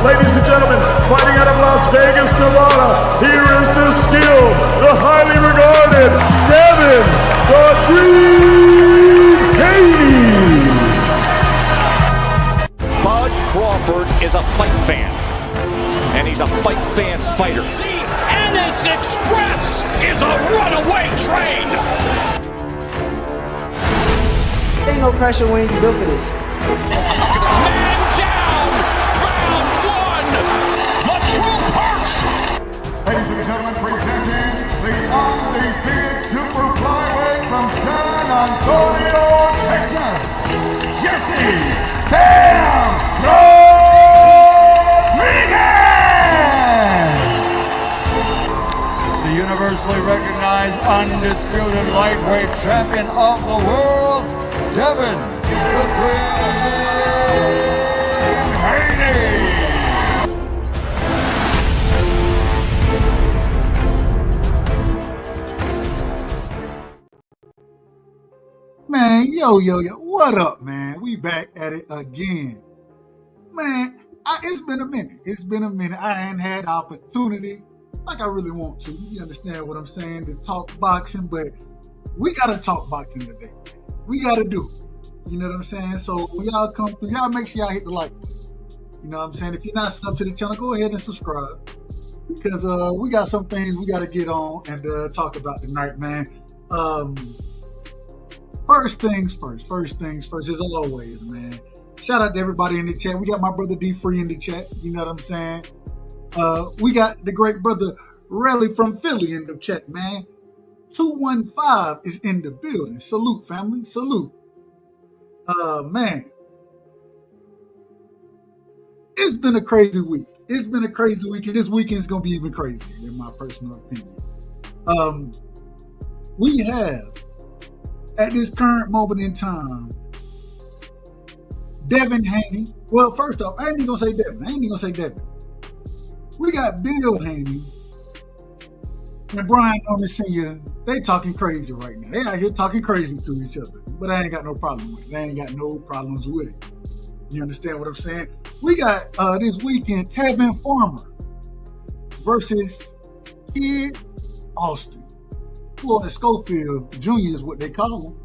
Ladies and gentlemen, fighting out of Las Vegas, Nevada, here is the skill, the highly regarded Devin the Dream Haney. Bud Crawford is a fight fan, and he's a fight fan's fighter. And this Express is a runaway train. Ain't no pressure when you built for this. Man down, round one. The truth hurts. Ladies and gentlemen, presenting the undefeated super flyweight from San Antonio, Texas, Jesse Bam Rodriguez! The universally recognized undisputed lightweight champion of the world, Devin the Dream Haney! Man, yo, what up, man? We back at it again. Man, it's been a minute. I hadn't had the opportunity, like I really want to. You understand what I'm saying? To talk boxing, but we got to talk boxing today. We got to do it. You know what I'm saying? So when y'all come through, y'all make sure y'all hit the like button. You know what I'm saying? If you're not subbed to the channel, go ahead and subscribe. Because we got some things we got to get on and talk about tonight, man. First things first, as always, man. Shout out to everybody in the chat. We got my brother D Free in the chat. You know what I'm saying? We got the great brother Relly from Philly in the chat, man. 215 is in the building. Salute, family. Salute. Man. It's been a crazy week. And this weekend's going to be even crazier, in my personal opinion. We have, at this current moment in time, Devin Haney. Well, first off, I ain't even going to say Devin. We got Bill Haney and Brian Norman Sr., they talking crazy right now. They out here talking crazy to each other. But I ain't got no problem with it. I ain't got no problems with it. You understand what I'm saying? We got this weekend Tevin Farmer versus Kid Austin. Floyd Schofield Jr. is what they call him.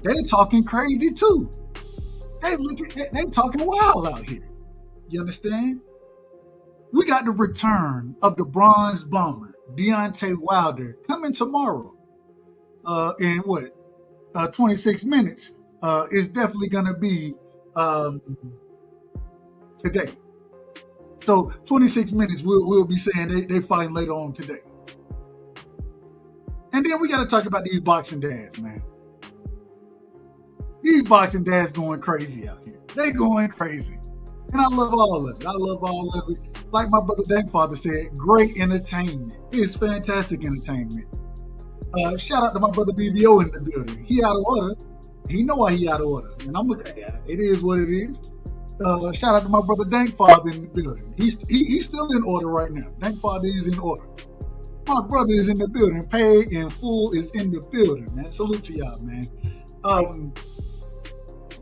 They talking crazy too. They talking wild out here. You understand? We got the return of the Bronze Bomber, Deontay Wilder, coming tomorrow. In 26 minutes. It's definitely going to be today. So 26 minutes, we'll be saying they fighting later on today. And then we got to talk about these boxing dads, man. These boxing dads going crazy out here. They going crazy. And I love all of it. Like my brother Dankfather said, great entertainment. It's fantastic entertainment. Shout out to my brother BVO in the building. He out of order. He know why he out of order. And I'm looking at it. It is what it is. Shout out to my brother Dankfather in the building. He's still in order right now. Dankfather is in order. My brother is in the building. Paid in full is in the building, man. Salute to y'all, man. I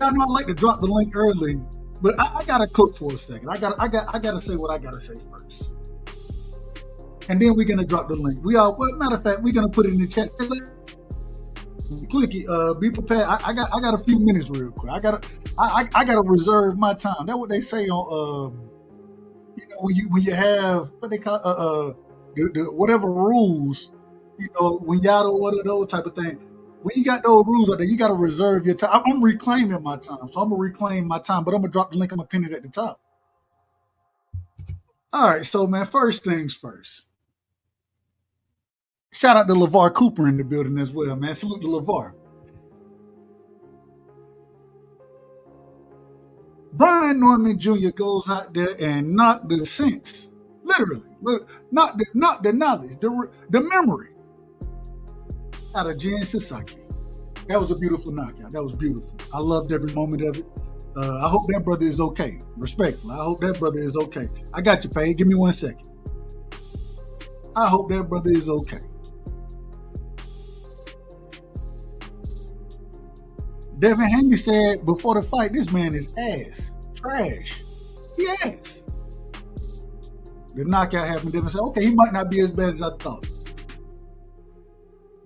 know I like to drop the link early, but I gotta cook for a second. I gotta say what I gotta say first. And then we're gonna drop the link. Matter of fact, we're gonna put it in the chat. Click it. Be prepared. I got a few minutes real quick. I gotta reserve my time. That's what they say on when you have what they call the whatever rules. When you out of order, those type of thing. When you got those rules out there, you gotta reserve your time. I'm reclaiming my time, so I'm gonna reclaim my time. But I'm gonna drop the link. I'm gonna pin it at the top. All right, so man, first things first. Shout out to LeVar Cooper in the building as well, man. Salute to LeVar. Brian Norman Jr. goes out there and knocked the sense, literally, not the knowledge, the memory out of Jen Sasaki. That was a beautiful knockout. That was beautiful. I loved every moment of it. I hope that brother is okay. Respectfully, I hope that brother is okay. I got you, Paige. Give me 1 second. I hope that brother is okay. Devin Haney said before the fight, this man is ass. trash. Yes. The knockout happened. Devin said, okay, he might not be as bad as I thought.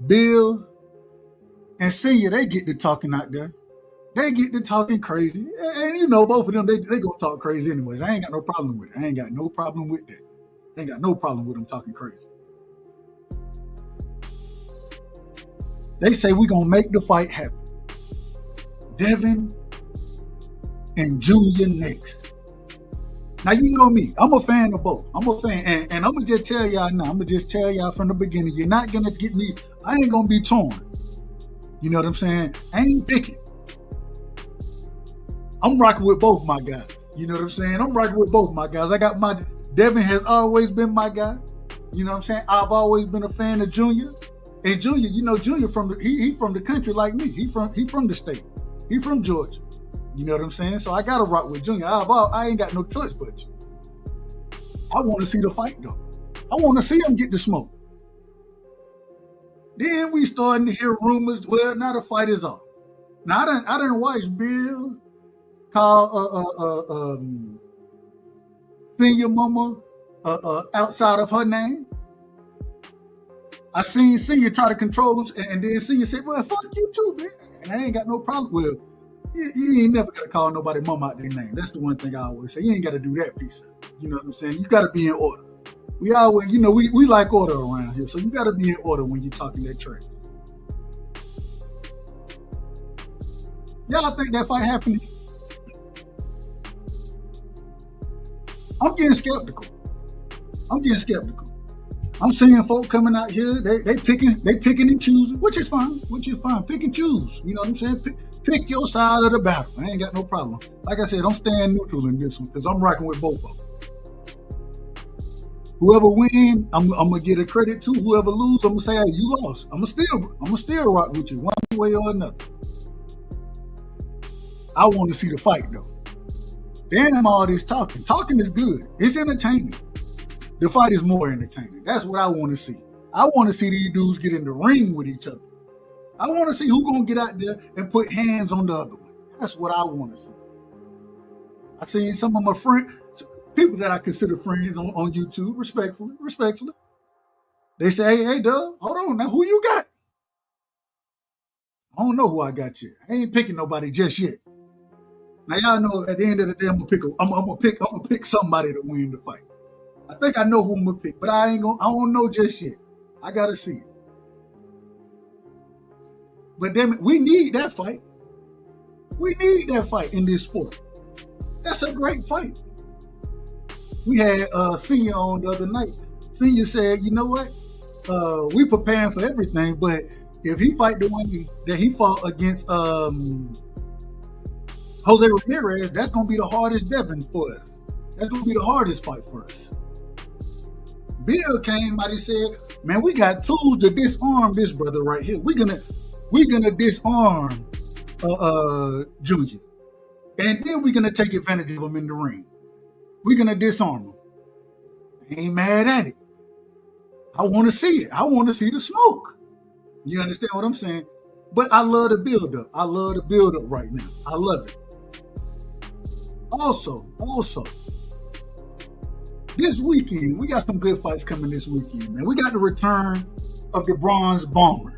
Bill and Senior, they get to talking out there. They get to talking crazy. And you know, both of them, they gonna talk crazy anyways. I ain't got no problem with it. I ain't got no problem with that. I ain't got no problem with them talking crazy. They say we're gonna make the fight happen. Devin and Junior next. Now, you know me. I'm a fan of both. I'm a fan. And I'm going to just tell y'all now. I'm going to just tell y'all from the beginning. You're not going to get me. I ain't going to be torn. You know what I'm saying? I ain't picking. I'm rocking with both my guys. You know what I'm saying? I'm rocking with both my guys. I got my... Devin has always been my guy. You know what I'm saying? I've always been a fan of Junior. And Junior, you know, Junior he from the country like me. He from the state. He from Georgia. You know what I'm saying? So I got to rock with Junior. I ain't got no choice but you. I want to see the fight, though. I want to see him get the smoke. Then we starting to hear rumors. Well, now the fight is off. Now, I didn't watch Bill call Senior Mama outside of her name. I seen Senior try to control him, and then Senior said, well, fuck you too, man. And I ain't got no problem with it. You ain't never got to call nobody mama out their name. That's the one thing I always say. You ain't got to do that piece of it. You know what I'm saying? You got to be in order. We always, you know, we like order around here. So you got to be in order when you're talking that trash. Y'all think that fight happening? I'm getting skeptical. I'm seeing folk coming out here. They picking and choosing, which is fine. Pick and choose. You know what I'm saying? Pick your side of the battle. I ain't got no problem. Like I said, I'm staying neutral in this one because I'm rocking with both of them. Whoever wins, I'm gonna get a credit to. Whoever lose, I'm gonna say, hey, you lost. I'm gonna still rock with you one way or another. I want to see the fight though. Damn, all this talking. Talking is good. It's entertaining. The fight is more entertaining. That's what I want to see. I want to see these dudes get in the ring with each other. I want to see who's going to get out there and put hands on the other one. That's what I want to see. I've seen some of my friends, people that I consider friends on YouTube, respectfully. They say, hey, Doug, hold on now. Who you got? I don't know who I got yet. I ain't picking nobody just yet. Now, y'all know at the end of the day, I'm gonna pick somebody to win the fight. I think I know who I'm gonna pick, but I don't know just yet. I gotta see it. But damn it, we need that fight. We need that fight in this sport. That's a great fight. We had Senior on the other night. Senior said, you know what? We preparing for everything, but if he fight the one that he fought against Jose Ramirez, that's gonna be the hardest Devin for us. That's gonna be the hardest fight for us. Bill came out and said, man, we got tools to disarm this brother right here. We're gonna disarm Junior. And then we're gonna take advantage of him in the ring. We're gonna disarm him. I ain't mad at it. I wanna see it. I wanna see the smoke. You understand what I'm saying? But I love the build-up. I love the build-up right now. I love it. Also, this weekend, we got some good fights coming this weekend, man. We got the return of the Bronze Bomber.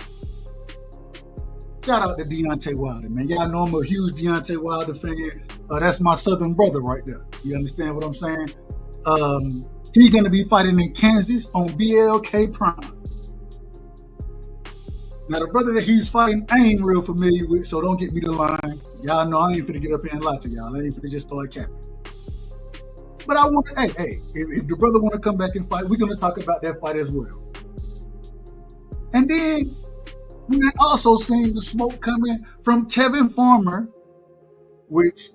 Shout out to Deontay Wilder, man. Y'all know I'm a huge Deontay Wilder fan. That's my southern brother right there. You understand what I'm saying? He's going to be fighting in Kansas on BLK Prime. Now, the brother that he's fighting, I ain't real familiar with, so don't get me the line. Y'all know I ain't finna get up here and lie to y'all. I ain't finna just start capping. But I want to, if the brother want to come back and fight, we're going to talk about that fight as well. And then, we also seen the smoke coming from Tevin Farmer, which,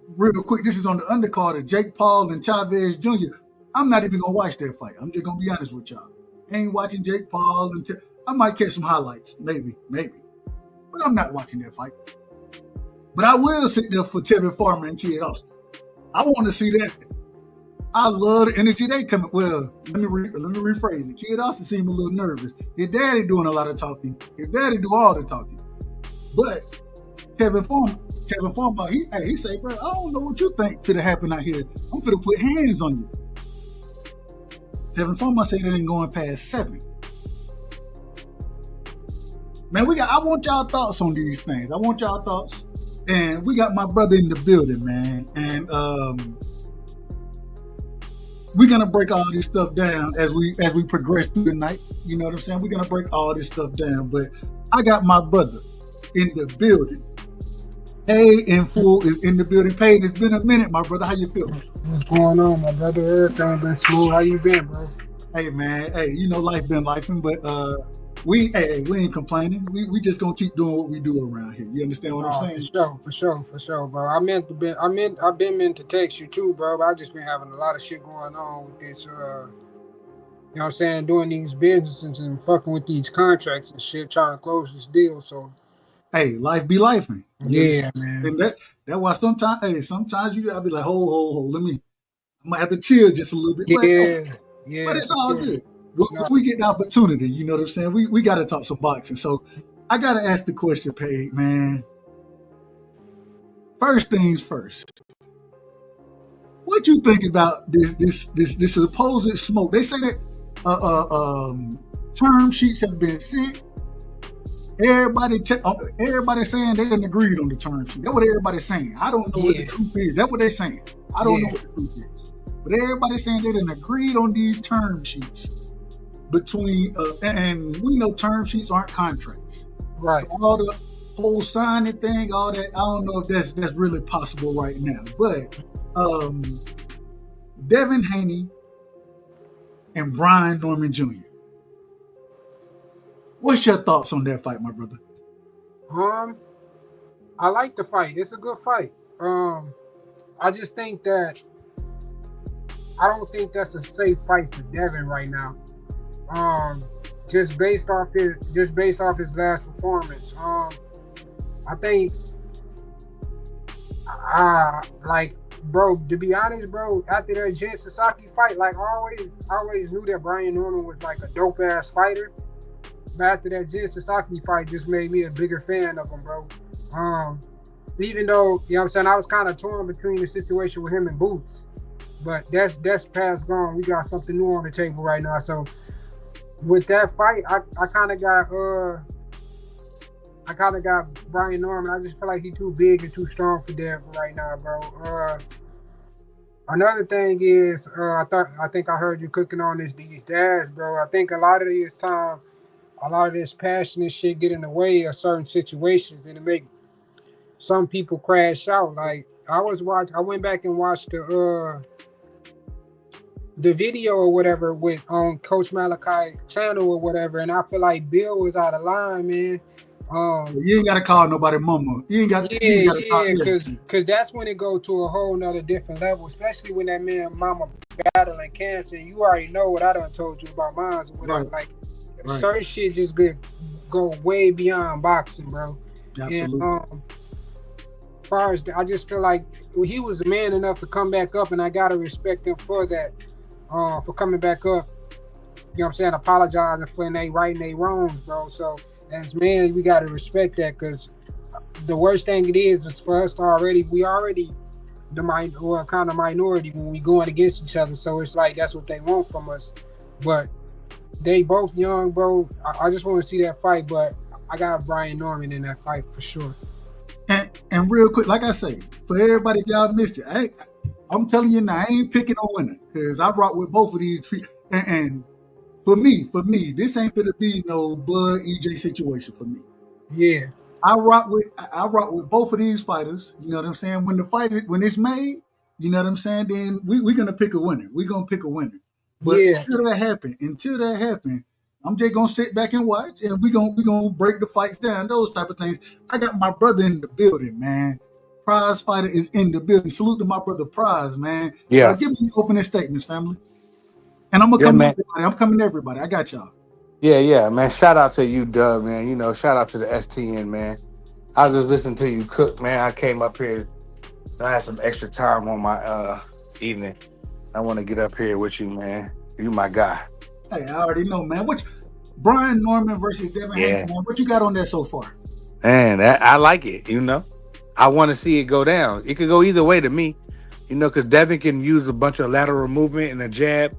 real quick, this is on the undercard of Jake Paul and Chavez Jr. I'm not even going to watch that fight. I'm just going to be honest with y'all. I ain't watching Jake Paul and I might catch some highlights, maybe. But I'm not watching that fight. But I will sit there for Tevin Farmer and Kid Austin. I want to see that. I love the energy they coming. Well, let me rephrase it. Kid Austin seemed a little nervous. His daddy doing a lot of talking. His daddy do all the talking. But Tevin Tevin Farmer, he say, bro, I don't know what you think finna happen out here. I'm finna put hands on you. Tevin Farmer said it ain't going past 7. Man, I want y'all thoughts on these things. I want y'all thoughts. And we got my brother in the building, man. And we're gonna break all this stuff down as we progress through the night. You know what I'm saying? We're gonna break all this stuff down. But I got my brother in the building. Hey, in full is in the building. Paid, it's been a minute, my brother. How you feeling? What's going on, my brother? Everything been smooth. How you been, bro? Hey, man. Hey, you know life been lifing, but we ain't complaining. We just gonna keep doing what we do around here. You understand what I'm saying? For sure, bro. I've been meant to text you too, bro. But I just been having a lot of shit going on with this. You know what I'm saying? Doing these businesses and fucking with these contracts and shit, trying to close this deal. So, hey, life be lifing. Yeah, man. And that's why sometimes you gotta be like, hold, I'm gonna have to chill just a little bit. Yeah. But it's all good. We get the opportunity, you know what I'm saying? We got to talk some boxing. So I got to ask the question, Paige, man. First things first. What you think about this supposed smoke? They say that term sheets have been sent. Everybody saying they didn't agree on the term sheet. That's what everybody's saying. I don't know what the truth is. That's what they're saying. I don't know what the truth is. But everybody's saying they didn't agree on these term sheets. Between and we know term sheets aren't contracts, right? All the whole signing thing, all that. I don't know if that's really possible right now. But Devin Haney and Brian Norman Jr. What's your thoughts on that fight, my brother? I like the fight. It's a good fight. I just think that I don't think that's a safe fight for Devin right now. Just based off his last performance. I think bro, to be honest, bro, after that Jen Sasaki fight, like I always knew that Brian Norman was like a dope ass fighter. But after that Jen Sasaki fight just made me a bigger fan of him, bro. Even though, you know what I'm saying, I was kind of torn between the situation with him and Boots. But that's past gone. We got something new on the table right now. So with that fight, I kind of got Brian Norman. I just feel like he's too big and too strong for Devin right now, bro. Another thing is, I think I heard you cooking on these dads, bro. I think a lot of this passion and shit get in the way of certain situations, and it make some people crash out. Like I went back and watched the video or whatever with on Coach Malachi's channel or whatever, and I feel like Bill was out of line, man. You ain't gotta call nobody mama. You ain't gotta because that's when it go to a whole nother different level, especially when that man mama battling cancer. You already know what I done told you about mine or whatever. Right. Like certain shit just go way beyond boxing, bro. Absolutely. And far as I just feel like he was a man enough to come back up, and I gotta respect him for that. For coming back up, you know what I'm saying, apologizing for righting their wrongs, bro. So as men, we got to respect that, because the worst thing it is for us to we already the kind of minority when we going against each other. So it's like that's what they want from us. But they both young, bro. I just want to see that fight, but I got Brian Norman in that fight for sure. And real quick, like I say, for everybody, y'all missed it. I'm telling you now, I ain't picking a winner, because I rock with both of these three. And for me, this ain't gonna be no Bud EJ situation for me. Yeah, I rock with both of these fighters. You know what I'm saying? When it's made, you know what I'm saying? Then we're gonna pick a winner. We're gonna pick a winner. But until that happen, I'm just gonna sit back and watch, and we gonna break the fights down, those type of things. I got my brother in the building, man. Prize Fighter is in the building. Salute to my brother Prize, man. Yeah. Give me opening statements, family. And I'm gonna come to everybody. I'm coming to everybody. I got y'all. Yeah, man. Shout out to you, Doug, man. You know, shout out to the STN, man. I was just listening to you cook, man. I came up here. I had some extra time on my evening. I want to get up here with you, man. You my guy. Hey, I already know, man. Brian Norman versus Devin Haney, man. What you got on there so far? Man, I like it, you know. I want to see it go down. It could go either way to me, you know, because Devin can use a bunch of lateral movement and a jab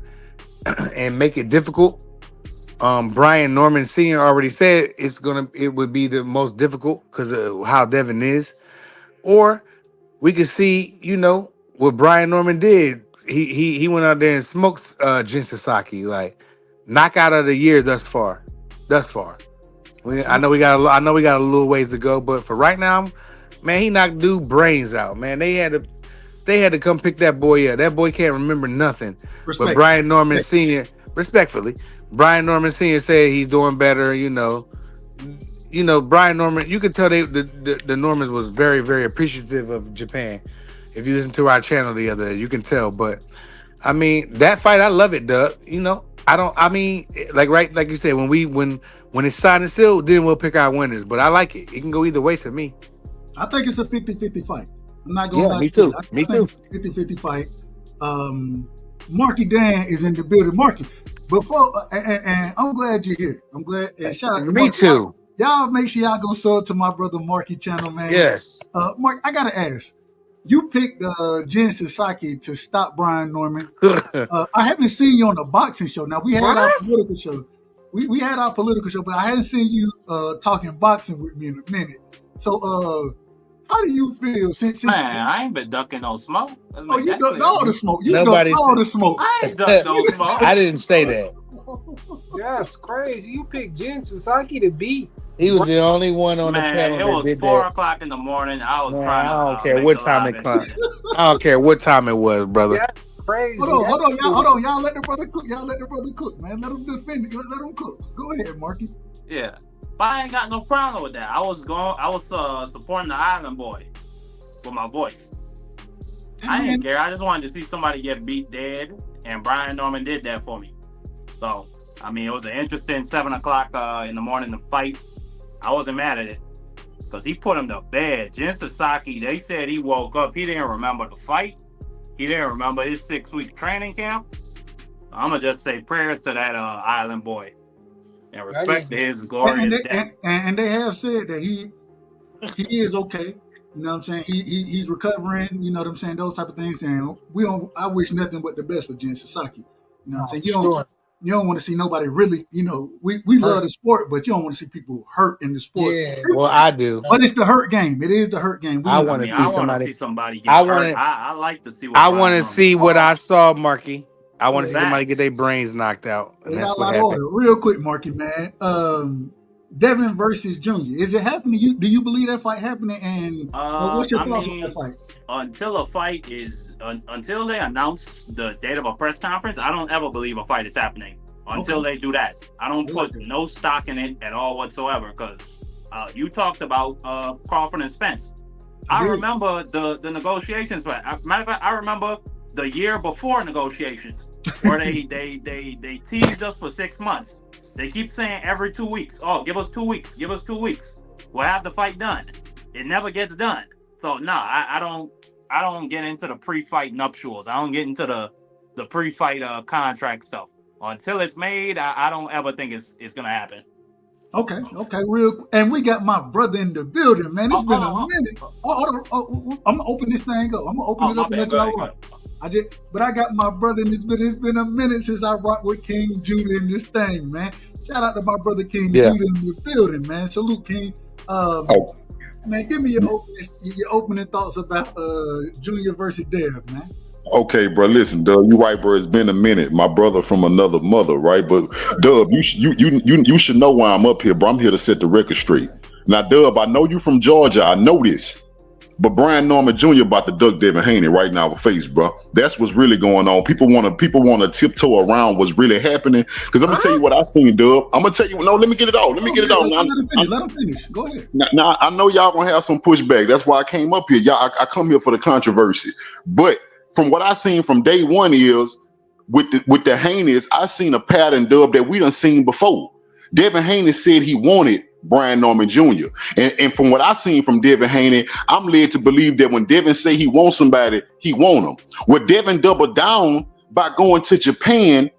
and make it difficult. Brian Norman Sr. already said it would be the most difficult because of how Devin is. Or we could see, you know, what Brian Norman did. He went out there and smoked Jin Sasaki, like knockout of the year thus far. I know we got a little ways to go, but for right now, man, he knocked dude brains out. Man, they had to come pick that boy up. That boy can't remember nothing. But Brian Norman Sr. respectfully, Brian Norman Sr. said he's doing better. You know, Brian Norman. You could tell the Normans was very, very appreciative of Japan. If you listen to our channel the other day, you can tell. But I mean, that fight, I love it, Doug. You know, like you said, when it's signed and sealed, then we'll pick our winners. But I like it. It can go either way to me. I think it's a 50-50 fight. I'm not going to lie. Me too. Me too. 50-50 fight. Marky Dan is in the building. Marky, before and I'm glad you're here. I'm glad. And shout out to me Marky. too. Y'all make sure y'all go sub to my brother Marky channel, man. Yes. Mark, I gotta ask. You picked Jin Sasaki to stop Brian Norman. I haven't seen you on the boxing show. Now we had our political show. We had our political show, but I hadn't seen you talking boxing with me in a minute. So how do you feel since man, I ain't been ducking no smoke. You ducked all the smoke. You ducked all the smoke. I ain't ducked no smoke. I didn't say that. That's crazy. You picked Jin Sasaki to beat. He was the only one on the panel. It was 4 o'clock in the morning. I was crying. I don't care what time it comes. I don't care what time it was, brother. That's crazy. Hold on. Y'all let the brother cook. Man. Let him defend it. Let him cook. Go ahead, Marky. Yeah. But I ain't got no problem with that. I was supporting the Island Boy with my voice. I didn't care. I just wanted to see somebody get beat dead, and Brian Norman did that for me. So, I mean, it was an interesting 7 o'clock in the morning to fight. I wasn't mad at it because he put him to bed. Jin Sasaki, they said he woke up. He didn't remember the fight. He didn't remember his 6-week training camp. I'm going to just say prayers to that Island Boy and respect to his glorious death. And they have said that he is okay. You know what I'm saying? He's recovering. You know what I'm saying? Those type of things. And I wish nothing but the best for Jin Sasaki. You know what I'm saying? You don't want to see nobody really, you know, we love the sport, but you don't want to see people hurt in the sport. Yeah, well, I do. But it's the hurt game. It is the hurt game. I want to see somebody get hurt. I like to see what I want to see what I saw, Marky. I want to see somebody get their brains knocked out. And that's what happened. Real quick, Marky, man. Devin versus Junior. Is it happening? Do you believe that fight happening? And what's your thoughts on that fight? Until they announce the date of a press conference, I don't ever believe a fight is happening. Until they do that, I don't put no stock in it at all whatsoever. Because you talked about Crawford and Spence. I remember the negotiations. Matter of fact, I remember the year before negotiations where they teased us for 6 months. They keep saying every 2 weeks, oh, give us 2 weeks, give us 2 weeks. We'll have the fight done. It never gets done. So no, I don't get into the pre-fight nuptials. I don't get into the pre-fight contract stuff. Until it's made, I don't ever think it's gonna happen. Okay, and we got my brother in the building, man. It's been a minute. I'm gonna open this thing up. I'm gonna open it up and let y'all run. But I got my brother in this building. It's been a minute since I rocked with King Judah in this thing, man. Shout out to my brother King Judah in the building, man. Salute, King. Man, give me your opening thoughts about Junior versus Dev, man. Okay, bro. Listen, Dub, you right, bro. It's been a minute. My brother from another mother, right? But Dub, you should know why I'm up here, bro. I'm here to set the record straight. Now, Dub, I know you from Georgia. I know this. But Brian Norman Jr. about to duck Devin Haney right now with face, bro. That's what's really going on. People want to tiptoe around what's really happening. Because I'm gonna tell you what I seen, Dub. I'm gonna tell you. No, let me get it out. Let him finish. Go ahead. Now I know y'all gonna have some pushback. That's why I came up here. Y'all, I come here for the controversy. But from what I seen from day one is with the Haneys, I seen a pattern, Dub, that we done seen before. Devin Haney said he wanted Brian Norman Jr. And from what I seen from Devin Haney, I'm led to believe that when Devin say he wants somebody, he want him. Well, Devin doubled down by going to Japan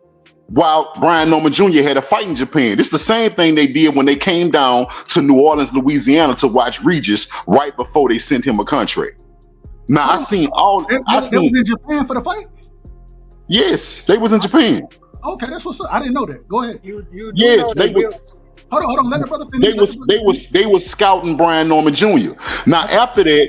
while Brian Norman Jr. had a fight in Japan. It's the same thing they did when they came down to New Orleans, Louisiana to watch Regis right before they sent him a contract. Now, I seen all. They was in Japan for the fight? Yes, they was in Japan. Okay, that's what's up. I didn't know that. Go ahead. Yes, they were. Hold on. Let the brother finish. They was scouting Brian Norman Jr. Now, after that,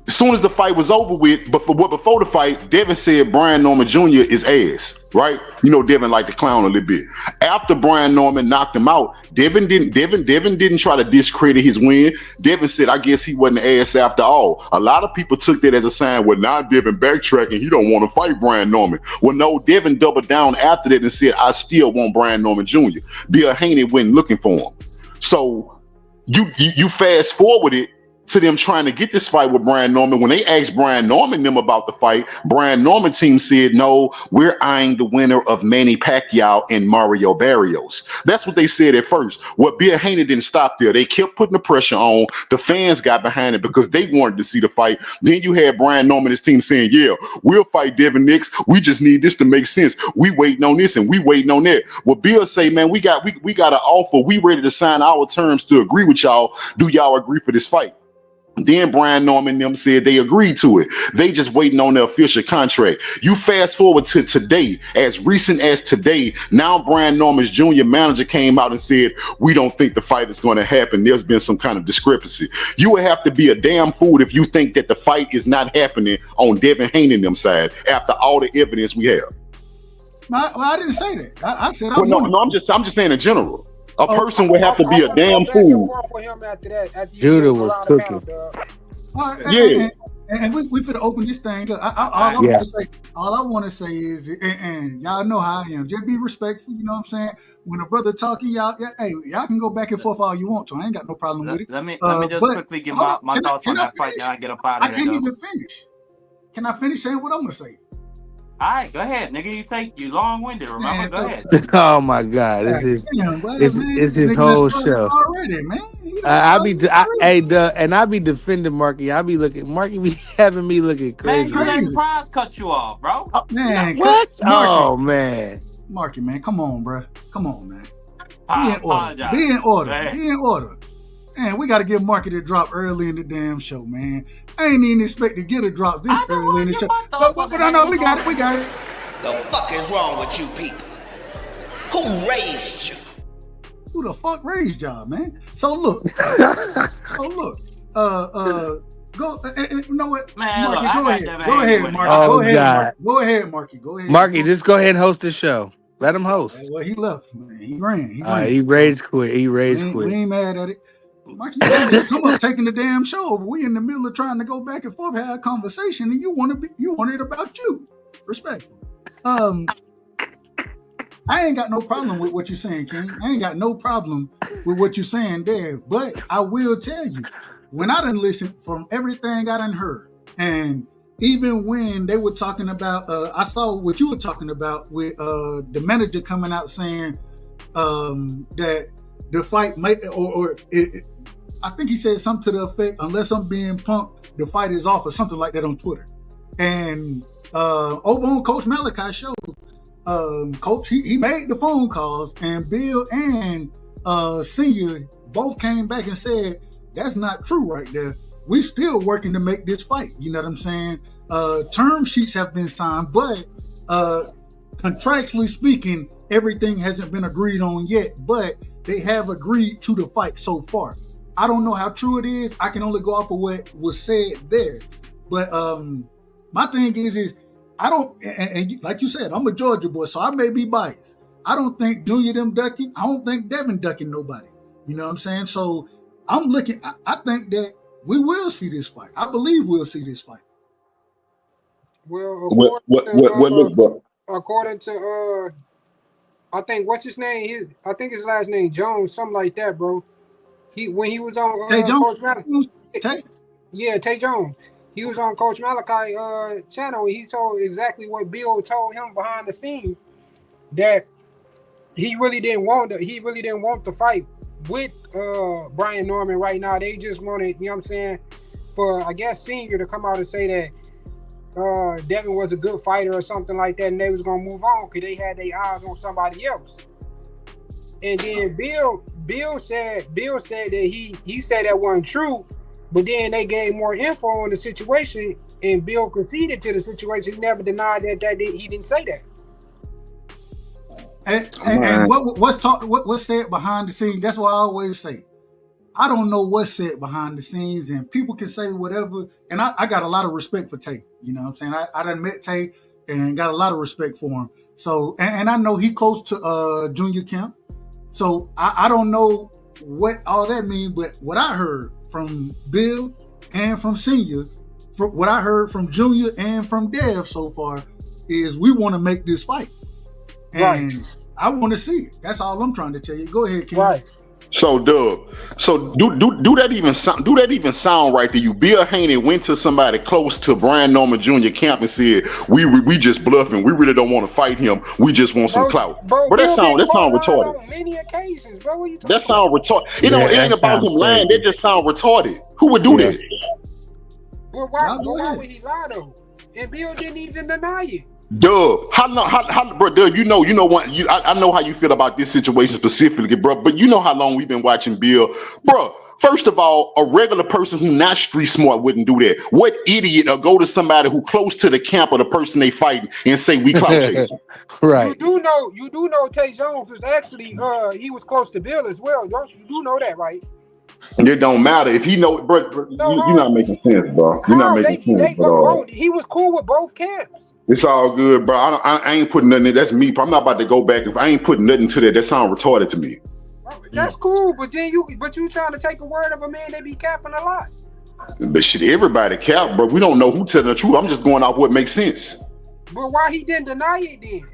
as soon as the fight was over with, before the fight, Devin said Brian Norman Jr. is ass, right? You know, Devin liked to clown a little bit. After Brian Norman knocked him out, Devin didn't try to discredit his win. Devin said, I guess he wasn't ass after all. A lot of people took that as a sign, well, now Devin backtracking, he don't want to fight Brian Norman. Well, no, Devin doubled down after that and said, I still want Brian Norman Jr. Bill Haney went looking for him. So you fast forward it to them trying to get this fight with Brian Norman. When they asked Brian Norman them about the fight, Brian Norman team said, no, we're eyeing the winner of Manny Pacquiao and Mario Barrios. That's what they said at first. Well, Bill Haney didn't stop there. They kept putting the pressure on. The fans got behind it because they wanted to see the fight. Then you had Brian Norman and his team saying, yeah, we'll fight Devin next. We just need this to make sense. We waiting on this and we waiting on that. Well, Bill say, man, we got an offer. We ready to sign our terms to agree with y'all. Do y'all agree for this fight? Then Brian Norman and them said they agreed to it. They just waiting on the official contract. You fast forward to today, as recent as today, now Brian Norman's junior manager came out and said, we don't think the fight is going to happen. There's been some kind of discrepancy. You would have to be a damn fool if you think that the fight is not happening on Devin Haney and them side after all the evidence we have. Well, I didn't say that. I said I'm just saying in general. A person would have to be a damn fool. Judah was cooking. And we finna open this thing. All I want to say is, and y'all know how I am. Just be respectful. You know what I'm saying? When a brother talking, y'all can go back and forth all you want to. I ain't got no problem with it. Let me just quickly give my thoughts on that fight. Now I get up out of here. I can't even finish. Can I finish saying what I'm gonna say? All right, go ahead, nigga. You long-winded. Remember, go ahead. Oh my God, it's his whole show. Already, man. I be defending Marky. I be looking. Marky be having me looking crazy. Man, you let Prize cut you off, bro. Man, what? Marky, oh man, Marky, man, come on, bro. Come on, man. Be in order. Man, we got to give Marky the drop early in the damn show, man. I ain't even expect to get a drop this early in the show. But I know we got it. The fuck is wrong with you people? Who raised you? Who the fuck raised y'all, man? So look. Go. You know what? Man, Marky, look, go ahead, Marky. Oh, go ahead, God. Marky. Go ahead, Marky. Go ahead. Marky, just go ahead and host the show. Let him host. Well, he left, man. He ran. He raged quit. We ain't mad at it. Marky, come up taking the damn show. We in the middle of trying to go back and forth, have a conversation, and you want it about you. Respectfully. I ain't got no problem with what you're saying, King. I ain't got no problem with what you're saying there. But I will tell you, when I done listened from everything I done heard, and even when they were talking about, I saw what you were talking about with the manager coming out saying that the fight might, I think he said something to the effect, unless I'm being punked, the fight is off or something like that on Twitter. And over on Coach Malachi's show, Coach, he made the phone calls, and Bill and Senior both came back and said, that's not true right there. We still working to make this fight. You know what I'm saying? Term sheets have been signed, but contractually speaking, everything hasn't been agreed on yet, but they have agreed to the fight so far. I don't know how true it is. I can only go off of what was said there. But my thing is I don't, and like you said, I'm a Georgia boy, so I may be biased. I don't think Junior them ducking. I don't think Devin ducking nobody. You know what I'm saying? So I'm looking, I think that we will see this fight. I believe we'll see this fight. Well, according to I think what's his name? I think his last name Jones, something like that, bro. When he was on Tay Jones. Coach Malachi, Tay Jones. He was on Coach Malachi channel, and he told exactly what Bill told him behind the scenes, that he really didn't want the fight with Brian Norman right now. They just wanted, you know what I'm saying, for I guess Senior to come out and say that Devin was a good fighter or something like that, and they was gonna move on because they had their eyes on somebody else. And then Bill said that he said that wasn't true, but then they gave more info on the situation, and Bill conceded to the situation. He never denied that he didn't say that. And what's said behind the scenes? That's what I always say. I don't know what's said behind the scenes, and people can say whatever. And I got a lot of respect for Tay. You know what I'm saying? I done met Tay and got a lot of respect for him. So, and I know he close to junior camp. So I don't know what all that means, but what I heard from Bill and from Senior, what I heard from Junior and from Dev so far is we want to make this fight. And I want to see it. That's all I'm trying to tell you. Go ahead, Ken. Right. So, Dub, so do that even sound right to you? Bill Haney went to somebody close to Brian Norman Jr. camp and said, "We just bluffing. We really don't want to fight him. We just want some clout." Bro, that sound retarded. On many occasions, bro. What you that sound retarded. It ain't about him lying. That just sound retarded. Who would do that? Well, why would he lie though? And Bill didn't even deny it. Dub, bro, Dub, you know what? I know how you feel about this situation specifically, bro. But you know how long we've been watching Bill, bro. First of all, a regular person who not street smart wouldn't do that. What idiot or go to somebody who close to the camp of the person they fighting and say we clout chasing? Right. You do know Tay Jones was actually he was close to Bill as well, don't you? You do know that, right? It don't matter if he know, bro. You're not making sense, bro. You're not making sense. Bro, he was cool with both camps. It's all good, bro. I ain't putting nothing in. That's me. I'm not about to go back. If I ain't putting nothing to that, that sound retarded to me. That's cool, but then you trying to take a word of a man that be capping a lot. But shit, everybody cap, bro. We don't know who telling the truth. I'm just going off what makes sense. But why he didn't deny it then?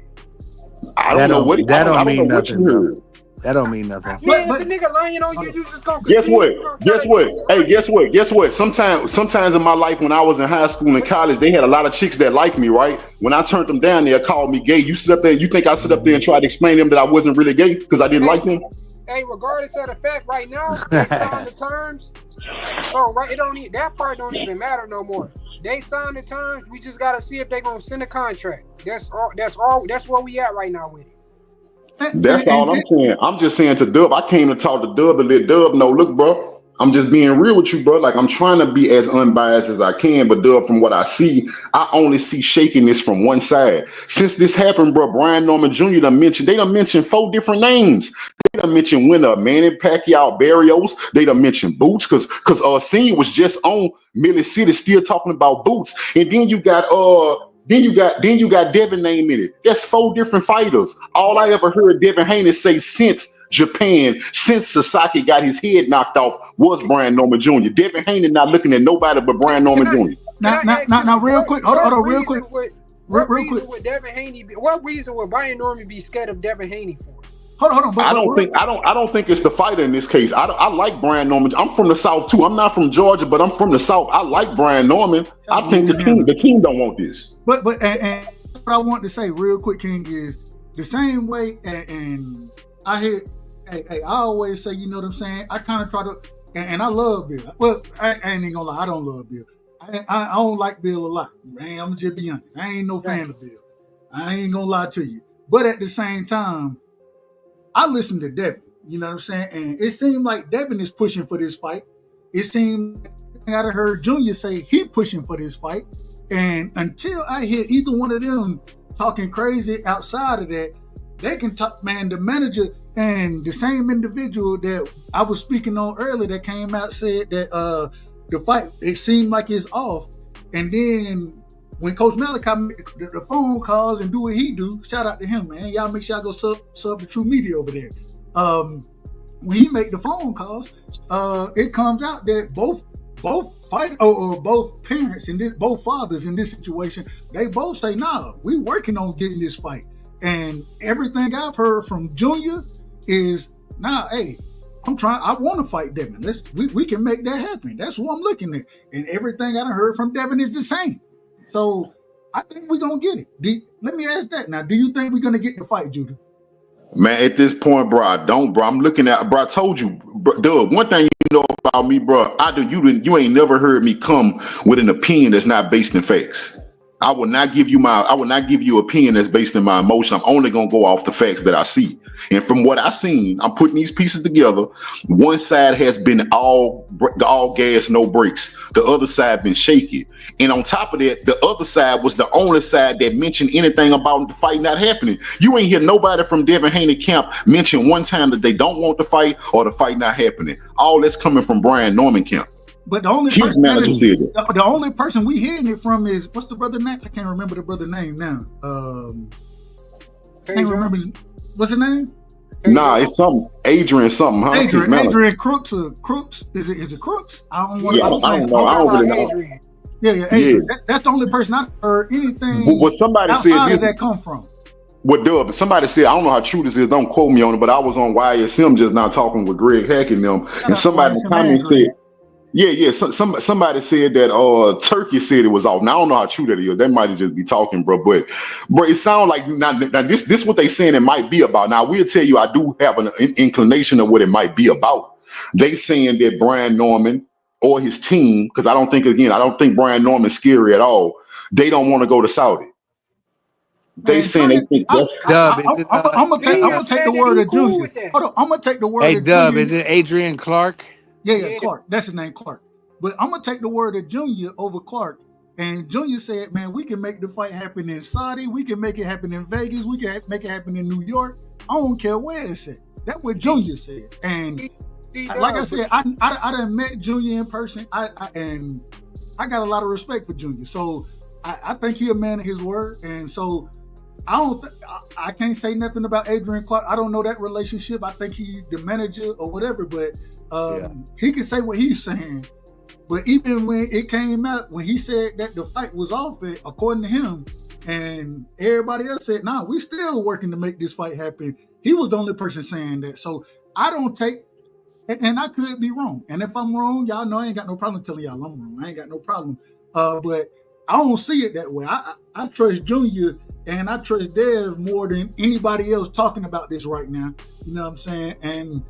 I don't know what. That don't mean nothing. That don't mean nothing. Man, if the nigga lying on you, you just gonna guess what? Hey, guess what? Sometimes in my life when I was in high school and college, they had a lot of chicks that liked me, right? When I turned them down, they called me gay. You sit up there, you think I sit up there and try to explain to them that I wasn't really gay because I didn't like them? Hey, regardless of the fact, right now they signed the terms. Oh, right, that part don't even matter no more. They signed the terms. We just gotta see if they gonna send a contract. That's all. That's where we at right now with it. That's all I'm saying. I'm just saying to Dub, I came to talk to Dub to let Dub know, look, bro, I'm just being real with you, bro. Like, I'm trying to be as unbiased as I can, but Dub, from what I see, I only see shakiness from one side. Since this happened, bro, Brian Norman Jr. They done mentioned 4 different names. They done mentioned winner Manny Pacquiao, Barrios. They done mentioned Boots, because Senior was just on Millie City still talking about Boots. And then you got Then you got Devin name in it. That's 4 different fighters. All I ever heard Devin Haney say since Japan, since Sasaki got his head knocked off, was Brian Norman Jr. Devin Haney not looking at nobody but Brian Norman Jr. Now, real quick. Hold on, real quick. Real quick. Would Devin Haney what reason would Brian Norman be scared of Devin Haney for? Hold on. I don't think it's the fighter in this case. I like Brian Norman. I'm from the South too. I'm not from Georgia, but I'm from the South. I like Brian Norman. I think the team don't want this. But what I want to say real quick, King, is the same way. And I hear, I always say, you know what I'm saying. I kind of try to, and I love Bill. Well, I ain't gonna lie, I don't love Bill. I don't like Bill a lot. Man, I'm just be honest. I ain't no fan of Bill. I ain't gonna lie to you. But at the same time, I listen to Devin, you know what I'm saying? And it seemed like Devin is pushing for this fight. It seemed like I heard Junior say he pushing for this fight. And until I hear either one of them talking crazy outside of that, they can talk, man. The manager and the same individual that I was speaking on earlier that came out said that the fight, it seemed like it's off. And then when Coach Malachi make the phone calls and do what he do, shout out to him, man. Y'all make sure y'all go sub the True Media over there. When he make the phone calls, it comes out that both parents and both fathers in this situation, they both say, nah, we working on getting this fight. And everything I've heard from Junior is, nah, hey, I want to fight Devin. We can make that happen. That's who I'm looking at. And everything I heard from Devin is the same. So I think we're going to get it. Let me ask that now. Do you think we're going to get the fight, Judah? Man, at this point, bro, I don't, bro. I'm looking at, bro, I told you, bro, Doug, one thing you know about me, bro, you ain't never heard me come with an opinion that's not based in facts. I will not give you opinion that's based on my emotion. I'm only gonna go off the facts that I see. And from what I've seen, I'm putting these pieces together. One side has been all gas, no brakes. The other side been shaky. And on top of that, the other side was the only side that mentioned anything about the fight not happening. You ain't hear nobody from Devin Haney camp mention one time that they don't want the fight or the fight not happening. All that's coming from Brian Norman camp. But the only person the only person we hearing it from is, what's the brother name? I can't remember the brother name now. Can't remember. What's his name? Nah, it's something Adrian something. Huh? Adrian Crooks or Crooks? Is it Crooks? I don't know. I don't really know. Yeah, Adrian. That's the only person I've heard anything. What somebody outside said of that come from? What Dub? Somebody said, I don't know how true this is. Don't quote me on it, but I was on YSM just now talking with Greg Hack and them, and somebody in the comments said. Yeah. Somebody said that Turkey said it was off. Now I don't know how true that is. They might just be talking, bro. But it sounds like now this what they saying it might be about. Now we'll tell you, I do have an inclination of what it might be about. They saying that Brian Norman or his team, because I don't think Brian Norman's scary at all. They don't want to go to Saudi. They saying they think that's Dub. I'm gonna take the word of Junior. Hold on, I'm gonna take the word. Hey, of Dub, Junior. is it Adrian Clark? Yeah, Clark. That's his name, Clark. But I'm gonna take the word of Junior over Clark. And Junior said, "Man, we can make the fight happen in Saudi. We can make it happen in Vegas. We can make it happen in New York. I don't care where it's at." That's what Junior said. And like I said, I done met Junior in person. And I got a lot of respect for Junior. So I think he a man of his word. And so I can't say nothing about Adrian Clark. I don't know that relationship. I think he the manager or whatever, but he can say what he's saying. But even when it came out, when he said that the fight was off, according to him, and everybody else said, "Nah, we still working to make this fight happen." He was the only person saying that. So I don't take, and I could be wrong. And if I'm wrong, y'all know I ain't got no problem telling y'all I'm wrong. I ain't got no problem. But I don't see it that way. I trust Junior and I trust Dev more than anybody else talking about this right now. You know what I'm saying? And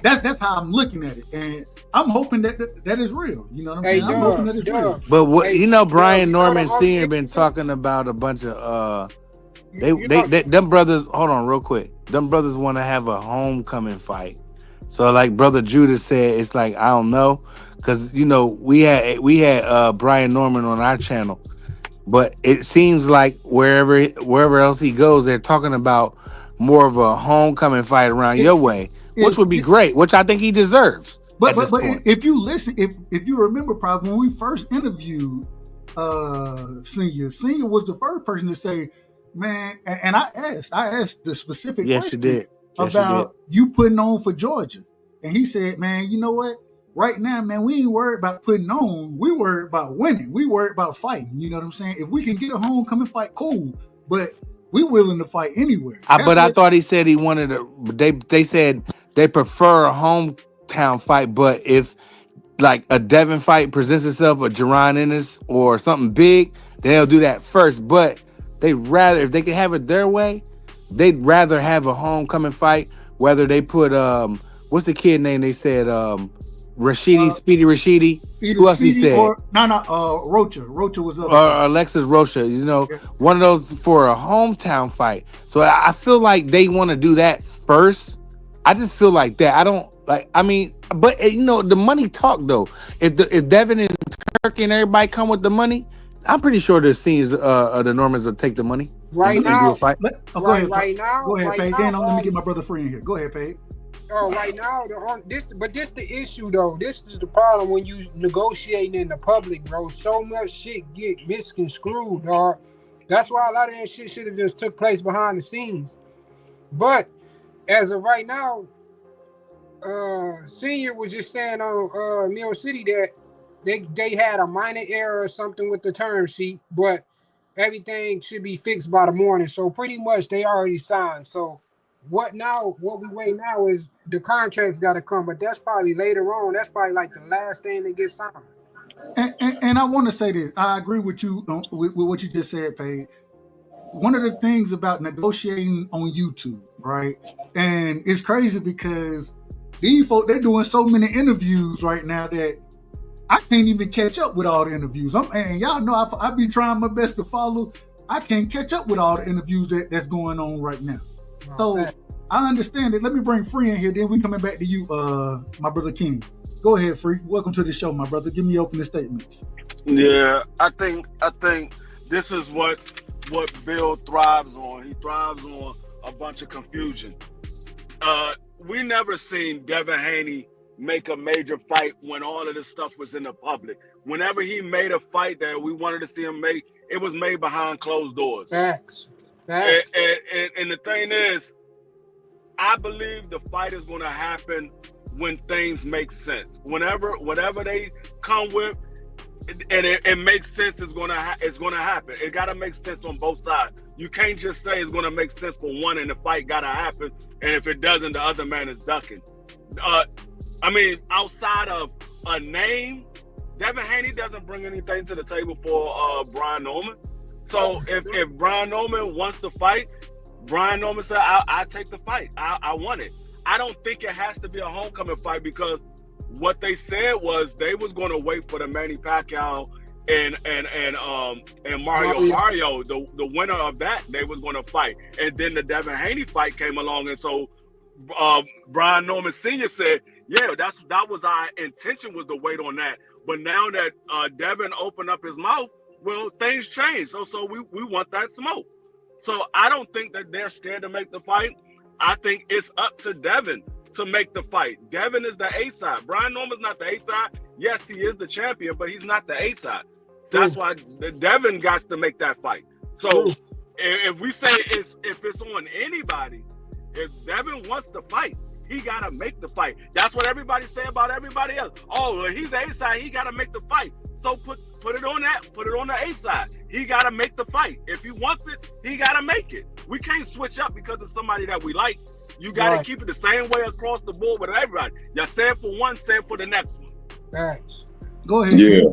that's how I'm looking at it. And I'm hoping that is real. You know what I'm saying? I'm hoping that it's real. But what Brian Norman Sr. been talking about a bunch of them brothers. Hold on, real quick. Them brothers want to have a homecoming fight. So like Brother Judah said, it's like I don't know, because we had Brian Norman on our channel, but it seems like wherever else he goes, they're talking about more of a homecoming fight around your way, which would be great, which I think he deserves. But if you listen, if you remember, probably when we first interviewed Senior was the first person to say, "Man," and I asked the specific question about you putting on for Georgia, and he said, "Man, you know what? Right now, man, we ain't worried about putting on. We worried about winning. We worried about fighting. You know what I'm saying? If we can get a homecoming fight, cool. But we willing to fight anywhere." I thought he said he wanted they said they prefer a hometown fight, but if like a Devin fight presents itself, a Jerron Ennis or something big, they'll do that first. But if they could have it their way, they'd rather have a homecoming fight. Whether they put what's the kid name? They said Speedy Rashidi. Who else he said? Rocha. Rocha was up. Alexis Rocha. One of those for a hometown fight. So I feel like they want to do that first. I just feel like that. I don't like. I mean, but the money talk though. If Devin and Turkey and everybody come with the money, I'm pretty sure the scenes the Normans will take the money. Right now, go ahead, Paige. Then let me get my brother free in here. Go ahead, Paige. Right now, this the issue though. This is the problem when you negotiating in the public, bro. So much shit get misconstrued, dog. That's why a lot of that shit should have just took place behind the scenes. But as of right now, Senior was just saying on Mill City that they had a minor error or something with the term sheet, but everything should be fixed by the morning. So pretty much they already signed. So what we wait now is the contract's got to come, but that's probably later on. That's probably like the last thing that gets signed. And I want to say this. I agree with you with what you just said, Paige. One of the things about negotiating on YouTube, right? And it's crazy because these folks, they're doing so many interviews right now that I can't even catch up with all the interviews. And y'all know I be trying my best to follow. I can't catch up with all the interviews that's going on right now. So I understand it. Let me bring Free in here. Then we coming back to you, my brother King. Go ahead, Free. Welcome to the show, my brother. Give me your opening statements. Yeah, I think this is what Bill thrives on. He thrives on a bunch of confusion. We never seen Devin Haney make a major fight when all of this stuff was in the public. Whenever he made a fight that we wanted to see him make, it was made behind closed doors. Facts. And the thing is, I believe the fight is going to happen when things make sense. Whatever they come with, and it makes sense, it's going to happen. It got to make sense on both sides. You can't just say it's going to make sense for one and the fight got to happen, and if it doesn't, the other man is ducking. I mean, outside of a name, Devin Haney doesn't bring anything to the table for Brian Norman. So if Brian Norman wants to fight, Brian Norman said, I take the fight. I want it. I don't think it has to be a homecoming fight, because what they said was they was going to wait for the Manny Pacquiao and Mario, the winner of that, they was going to fight. And then the Devin Haney fight came along, and so Brian Norman Sr. said, yeah, that was our intention, was to wait on that. But now that Devin opened up his mouth, well, things changed. So we want that smoke. So I don't think that they're scared to make the fight. I think it's up to Devin to make the fight. Devin is the A side. Brian Norman's not the A side. Yes, he is the champion, but he's not the A side. That's why Devin got to make that fight. So if we say if it's on anybody, if Devin wants to fight, he got to make the fight. That's what everybody say about everybody else. Oh, well, he's the A side. He got to make the fight. So put it on that. Put it on the A side. He got to make the fight. If he wants it, he got to make it. We can't switch up because of somebody that we like. You got to keep it the same way across the board with everybody. You say it for one, say it for the next one. Thanks. Go ahead. Yeah.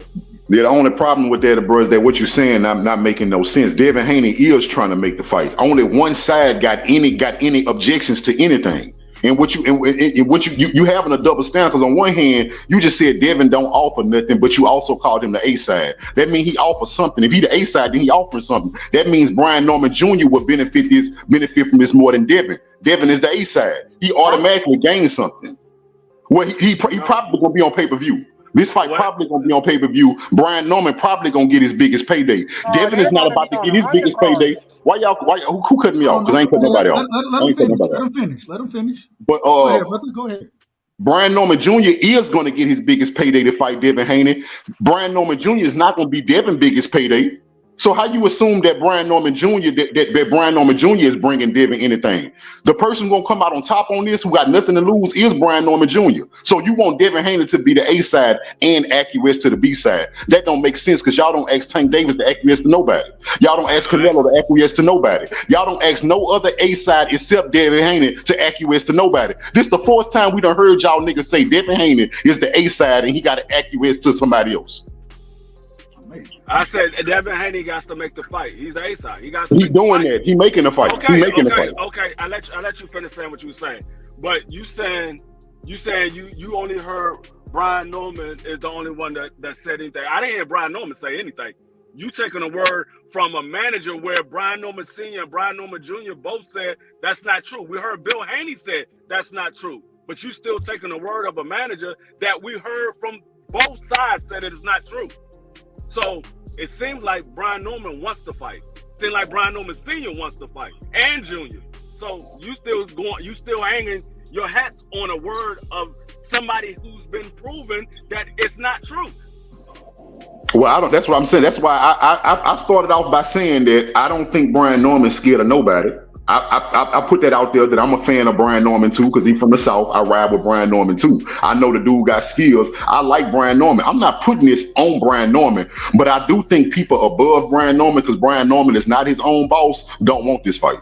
The only problem with that, bro, is that what you're saying not making no sense. Devin Haney is trying to make the fight. Only one side got any objections to anything. And what you having a double standard, because on one hand you just said Devin don't offer nothing, but you also called him the A side. That means he offers something. If he the A side, then he offering something. That means Brian Norman Jr. would benefit from this more than Devin. Devin is the A side. He automatically gains something. Well, he probably gonna be on pay-per-view. This fight probably gonna be on pay-per-view. Brian Norman probably gonna get his biggest payday. Devin is not about to get his biggest payday. Why who cut me off? Because I ain't cut nobody off. Let him finish. But go ahead, brother. Go ahead. Brian Norman Jr. is going to get his biggest payday to fight Devin Haney. Brian Norman Jr. is not going to be Devin's biggest payday. So how you assume that Brian Norman Jr. that Brian Norman Jr. is bringing Devin anything? The person going to come out on top on this, who got nothing to lose, is Brian Norman Jr. So you want Devin Haney to be the A side and acquiesce to the B side? That don't make sense, because y'all don't ask Tank Davis to acquiesce to nobody. Y'all don't ask Canelo to acquiesce to nobody. Y'all don't ask no other A side except Devin Haney to acquiesce to nobody. This is the fourth time we done heard y'all niggas say Devin Haney is the A side and he got to acquiesce to somebody else. I said Devin Haney got to make the fight. He's the A side. He doing that. He making the fight. Okay, he making the fight. Okay, I let you finish saying what you were saying. But you only heard Brian Norman is the only one that said anything. I didn't hear Brian Norman say anything. You taking a word from a manager where Brian Norman Sr. and Brian Norman Jr. both said that's not true. We heard Bill Haney said that's not true. But you still taking the word of a manager that we heard from both sides said it is not true. So it seems like Brian Norman wants to fight. It seems like Brian Norman Sr. wants to fight, and Jr. So you still hanging your hats on a word of somebody who's been proven that it's not true. Well, that's what I'm saying. That's why I started off by saying that I don't think Brian Norman's scared of nobody. I put that out there that I'm a fan of Brian Norman too, because he's from the South. I ride with Brian Norman too. I know the dude got skills. I like Brian Norman. I'm not putting this on Brian Norman, but I do think people above Brian Norman, because Brian Norman is not his own boss, don't want this fight.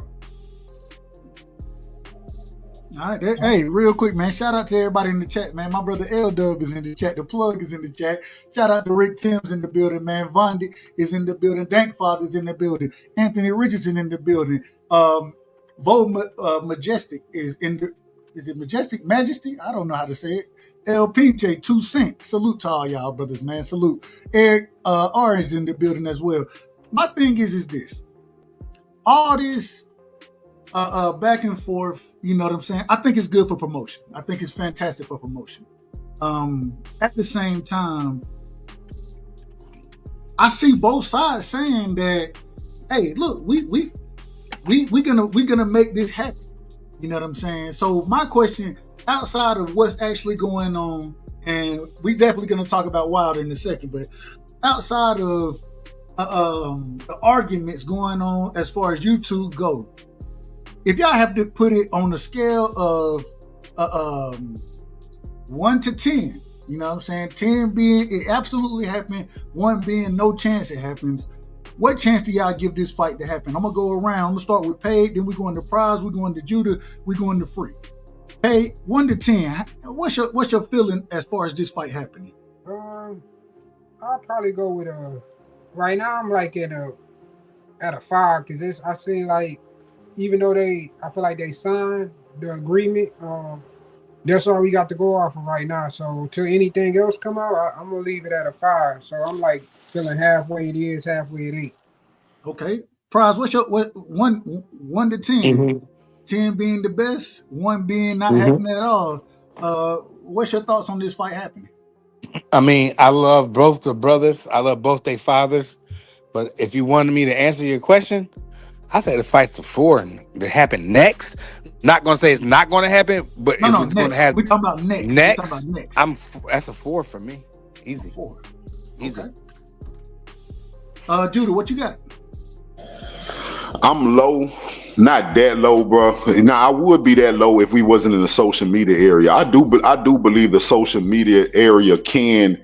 All right, hey, real quick, man. Shout out to everybody in the chat, man. My brother L Dub is in the chat. The plug is in the chat. Shout out to Rick Timms in the building, man. Vondi is in the building. Dankfather's in the building. Anthony Richardson in the building. Majestic is in the. Is it Majestic Majesty? I don't know how to say it. LPJ, 2 cents. Salute to all y'all brothers, man. Salute. Eric R is in the building as well. My thing is this. All this back and forth, you know what I'm saying? I think it's good for promotion. I think it's fantastic for promotion. At the same time, I see both sides saying that, hey, look, we gonna make this happen. You know what I'm saying? So my question, outside of what's actually going on, and we definitely gonna talk about Wilder in a second, but outside of the arguments going on as far as YouTube go, if y'all have to put it on a scale of 1 to 10, you know what I'm saying? 10 being it absolutely happened, 1 being no chance it happens. What chance do y'all give this fight to happen? I'm gonna go around. I'm gonna start with Paige, then we go into Prize, we go into Judah, we go into Free. Paige, 1 to 10. What's your feeling as far as this fight happening? I'll probably go with right now I'm like at a 5 because I see like even though I feel like they signed the agreement, that's all we got to go off of right now. So until anything else come out, I'm gonna leave it at a 5. So I'm like feeling halfway it is, halfway it ain't. Okay, Prize, what's your 1 to 10? Mm-hmm. 10 being the best, 1 being not happening at all. What's your thoughts on this fight happening? I mean, I love both the brothers. I love both their fathers. But if you wanted me to answer your question, I say the fight's a 4 and to happen next. Not gonna say it's not gonna happen, but no, it's next. Gonna happen. We're talking about next. Next. That's a 4 for me. Easy. 4. Easy. Okay. Judah, what you got? I'm low, not that low, bro. Now I would be that low if we wasn't in the social media area. I do believe the social media area can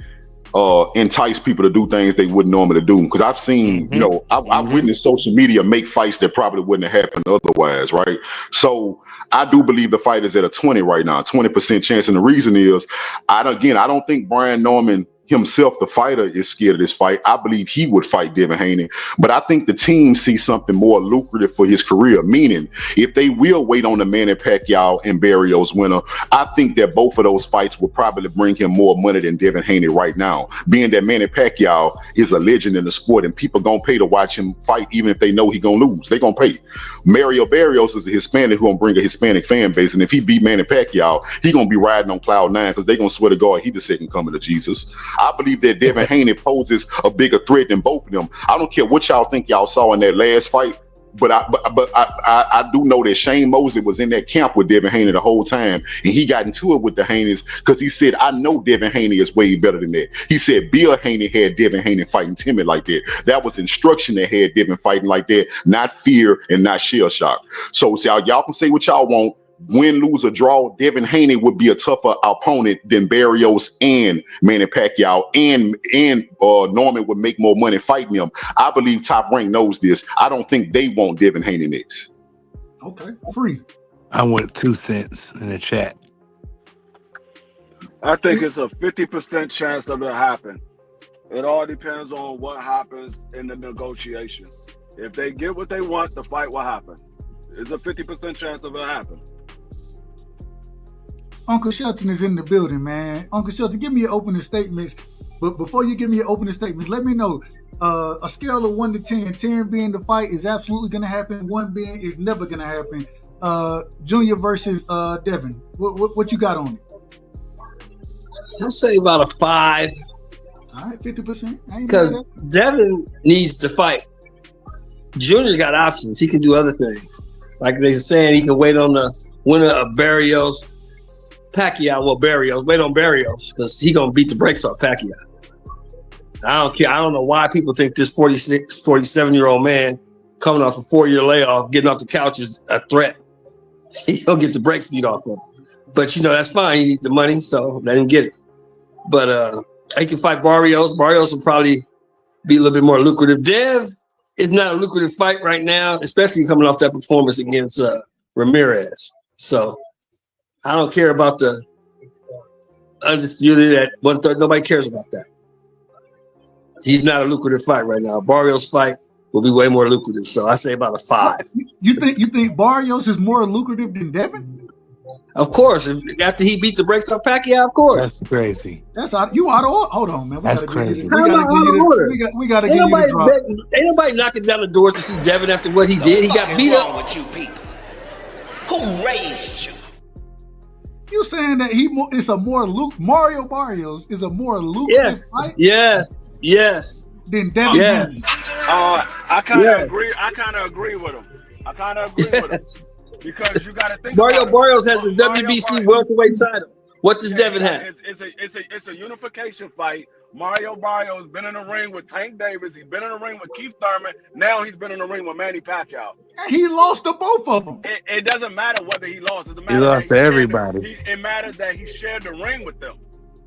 entice people to do things they wouldn't normally do. Because I've seen, you know, I've witnessed social media make fights that probably wouldn't have happened otherwise, right? So I do believe the fight is at a 20 right now, 20% chance. And the reason is, I don't think Brian Norman himself, the fighter, is scared of this fight. I believe he would fight Devin Haney, but I think the team sees something more lucrative for his career, meaning if they will wait on the Manny Pacquiao and Barrios winner, I think that both of those fights will probably bring him more money than Devin Haney right now, being that Manny Pacquiao is a legend in the sport and people gonna pay to watch him fight even if they know he gonna lose. They gonna pay. Mario Barrios is a Hispanic who gonna bring a Hispanic fan base, and if he beat Manny Pacquiao, he gonna be riding on cloud 9 because they gonna swear to God he the second coming of Jesus. I believe that Devin Haney poses a bigger threat than both of them. I don't care what y'all think y'all saw in that last fight, but I do know that Shane Mosley was in that camp with Devin Haney the whole time, and he got into it with the Haneys because he said, I know Devin Haney is way better than that. He said Bill Haney had Devin Haney fighting timid like that. That was instruction that had Devin fighting like that, not fear and not shell shock. So y'all can say what y'all want. Win, lose, or draw, Devin Haney would be a tougher opponent than Barrios and Manny Pacquiao, and Norman would make more money fighting him. I believe Top Rank knows this. I don't think they want Devin Haney next. Okay, Free. I went 2 cents in the chat. I think it's a 50% chance of it happen. It all depends on what happens in the negotiation. If they get what they want, the fight will happen. It's a 50% chance of it happening. Uncle Shelton is in the building, man. Uncle Shelton, give me your opening statements. But before you give me your opening statements, let me know a scale of 1 to 10. 10 being the fight is absolutely going to happen. 1 being is never going to happen. Junior versus Devin. What you got on it? I'll say about a 5. All right, 50%. Because Devin needs to fight. Junior got options. He can do other things. Like they were saying, he can wait on the winner of Barrios. Pacquiao, well, Barrios. Wait on Barrios because he going to beat the brakes off Pacquiao. I don't care. I don't know why people think this 46, 47-year-old man coming off a 4-year layoff, getting off the couch is a threat. He'll get the brakes beat off him. But, you know, that's fine. He needs the money, so let him get it. But he can fight Barrios. Barrios will probably be a little bit more lucrative. Dev is not a lucrative fight right now, especially coming off that performance against Ramirez. So I don't care about the undisputed at 1/3. Nobody cares about that. He's not a lucrative fight right now. Barrios' fight will be way more lucrative. So I say about a 5. You think Barrios is more lucrative than Devin? Of course, after he beat the brakes off Pacquiao, of course. That's crazy. That's out. You out of order. Hold on, man. That's crazy. We gotta give you the drop. Ain't nobody knocking down the doors to see Devin after what he did. He got beat up. With you people? Who raised you? You saying that it's a more Mario Barrios is a more lucrative fight? Yes. Than Devin. Yes. I kind of agree. I kind of agree with him. Because you got to think. Mario Barrios has the WBC welterweight title. What does Devin have? It's a unification fight. Mario Barrios has been in the ring with Tank Davis. He's been in the ring with Keith Thurman. Now he's been in the ring with Manny Pacquiao. He lost to both of them. It doesn't matter whether he lost. It He lost to everybody. It matters that he shared the ring with them.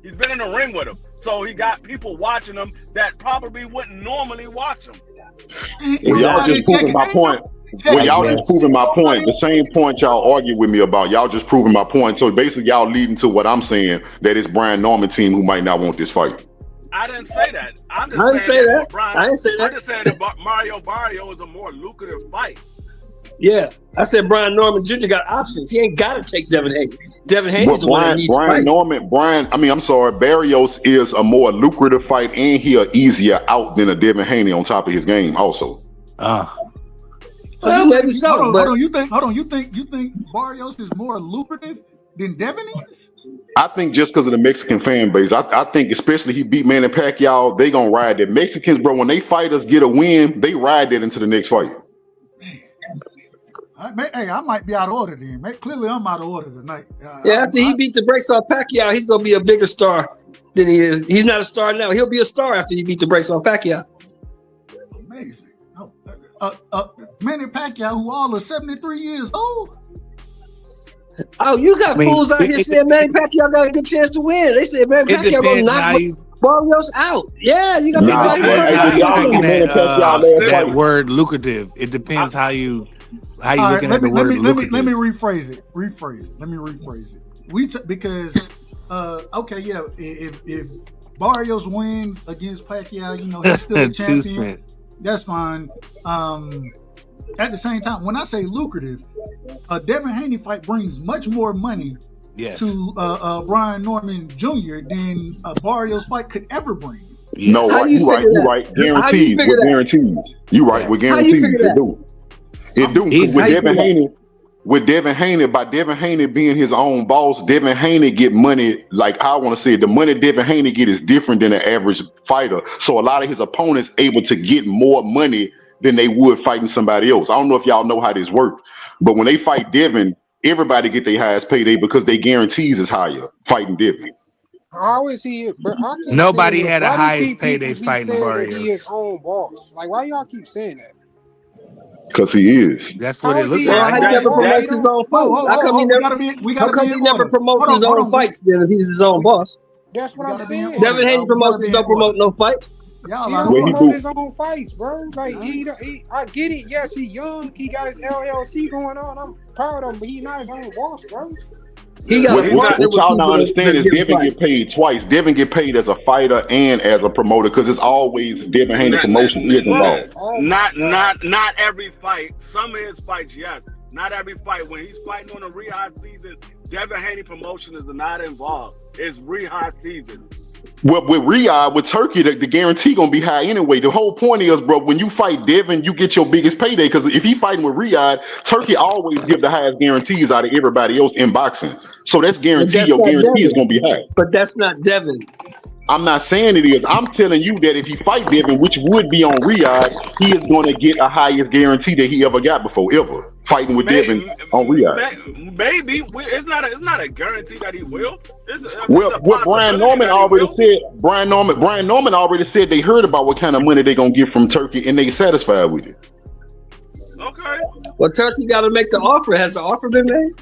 He's been in the ring with him. So he got people watching him that probably wouldn't normally watch him. Well, y'all just proving my point. The same point y'all argue with me about. Y'all just proving my point. So basically, y'all leading to what I'm saying, that it's Brian Norman team who might not want this fight. I didn't say that. I didn't say that. I just said that Mario Barrio is a more lucrative fight. Yeah, I said Brian Norman Jr. got options. He ain't got to take Devin Haney. Devin Haney's the one that needs to fight. Barrios is a more lucrative fight, and he an easier out than a Devin Haney on top of his game also. Well, maybe so. Hold on. You think Barrios is more lucrative than Devin is? I think just because of the Mexican fan base, I think especially he beat Manny Pacquiao, they gonna ride that. Mexicans, bro, when they fighters get a win, they ride that into the next fight. I might be out of order then. Clearly, I'm out of order tonight. After he beat the brakes off Pacquiao, he's gonna be a bigger star than he is. He's not a star now. He'll be a star after he beat the brakes off Pacquiao. Amazing. Manny Pacquiao, who all are 73 years old. Oh, you got fools out here saying Manny Pacquiao got a good chance to win. They said Manny Pacquiao gonna knock Barrios out. Yeah, you got that word lucrative. It depends how you looking at the word lucrative. Let me rephrase it. Let me rephrase it. Because if Barrios wins against Pacquiao, he's still a champion. That's fine. At the same time, when I say lucrative, a Devin Haney fight brings much more money to Brian Norman Jr. than a Barrios fight could ever bring. Yes. No, you're right. Guaranteed. With guarantees. You're right. With guarantees. It do. With Devin Haney, by Devin Haney being his own boss, Devin Haney get money, like I want to say, the money Devin Haney get is different than an average fighter. So a lot of his opponents able to get more money than they would fighting somebody else. I don't know if y'all know how this works, but when they fight Devin, everybody get their highest payday because their guarantees is higher fighting Devin. How is he? Nobody had a highest payday fighting Barrios. He his own boss. Like, why y'all keep saying that? Because he is. That's what it looks like. How he never promotes his own fights? How come he never promotes his own fights then if he's his own boss? That's what I'm saying. Devin Haney don't promote no fights. He don't promote his own fights, bro. Like I get it. Yes, he's young. He got his LLC going on. I'm proud of him, but he's not his own boss, bro. What y'all not understand is Devin get paid twice. Devin get paid as a fighter and as a promoter because it's always Devin Haney promotion is involved. Not every fight. Some of his fights, yes. Not every fight. When he's fighting on a rehab season, Devin Haney promotion is not involved. It's rehab season. Well, with Turkey, the guarantee gonna be high anyway. The whole point is, bro, when you fight Devin, you get your biggest payday because if he fighting with Riyadh, Turkey always give the highest guarantees out of everybody else in boxing. So that's guaranteed. Your guarantee is gonna be high. But that's not Devin. I'm not saying it is. I'm telling you that if he fight Devin, which would be on Riyadh, he is going to get a highest guarantee that he ever got before, ever fighting with Devin on Riyadh. Maybe it's not a guarantee that he will. What Brian Norman already said. Brian Norman already said they heard about what kind of money they're gonna get from Turkey and they satisfied with it. Okay. Well, Turkey got to make the offer. Has the offer been made?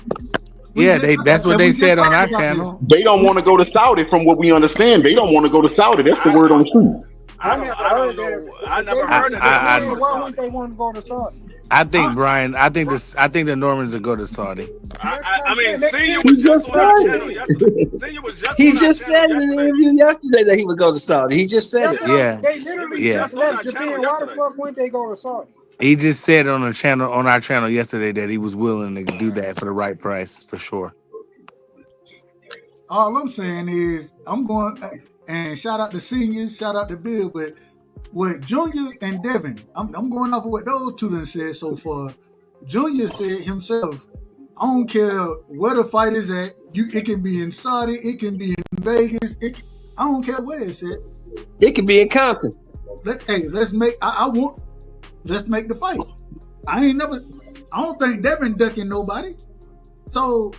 Yeah, that's what they said on our channel. They don't want to go to Saudi, from what we understand. They don't want to go to Saudi. That's the word on the street. I never heard that. Why wouldn't they want to go to Saudi? I think Brian. I think the Normans will go to Saudi. I mean, he just said in an interview yesterday that he would go to Saudi. He just said it. Yeah. They literally just left Japan. Why the fuck wouldn't they go to Saudi? He just said on our channel yesterday that he was willing to do that for the right price, for sure. All I'm saying is I'm going and shout out to seniors, shout out to Bill, but with Junior and Devin, I'm going off of what those two done said so far. Junior said himself, I don't care where the fight is at. It can be in Saudi, it can be in Vegas. I don't care where it's at. It could be in Compton. Let's make the fight. I don't think Devin ducking nobody. So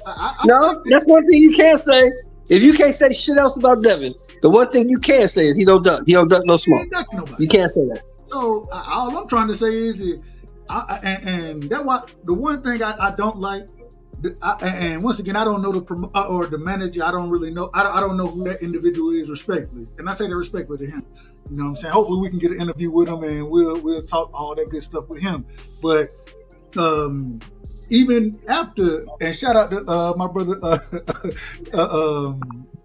that's one thing you can't say. If you can't say shit else about Devin, the one thing you can say is he don't duck. He don't duck no smoke. You can't say that. So all I'm trying to say is, and that's why the one thing I don't like. And once again, I don't know the manager. I don't really know. I don't know who that individual is respectfully, and I say that respectfully to him. You know what I'm saying? Hopefully, we can get an interview with him, and we'll talk all that good stuff with him. But even after, and shout out to my brother,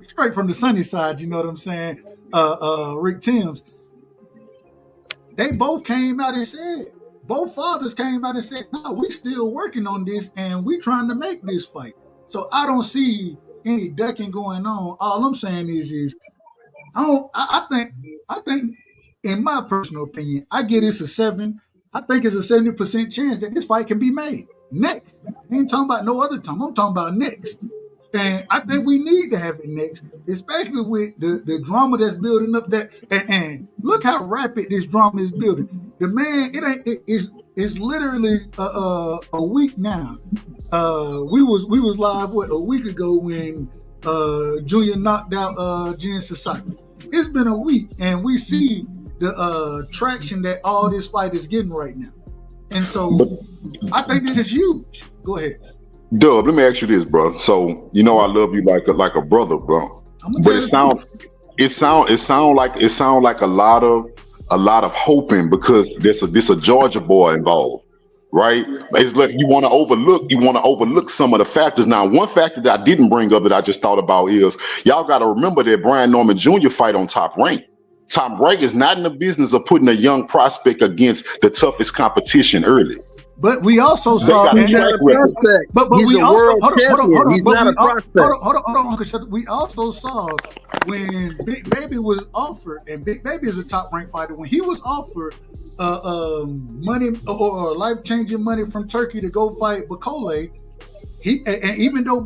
straight from the sunny side. You know what I'm saying? Rick Timms. They both came out and said. Both fathers came out and said, no, we still working on this and we trying to make this fight. So I don't see any ducking going on. All I'm saying is I think in my personal opinion, I give this a 7. I think it's a 70% chance that this fight can be made next. I ain't talking about no other time. I'm talking about next. And I think we need to have it next, especially with the drama that's building up. And look how rapid this drama is building. The man, it's literally a week now. We was live a week ago when Junior knocked out Jin Sasaki. It's been a week, and we see the traction that all this fight is getting right now. And so I think this is huge. Go ahead. Dub, let me ask you this, bro. So I love you like a brother, bro. But it sound like a lot of hoping because there's a Georgia boy involved, right? It's like you want to overlook some of the factors. Now, one factor that I didn't bring up that I just thought about is y'all got to remember that Brian Norman Jr. fight on Top Rank. Top Rank is not in the business of putting a young prospect against the toughest competition early. But we also saw he's not a prospect. He's a world champion. He's not a prospect. Hold on, Uncle Shut. We also saw when Big Baby was offered, and Big Baby is a top-ranked fighter. When he was offered money or life-changing money from Turkey to go fight Bakole, and even though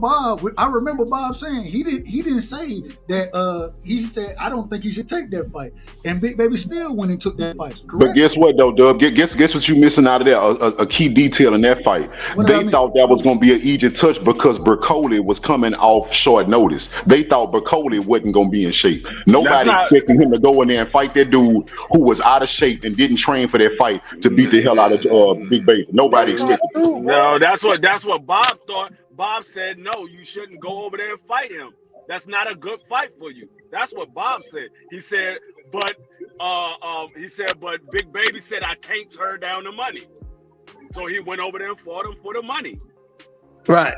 I remember Bob saying he didn't say that. He said I don't think he should take that fight, and Big Baby still went and took that fight. Correct? But guess what though, Dub? Guess what you missing out of there? A key detail in that fight. They thought that was going to be an easy touch because Bakole was coming off short notice. They thought Bakole wasn't going to be in shape. Nobody expected him to go in there and fight that dude who was out of shape and didn't train for that fight to beat the hell out of Big Baby. Nobody expected it. No, that's what Bob thought. Bob said, no, you shouldn't go over there and fight him. That's not a good fight for you. That's what Bob said. He said, but Big Baby said, I can't turn down the money. So he went over there and fought him for the money. Right.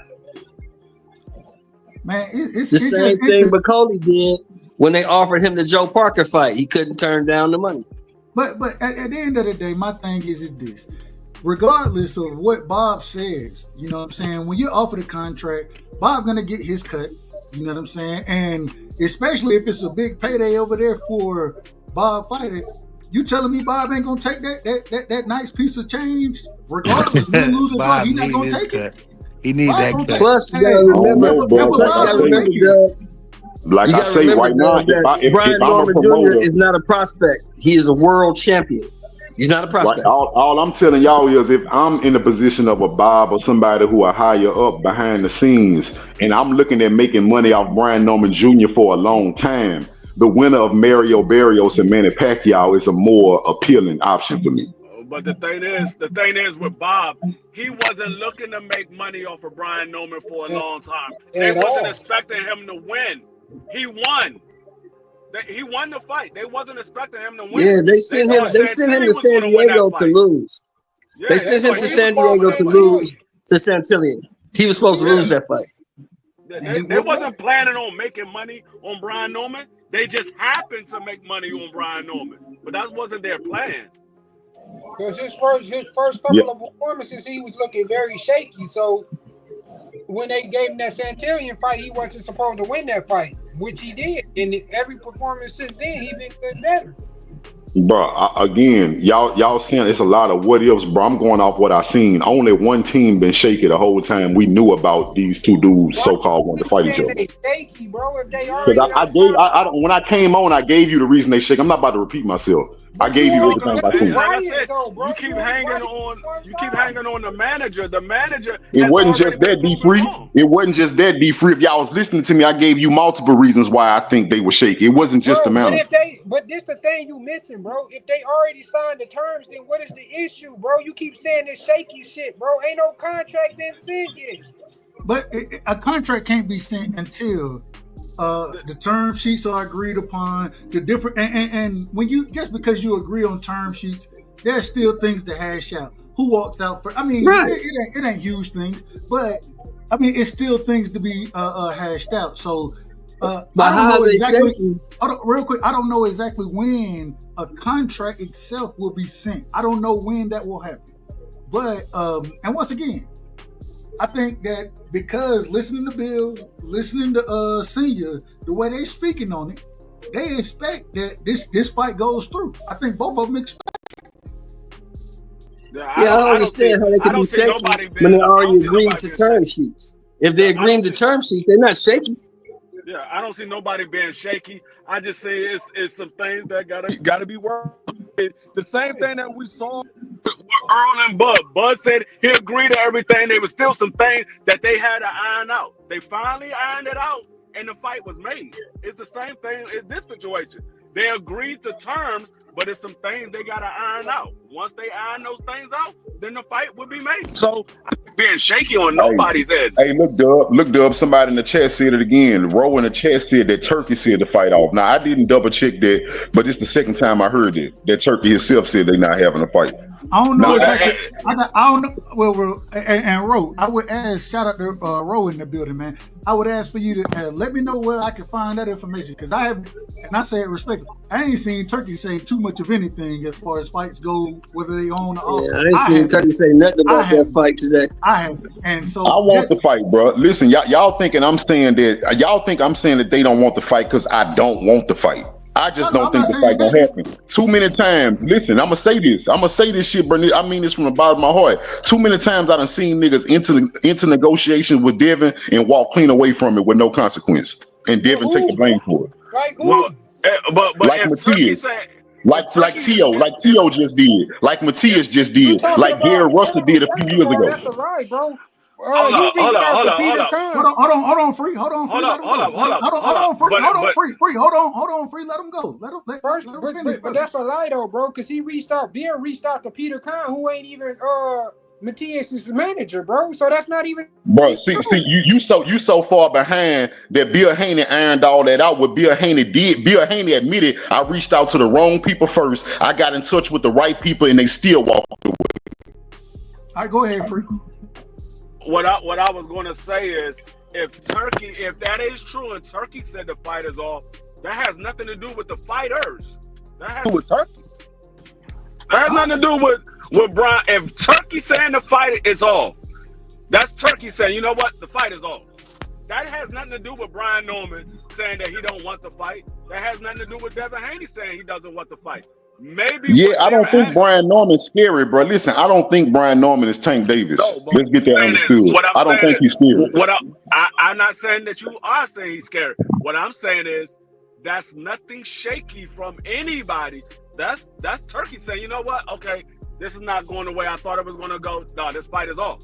Man, it's the same thing Bakole did when they offered him the Joe Parker fight. He couldn't turn down the money. But at the end of the day, my thing is this. Regardless of what Bob says, you know what I'm saying? When you're offered a contract, Bob gonna get his cut, you know what I'm saying? And especially if it's a big payday over there for Bob fighting, you telling me Bob ain't gonna take that nice piece of change? Regardless, win, lose, or draw, he not gonna take it. He needs that cut. Plus, you gotta remember, like I say right now, if Brian Norman Jr. is not a prospect, he is a world champion. He's not a prospect. Right. All I'm telling y'all is if I'm in the position of a Bob or somebody who are higher up behind the scenes, and I'm looking at making money off Brian Norman Jr. for a long time, the winner of Mario Barrios and Manny Pacquiao is a more appealing option for me. But the thing is with Bob, he wasn't looking to make money off of Brian Norman for a long time. They wasn't expecting him to win. He won. He won the fight. They wasn't expecting him to win. Yeah, they sent him to San Diego to lose. Yeah, they sent him to San Diego to lose to Santillan. He was supposed to lose that fight. They wasn't planning on making money on Brian Norman. They just happened to make money on Brian Norman. But that wasn't their plan. Because his first couple of performances, he was looking very shaky. So when they gave him that Santillan fight, he wasn't supposed to win that fight, which he did. And every performance since then, he been getting better. Bro, again, y'all saying it's a lot of what ifs, bro. I'm going off what I seen. Only one team been shaky the whole time. We knew about these two dudes, so-called, wanting to fight each other. They shaky, bro. If they already when I came on, I gave you the reason they shake. I'm not about to repeat myself. I gave you everything I seen. Like I said, you keep hanging on the manager. The manager. It wasn't just that, D-Free. It wasn't just that, D-Free. If y'all was listening to me, I gave you multiple reasons why I think they were shaky. It wasn't just the manager. But this the thing you missing, bro. If they already signed the terms, then what is the issue, bro? You keep saying this shaky shit, bro. Ain't no contract been sent yet. But a contract can't be sent until the term sheets are agreed upon. The different and when you just because you agree on term sheets, there's still things to hash out. Who walked out first? I mean, it ain't huge things, but I mean it's still things to be hashed out. So, but how they exactly? Real quick, I don't know exactly when a contract itself will be sent. I don't know when that will happen. But and once again, I think that because listening to Bill, listening to Senior, the way they speaking on it, they expect that this fight goes through. I think both of them expect. I don't understand how they can be shaky when they already agreed to term sheets. If they agreed to term sheets, they're not shaky. Yeah, I don't see nobody being shaky. I just say it's some things that gotta be worked. The same thing that we saw with Earl and Bud. Bud said he agreed to everything. There was still some things that they had to iron out. They finally ironed it out, and the fight was made. It's the same thing in this situation. They agreed to terms, but it's some things they gotta iron out. Once they iron those things out, then the fight will be made. So being shaky on nobody's head. Hey, look, Dub. Somebody in the chat said it again. Roe in the chat said that Turkey said the fight off. Now I didn't double check that, but it's the second time I heard it. That Turkey himself said they're not having a fight. I don't know exactly. I don't know. Well, and Ro, I would ask. Shout out to Ro in the building, man. I would ask for you to let me know where I can find that information because I have, and I say it respectfully. I ain't seen Turkey say too much of anything as far as fights go, whether they own or off. Yeah, I ain't seen Turkey say nothing about that fight today. I haven't, and so I want the fight, bro. Listen, y'all thinking I'm saying that? Y'all think I'm saying that they don't want the fight because I don't want the fight? I just don't think the fight gonna happen. Too many times. Listen, I'm gonna say this shit, bro. I mean this from the bottom of my heart. Too many times I done seen niggas into negotiations with Devin and walk clean away from it with no consequence, and Devin take the blame for it. Like who? But like Matias, like Tio just did, like Matias just did, like Gary Russell did a few years ago. That's a lie, bro. Hold on, Free. Hold on, Free. Let him go. Let him finish. But that's a lie, though, bro. Because Bill reached out to Peter Khan, who ain't even Matias's manager, bro. So that's not even. Bro, see, you so far behind that Bill Haney ironed all that out. What Bill Haney did, Bill Haney admitted I reached out to the wrong people first. I got in touch with the right people, and they still walked away. All right, go ahead, Free. What I was going to say is, if that is true, and Turkey said the fight is off, that has nothing to do with the fighters. That has to do with Turkey. That has nothing to do with Brian. If Turkey saying the fight is off, that's Turkey saying, you know what, the fight is off. That has nothing to do with Brian Norman saying that he don't want the fight. That has nothing to do with Devin Haney saying he doesn't want the fight. Maybe. Yeah, I don't think Brian Norman's scary, bro. Listen, I don't think Brian Norman is Tank Davis. No, let's get that understood. I don't think he's scary. I'm not saying that you are saying he's scary. What I'm saying is that's nothing shaky from anybody. That's Turkey saying, you know what? Okay, this is not going the way I thought it was going to go. No, this fight is off.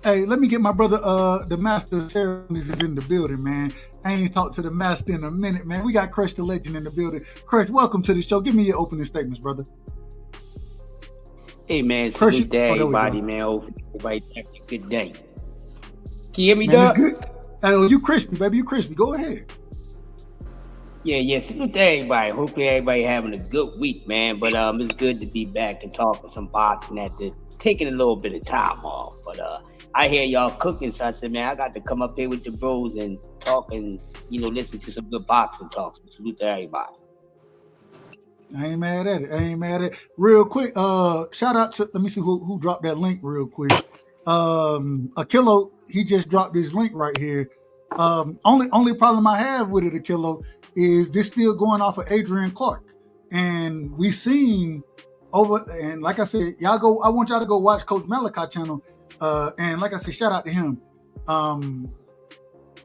Hey, let me get my brother, the master of ceremonies is in the building, man. I ain't talked to the master in a minute, man. We got Crush the Legend in the building. Crush, welcome to the show. Give me your opening statements, brother. Hey, man. It's a good day, everybody, man. Hope everybody have a good day. Can you hear me, Doug? Oh, you crispy, baby. You crispy. Go ahead. Yeah. It's a good day, everybody. Hopefully everybody having a good week, man. But it's good to be back and talking some boxing after taking a little bit of time off. But I hear y'all cooking, so I said, man, I got to come up here with the bros and talk and, listen to some good boxing talks. Salute to everybody. I ain't mad at it. Real quick, shout out to, let me see who dropped that link real quick. Akilo, he just dropped his link right here. Only problem I have with it, Akilo, is this still going off of Adrian Clark. And we've seen and like I said, I want y'all to go watch Coach Malachi channel. And like I said, shout out to him.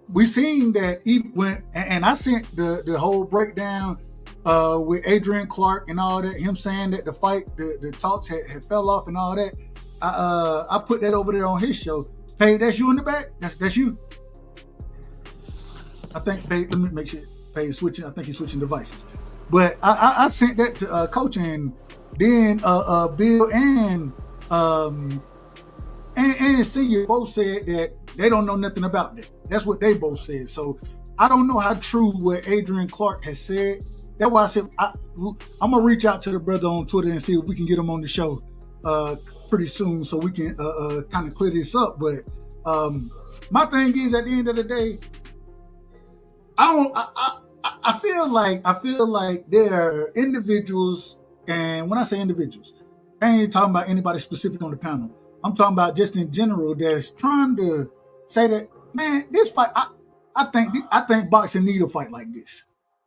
We've seen that and I sent the whole breakdown with Adrian Clark and all that, him saying that the fight, the talks had fell off and all that. I put that over there on his show. Hey, that's you in the back? That's you. I think, let me make sure. Hey, switching. I think he's switching devices. But I sent that to Coach, and then Bill and Senior both said that they don't know nothing about that. That's what they both said. So I don't know how true what Adrian Clark has said. That's why I said I'm gonna reach out to the brother on Twitter and see if we can get him on the show pretty soon, so we can kind of clear this up. But my thing is, at the end of the day, I feel like there are individuals, and when I say individuals, I ain't talking about anybody specific on the panel. I'm talking about just in general that's trying to say that, man, this fight, I think boxing need a fight like this.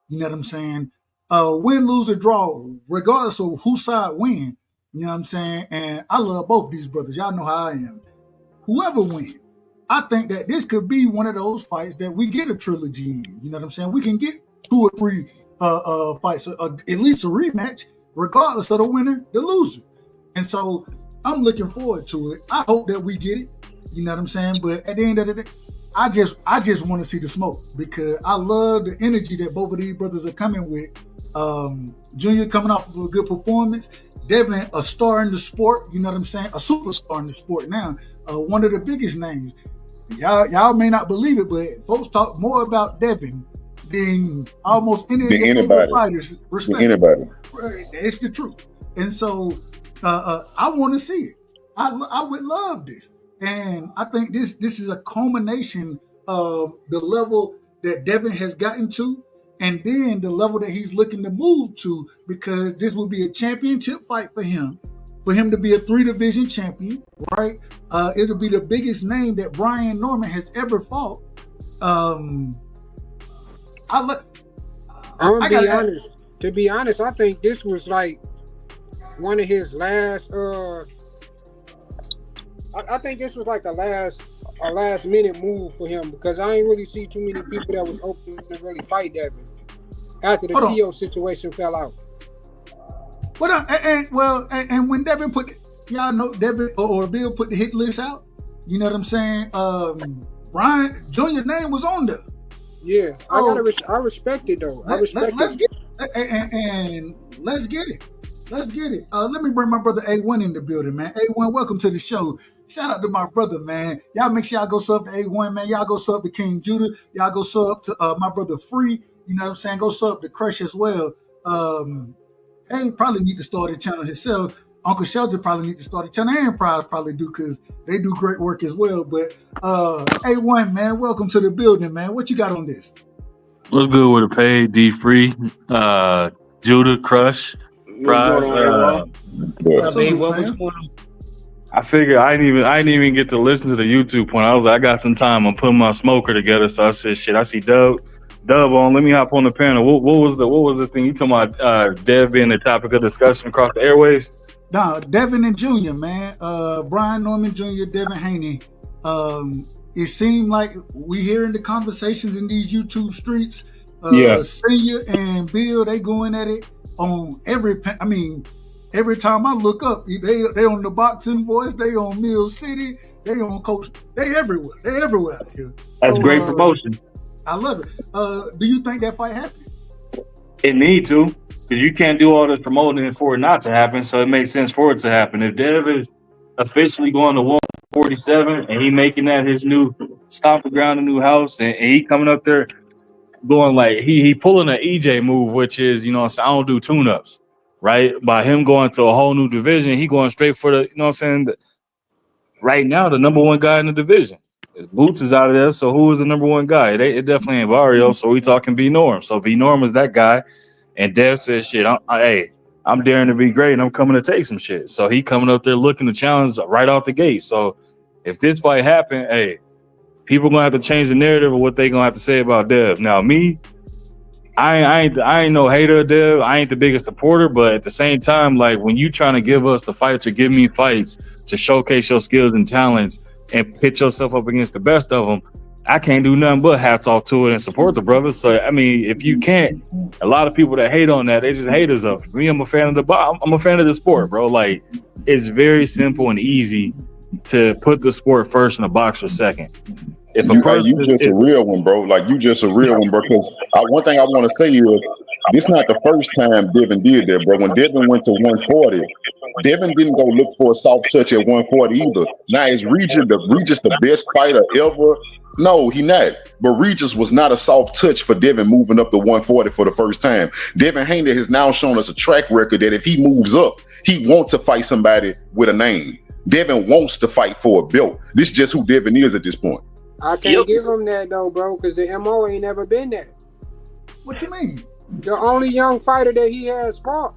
You know what I'm saying? Win, lose, or draw, regardless of whose side win. You know what I'm saying? And I love both these brothers. Y'all know how I am. Whoever wins, I think that this could be one of those fights that we get a trilogy in. You know what I'm saying? We can get 2 or 3 fights, at least a rematch, regardless of the winner, the loser. And so I'm looking forward to it. I hope that we get it. You know what I'm saying? But at the end of the day, I just want to see the smoke, because I love the energy that both of these brothers are coming with. Junior coming off of a good performance. Devin, a star in the sport. You know what I'm saying? A superstar in the sport now. One of the biggest names. Y'all may not believe it, but folks talk more about Devin than almost any of the favorite fighters. Anybody. It's the truth. And so I want to see it. I would love this. And I think this is a culmination of the level that Devin has gotten to, and then the level that he's looking to move to, because this will be a championship fight for him to be a 3-division champion, right? It'll be the biggest name that Brian Norman has ever fought. I'm gonna be honest. To be honest, I think this was like one of his last. I think this was like a last minute move for him, because I ain't really see too many people that was open to really fight Devin after the Theo situation fell out. And when Devin y'all know Devin or Bill put the hit list out, you know what I'm saying? Brian Jr.'s name was on there. Yeah, I respect it though. Let's get it. Let me bring my brother A1 in the building, man. A1, welcome to the show. Shout out to my brother, man. Y'all make sure y'all go sub to A1, man. Y'all go sub to King Judah. Y'all go sub to my brother Free. You know what I'm saying? Go sub to Crush as well. He probably need to start a channel himself. Uncle Shelter probably need to start a channel, and Prize probably do, because they do great work as well. But A1, man, welcome to the building, man. What you got on this? What's good with the pay? D Free, Judah, Crush, Prize. I figured I didn't even get to listen to the YouTube point. I was like, I got some time. I'm putting my smoker together. So I said, shit, I see Dub on. Let me hop on the panel. What was the thing you talking about? Dev being the topic of discussion across the airwaves? No, Devin and Junior, man. Brian Norman Jr., Devin Haney. It seemed like we hearing the conversations in these YouTube streets. Senior and Bill, they going at it on every time I look up, they on the Boxing Voice, they on Mill City, they on Coach, they everywhere out here. That's great promotion. I love it. Do you think that fight happened? It need to, because you can't do all this promoting for it not to happen. So it makes sense for it to happen. If Dev is officially going to 147 and he making that his new stomping ground, a new house, and he coming up there going like he pulling an EJ move, which is, you know, I don't do tune-ups. Right? By him going to a whole new division, he going straight for the, you know what I'm saying? Right now, the number one guy in the division. His Boots is out of there, so who is the number one guy? It definitely ain't Barrio, so we talking B Norm. So B Norm is that guy, and Dev says, shit, I'm daring to be great, and I'm coming to take some shit. So he coming up there looking to challenge right off the gate. So if this fight happened, hey, people gonna have to change the narrative of what they gonna have to say about Dev. Now, me, I ain't no hater of Dev. I ain't the biggest supporter, but at the same time, like when you trying to give us the fights or give me fights to showcase your skills and talents and pit yourself up against the best of them, I can't do nothing but hats off to it and support the brothers. So I mean, if you can't, a lot of people that hate on that, they just haters of it. Me, I'm a fan of I'm a fan of the sport, bro. Like it's very simple and easy to put the sport first and the boxer second. If a person, you just a real one, bro. Like you just a real one, bro. Because one thing I want to say is, this not the first time Devin did that, bro. When Devin went to 140, Devin didn't go look for a soft touch at 140 either. Now is Regis the best fighter ever? No, he not. But Regis was not a soft touch for Devin moving up to 140 for the first time. Devin Haney has now shown us a track record that if he moves up, he wants to fight somebody with a name. Devin wants to fight for a belt. This is just who Devin is at this point. I can't give him that though, bro, because the MO ain't never been that. What you mean? The only young fighter that he has fought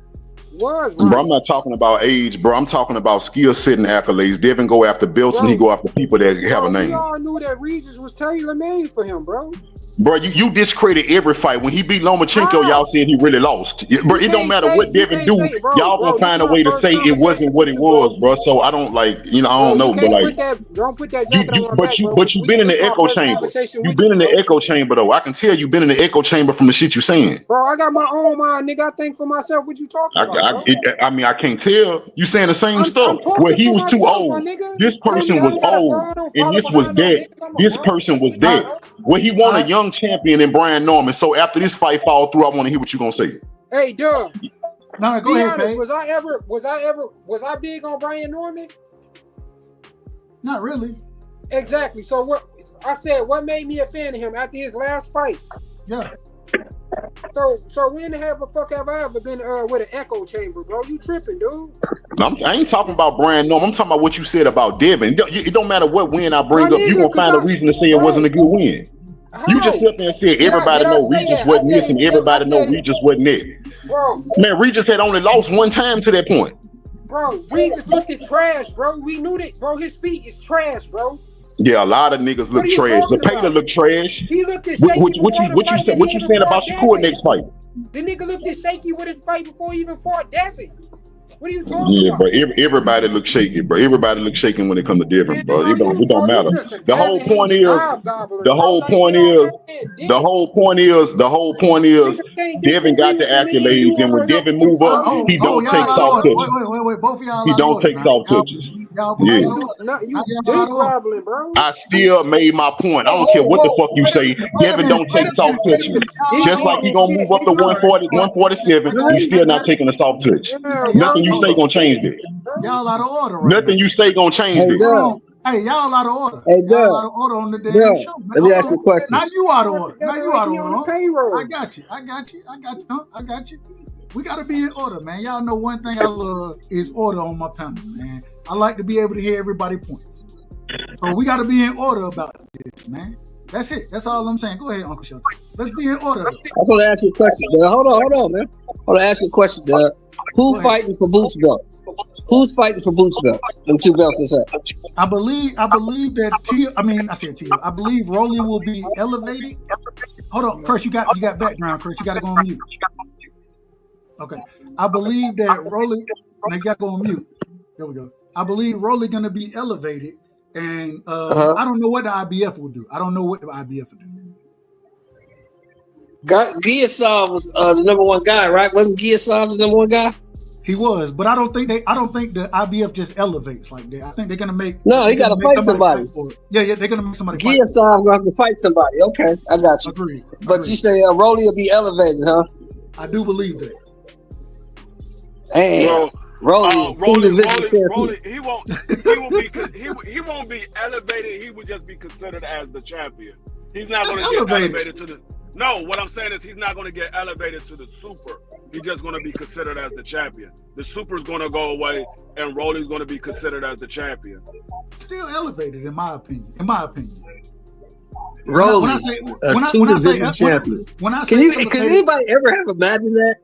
was Ryan. Bro, I'm not talking about age, bro. I'm talking about skill set and accolades. Devin go after belts, and he go after people that have a name. We all knew that Regis was tailor-made for him, bro. Bro, you discredit every fight. When he beat Lomachenko, y'all said he really lost. Bro, it don't matter what Devin do. Y'all gonna find a way to say it wasn't what it was, bro. So I don't I don't know, but like, don't put that jacket on my back, but you've been in the echo chamber. You've been in the echo chamber, though. I can tell you've been in the echo chamber from the shit you saying. Bro, I got my own mind, nigga. I think for myself. What you talking about? I mean, I can't tell. You saying the same stuff. Well, he was too old. This person was old, and this was dead. This person was dead. Well, he won a young champion in Brian Norman. So after this fight fall through, I want to hear what you're gonna say. Hey, Doug. No, go ahead, Pay. Was I big on Brian Norman? Not really. Exactly. So what I said, what made me a fan of him after his last fight? Yeah. So when the fuck have I ever been with an echo chamber, bro? You tripping, dude? I ain't talking about Brian Norman. I'm talking about what you said about Devin. It don't matter what win I bring up. You're gonna find a reason to say it wasn't a good win. You just sit there and said everybody know Regis wasn't this and everybody know Regis wasn't it. Bro, man, Regis had only lost one time to that point. Bro, Regis looked at trash, bro. We knew that, bro. His feet is trash, bro. Yeah, a lot of niggas look trash. Zapata looked trash. He looked at what you saying about Shakur next fight? The nigga looked at shaky with his fight before he even fought Devin. What are you talking about? Bro, everybody looks shaky, bro. Everybody looks shaking when it comes to Devin, bro. It don't matter. The whole point is Devin got the accolades, and when Devin move up, he don't take soft touches. Wait, both of y'all. He don't take soft touches. I still made my point. I don't care what the fuck you say. Devin don't take soft touches. Just like he gonna move up to 140, 147, he's still not taking a soft touch. Nothing you say gonna change that. Y'all out of order. Nothing you say gonna change this. Hey, y'all out of order. Hey, y'all out of order on the damn show. Let me ask you a question. Now you out of order. I got you. We got to be in order, man. Y'all know one thing I love is order on my panel, man. I like to be able to hear everybody's points. So we got to be in order about this, man. That's it. That's all I'm saying. Go ahead, Uncle Shelton. Let's be in order. I was going to ask you a question, Doug. Hold on, man. I want to ask you a question, Doug. Who's fighting for boots belts? Who's fighting for boots belts? Them two belts is up. I believe that I believe Rolly will be elevated. Hold on, Chris. You got background, Chris. You got to go on mute. Okay. I believe that Rolly. Now you got to go on mute. There we go. I believe Rolly going to be elevated, and I don't know what the IBF will do. I don't know what the IBF will do. Giasav was the number one guy, right? Wasn't Giasav the number one guy? He was, but I don't think the IBF just elevates like that. I think they're gonna make. No, he got to fight somebody. Yeah, they're gonna make somebody. Giasav gonna have to fight somebody. Okay, I got you. Agreed. But you say Rolly will be elevated, huh? I do believe that. Hey, Rolly, he won't be elevated. He would just be considered as the champion. He's not going to get elevated to the. No, what I'm saying is he's not going to get elevated to the super. He's just going to be considered as the champion. The super's going to go away, and Rolly's going to be considered as the champion. Still elevated, in my opinion. Rolly, a two-division champion. Can anybody ever have imagined that?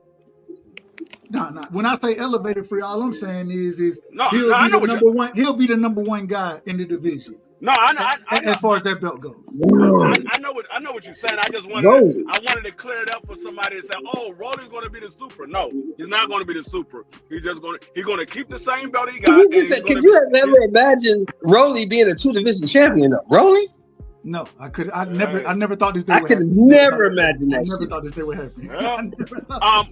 No. When I say elevated free, all I'm saying is No, he'll I be know the what number one. He'll be the number one guy in the division. No, I know. As far as that belt goes. I know what you're saying. I just wanted to clear it up for somebody to say, "Oh, Rolly's going to be the super." No, he's not going to be the super. He's going to keep the same belt he got. Could you have ever imagined Rolly being a 2-division champion? Though? Rolly? No, I could. I never thought this day I would could happen. never imagine that. I never shit. thought this day would happen. Yeah.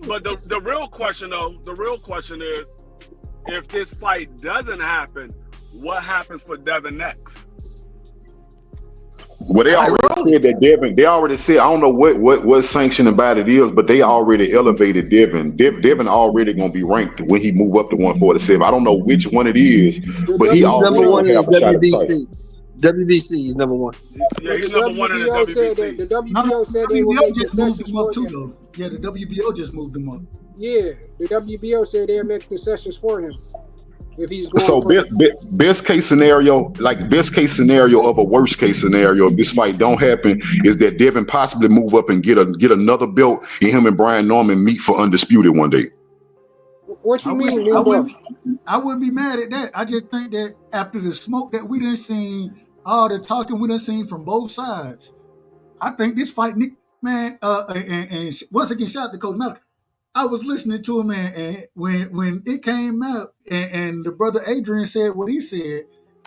But the real question though, is, if this fight doesn't happen, what happens for Devin next? Well, they already said that Devin. They already said, I don't know what sanction about it is, but they already elevated Devin. Devin already gonna be ranked when he move up to 147. I don't know which one it is, but he already number one in have a shot at the title. WBC. WBC is number one. Yeah, he's number one in the WBC. The WBO said they will make just moved concessions him up for too, him. though. Yeah, the WBO just moved him up. Yeah, the WBO said they'll make concessions for him if he's going. So best case scenario of a worst case scenario, if this fight don't happen, is that Devin possibly move up and get another belt, and him and Brian Norman meet for undisputed one day. What you mean? I wouldn't be mad at that. I just think that after the smoke that we done seen, all the talking we done seen from both sides, I think this fight, man, and once again, shout out to Coach Malcolm. I was listening to him, and when it came out, and the brother Adrian said what he said,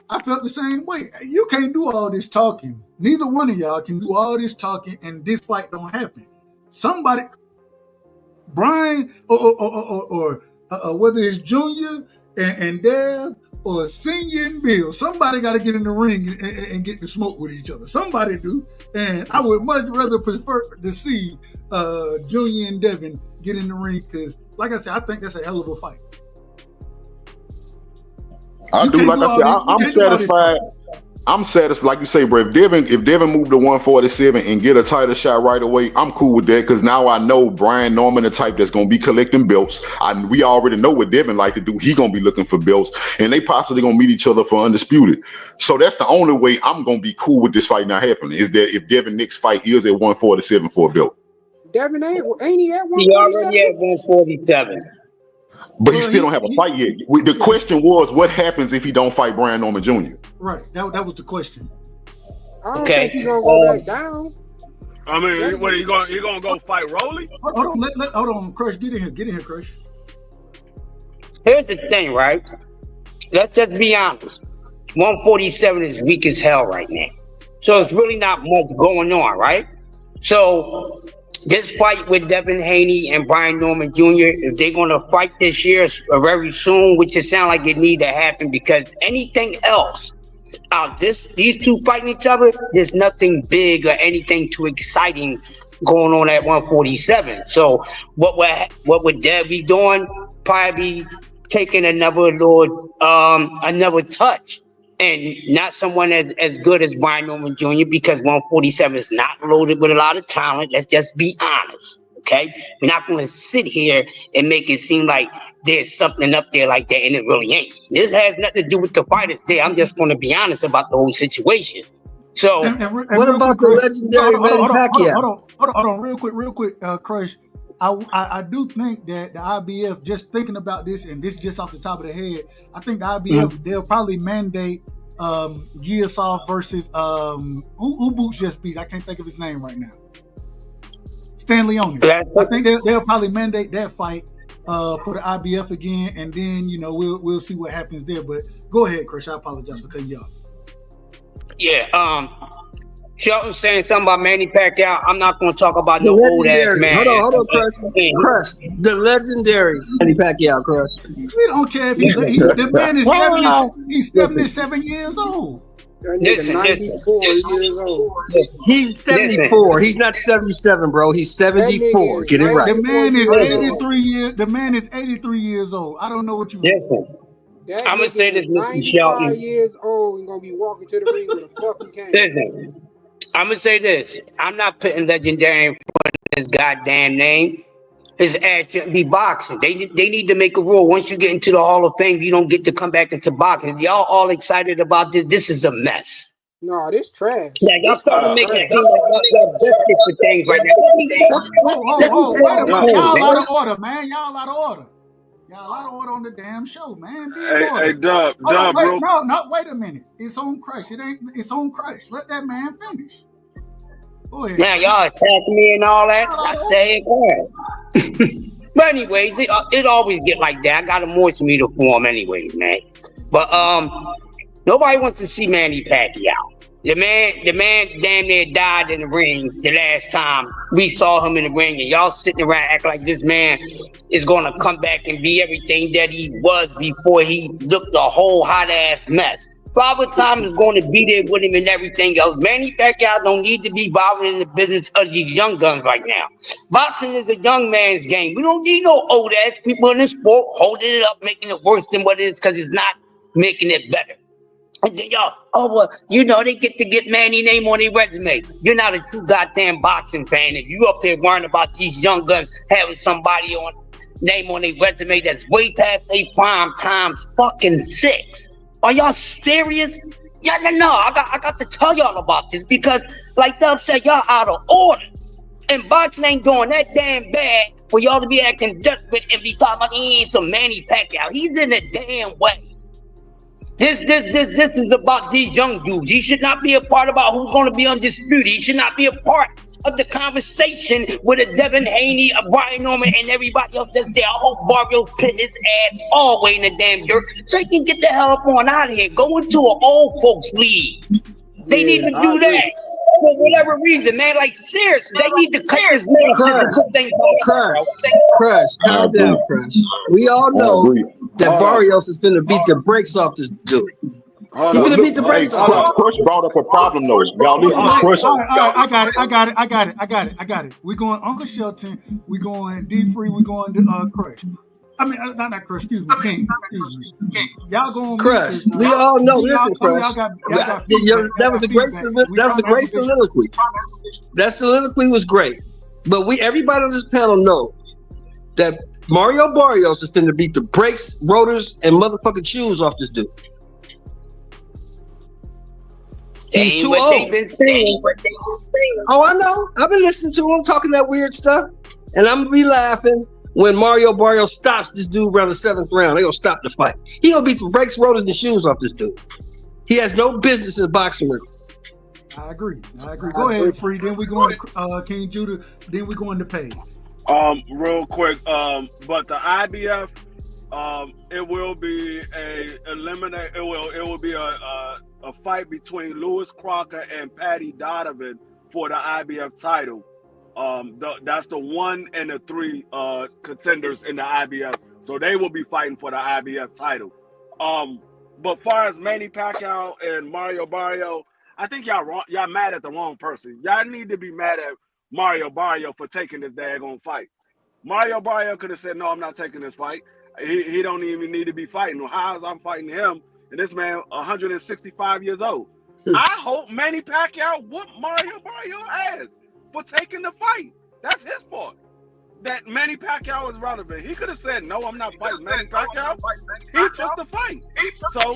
I felt the same way. You can't do all this talking. Neither one of y'all can do all this talking, and this fight don't happen. Somebody, Brian, or whether it's Junior and Dev, or Senior and Bill, somebody got to get in the ring and get to smoke with each other. Somebody do. And I would much rather prefer to see Junior and Devin get in the ring because, like I said, I think that's a hell of a fight. I do. Like I said, I'm satisfied. I'm satisfied. Like you say, bro, if Devin moved to 147 and get a title shot right away, I'm cool with that because now I know Brian Norman, the type that's going to be collecting belts. We already know what Devin like to do. He going to be looking for belts, and they possibly going to meet each other for undisputed. So that's the only way I'm going to be cool with this fight not happening is that if Devin next fight is at 147 for a belt. Devin ain't he at 147? He already at 147. But he still don't have a fight yet. The question was, what happens if he don't fight Brian Norman Jr.? Right. That was the question. I don't think he's gonna go back down. I mean, what he gonna go fight Rolly? Hold on, Crush, get in here, Crush. Here's the thing, right? Let's just be honest. 147 is weak as hell right now. So it's really not much going on, right? So this fight with Devin Haney and Brian Norman Jr., if they're going to fight this year very soon, which it sounds like it need to happen because anything else, these two fighting each other, there's nothing big or anything too exciting going on at 147. So what would Dev be doing? Probably be taking another touch. And not someone as good as Brian Norman Jr. because 147 is not loaded with a lot of talent. Let's just be honest, okay? We're not going to sit here and make it seem like there's something up there like that, and it really ain't. This has nothing to do with the fighters there. I'm just going to be honest about the whole situation. So, what about the legendary Manny Pacquiao? Hold on, real quick, Crush. I do think that the IBF, just thinking about this, and this just off the top of the head, I think the IBF, they'll probably mandate Giasov versus who Boots just beat. I can't think of his name right now. Stan Leone. I think they'll probably mandate that fight for the IBF again, and then we'll see what happens there. But go ahead, Chris. I apologize for cutting you off. Yeah. Shelton saying something about Manny Pacquiao. I'm not going to talk about no old ass man. Hold on, Crush. The legendary Manny Pacquiao, Crush. We don't care if the man is he's 77 years old. Listen. He's 74. He's not 77, bro. He's 74. Get it right. The man is 83 years. The man is 83 years old. I don't know what you. Listen. I'm gonna say this, Mr. Shelton. 95 years old and gonna be walking to the ring with a fucking cane. Listen. I'm gonna say this. I'm not putting legendary in front of his goddamn name. His ass shouldn't be boxing. They need to make a rule. Once you get into the Hall of Fame, you don't get to come back into boxing. Y'all all excited about this. This is a mess. No, this trash. Yeah, y'all starting to make it seem like y'all desperate for things right now. Wait a minute. Y'all out of order, man. Y'all out of order. Y'all a lot of order on the damn show, man. Be Hey, order. hey, Dub, Hold on, Dub, wait, bro. no, wait a minute. It's on Crush. It's on Crush. Let that man finish. Go ahead. Now y'all attacking me and all that. I say it. But anyways, it always get like that. I got a moist meter for him anyways, man. But nobody wants to see Manny Pacquiao. The man damn near died in the ring the last time we saw him in the ring, and y'all sitting around acting like this man is gonna come back and be everything that he was before he looked a whole hot ass mess. Father Time is going to be there with him and everything else. Manny Pacquiao don't need to be bothering in the business of these young guns right now. Boxing is a young man's game. We don't need no old ass people in this sport holding it up, making it worse than what it is, because it's not making it better. And then y'all, oh well, you know they get to get Manny name on their resume. You're not a true goddamn boxing fan if you up here worrying about these young guns having somebody on name on their resume that's way past their prime times fucking 6. Are y'all serious? Yeah, no. I got to tell y'all about this because, like Dub said, y'all out of order. And boxing ain't doing that damn bad for y'all to be acting desperate and be talking about he ain't some Manny Pacquiao. He's in a damn way. This is about these young dudes. He should not be a part about who's going to be undisputed. He should not be a part of the conversation with a Devin Haney, a Brian Norman, and everybody else that's there. I hope Barrios put his ass all the way in the damn dirt so he can get the hell up on out of here. Go into an old folks league. They need to do that for whatever reason, man. Like, seriously, they need to cut this man. Crush, calm down, Crush. We all know that Barrios is finna beat the brakes off this dude. He's gonna beat the brakes off. Crush brought up a problem though. Y'all listen to Crush. All right, I got it. We're going Uncle Shelton. We're going D-Free. We're going to Crush. I mean, not Crush. Excuse me, King. Excuse me. Y'all going Crush. We all know. Listen, Crush. That was a great soliloquy. That soliloquy was great. But everybody on this panel know that Mario Barrios is going to beat the brakes, rotors, and motherfucking shoes off this dude. He's too old. Oh, I know. I've been listening to him talking that weird stuff, and I'm gonna be laughing when Mario Barrios stops this dude around the 7th round. They're gonna stop the fight. He gonna beat the brakes, rotors, and shoes off this dude. He has no business in the boxing ring. I agree. Go ahead, Free. Then we going to King Judah. Then we going to Pay. Real quick. But the IBF, it will be It will be a fight between Lewis Crocker and Patty Donovan for the IBF title. That's the 1 and the 3 contenders in the IBF. So they will be fighting for the IBF title. But far as Manny Pacquiao and Mario Barrio, I think y'all mad at the wrong person. Y'all need to be mad at Mario Barrio for taking this daggone fight. Mario Barrio could have said, no, I'm not taking this fight. He don't even need to be fighting. How is I'm fighting him? And this man, 165 years old. I hope Manny Pacquiao whooped Mario Barrio ass for taking the fight. That's his fault. That Manny Pacquiao is relevant. He could have said, no, I'm not fighting Manny Pacquiao. He took the fight. So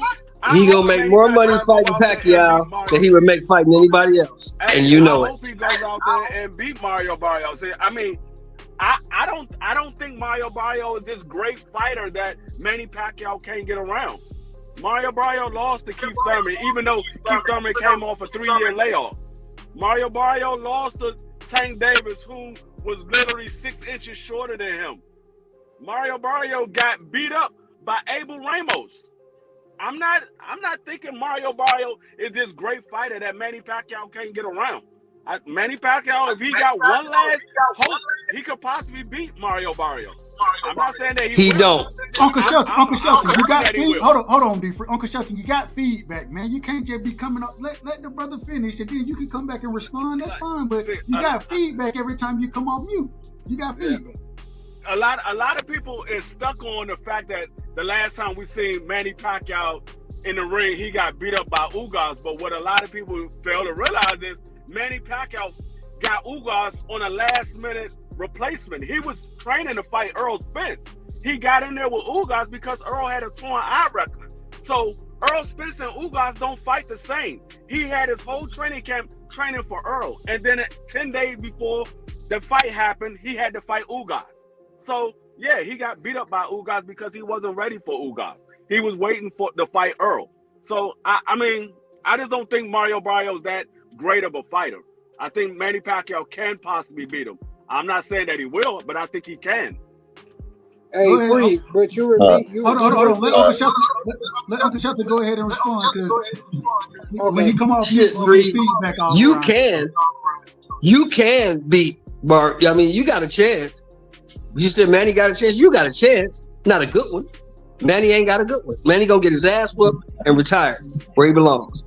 he gonna make more money fighting Pacquiao than he would make fighting anybody else. And you know it. I hope he goes out there and beat Mario Barrio. See, I mean, I don't think Mario Barrio is this great fighter that Manny Pacquiao can't get around. Mario Barrio lost to Keith Thurman, even though Keith Thurman came off a 3-year layoff. Mario Barrio lost to Tank Davis, who was literally 6 inches shorter than him. Mario Barrio got beat up by Abel Ramos. I'm not thinking Mario Barrio is this great fighter that Manny Pacquiao can't get around. Manny Pacquiao, if he got one last hope, he could possibly beat Mario Barrio. I'm not saying that he don't. Uncle Shelton, you got feedback. Hold on, D. Uncle Shelton, you got feedback, man. You can't just be coming up. Let the brother finish, and then you can come back and respond. That's fine, but you got feedback every time you come off mute. You got feedback. A lot of people is stuck on the fact that the last time we seen Manny Pacquiao in the ring, he got beat up by Ugas. But what a lot of people fail to realize is Manny Pacquiao got Ugas on a last-minute replacement. He was training to fight Earl Spence. He got in there with Ugas because Earl had a torn eye record. So Earl Spence and Ugas don't fight the same. He had his whole training camp training for Earl. And then 10 days before the fight happened, he had to fight Ugas. So yeah, he got beat up by Ugas because he wasn't ready for Ugas. He was waiting for the fight Earl. So I mean, I just don't think Mario Barrios that great of a fighter. I think Manny Pacquiao can possibly beat him. I'm not saying that he will, but I think he can. Hey, Free, but you repeat. Hold on. Let Uncle Shelton go ahead and respond because when he come off, shit, Free, you can beat Mark. I mean, you got a chance. You said Manny got a chance. You got a chance. Not a good one. Manny ain't got a good one. Manny gonna get his ass whooped and retire where he belongs.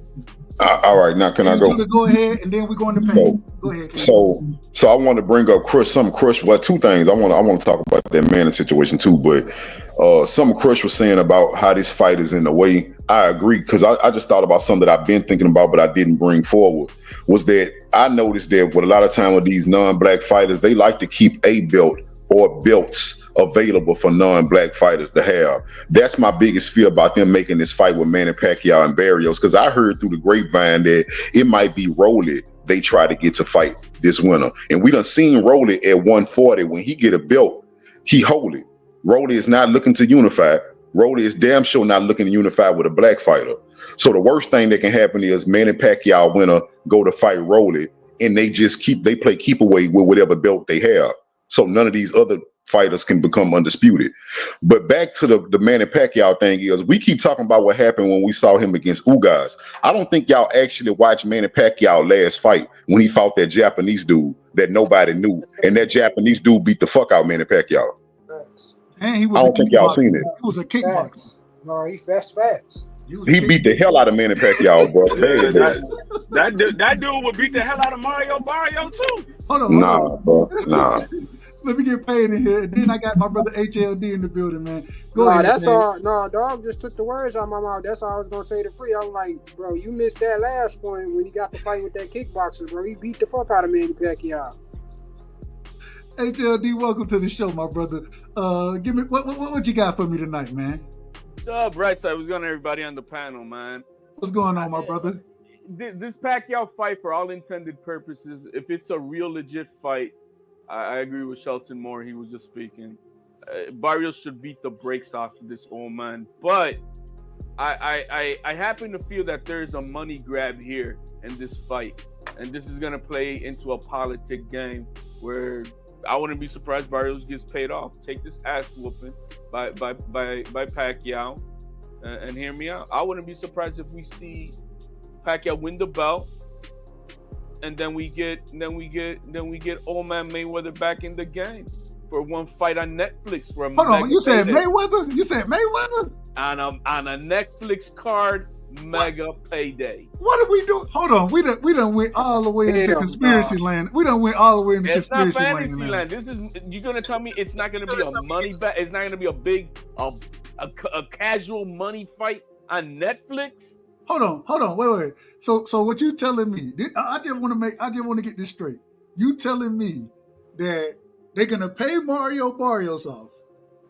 All right, now can I go? Go ahead, and then we go into pain. Go ahead. So I want to bring up Crush. Well, two things. I want to talk about that Manning situation too. But some Crush was saying about how this fight is in the way. I agree because I just thought about something that I've been thinking about, but I didn't bring forward. Was that I noticed that with a lot of time with these non-black fighters, they like to keep a belt or belts available for non-black fighters to have. That's my biggest fear about them making this fight with Manny Pacquiao and Barrios, because I heard through the grapevine that it might be Rolly they try to get to fight this winter. And we done seen Rolly at 140. When he get a belt, he hold it. Rolly is not looking to unify. Rolly is damn sure not looking to unify with a black fighter. So the worst thing that can happen is Manny Pacquiao winner go to fight Rolly, and they play keep away with whatever belt they have. So none of these other fighters can become undisputed. But back to the Manny Pacquiao thing is, we keep talking about what happened when we saw him against Ugas. I don't think y'all actually watched Manny Pacquiao last fight when he fought that Japanese dude that nobody knew, and that Japanese dude beat the fuck out of Manny Pacquiao. And he was I don't think y'all seen it. He was a kickboxer. No, he fast. He beat the hell out of Manny Pacquiao, bro. That dude would beat the hell out of Mario Barrios too. Hold on. Nah, bro. Nah. Let me get paid in here. And then I got my brother HLD in the building, man. Go No, ahead, that's man. all. No, dog just took the words out of my mouth. That's all I was gonna say to Free. I'm like, bro, you missed that last point when he got the fight with that kickboxer, bro. He beat the fuck out of Manny Pacquiao. HLD, welcome to the show, my brother. Give me what you got for me tonight, man? What's up, Rightside? What's going on, everybody on the panel, man? What's going on, my brother? This Pacquiao fight, for all intended purposes, if it's a real legit fight, I agree with Shelton Moore. He was just speaking. Barrios should beat the brakes off of this old man. But I happen to feel that there's a money grab here in this fight. And this is going to play into a politic game where I wouldn't be surprised Barrios gets paid off. Take this ass whooping by Pacquiao, and hear me out. I wouldn't be surprised if we see Pacquiao win the belt, and then we get old man Mayweather back in the game for one fight on Netflix. For a Hold on, you said Mayweather? You said Mayweather? On a Netflix card, mega payday. What did we do? Hold on, we done went all the way into conspiracy land. We done went all the way into conspiracy It's not fantasy land. This is, you're gonna tell me it's not gonna be a money bet? It's not gonna be a big a casual money fight on Netflix? Hold on, wait. So what you telling me? I just want to get this straight. You telling me that they're gonna pay Mario Barrios off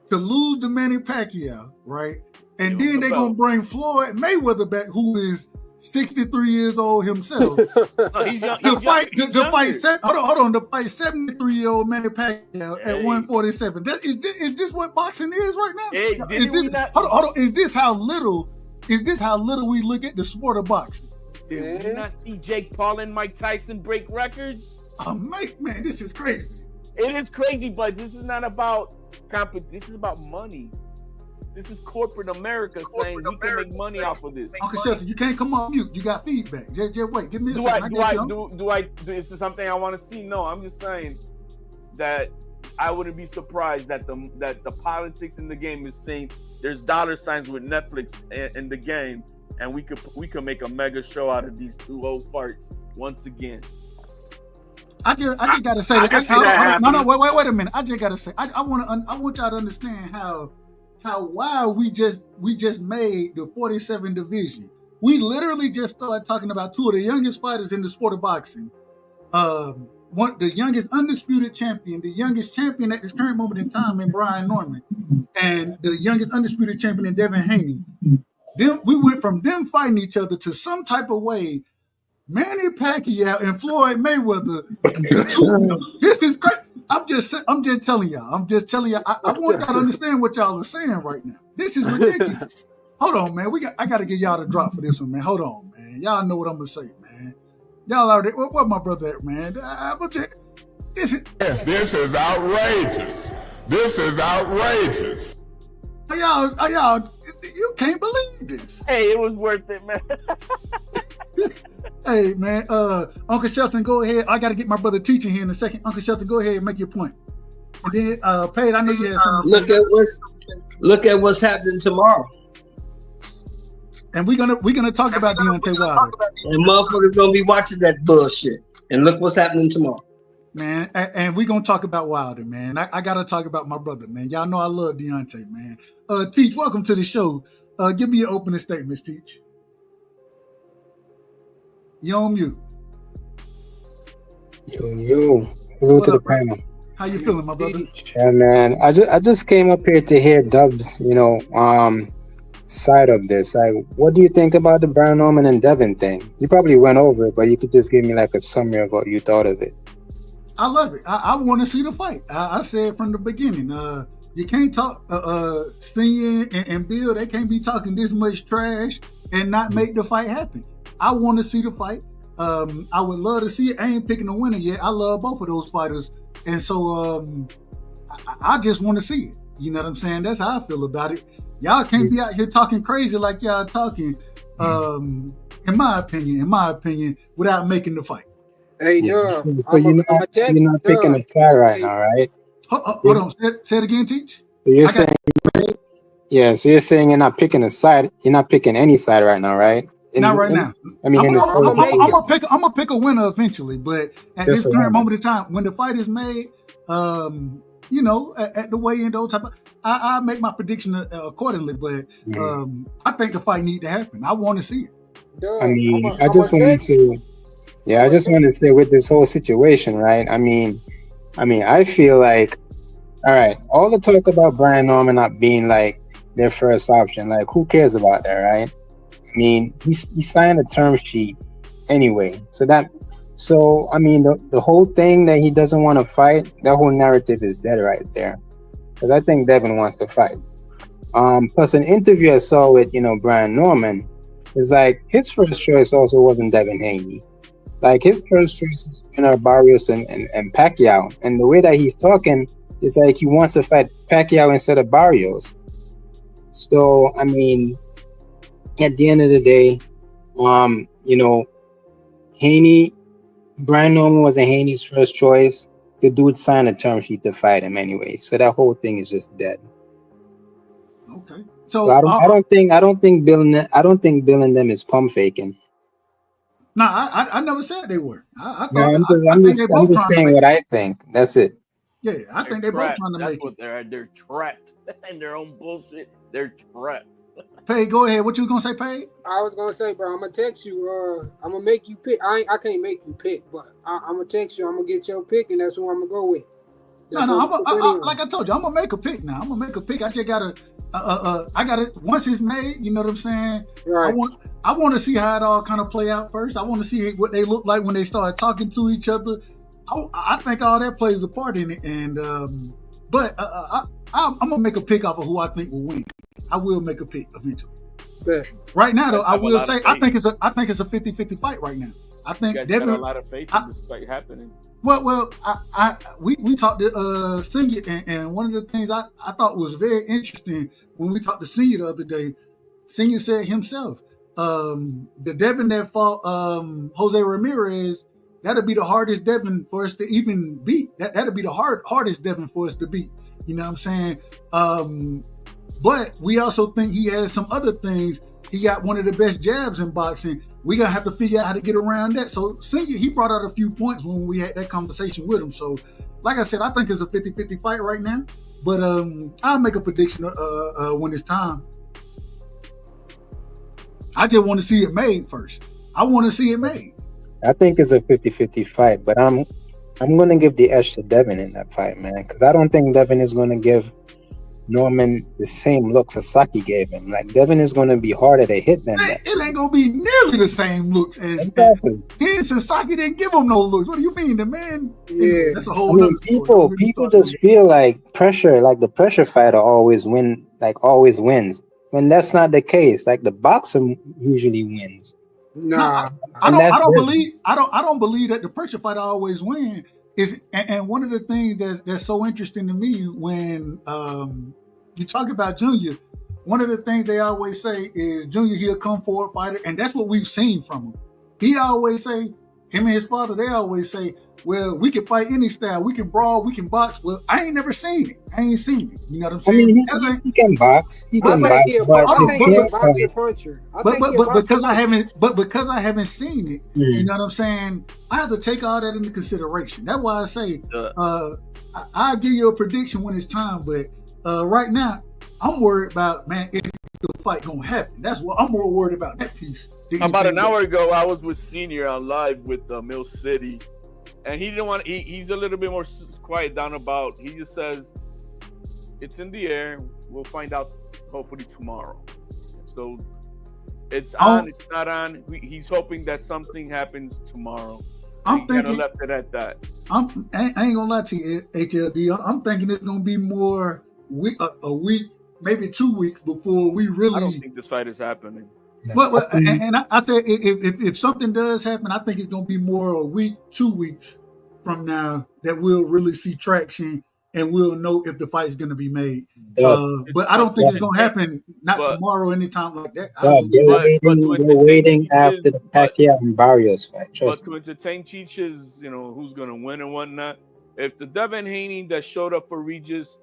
to lose to Manny Pacquiao, right? And then they're gonna bring Floyd Mayweather back, who is 63 years old himself, to fight 73-year-old Manny Pacquiao at 147. Is this what boxing is right now? Is this how little we look at the sport of boxing? Did we not see Jake Paul and Mike Tyson break records? Oh, man, this is crazy. It is crazy, but this is not about competition. This is about money. This is corporate America saying we can make money off of this. Uncle Shelton, you can't come on mute. You got feedback. Just wait. Give me a second. Is this something I want to see? No, I'm just saying that I wouldn't be surprised that the politics in the game is saying there's dollar signs with Netflix in the game, and we could make a mega show out of these two old farts once again. I just gotta say that. No, wait a minute. I just gotta say I want y'all to understand how wild we just made the 47 division. We literally just started talking about two of the youngest fighters in the sport of boxing. The youngest undisputed champion, the youngest champion at this current moment in time in Haney-Norman, and the youngest undisputed champion in Devin Haney. We went from them fighting each other to some type of way. Manny Pacquiao and Floyd Mayweather. This is crazy. I'm just telling y'all. I want y'all to understand what y'all are saying right now. This is ridiculous. Hold on, man. I got to get y'all the drop for this one, man. Hold on, man. Y'all know what I'm gonna say, man. Y'all already. What my brother at, man? This is outrageous. This is outrageous. Y'all, you can't believe this. Hey, it was worth it, man. Hey, man. Uncle Shelton, go ahead. I got to get my brother teaching here in a second. Uncle Shelton, go ahead and make your point. And then, Paige, I know you had something to say. Look at what's happening tomorrow. And we're gonna talk about Deontay Wilder. And motherfuckers gonna be watching that bullshit. And look what's happening tomorrow. Man, and we're gonna talk about Wilder, man. I gotta talk about my brother, man. Y'all know I love Deontay, man. Teach, welcome to the show. Give me your opening statements, Teach. You're on mute. Yo. Hello to the panel. How you feeling, my brother? Yeah, man. I just came up here to hear Dub's, side of this. Like, what do you think about the Brian Norman and Devin thing? You probably went over it, but you could just give me like a summary of what you thought of it. I love it. I want to see the fight. I said from the beginning, you can't talk Senior and Bill, they can't be talking this much trash and not make the fight happen. I want to see the fight. I would love to see it. I ain't picking a winner yet. I love both of those fighters. And so I just want to see it. You know what I'm saying? That's how I feel about it. Y'all can't be out here talking crazy like y'all talking, in my opinion, without making the fight. Hey, so you're not picking a side right now, right? Hold on. Say it again, Teach. So you're saying, so you're saying you're not picking a side. You're not picking any side right now, right? Not right now. I mean, I'm gonna pick a winner eventually, but at this current moment in time, when the fight is made, at the weigh-in, those type of, I make my prediction accordingly. But I think the fight need to happen. I want to see it. I mean, I just want to say with this whole situation, right? I mean, I feel like, all right, all the talk about Brian Norman not being like their first option, like who cares about that, right? I mean, he signed a term sheet anyway, so I mean, the whole thing that he doesn't want to fight, that whole narrative is dead right there. Because I think Devin wants to fight. Plus, an interview I saw with Brian Norman is like his first choice also wasn't Devin Haney. Like his first choice is Barrios and Pacquiao, and the way that he's talking is like he wants to fight Pacquiao instead of Barrios. So I mean, at the end of the day, Brian Norman wasn't Haney's first choice. The dude signed a term sheet to fight him anyway, so that whole thing is just dead. Okay. So I don't think Bill and them is pump faking. No, I never said they were. I'm just saying what I think. That's it. Yeah, I think they're both trying to make it. They're trapped in their own bullshit. They're trapped. Pay, go ahead. What you gonna say, Pay? I was gonna say, bro, I'm gonna text you. I'm gonna make you pick. I can't make you pick, but I'm gonna text you. I'm gonna get your pick, and that's who I'm gonna go with. Like I told you, I'm gonna make a pick now. I'm gonna make a pick. I just gotta. I gotta. Once it's made, you know what I'm saying. Right. I want to see how it all kind of play out first. I want to see what they look like when they start talking to each other. I think all that plays a part in it, and but I'm gonna make a pick off of who I think will win. I will make a pick eventually. Yeah. Right now, though, I will say I think it's a 50-50 fight right now. I think Devin got a lot of faith in this fight happening. Well, we talked to Senior, and one of the things I thought was very interesting when we talked to Senior the other day. Senior said himself, the Devin that fought Jose Ramirez, that'll be the hardest Devin for us to even beat. That'll be the hardest Devin for us to beat. You know what I'm saying? But we also think he has some other things. He got one of the best jabs in boxing. We gotta have to figure out how to get around that. So Senior, he brought out a few points when we had that conversation with him. So like I said, I think it's a 50-50 fight right now. But I'll make a prediction when it's time. I just want to see it made first. I want to see it made. I think it's a 50-50 fight, but I'm gonna give the edge to Devin in that fight, man, because I don't think Devin is gonna give Norman the same looks Sasaki gave him. Like Devin is gonna be harder to hit than that. It ain't gonna be nearly the same looks as exactly. He ain't And Sasaki didn't give him no looks. What do you mean? The man, Yeah. that's a whole other people just feel like pressure, like the pressure fighter always wins, when that's not the case. Like the boxer usually wins. Nah, I don't believe that the pressure fighter always wins. And one of the things that's so interesting to me when you talk about Junior, one of the things they always say is Junior, he'll come forward fighter, and that's what we've seen from him. He always say, him and his father, they always say, well, we can fight any style. We can brawl, we can box. Well, I ain't never seen it. I ain't seen it. You know what I'm saying? I mean, he can box. He can box. But because I haven't seen it, you know what I'm saying? I have to take all that into consideration. That's why I say I'll give you a prediction when it's time. But right now, I'm worried about, man, if the fight gonna happen. That's what I'm more worried about, that piece. About an hour ago, I was with Senior on live with Mill City, and he didn't want. He's a little bit more quiet down about. He just says it's in the air. We'll find out hopefully tomorrow. So it's on. It's not on. He's hoping that something happens tomorrow. I'm thinking left it at that. I ain't gonna lie to you, HLD. I'm thinking it's gonna be more a week, maybe 2 weeks before we really. I don't think this fight is happening. But and I said if something does happen, I think it's gonna be more a week, 2 weeks from now that we'll really see traction and we'll know if the fight is gonna be made. But I don't think it's gonna happen tomorrow, anytime like that. They're waiting after the Pacquiao and Barrios fight. But to entertain Cheeches, who's gonna win and whatnot. If the Devin Haney that showed up for Regis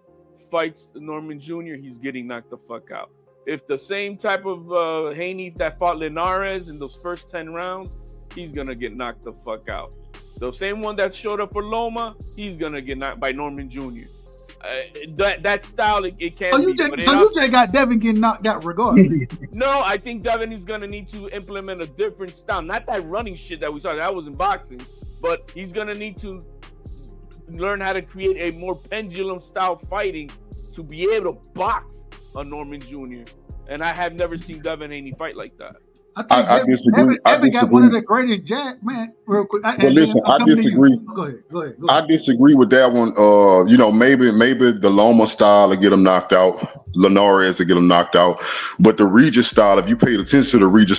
fights Norman Jr., he's getting knocked the fuck out. If the same type of Haney that fought Linares in those first 10 rounds, he's gonna get knocked the fuck out. The same one that showed up for Loma, he's gonna get knocked by Norman Jr. That style, it can be. You just got Devin getting knocked out regardless. No, I think Devin is gonna need to implement a different style. Not that running shit that we saw. That was in boxing. But he's gonna need to learn how to create a more pendulum style fighting to be able to box a Norman Jr. And I have never seen Devin Haney fight like that. I disagree. Devin got one of the greatest jabs, man. Real quick. I disagree. Go ahead. I disagree with that one. Maybe the Loma style to get him knocked out, Linares to get him knocked out. But the Regis style, if you paid attention to the Regis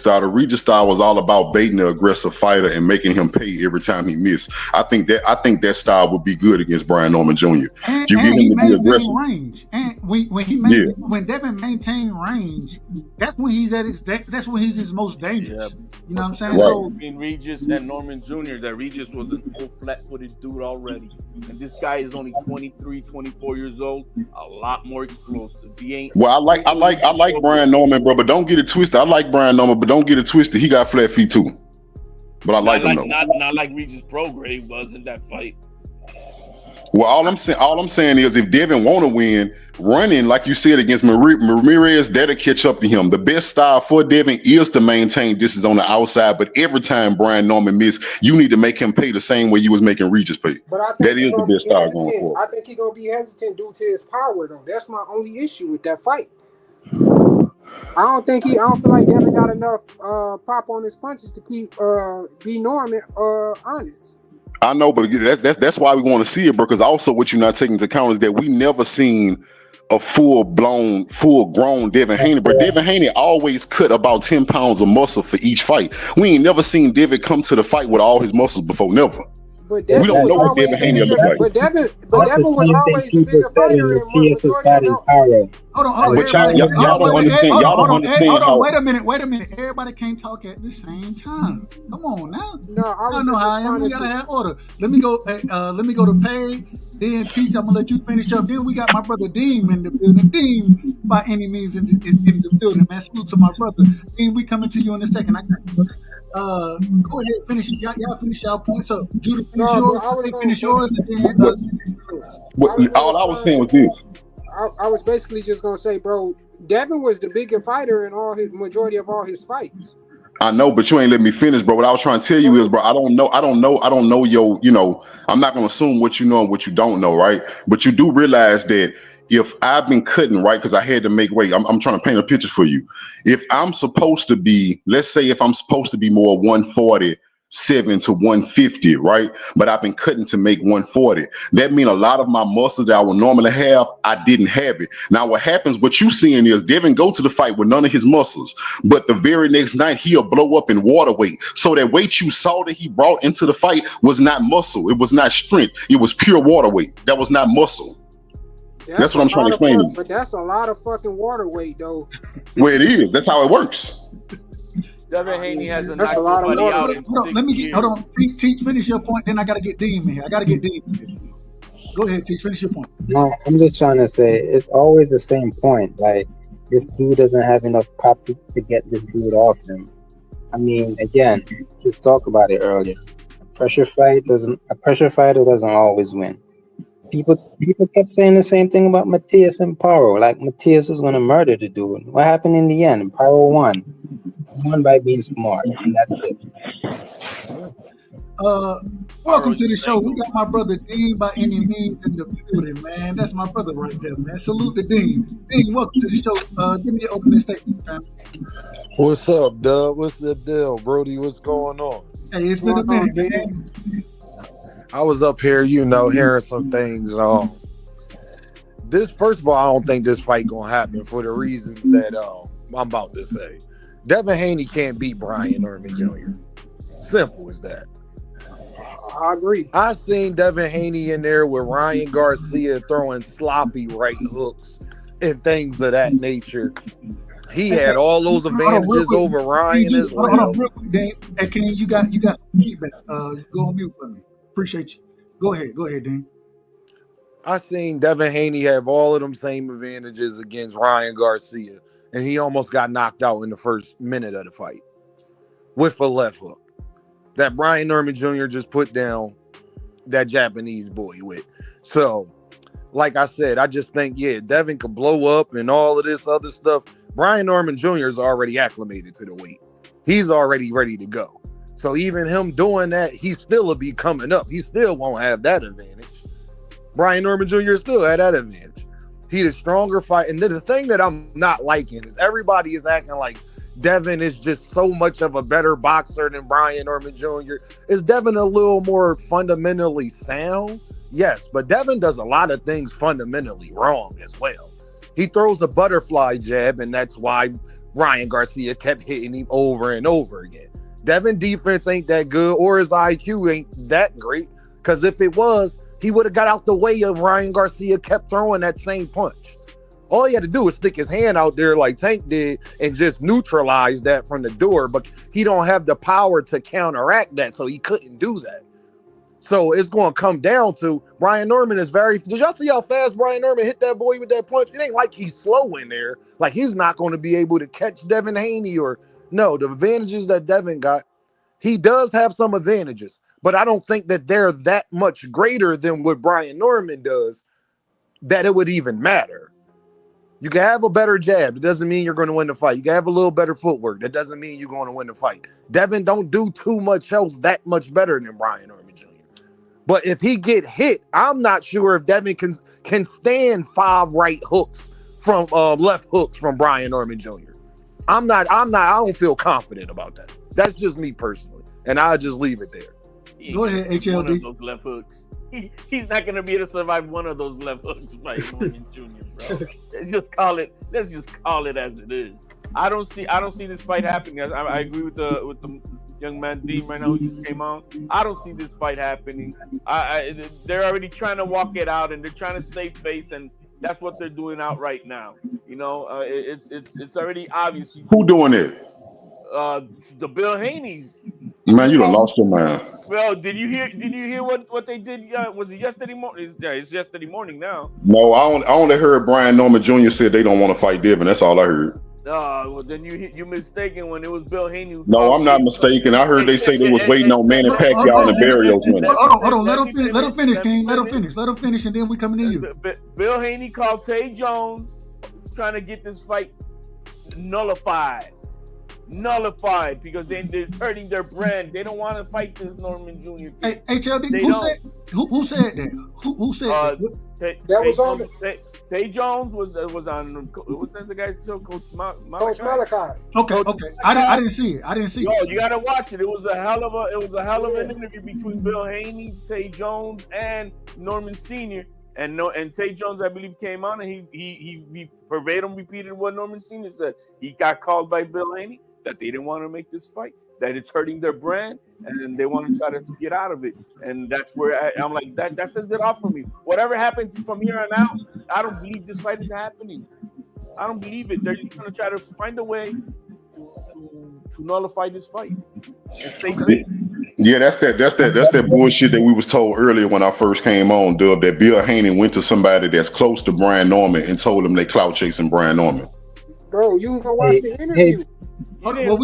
style was all about baiting the aggressive fighter and making him pay every time he missed. I think that style would be good against Brian Norman Jr. And you get him to be aggressive. Range. And when Devin maintained range, that's when he's at his most dangerous. You know what I'm saying? Right. So between Regis and Norman Jr., that Regis was an old flat-footed dude already. And this guy is only 23, 24 years old, a lot more explosive. He ain't I like Brian Norman, bro, but don't get it twisted. I like Brian Norman, but don't get it twisted. He got flat feet too. But I like him though. Not like Regis Prograde was in that fight. Well, all I'm saying is if Devin want to win, running, like you said, against Ramirez, that'll catch up to him. The best style for Devin is to maintain distance on the outside, but every time Brian Norman miss, you need to make him pay the same way you was making Regis pay. But I think that is the best style going forward. I think he's going to be hesitant due to his power, though. That's my only issue with that fight. I don't feel like Devin got enough pop on his punches to keep B. Norman honest. I know, but that's why we want to see it, bro. Because also what you're not taking into account is that we never seen a full-grown Devin Haney. But Devin Haney always cut about 10 pounds of muscle for each fight. We ain't never seen Devin come to the fight with all his muscles before, never. But Devin we don't know what Devin Haney look like. But Devin was always the bigger fighter in Hold on. But y'all don't understand. Y'all don't understand. Hold on. Wait a minute. Everybody can't talk at the same time. Come on now. No, I know how I am. We gotta have order. Let me go to Pay. Then Teach. I'm gonna let you finish up. Then we got my brother Dean in the building. Dean, by any means, in the building. Man, salute to my brother. Dean, we coming to you in a second. I got you. Go ahead, finish. Y'all finish y'all points up. Judah, finish yours. All I was saying was this. I was basically just gonna say, bro, Devin was the bigger fighter in majority of all his fights. I know, but you ain't let me finish, bro. What I was trying to tell you is, bro, I don't know your, I'm not gonna assume what you know and what you don't know, right? But you do realize that if I've been cutting, right, because I had to make weight, I'm trying to paint a picture for you. If I'm supposed to be, let's say if I'm supposed to be more 140 147 to 150, right? But I've been cutting to make 140. That means a lot of my muscles that I would normally have, I didn't have it. Now what happens, what you seeing is Devin go to the fight with none of his muscles, but the very next night he'll blow up in water weight. So that weight you saw that he brought into the fight was not muscle. It was not strength. It was pure water weight. That was not muscle. That's what I'm trying to explain. But that's a lot of fucking water weight, though. Well, it is. That's how it works. Devin Haney hasn't That's knocked a lot of nobody water. out. Hold on, let me get. Hold on, Teach, finish your point. Then I gotta get Dean in here. Go ahead, Teach, finish your point. No, I'm just trying to say it's always the same point. Like, this dude doesn't have enough pop to get this dude off him. I mean, again, just talk about it earlier. A pressure fighter doesn't always win. People kept saying the same thing about Matias and Paro. Like, Matias was gonna murder the dude. What happened in the end? Paro won. Won by being smart, and that's it. Welcome to the show. We got my brother Dean by any means in the building, man. That's my brother right there, man. Salute to Dean. Dean, welcome to the show. Give me your opening statement, fam. What's up, Dub? What's the deal, Brody? What's going on? Hey, it's been a minute, man. I was up here, hearing some things. First of all, I don't think this fight gonna happen for the reasons that I'm about to say. Devin Haney can't beat Haney-Norman Jr. Simple as that. I agree. I seen Devin Haney in there with Ryan Garcia throwing sloppy right hooks and things of that nature. He had all those advantages over Ryan as well. Hold on, real quick, Dane. Hey, Ken, you got some feedback. Go on mute for me. Appreciate you. Go ahead, Dean. I seen Devin Haney have all of them same advantages against Ryan Garcia, and he almost got knocked out in the first minute of the fight with a left hook that Haney-Norman Jr. just put down that Japanese boy with. So, like I said, I just think, Devin could blow up and all of this other stuff. Haney-Norman Jr. is already acclimated to the weight. He's already ready to go. So even him doing that, he still will be coming up. He still won't have that advantage. Haney-Norman Jr. still had that advantage. He the stronger fight. And the thing that I'm not liking is everybody is acting like Devin is just so much of a better boxer than Haney-Norman Jr. Is Devin a little more fundamentally sound? Yes, but Devin does a lot of things fundamentally wrong as well. He throws the butterfly jab, and that's why Ryan Garcia kept hitting him over and over again. Devin defense ain't that good, or his IQ ain't that great, because if it was, he would have got out the way of Ryan Garcia kept throwing that same punch. All he had to do was stick his hand out there like Tank did and just neutralize that from the door, but he don't have the power to counteract that, so he couldn't do that. So it's going to come down to Haney-Norman is did y'all see how fast Haney-Norman hit that boy with that punch? It ain't like he's slow in there. Like, he's not going to be able to catch Devin Haney no, the advantages that Devin got, he does have some advantages, but I don't think that they're that much greater than what Haney-Norman does that it would even matter. You can have a better jab. It doesn't mean you're going to win the fight. You can have a little better footwork. That doesn't mean you're going to win the fight. Devin don't do too much else that much better than Haney-Norman Jr. But if he get hit, I'm not sure if Devin can stand 5 right hooks from left hooks from Haney-Norman Jr. I don't feel confident about that. That's just me personally. And I'll just leave it there. Go ahead, HLD. One of those left hooks. He's not going to be able to survive one of those left hooks by Haney-Norman Jr., bro. Let's just call it as it is. I don't see this fight happening. I agree with the young man Dean right now who just came on. I don't see this fight happening. They're already trying to walk it out, and they're trying to save face, and that's what they're doing out right now. It's already obvious. Who doing it? The Bill Haney's. Man, you done lost your mind. Well, did you hear what they did? Was it yesterday morning? Yeah, it's yesterday morning now. No, I only heard Haney-Norman Jr. said they don't want to fight Devin. That's all I heard. Well, then you mistaken when it was Bill Haney. No, I'm not mistaken. I heard they say they was waiting on Manny Pacquiao and the Barrios winning. Hold on. Let him finish, King. Let him finish, and then we coming to you. Bill Haney called Tay Jones trying to get this fight nullified. nullified because it's hurting their brand. They don't want to fight this Norman Jr. Hey, HLD, who said that? Who said that? That was on Tay Jones was on. What's that the guy's show? Coach Malachi. Okay. I didn't see it. Yo, you gotta watch it. It was a hell of an interview between Bill Haney, Tay Jones, and Norman Sr. And Tay Jones, I believe, came on and he verbatim repeated what Norman Sr. said. He got called by Bill Haney that they didn't want to make this fight, that it's hurting their brand, and they want to try to get out of it. And that's where I'm like, that says it all for me. Whatever happens from here on out, I don't believe this fight is happening. I don't believe it. They're just going to try to find a way to nullify this fight. And say yeah, that's that bullshit that we was told earlier when I first came on, Dub, that Bill Haney went to somebody that's close to Brian Norman and told him they clout chasing Brian Norman. Bro, you can go watch the interview. Hold on, hold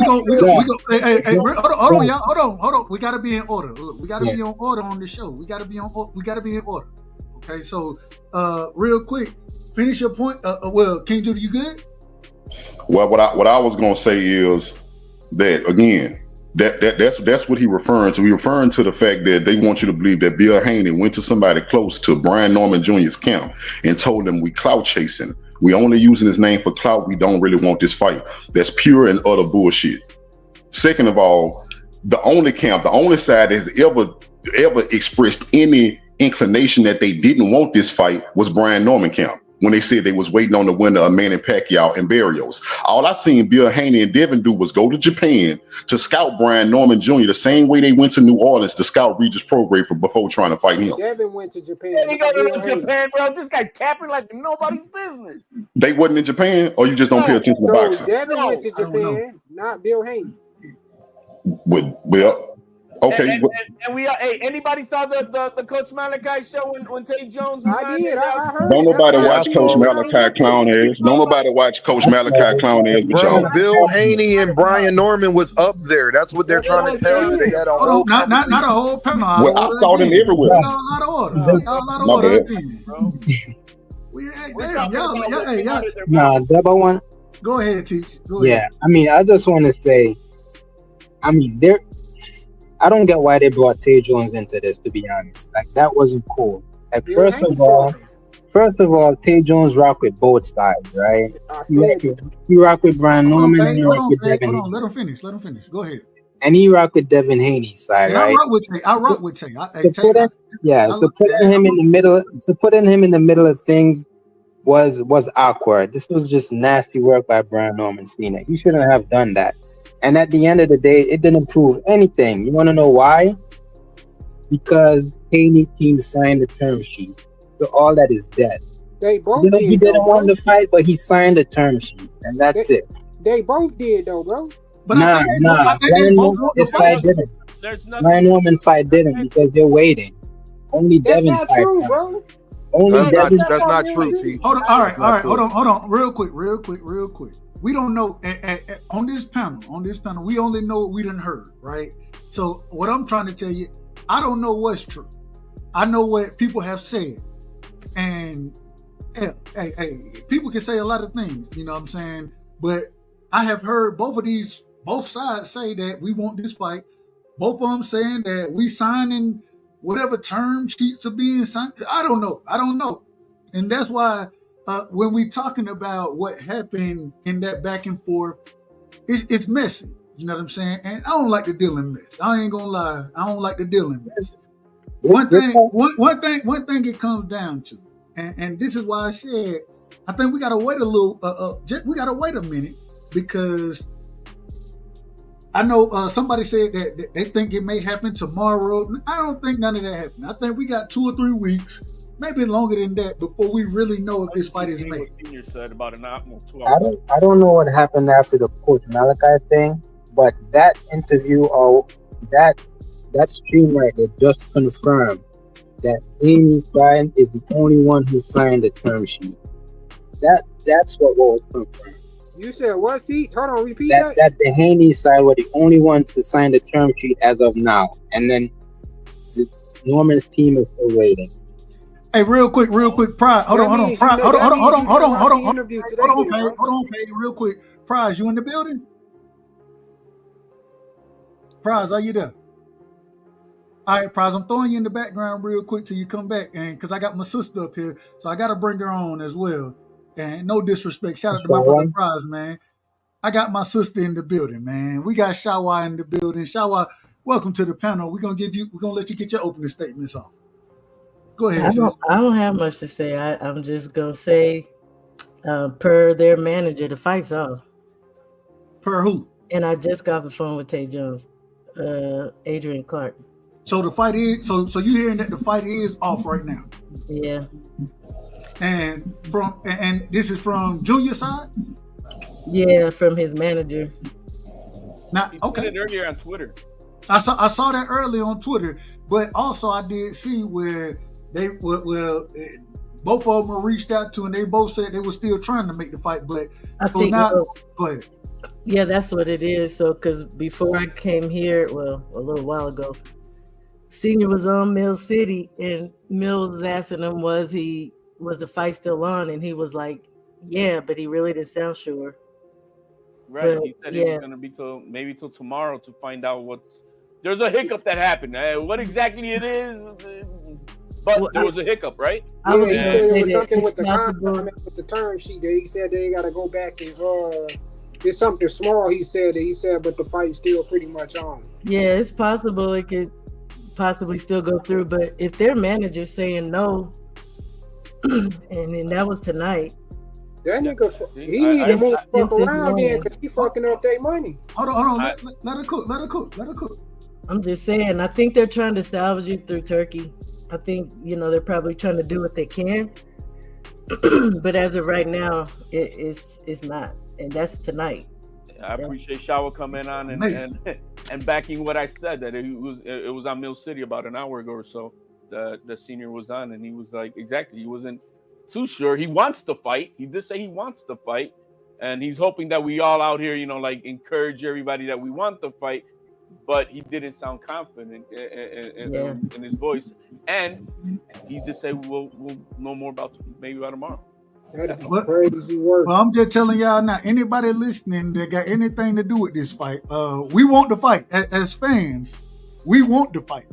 on, y'all. Hold on. We gotta be in order. Look, we gotta be on order on the show. We gotta be in order. Okay, so real quick, finish your point. Well, King Judah, you good? Well, what I was gonna say is that again, that's what he referring to. He referring to the fact that they want you to believe that Bill Haney went to somebody close to Brian Norman Jr.'s camp and told them we clout chasing. We only using his name for clout. We don't really want this fight. That's pure and utter bullshit. Second of all, the only side that has ever expressed any inclination that they didn't want this fight was Brian Norman camp, when they said they was waiting on the winner of Manny Pacquiao and Barrios. All I seen Bill Haney and Devin do was go to Japan to scout Brian Norman Jr. the same way they went to New Orleans to scout Regis Prograis before trying to fight him. Devin went to Japan. He go to Japan, bro. This guy capping like nobody's business. They wasn't in Japan, or you just don't pay attention to boxing? Devin went to Japan, not Bill Haney. Okay. And we are. Hey, anybody saw the Coach Malachi show when Tay Jones? I did. I heard. Don't nobody watch Coach Malachi clown ass. Don't nobody watch Coach Malachi clown ass. Bro, Bill Haney and Brian Norman was up there. That's what they're trying to tell you. They had a whole not a whole panel. Well, I saw them everywhere. Out of order. Nah, Deb, I want. Go ahead, Teach. Yeah, I mean, I just want to say, I don't get why they brought Tay Jones into this, to be honest. Like, that wasn't cool. Like, first of all, Tay Jones rock with both sides, right? He rock with Brian Norman and he rock with Devin. Hold on, let him finish. Go ahead. And he rock with Devin Haney's side, right? I rock with Tay. So putting him in the middle of things was awkward. This was just nasty work by Brian Norman Sr. He shouldn't have done that. And at the end of the day, it didn't prove anything. You want to know why? Because Haney team signed the term sheet. So all that is dead. They both did. He didn't want to fight, but he signed the term sheet. And that's it. They both did, though, bro. But Brian Norman's fight didn't. Brian Norman's fight didn't because they're waiting. Only Devin's fight. That's not true, T. Hold on. All right. Hold on. Real quick. We don't know on this panel. We only know what we done heard, right? So what I'm trying to tell you, I don't know what's true. I know what people have said, and hey, people can say a lot of things, you know what I'm saying? But I have heard both sides say that we want this fight. Both of them saying that we signing whatever term sheets are being signed. I don't know, and that's why. When we talking about what happened in that back and forth, it's messy. You know what I'm saying? And I don't like to deal in mess. I ain't gonna lie. I don't like to deal in mess. One thing it comes down to, and this is why I said I think we gotta wait a little. We gotta wait a minute because I know somebody said that they think it may happen tomorrow. I don't think none of that happened. I think we got 2 or 3 weeks. Maybe longer than that before we really know if this fight is made. Senior said about an hour, 2 hours. I don't know what happened after the Coach Malachi thing, but that interview or that stream right there just confirmed that Haney's side is the only one who signed the term sheet. That's what was confirmed. You said what? See, hold on, repeat that. That the Haney side were the only ones to sign the term sheet as of now, and then Norman's team is still waiting. Hey, real quick, Prize. Hold on, Page, real quick. Prize, you in the building? Prize, are you there? All right, Prize, I'm throwing you in the background real quick till you come back, and because I got my sister up here, so I got to bring her on as well. And no disrespect, shout out to my brother Prize, man. I got my sister in the building, man. We got Shawa in the building. Shawa, welcome to the panel. We're gonna let you get your opening statements off. Go ahead, sis. I don't have much to say. I'm just gonna say, per their manager, the fight's off. Per who? And I just got off the phone with Tay Jones, Adrian Clark. So the fight is so you hearing that the fight is off right now? Yeah. And this is from Junior side? Yeah, from his manager. Now, He okay. said it earlier on Twitter. I saw that earlier on Twitter, but also I did see where they both of them were reached out to, and they both said they were still trying to make the fight. But go ahead. Yeah, that's what it is. So, because before I came here, well, a little while ago, Senior was on Mill City, and Mill was asking him, was the fight still on? And he was like, yeah, but he really didn't sound sure. Right. But, he said it was going to be till tomorrow to find out there's a hiccup that happened. What exactly it is, but there was a hiccup, right? Yeah, he said it was something with the contract, with the term sheet. That he said they got to go back and it's something small. He said, but the fight's still pretty much on. Yeah, it's possible it could possibly still go through, but if their manager's saying no, and then that was tonight. That nigga, he need to move fuck around there because he fucking up their money. Hold on. Let her cook. I'm just saying, I think they're trying to salvage it through Turkey. I think, they're probably trying to do what they can. But as of right now, it's not. And that's tonight. I appreciate Shawa coming on and backing what I said, that it was on Mill City about an hour ago or so. The Senior was on, and he was like, exactly, he wasn't too sure. He wants to fight. He did say he wants to fight, and he's hoping that we all out here, encourage everybody that we want to fight. But he didn't sound confident in his voice, and he just said we'll know more about tomorrow. That's crazy work. Well, I'm just telling y'all now. Anybody listening that got anything to do with this fight, we want the fight as fans. We want the fight.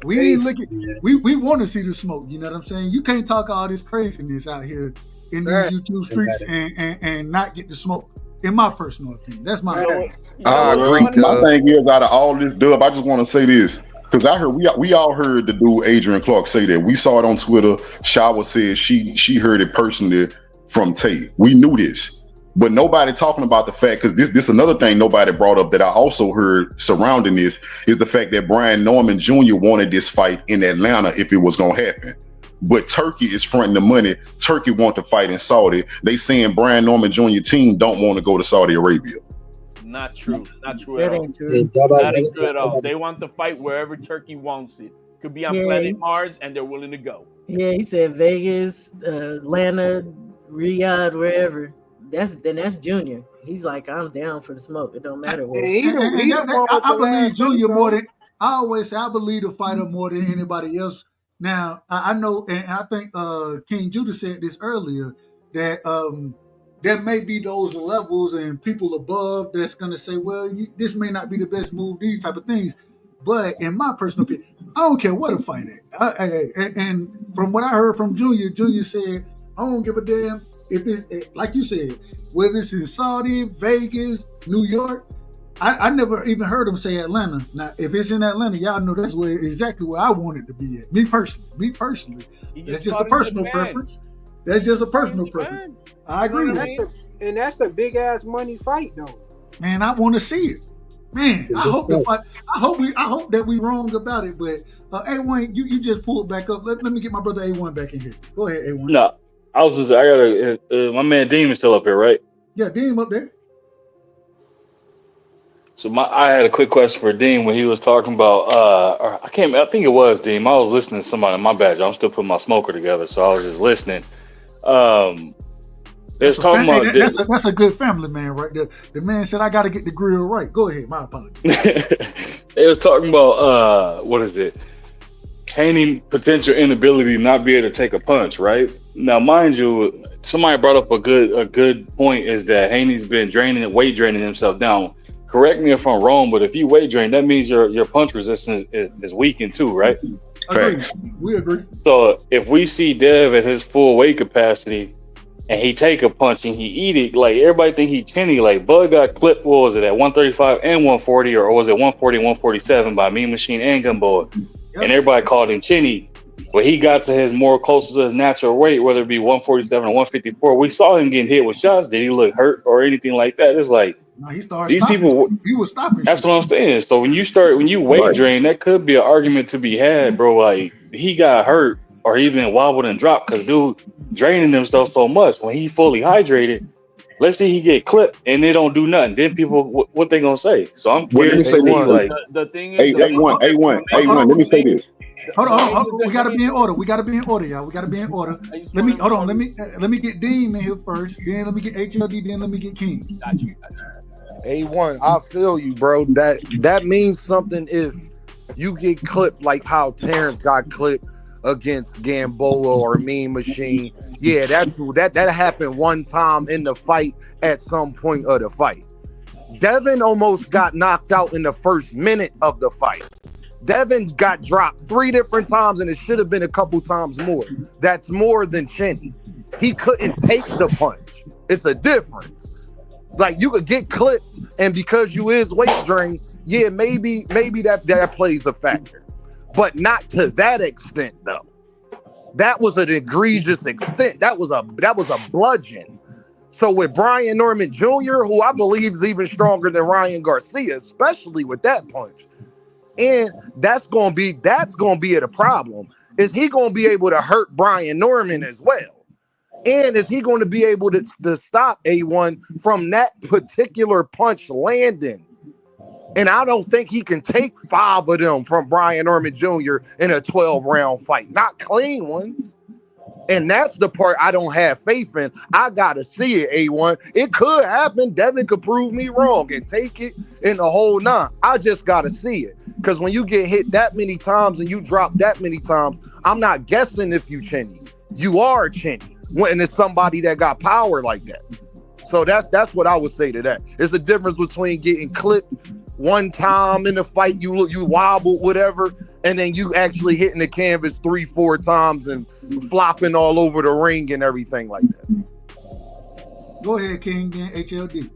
We ain't looking. We want to see the smoke. You know what I'm saying? You can't talk all this craziness out here in these YouTube streets and not get the smoke. In my personal opinion, that's my opinion. I agree. My thing is, out of all this dub, I just want to say this because I heard we all heard the dude Adrian Clark say that. We saw it on Twitter. Shawa said she heard it personally from Tay. We knew this, but nobody talking about the fact, because this another thing nobody brought up that I also heard surrounding this is the fact that Brian Norman Jr. wanted this fight in Atlanta if it was gonna happen. But Turkey is fronting the money. Turkey want to fight in Saudi. They saying Brian Norman Jr. team don't want to go to Saudi Arabia. Not true. Not true at all. True. Not true at all. They want to fight wherever Turkey wants it. Could be on planet Mars, and they're willing to go. Yeah, he said Vegas, Atlanta, Riyadh, wherever. That's Junior. He's like, I'm down for the smoke. It don't matter where. I believe Junior more than I always say. I believe the fighter more than anybody else. Now, I know, and I think King Judah said this earlier, that there may be those levels and people above that's going to say, well, this may not be the best move, these type of things. But in my personal opinion, I don't care what a fight is. And from what I heard from Junior said, I don't give a damn if it's, like you said, whether it's in Saudi, Vegas, New York. I never even heard him say Atlanta. Now, if it's in Atlanta, y'all know that's exactly where I want it to be at. Me personally. That's just a personal preference. That's just a personal preference. I agree with that. And that's a big ass money fight, though. Man, I want to see it. Man, I hope the fight. I hope that we wrong about it. But A1, you just pulled back up. Let me get my brother A1 back in here. Go ahead, A1. No, I gotta. My man Dean is still up here, right? Yeah, Dean up there. So I had a quick question for Dean when he was talking about I think it was Dean. I was listening to somebody. My bad. I'm still putting my smoker together, so I was just listening. That's a good family man right there. The man said, I got to get the grill right. Go ahead. My apologies. They was talking about what is it? Haney potential inability to not be able to take a punch, right? Now, mind you, somebody brought up a good point is that Haney's been weight draining himself down correct me if I'm wrong, but if you weight drain, that means your punch resistance is weakened too, right? Agree. We agree. So if we see Dev at his full weight capacity and he take a punch and he eat it, like everybody think he chinny, like Bud got clipped, what was it, at 135 and 140, or was it 140 and 147 by Mean Machine and Gunboy? And everybody called him chinny. But he got to his more closer to his natural weight, whether it be 147 or 154. We saw him getting hit with shots. Did he look hurt or anything like that? It's like, no, he started these stopping. people, He was stopping. that's what I'm saying. So when you weight drain, that could be an argument to be had, bro. Like, he got hurt or he been wobbled and dropped because dude draining himself so much. When he fully hydrated, let's say he get clipped and they don't do nothing. Then people, what they gonna say? So I'm curious to see, like, the thing is, A1. Let me say this. Hold on. We gotta be in order. Y'all. We gotta be in order. Let me get Dean in here first. Then let me get HLD. Then let me get King. A1, I feel you, bro. That means something if you get clipped like how Terrence got clipped against Gamboa or Mean Machine. Yeah, that happened one time in the fight at some point of the fight. Devin almost got knocked out in the first minute of the fight. Devin got dropped 3 different times, and it should have been a couple times more. That's more than Chinny. He couldn't take the punch. It's a difference. Like, you could get clipped, and because you is weight drained, yeah, maybe that plays a factor. But not to that extent, though. That was an egregious extent. That was a bludgeon. So with Brian Norman Jr., who I believe is even stronger than Ryan Garcia, especially with that punch, and that's gonna be the problem. Is he gonna be able to hurt Brian Norman as well? And is he going to be able to stop A1 from that particular punch landing? And I don't think he can take 5 of them from Brian Norman Jr. in a 12-round fight. Not clean ones. And that's the part I don't have faith in. I got to see it, A1. It could happen. Devin could prove me wrong and take it in the whole 9. I just got to see it. Because when you get hit that many times and you drop that many times, I'm not guessing if you chinny. You are chinny when it's somebody that got power like that. So that's what I would say to that. It's the difference between getting clipped one time in the fight, you wobble, whatever, and then you actually hitting the canvas 3-4 times and flopping all over the ring and everything like that. Go ahead, King, then HLD.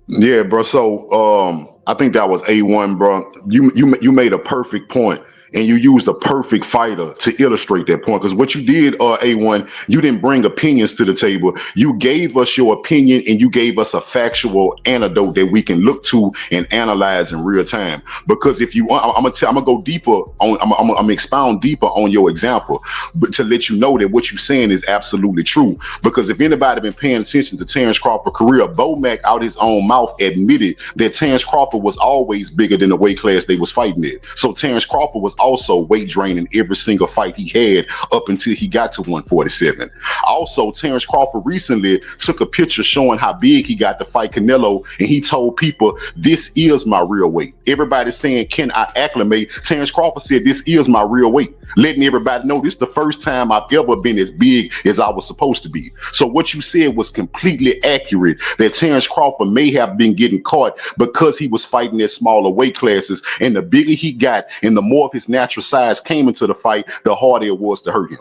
Yeah, bro. So I think that was A1, bro. You made a perfect point. And you used a perfect fighter to illustrate that point. Because what you did, A1, you didn't bring opinions to the table. You gave us your opinion and you gave us a factual antidote that we can look to and analyze in real time. Because if you, I'm gonna go deeper on, I'm gonna expound deeper on your example, but to let you know that what you're saying is absolutely true. Because if anybody been paying attention to Terrence Crawford's career, Bomac out his own mouth admitted that Terrence Crawford was always bigger than the weight class they was fighting at. So Terrence Crawford was also weight draining every single fight he had up until he got to 147. Also, Terrence Crawford recently took a picture showing how big he got to fight Canelo, and he told people, "This is my real weight." Everybody's saying, "Can I acclimate?" Terrence Crawford said, "This is my real weight," letting everybody know this is the first time I've ever been as big as I was supposed to be. So what you said was completely accurate, that Terrence Crawford may have been getting caught because he was fighting at smaller weight classes, and the bigger he got and the more of his natural size came into the fight, the harder it was to hurt him.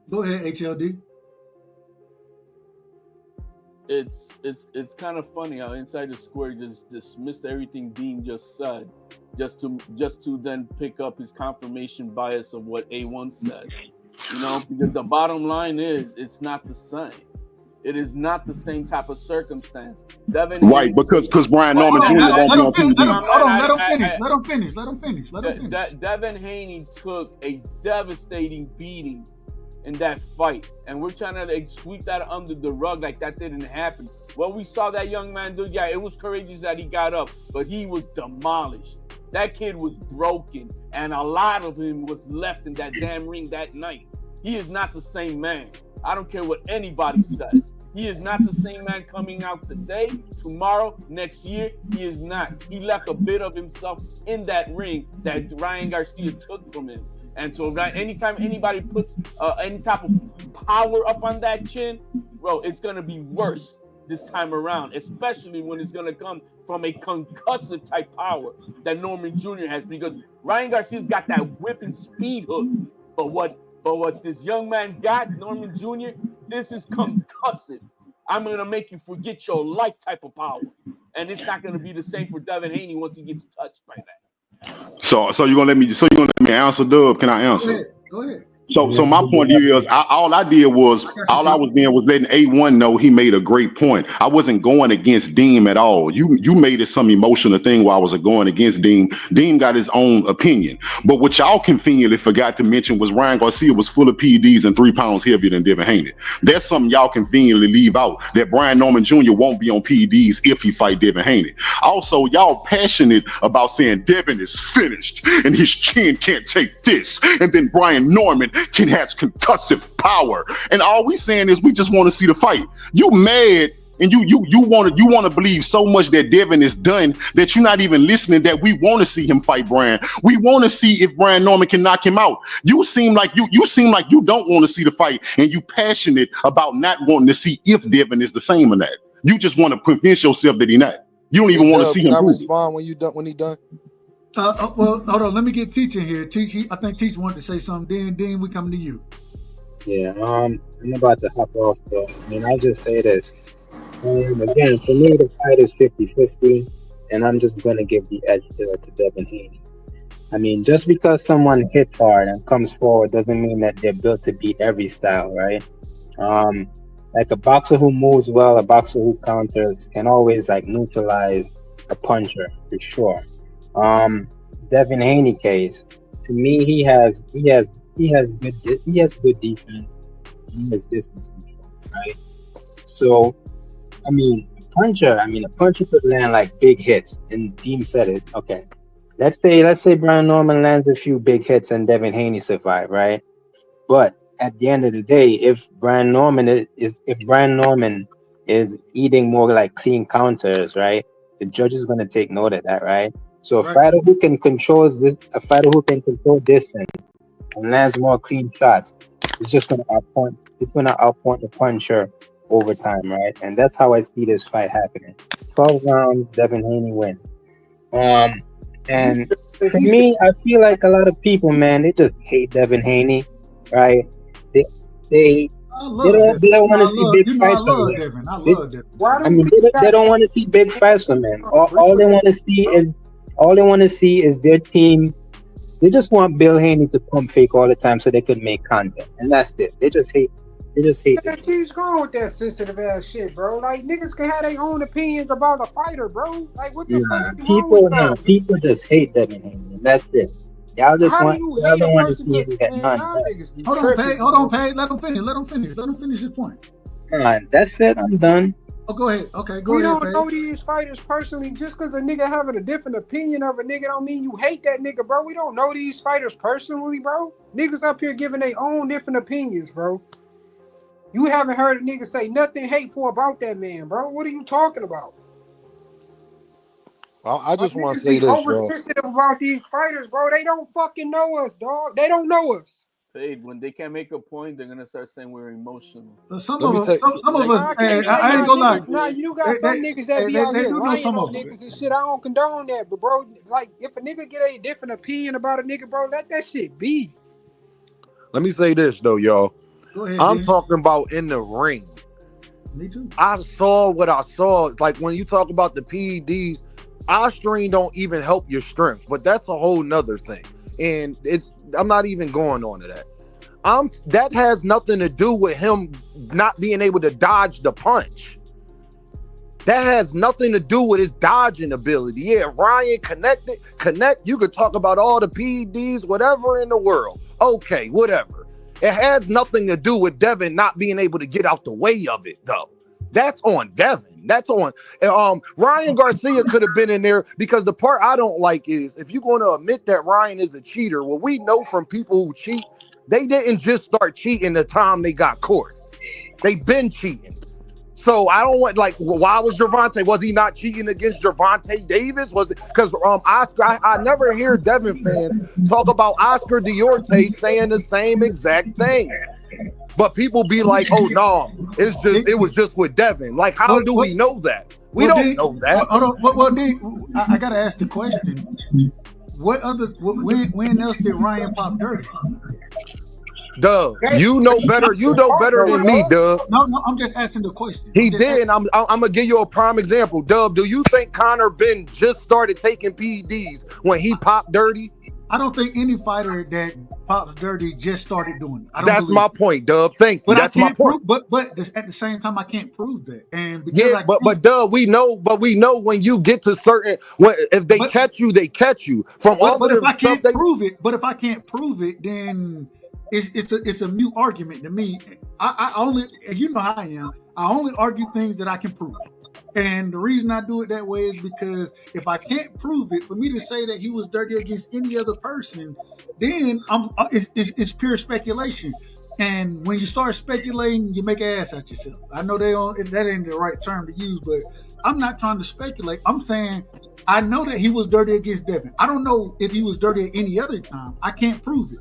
Go ahead, HLD. It's kind of funny how Inside the Square just dismissed everything Dean just said, just to then pick up his confirmation bias of what A1 said. You know, because the bottom line is it's not the same. It is not the same type of circumstance. Devin, right, because Brian Norman Jr. won't be on TV. Let him finish. Devin Haney took a devastating beating in that fight, and we're trying to sweep that under the rug like that didn't happen. What we saw that young man do, yeah, it was courageous that he got up, but he was demolished. That kid was broken, and a lot of him was left in that damn ring that night. He is not the same man. I don't care what anybody says. He is not the same man coming out today, tomorrow, next year. He is not. He left a bit of himself in that ring that Ryan Garcia took from him. And so anytime anybody puts any type of power up on that chin, bro, it's going to be worse this time around, especially when it's going to come from a concussive type power that Norman Jr. has, because Ryan Garcia's got that whipping speed hook. But what this young man got, Norman Jr., this is concussive. I'm going to make you forget your life type of power. And it's not going to be the same for Devin Haney once he gets touched by that. So you're gonna let me answer, Dub? Can I answer? Go ahead. So my point is, all I was doing was letting A1 know he made a great point. I wasn't going against Deem at all. You made it some emotional thing while I was going against Deem. Deem got his own opinion. But what y'all conveniently forgot to mention was Ryan Garcia was full of PEDs and 3 pounds heavier than Devin Haney. That's something y'all conveniently leave out, that Brian Norman Jr. won't be on PEDs if he fight Devin Haney. Also, y'all passionate about saying Devin is finished and his chin can't take this. And then Brian Norman can has concussive power, and all we saying is we just want to see the fight. You mad, and you want to believe so much that Devin is done that you're not even listening. That we want to see him fight Brian. We want to see if Brian Norman can knock him out. You seem like you don't want to see the fight, and you passionate about not wanting to see if Devin is the same or not. You just want to convince yourself that he not. You don't even want to see him. Can I respond when he done? Well, hold on. Let me get Teach in here. Teach, I think Teach wanted to say something. Dean, we coming to you. Yeah, I'm about to hop off though. I mean, I'll just say this. Again, for me, the fight is 50-50, and I'm just going to give the edge to Devin Haney. I mean, just because someone hits hard and comes forward doesn't mean that they're built to beat every style, right? Like a boxer who moves well, a boxer who counters can always like neutralize a puncher for sure. Devin Haney case, to me, he has good defense. He has distance control, right? So, I mean, a puncher could land like big hits, and Deem said it. Okay, let's say Brian Norman lands a few big hits and Devin Haney survive, right? But at the end of the day, if Brian Norman is eating more like clean counters, right? The judge is going to take note of that, right? So a fighter who can control distance and lands more clean shots, it's just going to outpoint. It's going to outpoint the puncher over time, right? And that's how I see this fight happening. 12 rounds, Devin Haney wins. And for me, I feel like a lot of people, man, they just hate Devin Haney, right? They don't want to see big fights from him. I love Devin. I mean, they don't want to see big fights from him. All they want to see is their team. They just want Bill Haney to pump fake all the time so they can make content, and that's it. They just hate. He's going with that sensitive ass shit, bro. Like niggas can have their own opinions about a fighter, bro. Like what the fuck? People just hate Devin Haney. That's it. Y'all just want to see him get none. Hold on, Pay. Let him finish his point. Come on, that's it. I'm done. Oh, go ahead. Okay, we don't know these fighters personally. Just because a nigga having a different opinion of a nigga don't mean you hate that nigga, bro. We don't know these fighters personally, bro. Niggas up here giving their own different opinions, bro. You haven't heard a nigga say nothing hateful about that man, bro. What are you talking about? Well, I just want to say this, bro. Oversensitive about these fighters, bro. They don't fucking know us, dog. They don't know us. When they can't make a point, they're gonna start saying we're emotional. Some of us. I ain't gonna lie. Nah, you got some niggas that be out here lying on niggas and shit. I don't condone that, but bro, like if a nigga get a different opinion about a nigga, bro, let that shit be. Let me say this though, y'all. Go ahead, I'm talking about in the ring. Me too. I saw what I saw. Like when you talk about the PEDs, Austrian don't even help your strength, but that's a whole nother thing. And I'm not even going on to that. That has nothing to do with him not being able to dodge the punch. That has nothing to do with his dodging ability. Yeah, Ryan connect. You could talk about all the PEDs, whatever in the world. Okay, whatever. It has nothing to do with Devin not being able to get out the way of it, though. That's on Devin. That's on Ryan Garcia could have been in there, because the part I don't like is if you're going to admit that Ryan is a cheater. Well, we know from people who cheat, they didn't just start cheating the time they got caught. They've been cheating. So I don't want, like, why was Gervonta? Was he not cheating against Gervonta Davis? Was it because Oscar? I never hear Devin fans talk about Oscar Diorte saying the same exact thing. But people be like, "Oh no, it was just with Devin." Like, how do we know that? We don't know that. Hold on. Well, I gotta ask the question. When else did Ryan pop dirty? Dub, you know better. You know better than me, Dub. No, I'm just asking the question. He did. I'm gonna give you a prime example. Dub, do you think Conor Ben just started taking PEDs when he popped dirty? I don't think any fighter that pops dirty just started doing it. That's my point, Dub. Thank you. That's my point. But at the same time, I can't prove that. And but Dub, we know when you get to certain, if they catch you, they catch you. But if I can't prove it, then it's a mute argument to me. I only, and you know how I am. I only argue things that I can prove. And the reason I do it that way is because if I can't prove it, for me to say that he was dirty against any other person, then it's pure speculation. And when you start speculating, you make an ass out yourself. I know that ain't the right term to use, but I'm not trying to speculate. I'm saying I know that he was dirty against Devin. I don't know if he was dirty at any other time. I can't prove it.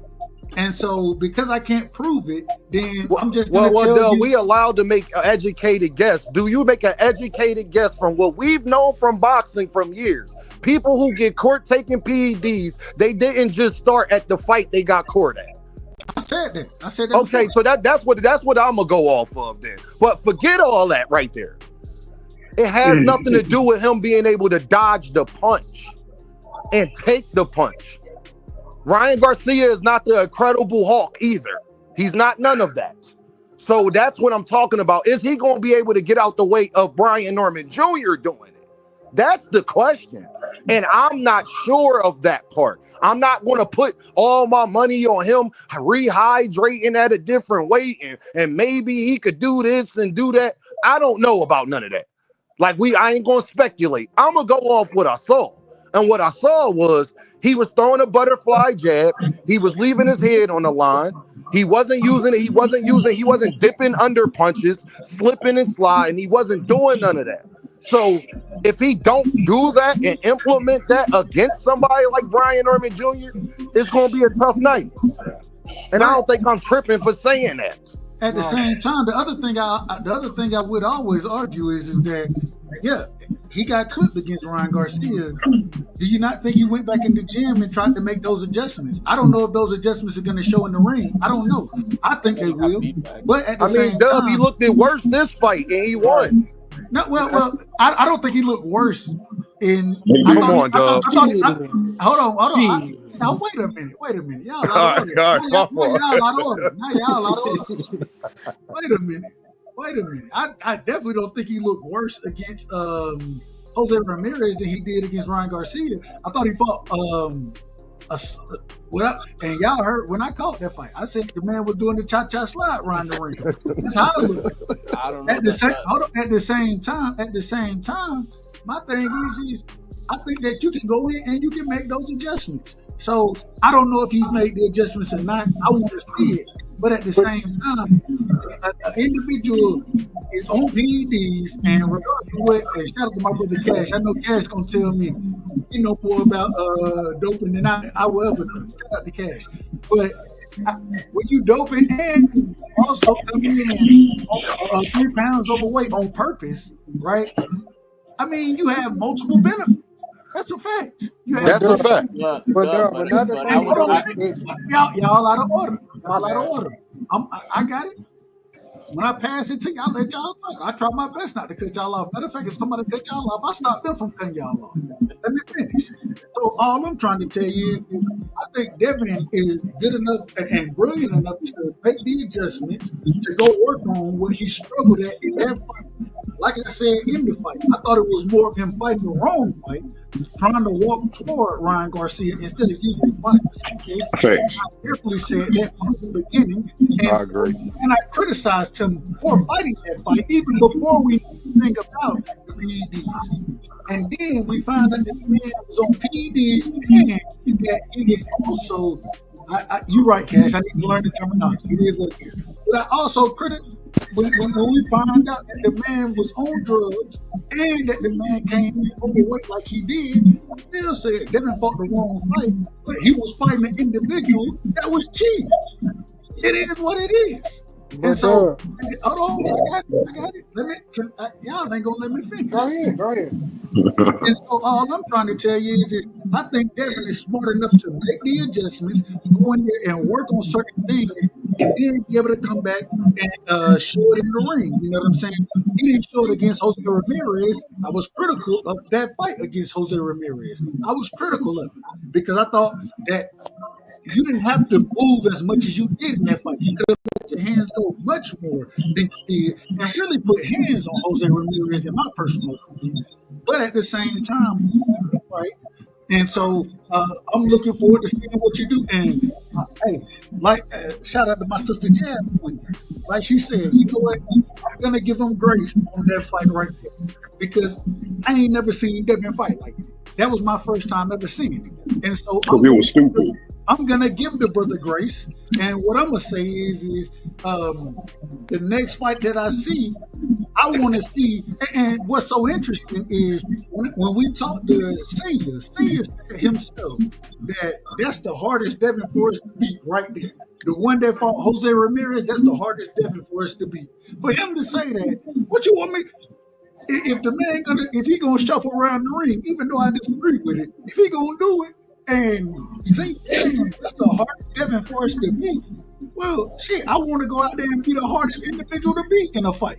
And so, because I can't prove it, then I'm just going to tell you. We allowed to make an educated guess. Do you make an educated guess from what we've known from boxing from years? People who get caught taking PEDs, they didn't just start at the fight they got caught at. I said that. Okay, so that's what I'm gonna go off of then. But forget all that right there. It has nothing to do with him being able to dodge the punch and take the punch. Ryan Garcia is not the Incredible Hulk either. He's not none of that. So that's what I'm talking about. Is he going to be able to get out the way of Brian Norman Jr. doing it? That's the question. And I'm not sure of that part. I'm not going to put all my money on him rehydrating at a different weight and maybe he could do this and do that. I don't know about none of that. I ain't going to speculate. I'm going to go off what I saw. And what I saw was he was throwing a butterfly jab. He was leaving his head on the line. He wasn't using it. He wasn't dipping under punches, slipping and sliding. He wasn't doing none of that. So if he don't do that and implement that against somebody like Brian Norman Jr., it's going to be a tough night. And I don't think I'm tripping for saying that. At the same time, the other thing I would always argue is that, he got clipped against Ryan Garcia. Do you not think he went back in the gym and tried to make those adjustments? I don't know if those adjustments are going to show in the ring. I don't know. I think they will. But at the same time, he looked at worse this fight and he won. No, well, I don't think he looked worse in. Come on, Dub. Hold on. Now, wait a minute. Y'all out of order. Y'all out of order. Wait a minute. I definitely don't think he looked worse against Jose Ramirez than he did against Ryan Garcia. I thought he fought and y'all heard when I called that fight, I said the man was doing the cha-cha slide around the ring. That's how it looked. I don't know. At the same time, my thing is I think that you can go in and you can make those adjustments. So I don't know if he's made the adjustments or not. I want to see it. But at the same time, an individual is on PEDs, and regardless of what, and shout out to my brother Cash. I know Cash gonna tell me he know more about doping than I will ever know. Shout out to Cash. But when you doping and also come in 3 pounds overweight on purpose, right? I mean, you have multiple benefits. That's a fact. That's a fact. Y'all out of order. I got it. When I pass it to y'all, let y'all talk. I try my best not to cut y'all off. Matter of fact, if somebody cut y'all off, I stop them from cutting y'all off. Let me finish. So all I'm trying to tell you is I think Devin is good enough and brilliant enough to make the adjustments to go work on what he struggled at in that fight. Like I said in the fight, I thought it was more of him fighting the wrong fight, trying to walk toward Ryan Garcia instead of using his muscles. I definitely said that from the beginning. And I agree. And I criticized him for fighting that fight even before we think about the PEDs. And then we found out that the man was on PEDs and that he was also, you're right, Cash, I need to learn the terminology. It is what it is. But I also when we found out that the man was on drugs and that the man came in overweight like he did, I still said Devin fought the wrong fight, but he was fighting an individual that was cheating. It is what it is. And so, hold on, I got it. Y'all ain't gonna let me finish. Go ahead. And so all I'm trying to tell you is I think Devin is smart enough to make the adjustments, go in there and work on certain things, and then be able to come back and show it in the ring. You know what I'm saying? He didn't show it against Jose Ramirez. I was critical of that fight against Jose Ramirez. I was critical of it because I thought that you didn't have to move as much as you did in that fight. You could have let your hands go much more than you did and really put hands on Jose Ramirez, in my personal opinion. But at the same time, right? And so I'm looking forward to seeing what you do. And hey, shout out to my sister Jan. Like she said, you know what? I'm gonna give him grace on that fight right there because I ain't never seen Devin fight like that. That was my first time ever seeing it. And so it was stupid. I'm gonna give the brother grace, and what I'm gonna say is the next fight that I see, I want to see. And what's so interesting is when we talk to Senior said himself that's the hardest Devin Forrest to beat right there. The one that fought Jose Ramirez, that's the hardest Devin Forrest to beat. For him to say that, what you want me? If the man if he gonna shuffle around the ring, even though I disagree with it, if he gonna do it. And see, that's the hardest Devin Forrest to beat. Well, shit, I want to go out there and be the hardest individual to beat in a fight.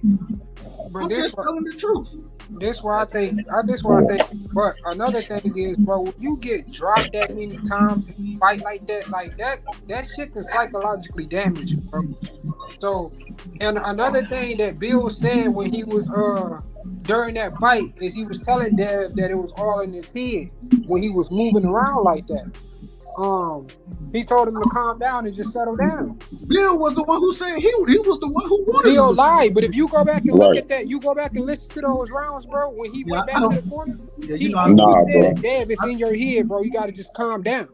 But I'm just telling the truth. This why I think. But another thing is, bro, when you get dropped that many times, fight like that shit can psychologically damage you, bro. So, and another thing that Bill said when he was during that fight is he was telling Dev that it was all in his head when he was moving around like that. He told him to calm down and just settle down. Bill was the one who said he was the one who wanted. Bill lied, but if you go back and look at that, you go back and listen to those rounds, bro. When he went back to the corner, he said, "Dev, it's in your head, bro. You got to just calm down."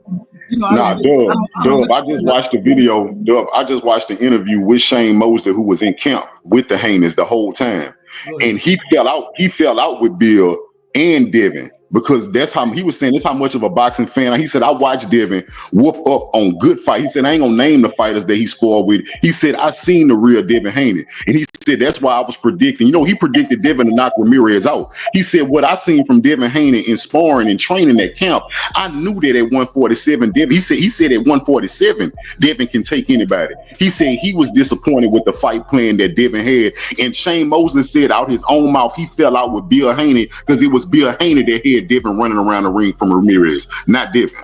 Dub, I just watched the video. Dub, I just watched the interview with Shane Mosley, who was in camp with the Haneys the whole time, and he fell out. He fell out with Bill and Devin. Because that's how he was saying, that's how much of a boxing fan. He said, I watched Devin whoop up on good fight. He said, I ain't gonna name the fighters that he scored with. He said, I seen the real Devin Haney. And he said, that's why I was predicting. You know, he predicted Devin to knock Ramirez out. He said, what I seen from Devin Haney in sparring and training at camp, I knew that at 147, Devin, he said at 147, Devin can take anybody. He said he was disappointed with the fight plan that Devin had. And Shane Mosley said out his own mouth, he fell out with Bill Haney because it was Bill Haney that had Devin running around the ring from Ramirez, not Devin.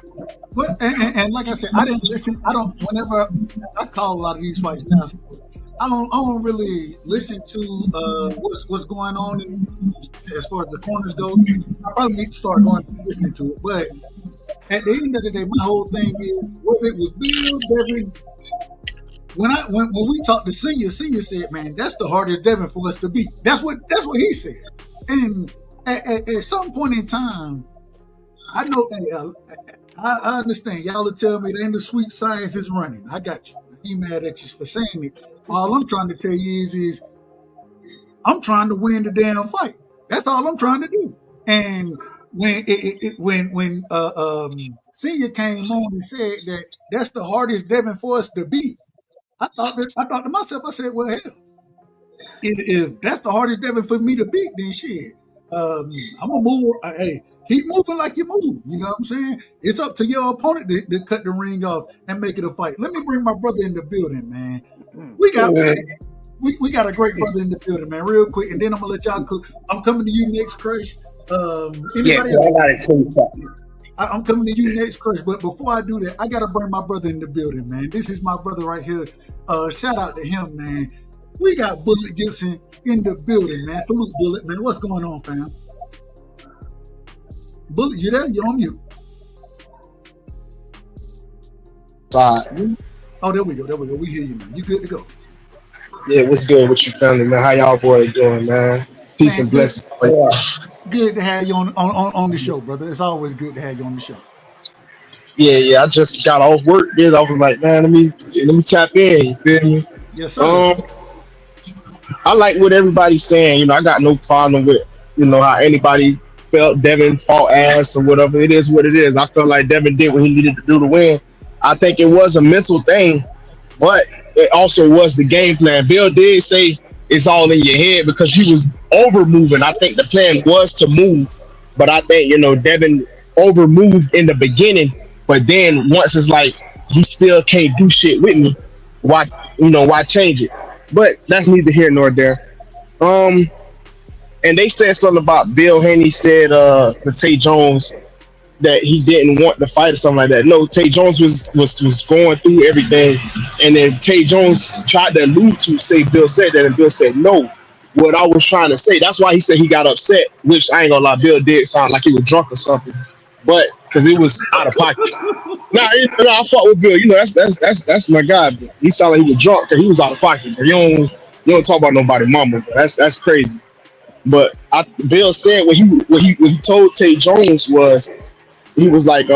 But and like I said, I didn't listen. Whenever I call a lot of these fights now, I don't really listen to what's going on as far as the corners go. I probably need to start listening to it. But at the end of the day, my whole thing is whether it was Bill, Devin. When we talked to Senior said, man, that's the hardest Devin for us to beat. That's what he said. And at some point in time, I know, I understand. Y'all will tell me that the sweet science is running. I got you. I ain't mad at you for saying it. All I'm trying to tell you is I'm trying to win the damn fight. That's all I'm trying to do. And when Senior came on and said that that's the hardest Devin for us to beat, I thought to myself, I said, well, hell, if that's the hardest Devin for me to beat, then shit. I'm gonna move. Hey, keep moving like you move. You know what I'm saying? It's up to your opponent to cut the ring off and make it a fight. Let me bring my brother in the building, man. We got a great brother in the building, man. Real quick, and then I'm gonna let y'all cook. I'm coming to you next, Crush. Anybody else? I gotta tell you something. I'm coming to you next, Crush. But before I do that, I gotta bring my brother in the building, man. This is my brother right here. Shout out to him, man. We got Bullet Gibson in the building, man. Salute, Bullet, man. What's going on, fam? Bullet, you there? You're on mute. Oh, there we go. We hear you, man. You good to go? Yeah, what's good with you, family, man? How y'all boys doing, man? Peace and blessings. Good to have you on the show, brother. It's always good to have you on the show. Yeah. I just got off work. I was like, man, let me tap in. You feel me? Yes, sir. I like what everybody's saying. You know, I got no problem with, how anybody felt Devin fought ass or whatever. It is what it is. I felt like Devin did what he needed to do to win. I think it was a mental thing, but it also was the game plan. Bill did say it's all in your head because he was over moving. I think the plan was to move, but I think, you know, Devin over moved in the beginning, but then once it's like he still can't do shit with me, why change it? But that's neither here nor there. And they said something about Bill Haney said to Tay Jones that he didn't want the fight or something like that. No, Tay Jones was going through everything, and then Tay Jones tried to allude to say Bill said that, and Bill said no. What I was trying to say, that's why he said he got upset, which I ain't gonna lie, Bill did sound like he was drunk or something, but because it was out of pocket. I fought with Bill. You know, that's my guy. He sounded like he was drunk because he was out of pocket. You don't talk about nobody mama. That's crazy. But Bill said what he told Tay Jones was, he was like,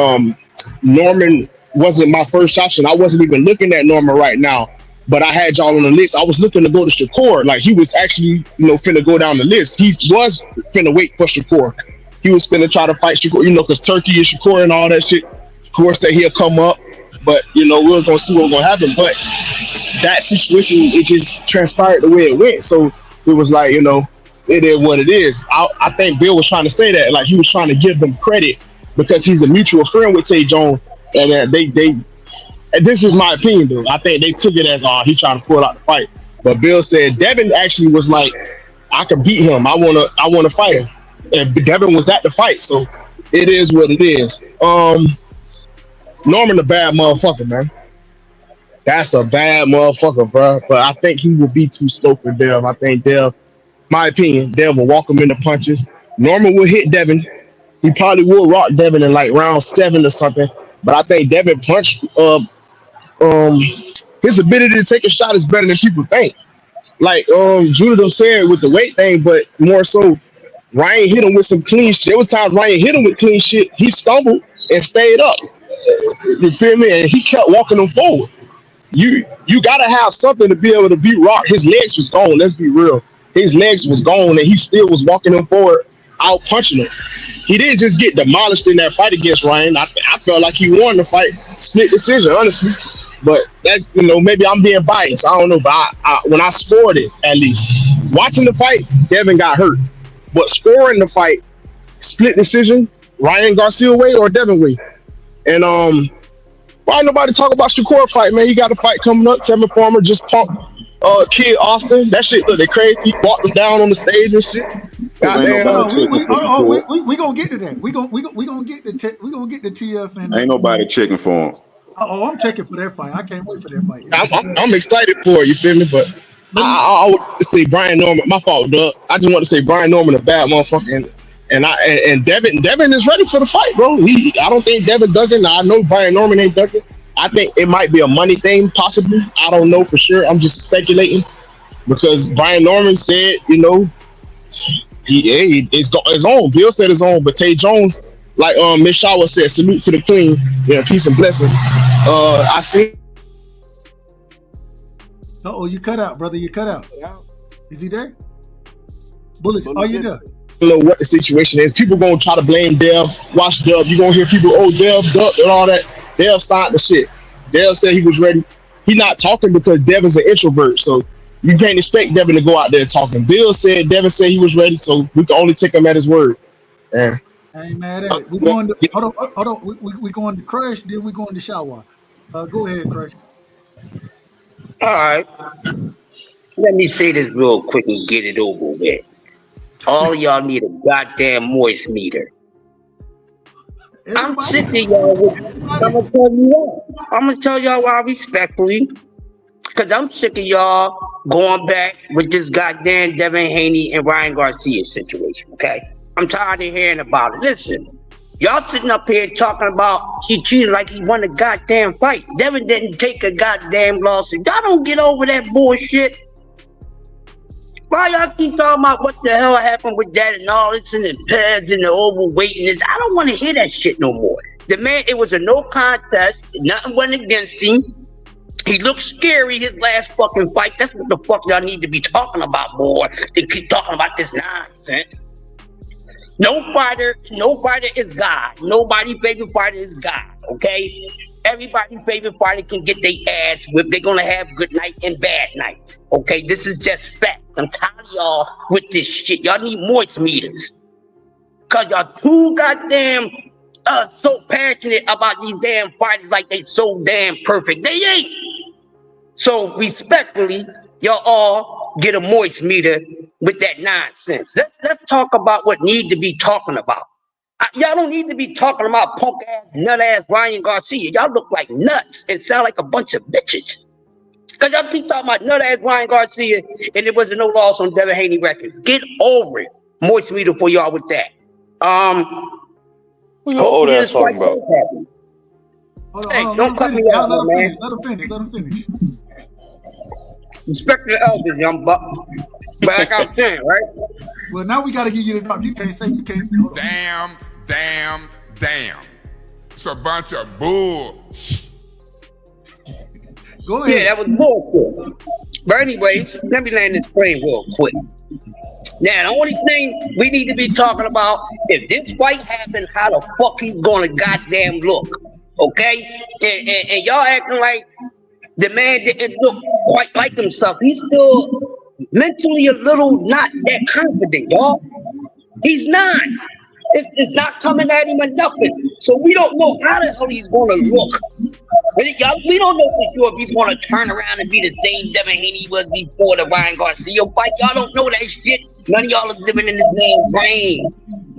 Norman wasn't my first option. I wasn't even looking at Norman right now, but I had y'all on the list. I was looking to go to Shakur. Like, he was actually, finna go down the list. He was finna wait for Shakur. He was finna try to fight Shakur, because Turkey and Shakur and all that shit. Shakur said he'll come up, but, we was gonna see what was gonna happen. But that situation, it just transpired the way it went. So it was like, it is what it is. I think Bill was trying to say that, like, he was trying to give them credit because he's a mutual friend with Tay Jones, and they and this is my opinion though. I think they took it as he trying to pull out the fight. But Bill said Devin actually was like, I can beat him. I wanna fight him. And Devin was at the fight, so it is what it is. Norman a bad motherfucker, man. That's a bad motherfucker, bro. But I think he will be too slow for Dev. I think Dev, my opinion, Dev will walk him into punches. Norman will hit Devin. He probably will rock Devin in like round 7 or something. But I think Devin punch, his ability to take a shot is better than people think. Like Judah said with the weight thing, but more so Ryan hit him with some clean shit. There was times Ryan hit him with clean shit. He stumbled and stayed up. You feel me? And he kept walking him forward. You gotta have something to be able to beat Rock. His legs was gone. Let's be real. His legs was gone, and he still was walking him forward, out punching him. He didn't just get demolished in that fight against Ryan. I felt like he won the fight, split decision, honestly. But that, maybe I'm being biased. I don't know. But when I scored it, at least watching the fight, Devin got hurt. But scoring the fight, split decision, Ryan Garcia way or Devin way. And why nobody talk about Shakur fight, man? He got a fight coming up. Tevin Farmer just pumped Kid Austin. That shit looked crazy. He walked him down on the stage and shit. We gonna get to that. We gonna get the TF and ain't nobody checking for him. I'm checking for that fight. I can't wait for that fight. I'm excited for it. You feel me? But I would say Brian Norman. My fault, Doug. I just want to say Brian Norman a bad motherfucker, and Devin is ready for the fight, bro. I don't think Devin Duggan. I know Brian Norman ain't Duggan. I think it might be a money thing, possibly. I don't know for sure. I'm just speculating because Brian Norman said, it's on. Bill said it's on, but Tay Jones, like Miss Shawa said, salute to the queen. Yeah, peace and blessings. I see. You cut out, brother. You cut out. Is he there? Bullet. Are you there? I don't know what the situation is. People gonna try to blame Dev. Watch Dev. You gonna hear people, Dev, Duck, and all that. Dev signed the shit. Dev said he was ready. He not talking because Dev is an introvert, so you can't expect Devin to go out there talking. Devin said he was ready, so we can only take him at his word. Yeah. I ain't mad at it. We going to hold on. We going to Crush, then we going to Shower. Go ahead, Crush. All right. Let me say this real quick and get it over with. All y'all need a goddamn moist meter. I'm sick of y'all. I'm gonna tell y'all why respectfully. Because I'm sick of y'all going back with this goddamn Devin Haney and Ryan Garcia situation, okay? I'm tired of hearing about it. Listen, y'all sitting up here talking about he cheated like he won a goddamn fight. Devin didn't take a goddamn loss. Y'all don't get over that bullshit. Why y'all keep talking about what the hell happened with that and all this and the pads and the overweight and this? I don't want to hear that shit no more. The man, it was a no contest. Nothing went against him. He looked scary his last fucking fight. That's what the fuck y'all need to be talking about more than keep talking about this nonsense. No fighter is God. Nobody favorite fighter is God, okay? everybody's favorite fighter can get their ass whipped. They're gonna have good nights and bad nights. Okay, this is just fact. I'm tired of y'all with this shit. Y'all need moist meters. Cause y'all too goddamn so passionate about these damn fighters like they so damn perfect. They ain't. So respectfully, y'all all get a moist meter with that nonsense. Let's talk about what need to be talking about. Y'all don't need to be talking about punk ass, nut ass Ryan Garcia. Y'all look like nuts and sound like a bunch of bitches. Cause y'all keep talking about nut ass Ryan Garcia and there wasn't no loss on Devin Haney record. Get over it. Moist meter for y'all with that. What your old ass talking about? Hey, don't cut me off, man. Let him finish. Respect the elders, young buck. But like I'm saying, right? Well, now we got to give you the drop. You can't say you can't. Damn. It's a bunch of bull. Go ahead. Yeah, that was bullshit. But anyways, let me land this plane real quick. Now, the only thing we need to be talking about, if this fight happened, how the fuck he's gonna goddamn look, okay? And y'all acting like the man didn't look quite like himself. He's still mentally a little not that confident, y'all. He's not. It's not coming at him or nothing. So we don't know how the hell he's gonna look. We don't know for sure if he's gonna turn around and be the same Devin Haney was before the Ryan Garcia fight. Y'all don't know that shit. None of y'all are living in this man's brain.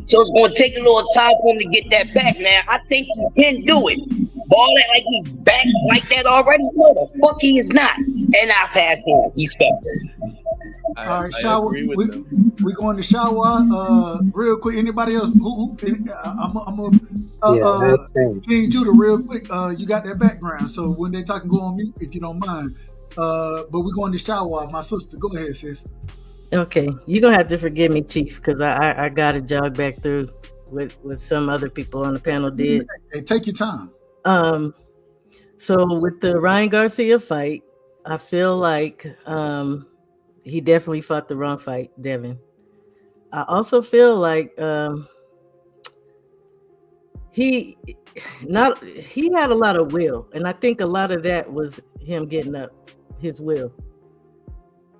So it's gonna take a little time for him to get that back. Now, I think he can do it. Ball that like he's back like that already. No, the fuck he is not. And I pass on. He's expected. All right, shower. We going to shower real quick. Anybody else? King Judah, real quick. You got that background, so when they talking, go on mute if you don't mind. But we're going to shower. My sister, go ahead, sis. Okay, you're gonna have to forgive me, Chief, because I got to jog back through with some other people on the panel did. Hey, take your time. So with the Ryan Garcia fight, I feel like he definitely fought the wrong fight, Devin. I also feel like he had a lot of will, and I think a lot of that was him getting up his will,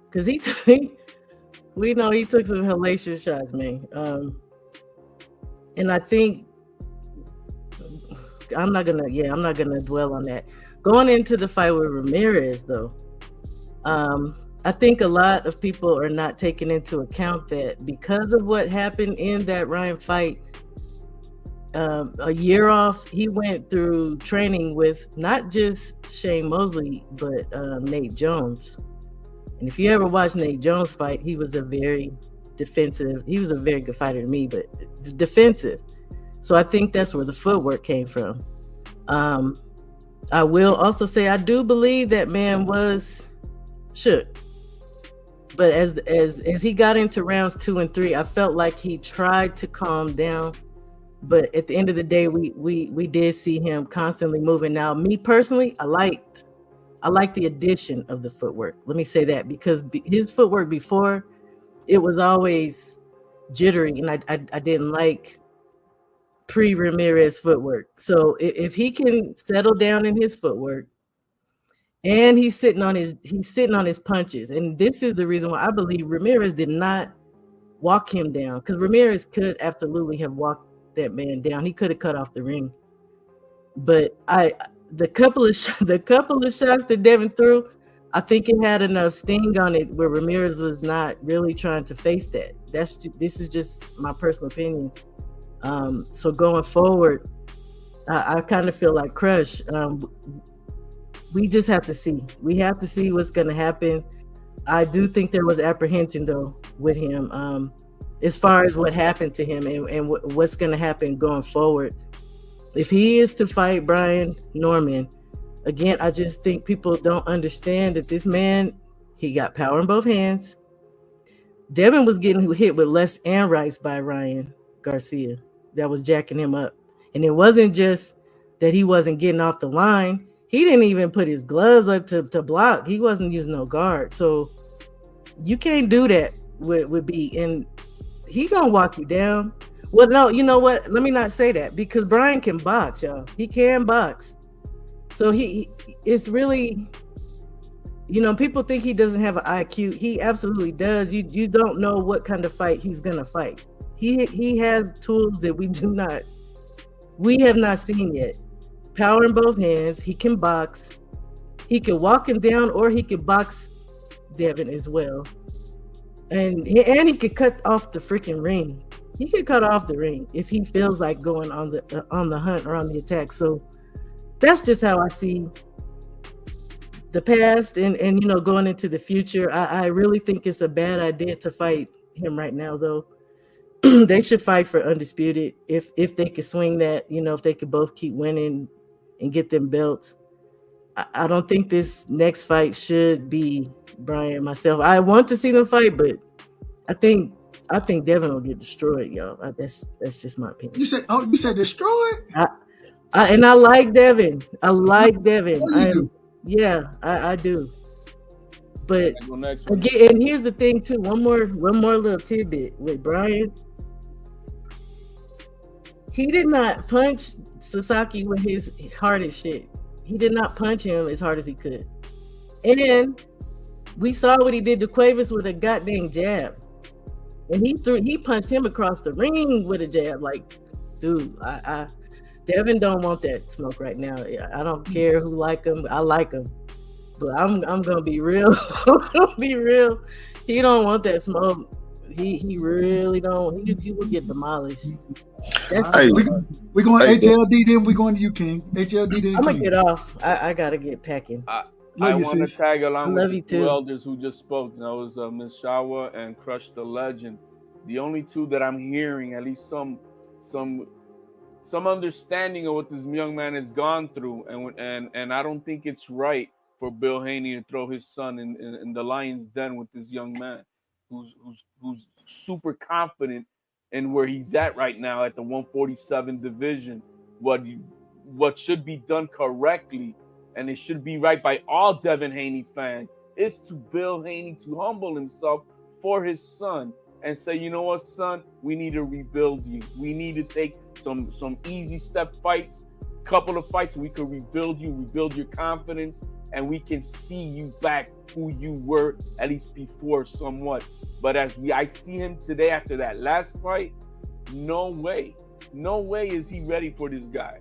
because we know he took some hellacious shots, man. And I think I'm not gonna dwell on that. Going into the fight with Ramirez, though, I think a lot of people are not taking into account that because of what happened in that Ryan fight, a year off, he went through training with not just Shane Mosley, but Nate Jones. And if you ever watched Nate Jones fight, he was a very defensive. He was a very good fighter to me, but defensive. So I think that's where the footwork came from. I will also say I do believe that man was shook. But as he got into rounds 2 and 3, I felt like he tried to calm down. But at the end of the day, we did see him constantly moving. Now, me personally, I liked the addition of the footwork. Let me say that, because his footwork before, it was always jittery, and I didn't like pre-Ramirez footwork. So if he can settle down in his footwork, and he's sitting on his punches, and this is the reason why I believe Ramirez did not walk him down, because Ramirez could absolutely have walked that man down. He could have cut off the ring, but the couple of shots that Devin threw, I think it had enough sting on it where Ramirez was not really trying to face that. This is just my personal opinion. So going forward, I kind of feel like Crush. We just have to see. We have to see what's going to happen. I do think there was apprehension though with him, as far as what happened to him and what's going to happen going forward. If he is to fight Brian Norman, again, I just think people don't understand that this man, he got power in both hands. Devin was getting hit with lefts and rights by Ryan Garcia. That was jacking him up. And it wasn't just that he wasn't getting off the line. He didn't even put his gloves up to block. He wasn't using no guard. So you can't do that with B. And he gonna walk you down. Well, no, you know what? Let me not say that, because Brian can box, y'all. He can box. So it's really, people think he doesn't have an IQ. He absolutely does. You don't know what kind of fight he's gonna fight. He has tools that we have not seen yet. Power in both hands. He can box. He can walk him down, or he can box Devin as well. And he could cut off the freaking ring. He could cut off the ring if he feels like going on the hunt or on the attack. So that's just how I see the past and going into the future. I really think it's a bad idea to fight him right now, though. They should fight for undisputed if they could swing that, if they could both keep winning and get them belts. I don't think this next fight should be Brian myself. I want to see them fight, but I think Devin will get destroyed, y'all. That's just my opinion. You said destroyed? And I like Devin. I like Devin. I do. But again, and here's the thing too. One more little tidbit with Brian. He did not punch Sasaki with his hardest shit. He did not punch him as hard as he could. And we saw what he did to Cuevas with a goddamn jab. And he punched him across the ring with a jab. Like, dude, Devin don't want that smoke right now. I don't care who like him. I like him. But I'm gonna be real. I'm gonna be real. He don't want that smoke. He really don't. He will get demolished. Hey, we going HLD, then we going to you, King. HLD, then I'm gonna get off. I gotta get packing. I want to tag along with the two elders who just spoke. That was Miss Shawa and Crush the Legend. The only two that I'm hearing, at least some understanding of what this young man has gone through, and I don't think it's right for Bill Haney to throw his son in the lion's den with this young man who's super confident in where he's at right now at the 147 division. What should be done correctly, and it should be right by all Devin Haney fans, is to Bill Haney to humble himself for his son and say, you know what, son, we need to rebuild you. We need to take some easy step fights, couple of fights. We could rebuild you, rebuild your confidence, and we can see you back who you were at least before somewhat. But I see him today after that last fight, no way is he ready for this guy.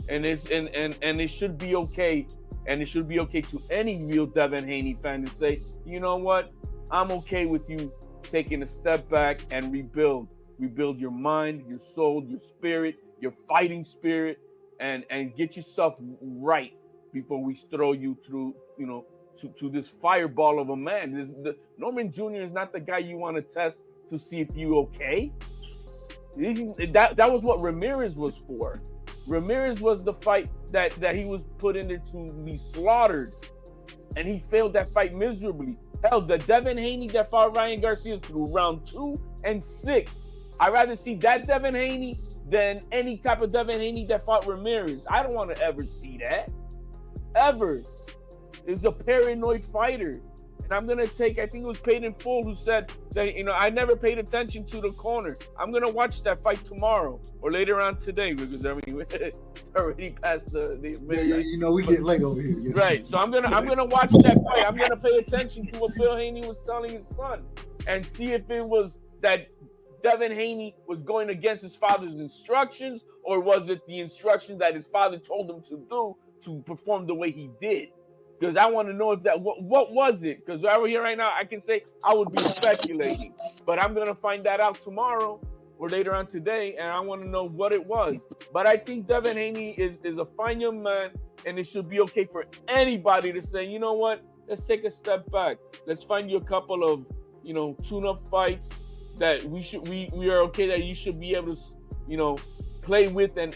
And it should be okay. And it should be okay to any real Devin Haney fan to say, you know what, I'm okay with you taking a step back and rebuild your mind, your soul, your spirit, your fighting spirit, and get yourself right before we throw you through, to this fireball of a man. Norman Jr. is not the guy you want to test to see if you okay. That was what Ramirez was for. Ramirez was the fight that he was put in there to be slaughtered, and he failed that fight miserably. Hell, the Devin Haney that fought Ryan Garcia through round 2 and 6. I'd rather see that Devin Haney than any type of Devin Haney that fought Ramirez. I don't want to ever see that. Ever. Is a paranoid fighter. And I'm going to take, I think it was Paid in Full who said that, I never paid attention to the corner. I'm going to watch that fight tomorrow or later on today because, it's already past the we get late over here. Yeah. Right. So I'm going to watch that fight. I'm going to pay attention to what Bill Haney was telling his son and see if it was that Devin Haney was going against his father's instructions, or was it the instructions that his father told him to do to perform the way he did? Because I want to know if that what was it? Because over here right now, I can say I would be speculating, but I'm gonna find that out tomorrow or later on today, and I want to know what it was. But I think Devin Haney is a fine young man, and it should be okay for anybody to say, you know what? Let's take a step back. Let's find you a couple of tune-up fights that we are okay that you should be able to play with and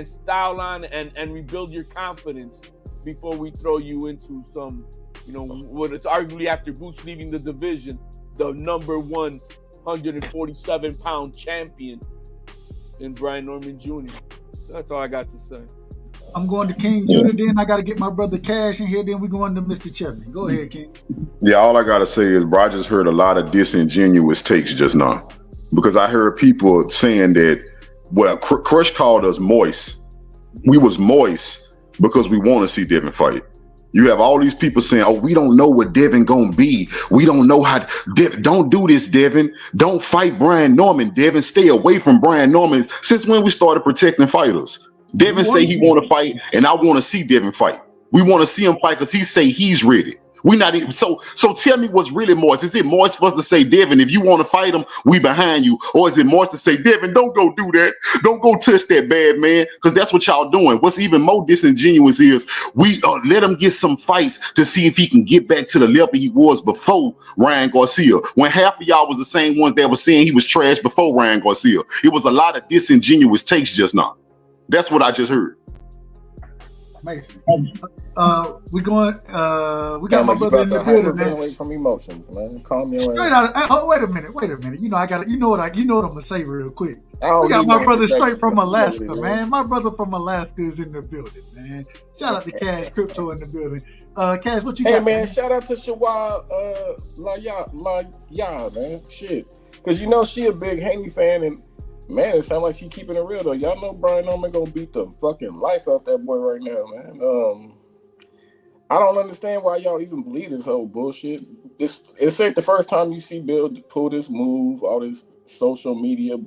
style on and rebuild your confidence before we throw you into some, what it's arguably after Boots leaving the division, the number 147-pound champion in Brian Norman Jr. So that's all I got to say. I'm going to King Jr. Then I got to get my brother Cash in here. Then we're going to Mr. Chapman. Go ahead, King. Yeah, all I got to say is, bro, I just heard a lot of disingenuous takes just now. Because I heard people saying that, well, Crush called us moist. We was moist because we want to see Devin fight. You have all these people saying, "Oh, we don't know what Devin gonna be. We don't know how." Don't do this, Devin. Don't fight Brian Norman. Devin, stay away from Brian Norman. Since when we started protecting fighters? Devin say he want to fight, and I want to see Devin fight. We want to see him fight because he say he's ready. We not even so tell me what's really moist. Is it moist for us to say, Devin, if you want to fight him, we behind you? Or is it moist to say, Devin, don't go do that. Don't go touch that bad man, because that's what y'all doing. What's even more disingenuous is we let him get some fights to see if he can get back to the level he was before Ryan Garcia. When half of y'all was the same ones that was saying he was trash before Ryan Garcia. It was a lot of disingenuous takes just now. That's what I just heard. Amazing. We going. We got my brother in the building, man. Away from emotions, man. Calm your Straight out. Oh, wait a minute. You know I got. You know what I'm gonna say real quick. We got my brother straight from Alaska, man. My brother from Alaska is in the building, man. Shout out to Cash Crypto in the building. Cash, what you got? Hey, man. Shout out to Shawad La, man. Shit, because you know she a big Haney fan and. Man, it sounds like she keeping it real though. Y'all know Brian Norman gonna beat the fucking life out that boy right now, man. I don't understand why y'all even believe this whole bullshit. It's ain't the first time you see Bill pull this move, all this social media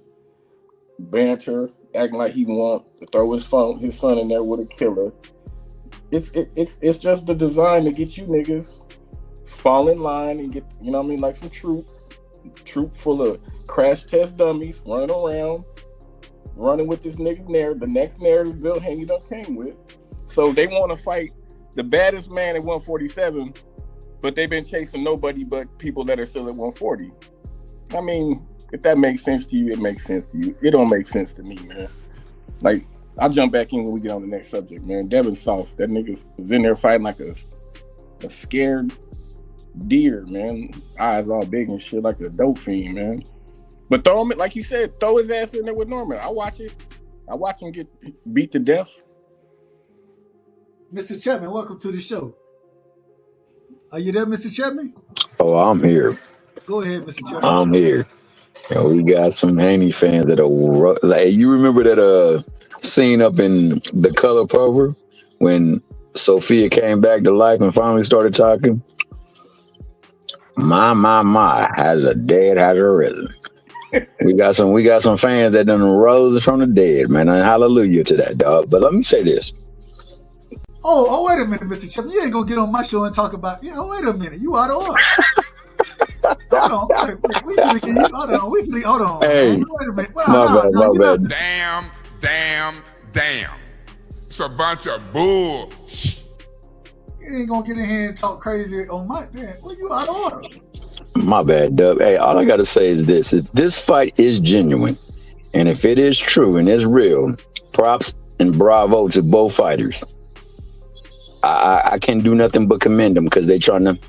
banter, acting like he want to throw his son in there with a killer. It's just the design to get you niggas fall in line and get, you know what I mean, like some troops. Troop full of crash test dummies running around, running with this nigga's narrative. The next narrative Bill Haney done came with. So they want to fight the baddest man at 147, but they've been chasing nobody but people that are still at 140. I mean, if that makes sense to you, it makes sense to you. It don't make sense to me, man. Like, I'll jump back in when we get on the next subject, man. Devin soft. That nigga was in there fighting like a scared deer, man. Eyes all big and shit like a dope fiend, man. But throw him, like you said, throw his ass in there with Norman. I watch it. I watch him get beat to death. Mr. Chapman, welcome to the show. Are you there, Mr. Chapman? Oh, I'm here. Go ahead, Mr. Chapman. I'm here. And we got some Haney fans that are like, you remember that scene up in The Color Purple when Sophia came back to life and finally started talking? My, has a dead, has a risen. we got some fans that done rose from the dead, man. And hallelujah to that, dog. But let me say this. Oh, wait a minute, Mr. Chapman. You ain't gonna get on my show and talk about. Yeah, wait a minute. You out of order. Hold on. Hold on. Hey, wait a minute. My bad. Damn. It's a bunch of bull. You ain't gonna get in here and talk crazy on my man. Well, you out of order. My bad, Dub. Hey, all I gotta say is this: if this fight is genuine, and if it is true and it's real, props and bravo to both fighters. I can't do nothing but commend them because they trying to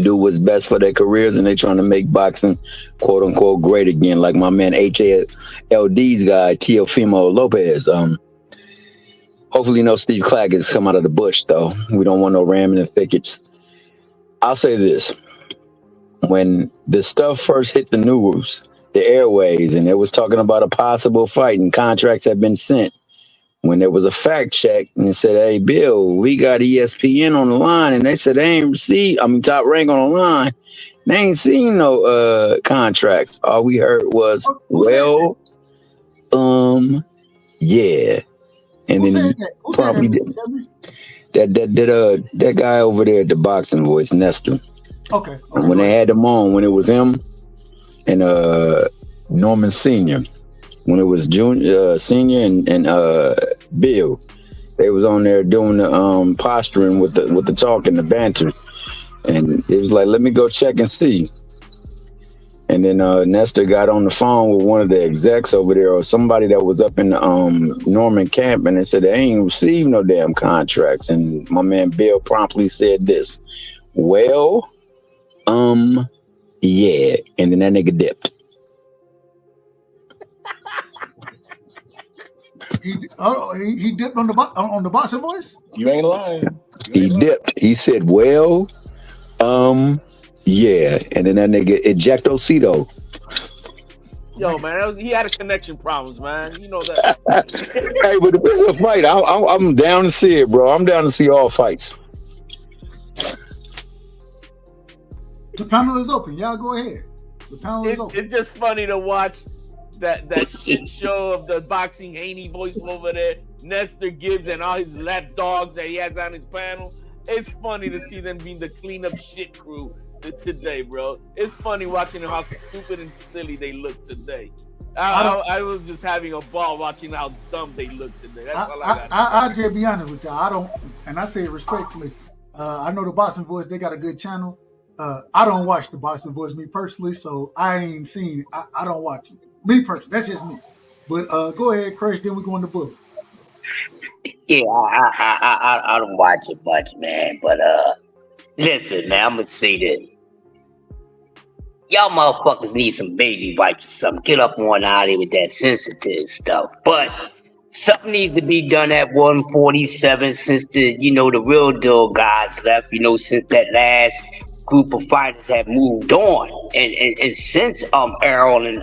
do what's best for their careers and they trying to make boxing quote unquote great again, like my man HALD's guy Teofimo Lopez. Hopefully no Steve Claggett's come out of the bush, though. We don't want no ram in the thickets. I'll say this. When the stuff first hit the news, the airways, and it was talking about a possible fight and contracts had been sent, when there was a fact check and it said, hey, Bill, we got ESPN on the line, and they said they ain't received, Top Rank on the line, they ain't seen no contracts. All we heard was, yeah. And then probably that guy over there at the boxing voice, Nestor. Okay. When they had them on, when it was him and Norman Senior, when it was Junior Senior and Bill, they was on there doing the posturing with the talk and the banter, and it was like, let me go check and see. And then Nestor got on the phone with one of the execs over there or somebody that was up in the Norman camp, and they said they ain't received no damn contracts. And my man Bill promptly said this, well, yeah. And then that nigga dipped. He dipped on the boxing voice? You ain't lying. He dipped. He said, well, yeah. And then that nigga ejectocito. Yo, man, he had a connection problems, man. You know that. Hey, but if it's a fight, I'm down to see it, bro. I'm down to see all fights. The panel is open. Y'all go ahead. The panel is open. It's just funny to watch that shit show of the boxing Haney voice over there, Nestor Gibbs and all his lap dogs that he has on his panel. It's funny to see them being the cleanup shit crew today, bro. It's funny watching how stupid and silly they look today. I was just having a ball watching how dumb they look today. That's all I got. I'll just be honest with y'all. I don't, and I say it respectfully. I know the Boxing Voice, they got a good channel. I don't watch the Boxing Voice, me personally, so I ain't seen. I don't watch it. Me personally, that's just me. But go ahead, Crush. Then we go on the bullet. Yeah, I don't watch it much, man. But listen, man, I'm gonna say this. Y'all motherfuckers need some baby wipes or something. Get up on out of here with that sensitive stuff. But something needs to be done at 147 since the real deal guys left. Since that last group of fighters have moved on, and since Errol and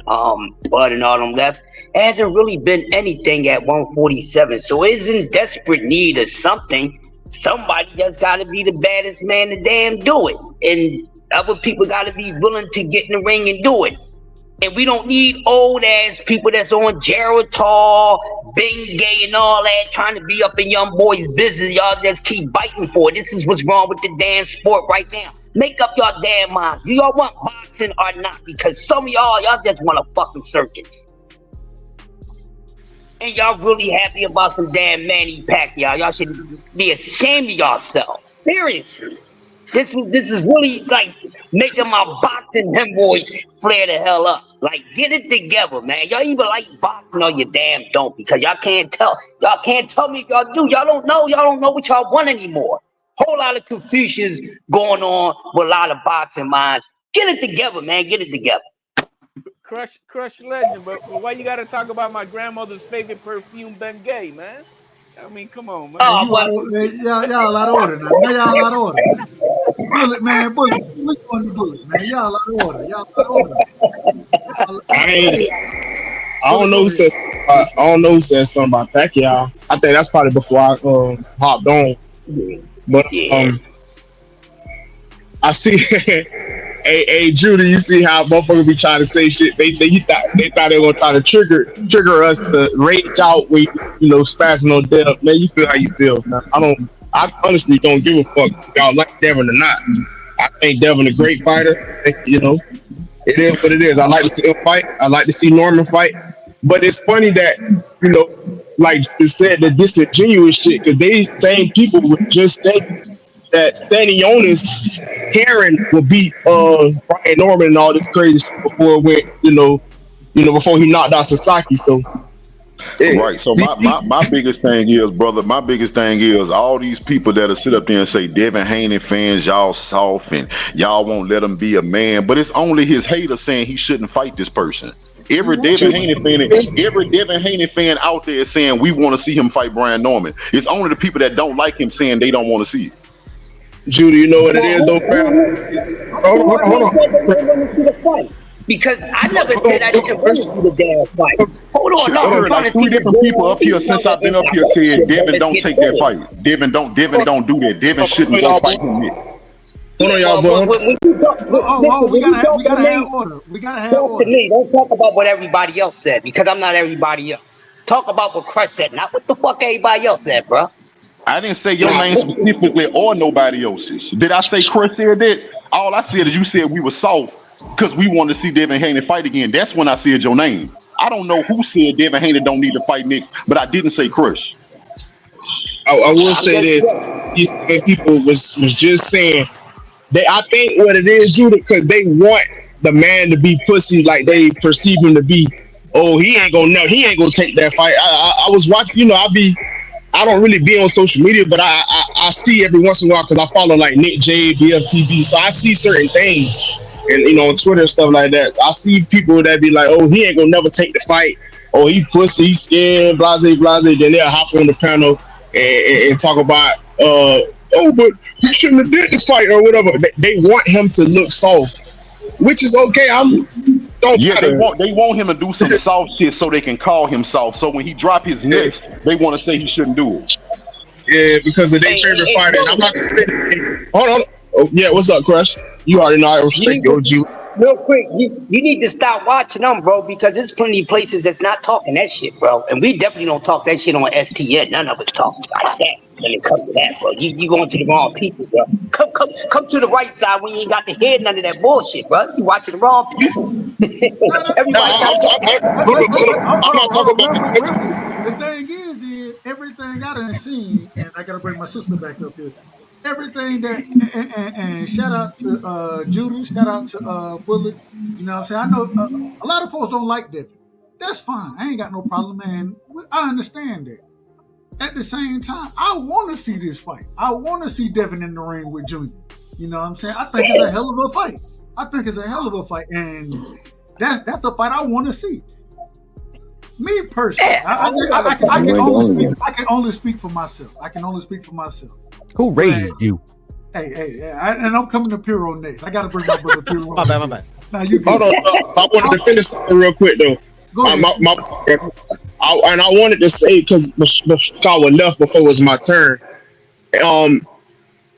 Bud and all them left, there hasn't really been anything at 147. So it's in desperate need of something. Somebody just got to be the baddest man to damn do it, and other people got to be willing to get in the ring and do it. And we don't need old ass people that's on Geritol, Bengay, and all that trying to be up in young boys' business. Y'all just keep biting for it. This is what's wrong with the damn sport right now. Make up your damn mind. Do y'all want boxing or not? Because some of y'all just want a fucking circus. And y'all really happy about some damn Manny Pacquiao. Y'all should be ashamed of yourself. Seriously. This is really like making my boxing hemorrhoids flare the hell up. Like, get it together, man. Y'all either like boxing or you damn don't, because y'all can't tell. Y'all can't tell me if y'all do. Y'all don't know. Y'all don't know what y'all want anymore. Whole lot of confusions going on with a lot of boxing minds. Get it together, man. Get it together. Crush legend, but why you gotta talk about my grandmother's favorite perfume, Bengay, man? I mean, come on, man. Y'all out of order now. Y'all out of order. Bullet, man. Bullet. Look on the bullet, man. Y'all out of order. Y'all out of order. I don't know who said something about Pacquiao. I think that's probably before I hopped on. But I see. Hey, Judy, you see how motherfuckers be trying to say shit? They thought they were gonna try to trigger us to rage out with spazzing on Dev. Man, you feel how you feel. Man. I honestly don't give a fuck if y'all like Devin or not. I think Devin a great fighter. It is what it is. I like to see him fight. I like to see Norman fight. But it's funny that like you said, the disingenuous shit, because they same people would just think that Stanionis Karen would beat Brian Norman and all this crazy shit before it went, before he knocked out Sasaki. So right. So my biggest thing is, brother, all these people that'll sit up there and say Devin Haney fans, y'all soft and y'all won't let him be a man. But it's only his haters saying he shouldn't fight this person. Every Devin Haney fan out there is saying we want to see him fight Brian Norman. It's only the people that don't like him saying they don't want to see it. Judy, you know what it is, though, fam? Hold on. Because I never said I didn't want to see the damn fight. Hold on, no. Like 3 different people up here since I've been up here said Devin don't take that fight. Devin don't do that. Devin shouldn't go fight him yet. Hold on, y'all, bro. We gotta have order. We gotta have order. Don't talk about what everybody else said, because I'm not everybody else. Talk about what Crush said, not what the fuck everybody else said, bro. I didn't say your name specifically or nobody else's. Did I say Chris said that? All I said is you said we were soft because we wanted to see Devin Haney fight again. That's when I said your name. I don't know who said Devin Haney don't need to fight next, but I didn't say Chris. I will say this. These people was just saying that I think what it is, Judah, because they want the man to be pussy like they perceive him to be. Oh, he ain't gonna take that fight. I was watching, I don't really be on social media, but I see every once in a while because I follow like Nick J, BFTV, so I see certain things, and on Twitter and stuff like that. I see people that be like, "Oh, he ain't gonna never take the fight. Oh, he pussy, he scared, blase. Then they'll hop on the panel and talk about, oh, but he shouldn't have did the fight or whatever. They want him to look soft, which is okay. Yeah, they want him to do some soft shit so they can call him soft. So when he drop his nuts, they want to say he shouldn't do it. Yeah, because of their favorite fighter. And I'm not gonna say, hold on. Oh, yeah, what's up, Crush? You already know I respect you, OG. Real quick, you need to stop watching them, bro, because there's plenty of places that's not talking that shit, bro. And we definitely don't talk that shit on STN. None of us talk like that when it comes to that, bro. You going to the wrong people, bro. Come to the right side when you ain't got the head none of that bullshit, bro. You watching the wrong people. I'm not talking about. The thing is everything I done seen, and I gotta bring my sister back up here. Everything that and shout out to Judah, shout out to Bullet. You know what I'm saying? I know a lot of folks don't like Devin. That's fine. I ain't got no problem, man. I understand that. At the same time, I want to see this fight. I want to see Devin in the ring with Junior. You know what I'm saying? I think it's a hell of a fight. And that's a fight I want to see. Me personally, I can only speak for myself. Who raised you? Hey, and I'm coming to Piro next. I got to bring my brother Piro. My bad. Now you hold on. I wanted to finish something real quick though. Go ahead. I wanted to say because Michelle left before it was my turn.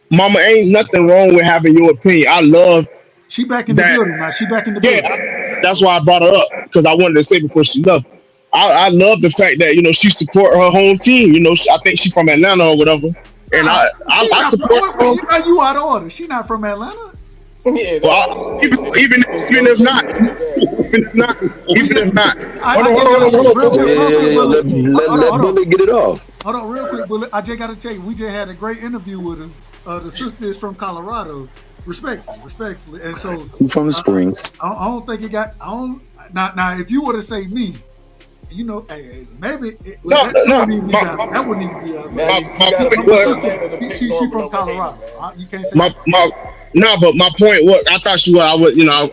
Mama, ain't nothing wrong with having your opinion. I love. She back in the building now. Yeah, that's why I brought her up because I wanted to say before she left. I love the fact that she support her home team. I think she's from Atlanta or whatever, and I support. You out of order? She not from Atlanta. Yeah. Well, even if not. Hold on. Let Bullet get it off. Hold on, real quick, Bullet. I just got to tell you, we just had a great interview with her. The sister is from Colorado. Respectfully, and so He's from the Springs. I don't think he got. Now, if you were to say me, maybe that wouldn't even be out. She from Colorado. You can't say but my point was, I thought you were.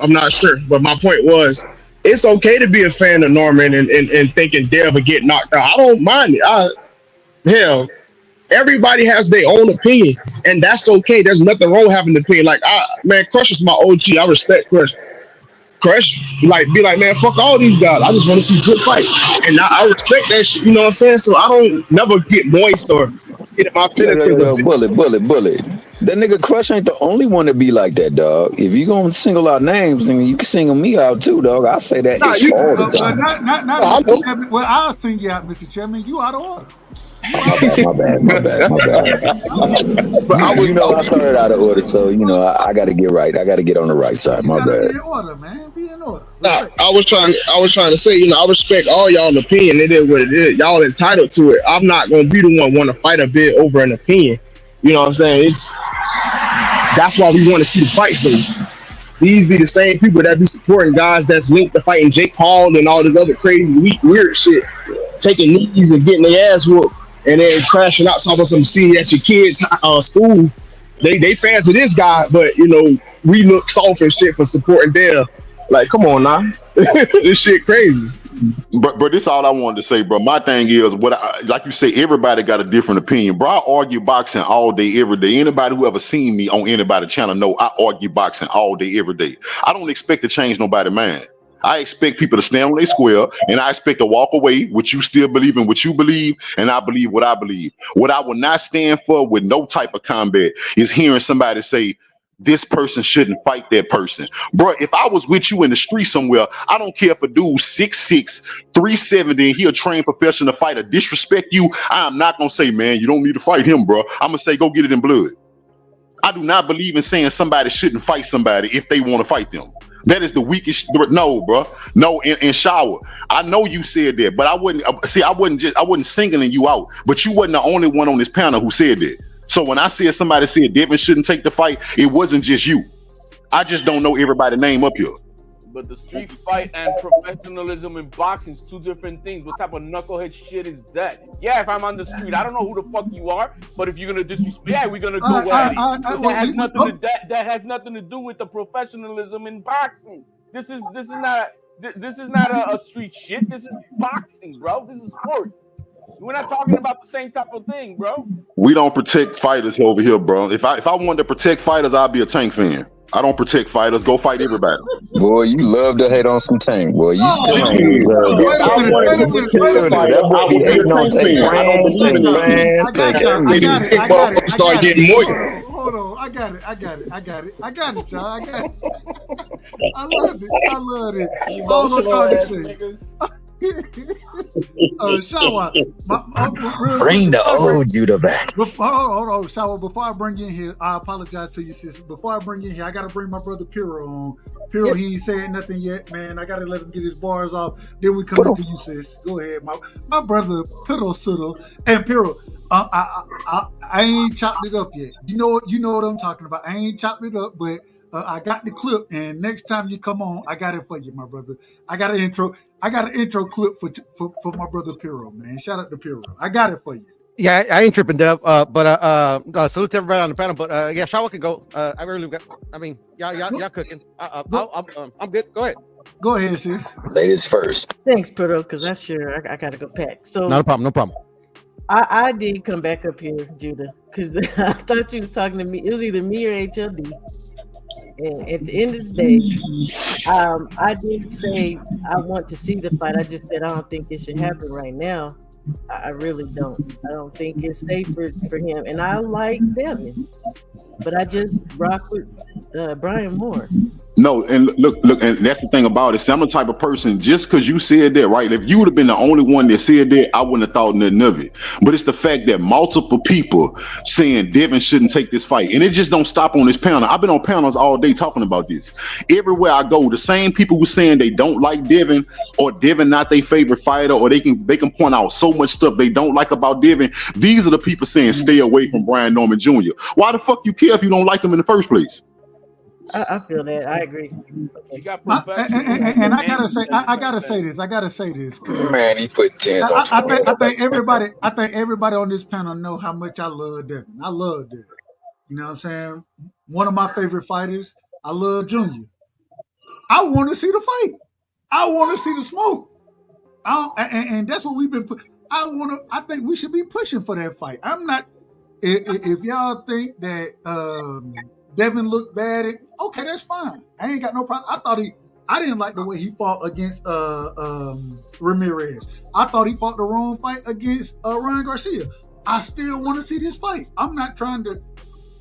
I'm not sure, but my point was, it's okay to be a fan of Norman and thinking Dev would get knocked out. I don't mind it. Hell, everybody has their own opinion, and that's okay. There's nothing wrong with having an opinion. Like, Crush is my OG. I respect Crush. Crush, be like, man, fuck all these guys. I just want to see good fights, and I respect that shit. You know what I'm saying? So I don't never get moist or get in my feelings. Bullet. That nigga Crush ain't the only one to be like that, dog. If you gonna single out names, then you can single me out too, dog. I say that all the time. Not Mr. Chairman. Well, I'll sing you out, Mr. Chairman. You out of order. My bad. But I started out of order, so I got to get right. I got to get on the right side. My bad. Be in order, man. Be in order. Nah, I was trying to say, I respect all y'all opinion. It is what it is. Y'all entitled to it. I'm not gonna be the one want to fight a bit over an opinion. You know what I'm saying? That's why we want to see the fights though. These be the same people that be supporting guys that's linked to fighting Jake Paul and all this other crazy weird shit, taking knees and getting their ass whooped. And then crashing out talking about some scene at your kids' school. They fans of this guy, but we look soft and shit for supporting them. Like, come on now, this shit crazy. But this is all I wanted to say, bro. My thing is, like you say, everybody got a different opinion, bro. I argue boxing all day, every day. Anybody who ever seen me on anybody's channel know I argue boxing all day, every day. I don't expect to change nobody's mind. I expect people to stand on their square, and I expect to walk away with you still believing what you believe, and I believe what I believe. What I will not stand for with no type of combat is hearing somebody say, this person shouldn't fight that person. Bro, if I was with you in the street somewhere, I don't care if a dude 6'6", 370, and he a trained professional fighter disrespect you, I'm not going to say, man, you don't need to fight him, bro. I'm going to say, go get it in blood. I do not believe in saying somebody shouldn't fight somebody if they want to fight them. That is the weakest. No, bro. No, in shower. I know you said that, but I wasn't singling you out. But you wasn't the only one on this panel who said that. So when I said somebody said Devin shouldn't take the fight, it wasn't just you. I just don't know everybody's name up here. But the street fight and professionalism in boxing is two different things. What type of knucklehead shit is that? Yeah, if I'm on the street, I don't know who the fuck you are. But if you're gonna disrespect, we're gonna go at it. That has nothing to do with the professionalism in boxing. This is not a street shit. This is boxing, bro. This is sport. We're not talking about the same type of thing, bro. We don't protect fighters over here, bro. If I wanted to protect fighters, I'd be a Tank fan. I don't protect fighters. Go fight everybody. Boy, you love to hate on some Tank, boy. You still ain't If I wanted to deserve protect a it. fighter, That boy I be would be hating a on Tank Tank fan. I don't fans, believe in Tank these people. fans, Tank everything. Start getting moist. Hold on. I got it, y'all. I got it. I love it. Emotional ass niggas. Shawa, Bring the old Judah back. Hold on, Shawa. Before I bring you in here, I apologize to you, sis. Before I bring you in here, I got to bring my brother Piro on. Piro, he ain't said nothing yet, man. I got to let him get his bars off. Then we come into you, sis. Go ahead, my brother Piro Sudo and Piro. I ain't chopped it up yet. You know what I'm talking about. I ain't chopped it up, but I got the clip, and next time you come on, I got it for you, my brother. I got an intro clip for my brother Piro, man. Shout out to Piro. I got it for you. Yeah, I ain't tripping, Dev. But salute to everybody on the panel. But yeah, Shawa can go. I really got. I mean, y'all cooking. I'm good. Go ahead. Go ahead, sis. Ladies first. Thanks, Puro, because that's sure I gotta go pack. So No problem. I did come back up here, Judah, because I thought you was talking to me. It was either me or HLD. And at the end of the day, I did say I want to see the fight. I just said I don't think it should happen right now. I really don't. I don't think it's safe for him. And I like Devin, but I just rock with Brian Moore. No, and look, and that's the thing about it. See, I'm the type of person, just because you said that, right? If you would have been the only one that said that, I wouldn't have thought nothing of it. But it's the fact that multiple people saying Devin shouldn't take this fight. And it just don't stop on this panel. I've been on panels all day talking about this. Everywhere I go, the same people who saying they don't like Devin, or Devin not their favorite fighter, or they can point out so much stuff they don't like about Devin. These are the people saying stay away from Brian Norman Jr. Why the fuck you care if you don't like him in the first place? I feel that. I agree. And I gotta say this. Man, he put 10s on I think everybody on this panel know how much I love Devin. I love Devin. You know what I'm saying? One of my favorite fighters. I love Junior. I want to see the fight. I want to see the smoke. And that's what we've been. I think we should be pushing for that fight. I'm not. If y'all think that Devin looked bad, okay, that's fine. I ain't got no problem. I didn't like the way he fought against Ramirez. I thought he fought the wrong fight against Ryan Garcia. I still want to see this fight. I'm not trying to.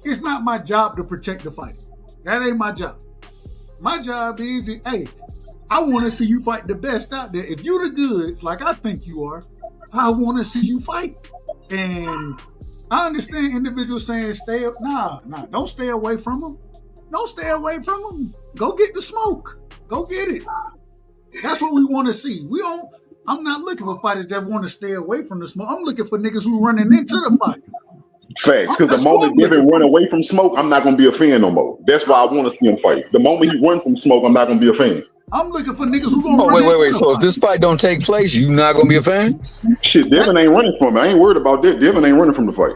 It's not my job to protect the fighter. That ain't my job. My job is, hey, I want to see you fight the best out there. If you're the goods, like I think you are, I want to see you fight. And I understand individuals saying stay up. Nah, don't stay away from them. Don't stay away from them. Go get the smoke. Go get it. That's what we want to see. I'm not looking for fighters that want to stay away from the smoke. I'm looking for niggas who running into the fight. Facts, because the moment Devin run away from smoke, I'm not going to be a fan no more. That's why I want to see him fight. The moment he run from smoke, I'm not going to be a fan. I'm looking for niggas who gonna wait. So if this fight don't take place, you not gonna be a fan? Shit, Devin ain't running from it. I ain't worried about that. Devin ain't running from the fight.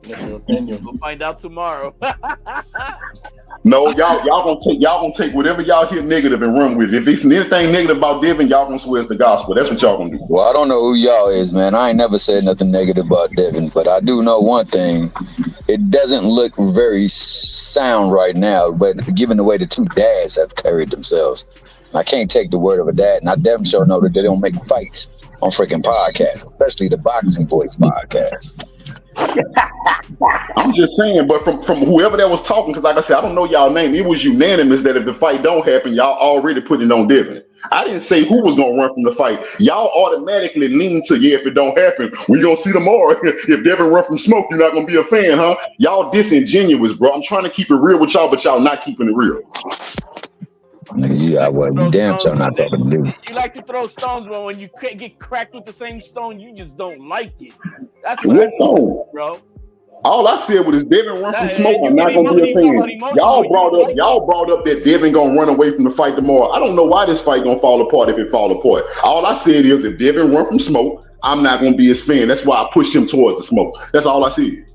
We'll find out tomorrow. No, y'all gonna take whatever y'all hear negative and run with it. If it's anything negative about Devin, y'all gonna swear it's the gospel. That's what y'all gonna do. Well, I don't know who y'all is, man. I ain't never said nothing negative about Devin, but I do know one thing. It doesn't look very sound right now, but given the way the two dads have carried themselves, I can't take the word of a dad, and I damn sure know that they don't make fights on freaking podcasts, especially the Boxing Voice podcast. I'm just saying, but from whoever that was talking, because like I said, I don't know y'all name. It was unanimous that if the fight don't happen, y'all already put it on Devin. I didn't say who was gonna run from the fight. Y'all automatically lean to, yeah, if it don't happen, we gonna see tomorrow. If Devin run from smoke, you're not gonna be a fan, huh? Y'all disingenuous, bro. I'm trying to keep it real with y'all, but y'all not keeping it real. Yeah, well, you damn sure not talking to me. You like to throw stones, but when you get cracked with the same stone, you just don't like it. That's what stone, bro. All I said was, if Devin run from smoke, I'm not gonna be a fan. Y'all brought up that Devin gonna run away from the fight tomorrow. I don't know why this fight gonna fall apart if it fall apart. All I said is, if Devin run from smoke, I'm not gonna be his fan. That's why I pushed him towards the smoke. That's all I said.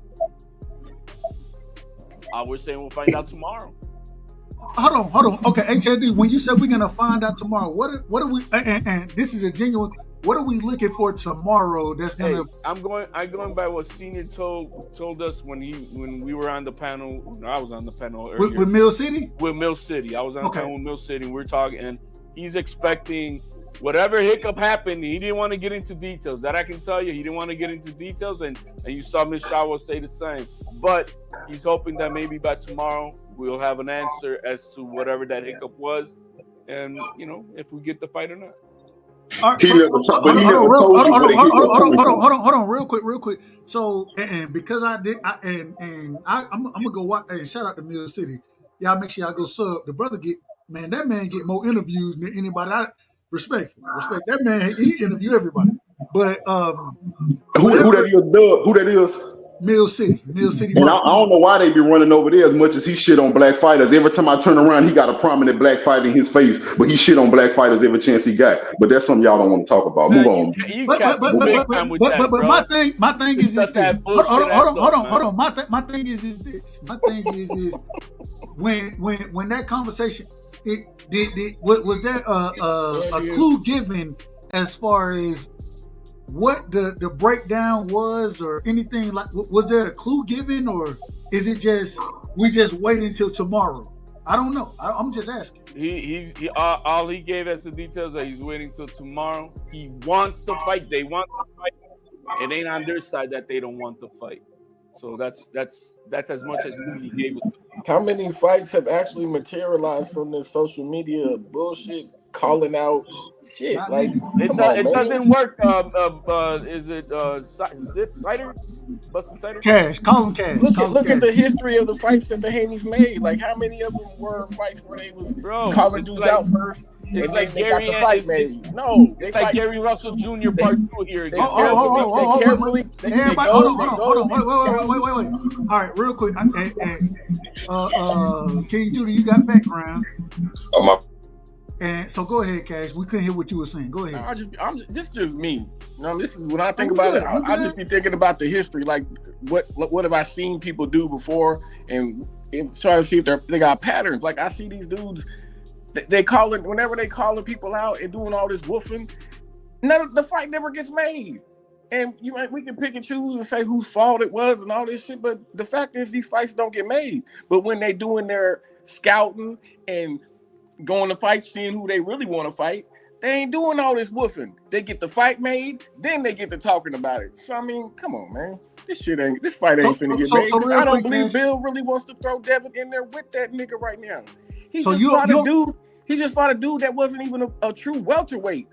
I was saying we'll find out tomorrow. Hold on. Okay, HLD, when you said we're gonna find out tomorrow, what are we? And this is a genuine. what are we looking for tomorrow? That's gonna. I'm going by what Senior told us when we were on the panel. I was on the panel earlier. With Mill City. With Mill City, I was on the panel with Mill City. And we were talking, and he's expecting whatever hiccup happened. He didn't want to get into details. That I can tell you, he didn't want to get into details, and you saw Ms. Shawa say the same. But he's hoping that maybe by tomorrow we'll have an answer as to whatever that hiccup was, and if we get the fight or not. Hold on, real quick. So, and because I'm gonna go watch. And shout out to Mill City. Y'all make sure y'all go sub. The brother that man get more interviews than anybody. Respect that man. He interview everybody. But who that is? Who that is? Mill City. And I don't know why they be running over there as much as he shit on black fighters. Every time I turn around, he got a prominent black fighter in his face, but he shit on black fighters every chance he got. But that's something y'all don't want to talk about. Move on. But my thing is this. Hold on. My thing is this. When that conversation, was there a clue given as far as what the breakdown was, or anything like? Was there a clue given, or is it just we just wait until tomorrow? I don't know. I'm just asking. He all he gave us the details that he's waiting till tomorrow. He wants to fight. They want to fight. It ain't on their side that they don't want to fight. So that's as much as he gave us. How many fights have actually materialized from this social media bullshit? Calling out shit like it doesn't work. Is it Cider? Bustin' Cider? Cash, call him Cash. Look at the history of the fights that the Haney's made. Like, how many of them were fights where they was calling dudes out first? It's and like they got the fight made. No, it's like Gary Russell Jr. Part 2 here. Wait. All right, real quick. King Judy, you got background. And so go ahead, Cash. We couldn't hear what you were saying. Go ahead. This is just me. This is when I think about it. I just be thinking about the history. Like, what have I seen people do before, and try to see if they got patterns. Like, I see these dudes. They calling whenever they calling people out and doing all this woofing. The fight never gets made. And we can pick and choose and say whose fault it was and all this shit. But the fact is, these fights don't get made. But when they doing their scouting and going to fight, seeing who they really want to fight, they ain't doing all this woofing. They get the fight made, then they get to talking about it. So I mean, come on, man. This fight ain't finna get made. I don't believe Bill really wants to throw Devin in there with that nigga right now. He just fought a dude that wasn't even a true welterweight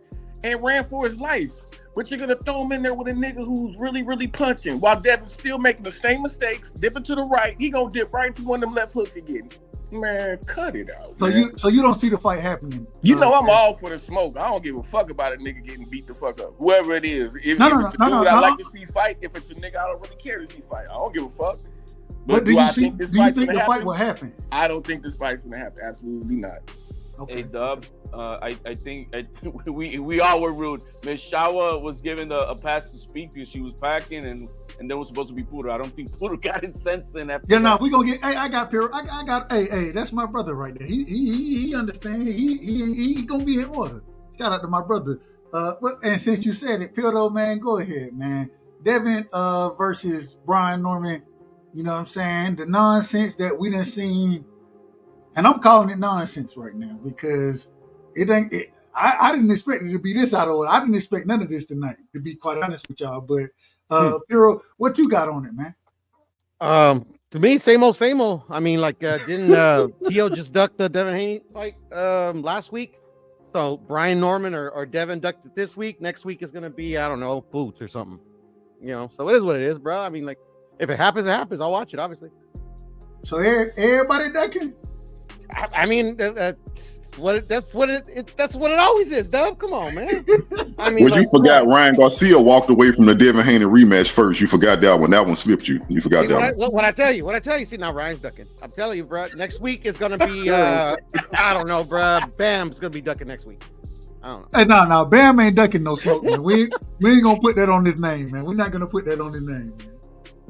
and ran for his life. But you're gonna throw him in there with a nigga who's really, really punching while Devin's still making the same mistakes, dipping to the right. He gonna dip right into one of them left hooks again. Man, cut it out. So you don't see the fight happening. I'm all for the smoke. I don't give a fuck about a nigga getting beat the fuck up. Whoever it is. If it's a dude I like to see fight, if it's a nigga I don't really care to see fight, I don't give a fuck. But do you think the fight will happen? I don't think this fight's gonna happen. Absolutely not. Okay. Hey Dub, I think we all were rude. Ms. Shawa was given a pass to speak because she was packing and then was supposed to be Poodle. I don't think Poodle got his sense in after. Yeah, no, we gonna get. Hey, I got Piro. I got. Hey, that's my brother right there. He understands. He gonna be in order. Shout out to my brother. And since you said it, Piro, man, go ahead, man. Devin versus Brian Norman. You know what I'm saying? The nonsense that we done seen. And I'm calling it nonsense right now because it ain't. I didn't expect it to be this out of order. I didn't expect none of this tonight, to be quite honest with y'all. But Piro, what you got on it, man? To me, same old, same old. I mean, like, didn't Tio just duck the Devin Haney fight last week? So Brian Norman or Devin ducked it this week. Next week is gonna be, I don't know, Boots or something. You know, so it is what it is, bro. I mean, like, if it happens, it happens. I'll watch it, obviously. So everybody ducking. I mean, that's what it always is, Dub. Come on, man. I mean, you forgot Ryan Garcia walked away from the Devin Haney rematch first. You forgot that one. That one slipped you. You forgot that one. What I tell you. See, now Ryan's ducking. I'm telling you, bro. Next week is gonna be I don't know, bro. Bam's gonna be ducking next week. I don't know. Hey, no, Bam ain't ducking no smoke, man. We ain't gonna put that on his name, man. We're not gonna put that on his name,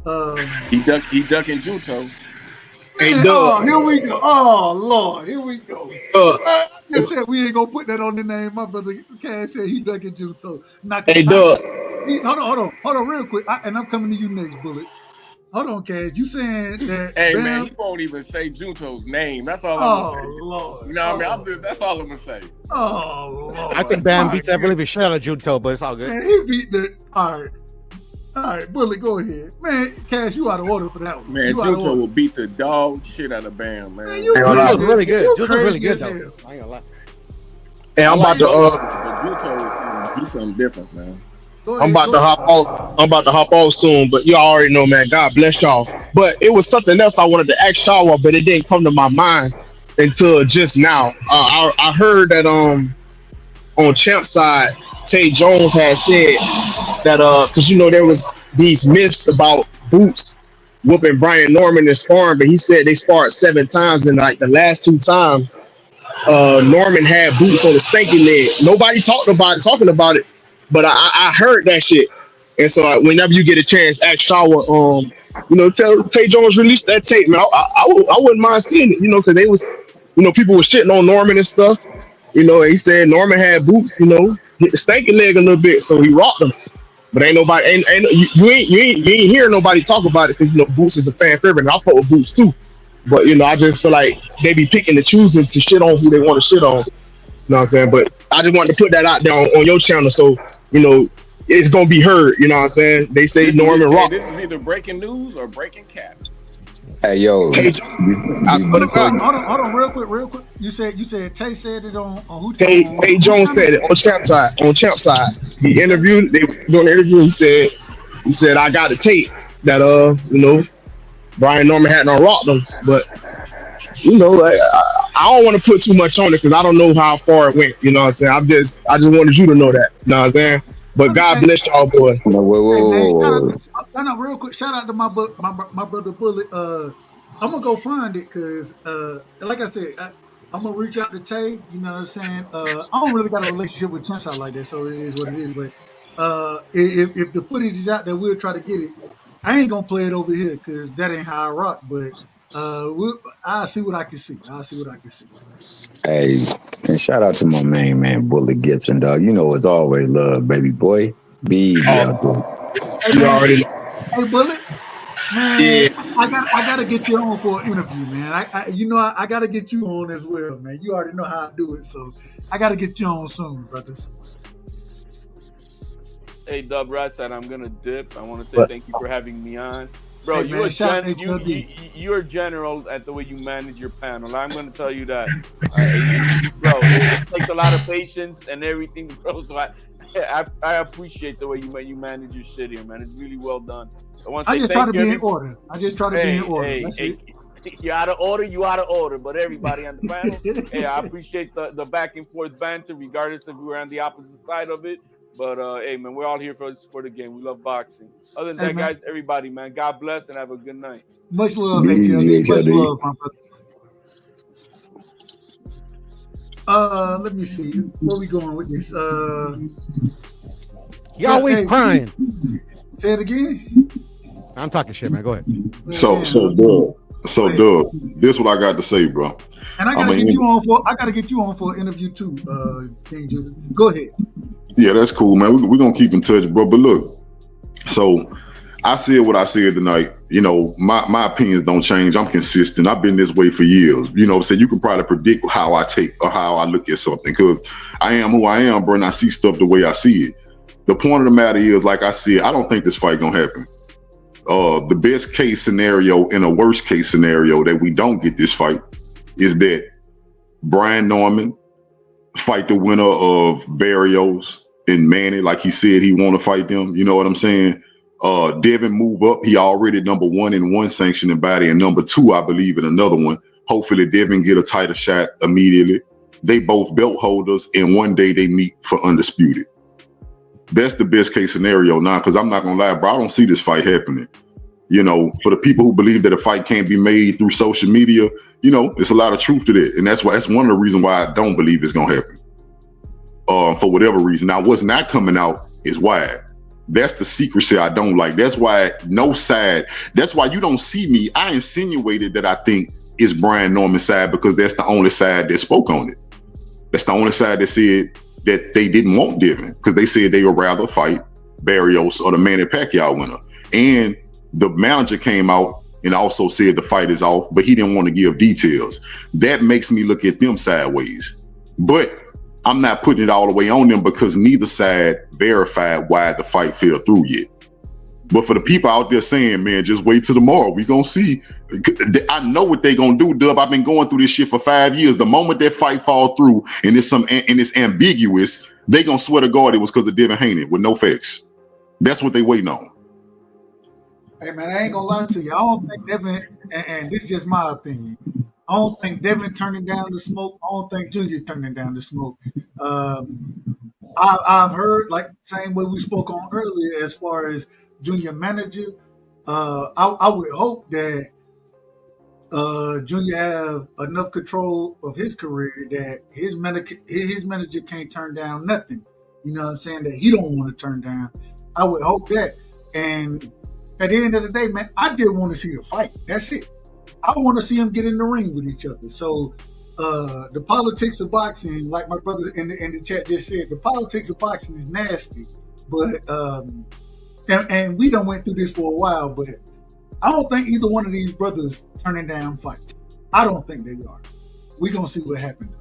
man. He ducking Juto. Hey, Man, Doug. here we go. Oh Lord, here we go. I just said we ain't gonna put that on the name. My brother Cash said he ducking Juto. Hey, Doug. Hold on, real quick. And I'm coming to you next, Bullet. Hold on, Cash. You saying that? Hey Bam, man, he won't even say Junto's name. That's all I'm oh gonna say. Lord. You know what I mean? That's all I'm gonna say. Oh Lord. I think Bam beats, I believe, his shot of Junto, but it's all good. Man, he beat the. All right, Bullet, go ahead, man. Cash, you out of order for that one. Man, you out of Junto order. will beat the dog shit out of Bam, man. Man, you Junto's really good. You Junto's really crazy good, as though. hell. I ain't gonna lie. Hey, I'm about to But Junto is he's something different, man. I'm about to hop off. I'm about to hop off soon, but you already know, man. God bless y'all. But it was something else I wanted to ask y'all, but it didn't come to my mind until just now. I heard that on Champ's side, Tay Jones had said that because there was these myths about Boots whooping Brian Norman in sparring, but he said they sparred 7 times, and like the last 2 times, Norman had Boots on the stanky leg. Nobody talking about it, but I heard that shit. And so whenever you get a chance, ask Shawa, tell Tay Jones release that tape, man. I wouldn't mind seeing it, because they was, people were shitting on Norman and stuff. And he said Norman had Boots, hit the stanky leg a little bit, so he rocked him. But ain't nobody, you ain't hearing nobody talk about it because Boots is a fan favorite, and I fuck with Boots too. But I just feel like they be picking and choosing to shit on who they want to shit on. You know what I'm saying? But I just wanted to put that out there on your channel, so it's gonna be heard. You know what I'm saying? They say Norman rock. This is either breaking news or breaking cap. Hey yo, Hold on, real quick. You said Tay said it on who? Tay Jones said it on Champ's side. He interviewed. They were doing the interview. He said I got the tape that Brian Norman hadn't rocked them, but I don't want to put too much on it because I don't know how far it went. You know what I'm saying? I just wanted you to know that. You know what I'm saying? But God bless y'all, boy. No, real quick. Shout out to my brother Bullet. I'm gonna go find it because, like I said, I'm gonna reach out to Tay. You know what I'm saying? I don't really got a relationship with Champ's like that, so it is what it is. But if the footage is out there, we'll try to get it. I ain't gonna play it over here because that ain't how I rock. But I'll see what I can see. Hey, and shout out to my main man, Bullet Gibson, dog. As always, love, baby boy. Be easy out there. You already know. Hey, Bullet, man, yeah. I gotta get you on for an interview, man. I gotta get you on as well, man. You already know how I do it, so I gotta get you on soon, brother. Hey, Dub Rightside, I'm gonna dip. I want to say thank you for having me on. Bro, hey, you're general at the way you manage your panel. I'm going to tell you that. Bro, it takes a lot of patience and everything, bro. So I appreciate the way you manage your shit here, man. It's really well done. I just try to be in order. Hey, you out of order, but everybody on the panel, hey, I appreciate the back and forth banter, regardless if we're on the opposite side of it. But hey, man, we're all here for the game. We love boxing. Other than that, guys, everybody, man, God bless and have a good night. Much love, HLD. Much love, my brother. Let me see. Where we going with this? You always crying. Say it again. I'm talking shit, man. Go ahead. So Doug, this is what I got to say, bro. And I gotta get you on for an interview too, King Judah. Go ahead. Yeah, that's cool, man. We're gonna keep in touch, bro. But look, so I said what I said tonight. My opinions don't change. I'm consistent. I've been this way for years. So you can probably predict how I take or how I look at something because I am who I am, bro, and I see stuff the way I see it. The point of the matter is, like I said, I don't think this fight gonna happen. The best case scenario and a worst case scenario that we don't get this fight is that Brian Norman fight the winner of Barrios and Manny, like he said he want to fight them. You know what I'm saying? Devin move up. He already number 1 in one sanctioning body and number 2, I believe, in another one. Hopefully Devin get a tighter shot immediately. They both belt holders and one day they meet for undisputed. That's the best case scenario now, because I'm not gonna lie, bro, I don't see this fight happening. For the people who believe that a fight can't be made through social media, there's a lot of truth to that. And that's one of the reasons why I don't believe it's gonna happen. For whatever reason. Now, what's not coming out is why. That's the secrecy I don't like. That's why no side. That's why you don't see me. I insinuated that I think it's Brian Norman's side because that's the only side that spoke on it. That's the only side that said that they didn't want Devin because they said they would rather fight Barrios or the Manny Pacquiao winner. And the manager came out and also said the fight is off, but he didn't want to give details. That makes me look at them sideways. But I'm not putting it all the way on them because neither side verified why the fight fell through yet. But for the people out there saying, man, just wait till tomorrow, we gonna see. I know what they gonna do, Dub. I've been going through this shit for 5 years. The moment that fight fall through and it's ambiguous, they gonna swear to God it was because of Devin Haney with no facts. That's what they waiting on. Hey man, I ain't gonna lie to you. I don't think Devin, and this is just my opinion. I don't think Devin turning down the smoke. I don't think Junior turning down the smoke. I've heard like same way we spoke on earlier as far as Junior manager. I would hope that Junior have enough control of his career that his manager can't turn down nothing. You know what I'm saying? That he don't want to turn down. I would hope that. And at the end of the day, man, I did want to see the fight. That's it. I want to see them get in the ring with each other. So the politics of boxing, like my brother in the chat just said, the politics of boxing is nasty. But and we done went through this for a while, but I don't think either one of these brothers turning down fight. I don't think they are. We gonna see what happens.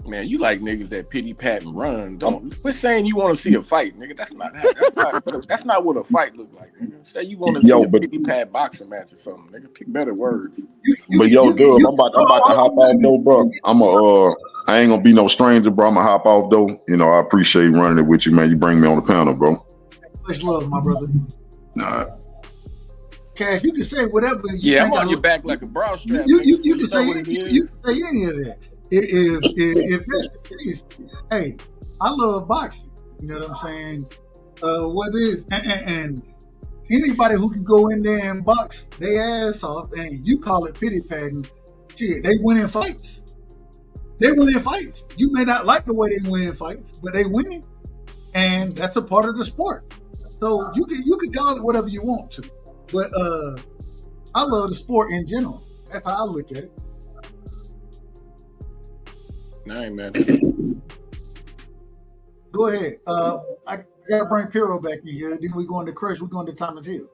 Man, you like niggas that pity pat and run. Don't quit saying you want to see a fight, nigga. That's not what a fight look like, nigga. Say you want to see a pity pat boxing match or something, nigga. Pick better words. But yo, Dub, I'm about to hop off though, bro. I ain't gonna be no stranger, bro. I'm gonna hop off though. You know, I appreciate running it with you, man. You bring me on the panel, bro. Much love, my brother. Nah. Cash, you can say whatever. I'm on your back like a bra strap. You can say you can say any of that. If that's the case, hey, I love boxing. You know what I'm saying? What is and anybody who can go in there and box their ass off and you call it pity patting, shit, they win in fights. They win in fights. You may not like the way they win in fights, but they win, and that's a part of the sport. So you can call it whatever you want to, but I love the sport in general. That's how I look at it. Nah, man. Go ahead. I gotta bring Piro back in here. Then we going to Crush. We're going to Thomas Hill.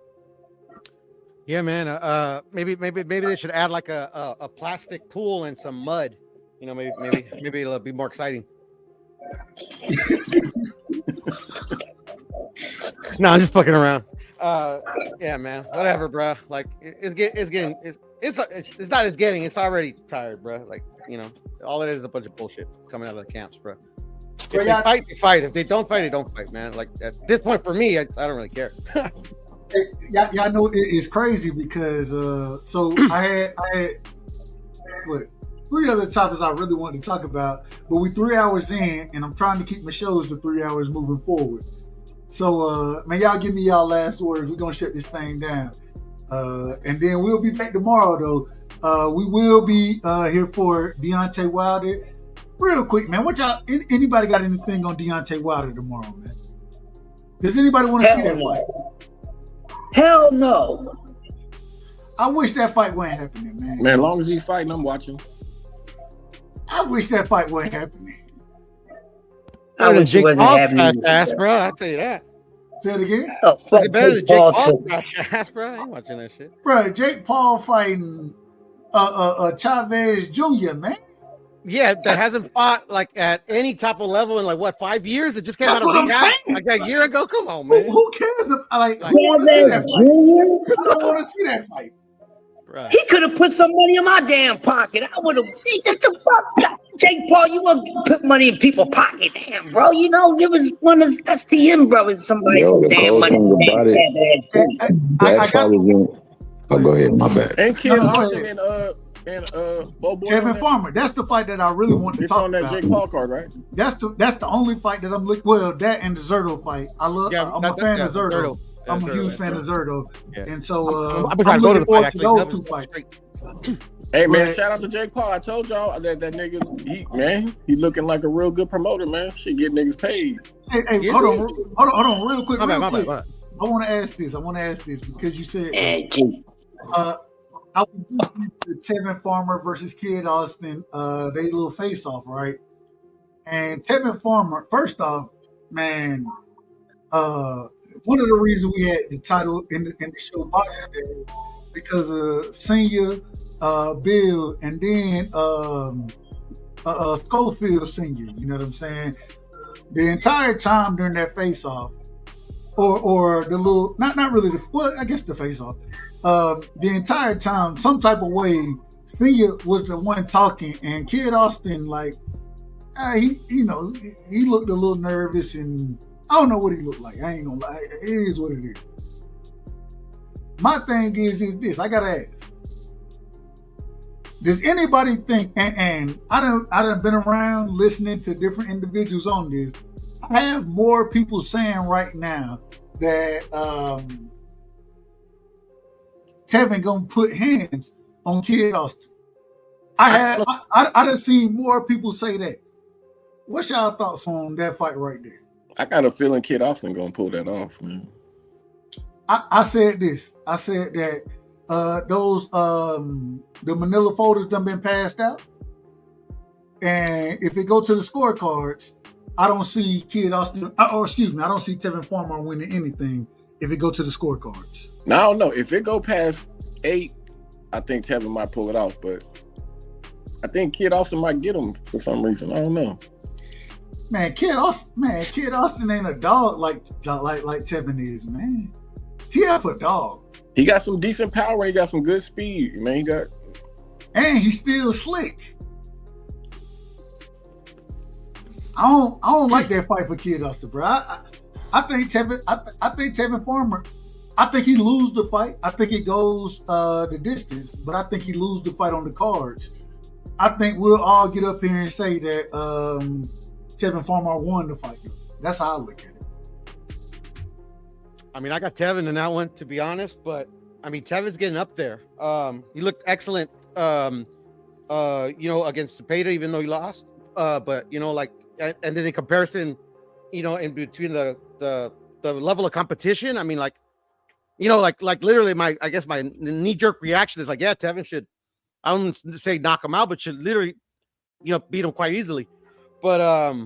Yeah, man. Maybe they should add like a plastic pool and some mud. You know, maybe it'll be more exciting. No, I'm just fucking around. Yeah, man. Whatever, bro. Like it's already tired, bro. Like, you know, all it is a bunch of bullshit coming out of the camps, bro. If they fight, they fight. If they don't fight, they don't fight, man. Like at this point for me, I don't really care. Y'all know it's crazy because so I had what 3 other topics I really wanted to talk about, but we 3 hours in, and I'm trying to keep my shows to 3 hours moving forward. So man, y'all give me y'all last words. We're gonna shut this thing down, and then we'll be back tomorrow though. We will be here for Deontay Wilder. Real quick, man. What y'all? Anybody got anything on Deontay Wilder tomorrow, man? Does anybody want to see that fight? Hell no. I wish that fight wasn't happening, man. Man, as long as he's fighting, I'm watching. I wish that fight wasn't happening. Better than Jake Paul's ass, bro. I'll tell you that. Say it again. Oh, Is it better than Jake Paul's ass, bro? I ain't watching that shit. Bro, Jake Paul fighting Chavez Jr., man. Yeah, that hasn't fought like at any type of level in like what 5 years. It just came That's out of what I'm rehab saying. like a year ago. Come on, man. Who cares? Who want to see that fight? I don't want to see that fight. Right. He could have put some money in my damn pocket. I would have. What the fuck? Jake Paul, you want to put money in people's pocket. Damn, bro. You know, give us one of STM brothers somebody some damn money. That fight is in. Oh, go ahead. My bad. And Kid Austin and Kevin Farmer. That's the fight that I really want to talk about. It's on that Jake Paul card, right? That's the only fight that I'm looking. Well, that and the Zerto fight. I'm a fan of Zerto. I'm a huge fan of Zerto, and so I'm looking forward to those 2 fights. Hey man, shout out to Jake Paul. I told y'all that nigga, he looking like a real good promoter, man. Shit, get niggas paid. Hey, hold on, real quick. My bad. I want to ask this because you said I was listening to Tevin Farmer versus Kid Austin, they little face off, right? And Tevin Farmer, first off, man, one of the reasons we had the title in the show Boxing Day because of Senior, Bill, and then Schofield Senior. You know what I'm saying? The entire time during that face off, or the little, not really I guess the face off. The entire time, some type of way, Senior was the one talking, and Kid Austin, like, he looked a little nervous, and I don't know what he looked like. I ain't gonna lie, it is what it is. My thing is this: I gotta ask, does anybody think? And I done been around listening to different individuals on this. I have more people saying right now that Tevin gonna put hands on Kid Austin. I done seen more people say that. What's y'all thoughts on that fight right there? I got a feeling Kid Austin gonna pull that off, man. I said this. I said that those the manila folders done been passed out, and if it go to the scorecards, I don't see Kid Austin. I don't see Tevin Farmer winning anything if it go to the scorecards. Now I don't know if it go past 8. I think Tevin might pull it off, but I think Kid Austin might get him for some reason. I don't know. Man, Kid Austin ain't a dog like Tevin is, man. TF a dog. He got some decent power and he got some good speed, man. And he's still slick. I don't like that fight for Kid Austin, bro. I think Tevin Farmer. I think he lose the fight. I think it goes the distance, but I think he lose the fight on the cards. I think we'll all get up here and say that Tevin Farmer won the fight. That's how I look at it. I mean, I got Tevin in that one, to be honest, but I mean, Tevin's getting up there. He looked excellent, against Cepeda, even though he lost. But and then in comparison, in between the level of competition, I mean, like literally my knee-jerk reaction is like, yeah, Tevin should, I don't say knock him out, but should literally, beat him quite easily. But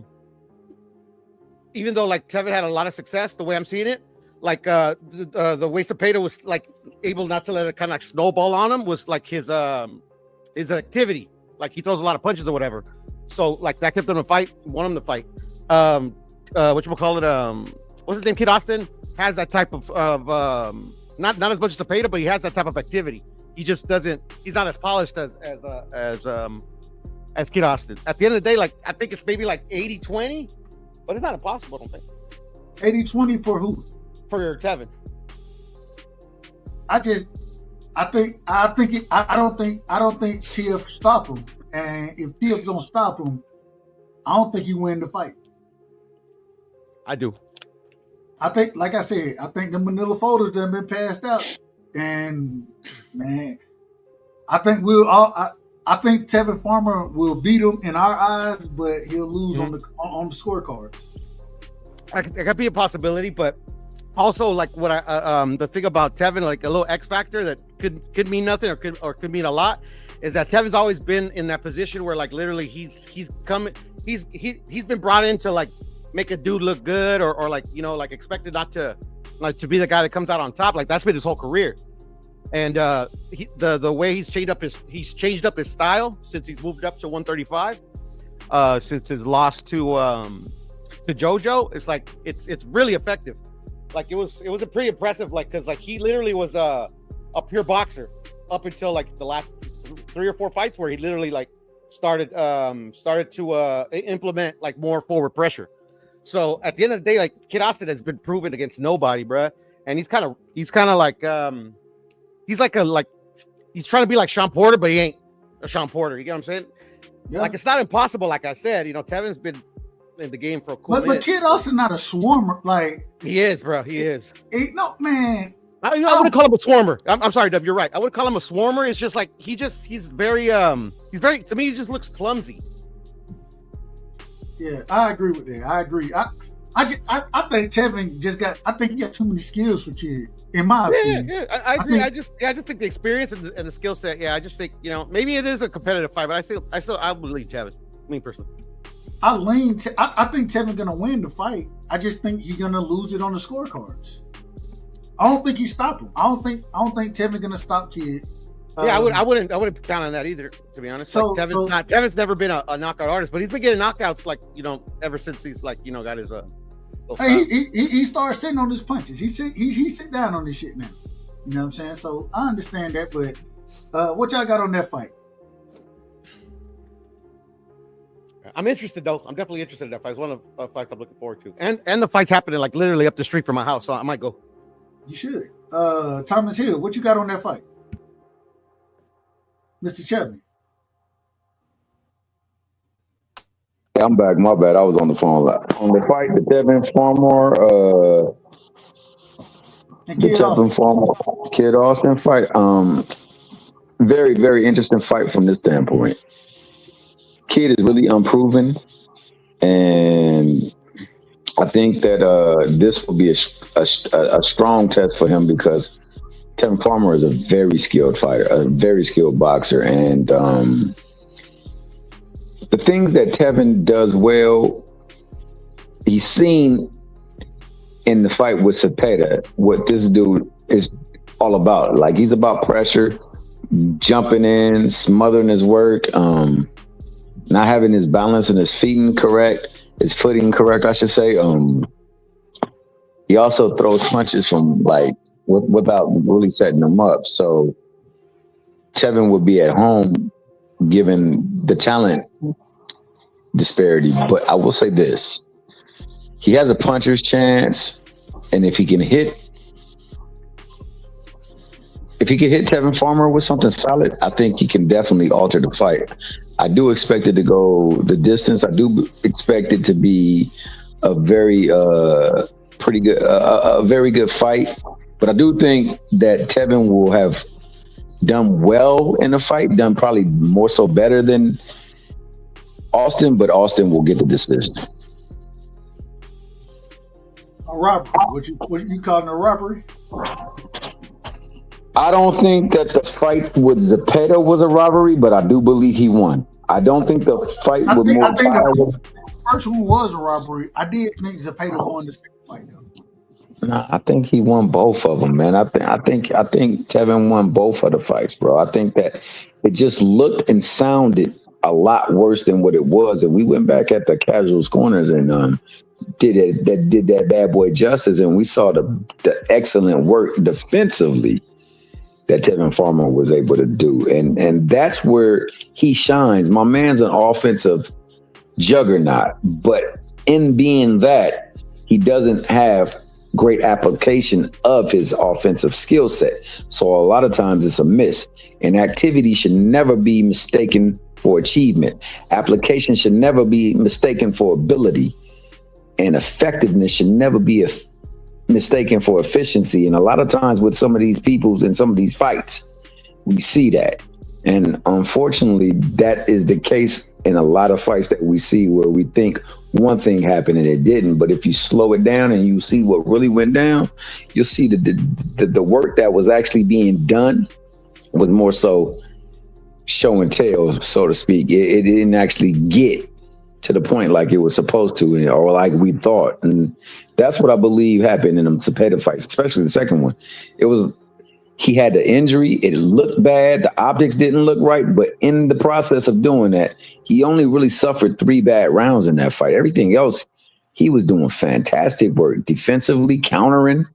even though like Tevin had a lot of success, the way I'm seeing it, like the way Cepeda was like able not to let it kind of like snowball on him was like his activity. Like he throws a lot of punches or whatever. So like that kept him to fight, won him the fight. What's his name? Kid Austin has that type of not as much as Cepeda, but he has that type of activity. He just doesn't. He's not as polished as Kid Austin. At the end of the day, like I think it's maybe like 80-20, but it's not impossible. I don't think 80-20 for who? For Tevin. I don't think TF stop him. And if TF don't stop him, I don't think he win the fight. I do. I think, like I said, I think the manila folders that have been passed out. And man, I think I think Tevin Farmer will beat him in our eyes, but he'll lose on the scorecards. It could be a possibility, but also like what the thing about Tevin, like a little X factor that could mean nothing or could mean a lot, is that Tevin's always been in that position where like literally he's been brought in to like make a dude look good or like like expected not to like to be the guy that comes out on top. Like that's been his whole career. And the way he's changed up his style since he's moved up to 135, since his loss to JoJo, it's like it's really effective. Like it was a pretty impressive, like because like he literally was a pure boxer up until like the last 3 or 4 fights where he literally like started to implement like more forward pressure. So at the end of the day, like Kid Austin has been proven against nobody, bruh. And he's kind of like he's trying to be like Sean Porter, but he ain't a Sean Porter. You get what I'm saying? Yeah. Like it's not impossible. Like I said, Tevin's been in the game for a cool minute. But Kid Austin not a swarmer. Like he is, bro. He is. No, man. I wouldn't call him a swarmer. I'm sorry, Dub. You're right. I would call him a swarmer. It's just like he's very to me he just looks clumsy. Yeah, I agree with that. I agree. I think Tevin just got. I think he got too many skills for Kid. In my opinion, I agree. I just think the experience and the skill set. Yeah, I just think maybe it is a competitive fight, but I believe Tevin. Me personally, I think Tevin gonna win the fight. I just think he's gonna lose it on the scorecards. I don't think he stopped him. I don't think Tevin gonna stop Kid. Yeah, I wouldn't count on that either, to be honest. So- Like Tevin's never been a knockout artist, but he's been getting knockouts ever since he's got his Hey, he started sitting on his punches. He sit down on this shit now. You know what I'm saying? So I understand that, but what y'all got on that fight? I'm interested though. I'm definitely interested in that fight. It's one of the fights I'm looking forward to. And the fight's happening like literally up the street from my house, so I might go. You should. Thomas Hill, what you got on that fight? Mr. Chapman. Yeah, I'm back. My bad. I was on the phone. On the fight, the Devin Farmer, Kid Austin fight. Very, very interesting fight from this standpoint. Kid is really unproven, and I think that this will be a strong test for him because Tevin Farmer is a very skilled fighter, a very skilled boxer, and the things that Tevin does well, he's seen in the fight with Cepeda what this dude is all about. Like, he's about pressure, jumping in, smothering his work, not having his balance and his footing correct, I should say. He also throws punches from without really setting them up. So Tevin would be at home given the talent disparity. But I will say this. He has a puncher's chance, and if he can hit Tevin Farmer with something solid, I think he can definitely alter the fight. I do expect it to go the distance. I do expect it to be a very very good fight. But I do think that Tevin will have done well in the fight, done probably more so better than Austin, but Austin will get the decision. A robbery. What you calling a robbery? I don't think that the fight with Cepeda was a robbery, but I do believe he won. I don't think the fight with the first one was a robbery. I did think Cepeda won the second fight though. Nah, I think he won both of them, man. I think Tevin won both of the fights, bro. I think that it just looked and sounded a lot worse than what it was, and we went back at the Casuals Corners and did that bad boy justice, and we saw the excellent work defensively that Tevin Farmer was able to do, and that's where he shines. My man's an offensive juggernaut, but in being that, he doesn't have great application of his offensive skill set. So a lot of times it's a miss. And activity should never be mistaken for achievement. Application should never be mistaken for ability. And effectiveness should never be mistaken for efficiency. And a lot of times with some of these peoples in some of these fights, we see that. And unfortunately, that is the case in a lot of fights that we see where we think one thing happened and it didn't. But if you slow it down and you see what really went down, you'll see the work that was actually being done was more so show and tell, so to speak. It didn't actually get to the point like it was supposed to, or like we thought. And that's what I believe happened in them Cepeda fights, especially the second one. He had the injury. It looked bad. The optics didn't look right. But in the process of doing that, he only really suffered 3 bad rounds in that fight. Everything else, he was doing fantastic work defensively, countering,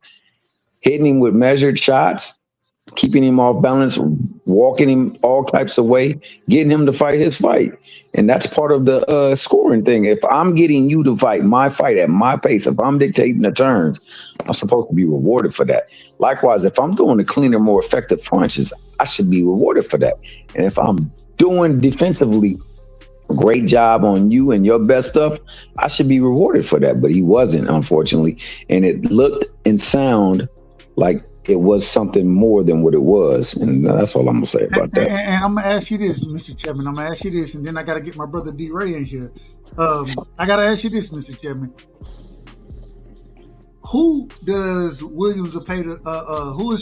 hitting him with measured shots, keeping him off balance, walking him all types of way, getting him to fight his fight. And that's part of the scoring thing. If I'm getting you to fight my fight at my pace, if I'm dictating the turns, I'm supposed to be rewarded for that. Likewise, if I'm doing the cleaner, more effective punches, I should be rewarded for that. And if I'm doing defensively a great job on you and your best stuff, I should be rewarded for that. But he wasn't, unfortunately. And it looked and sounded like it was something more than what it was. And that's all I'm going to say about that. And I'm going to ask you this, Mr. Chapman. I'm going to ask you this, and then I got to get my brother D. Ray in here. I got to ask you this, Mr. Chapman. who does Williams pay to? Who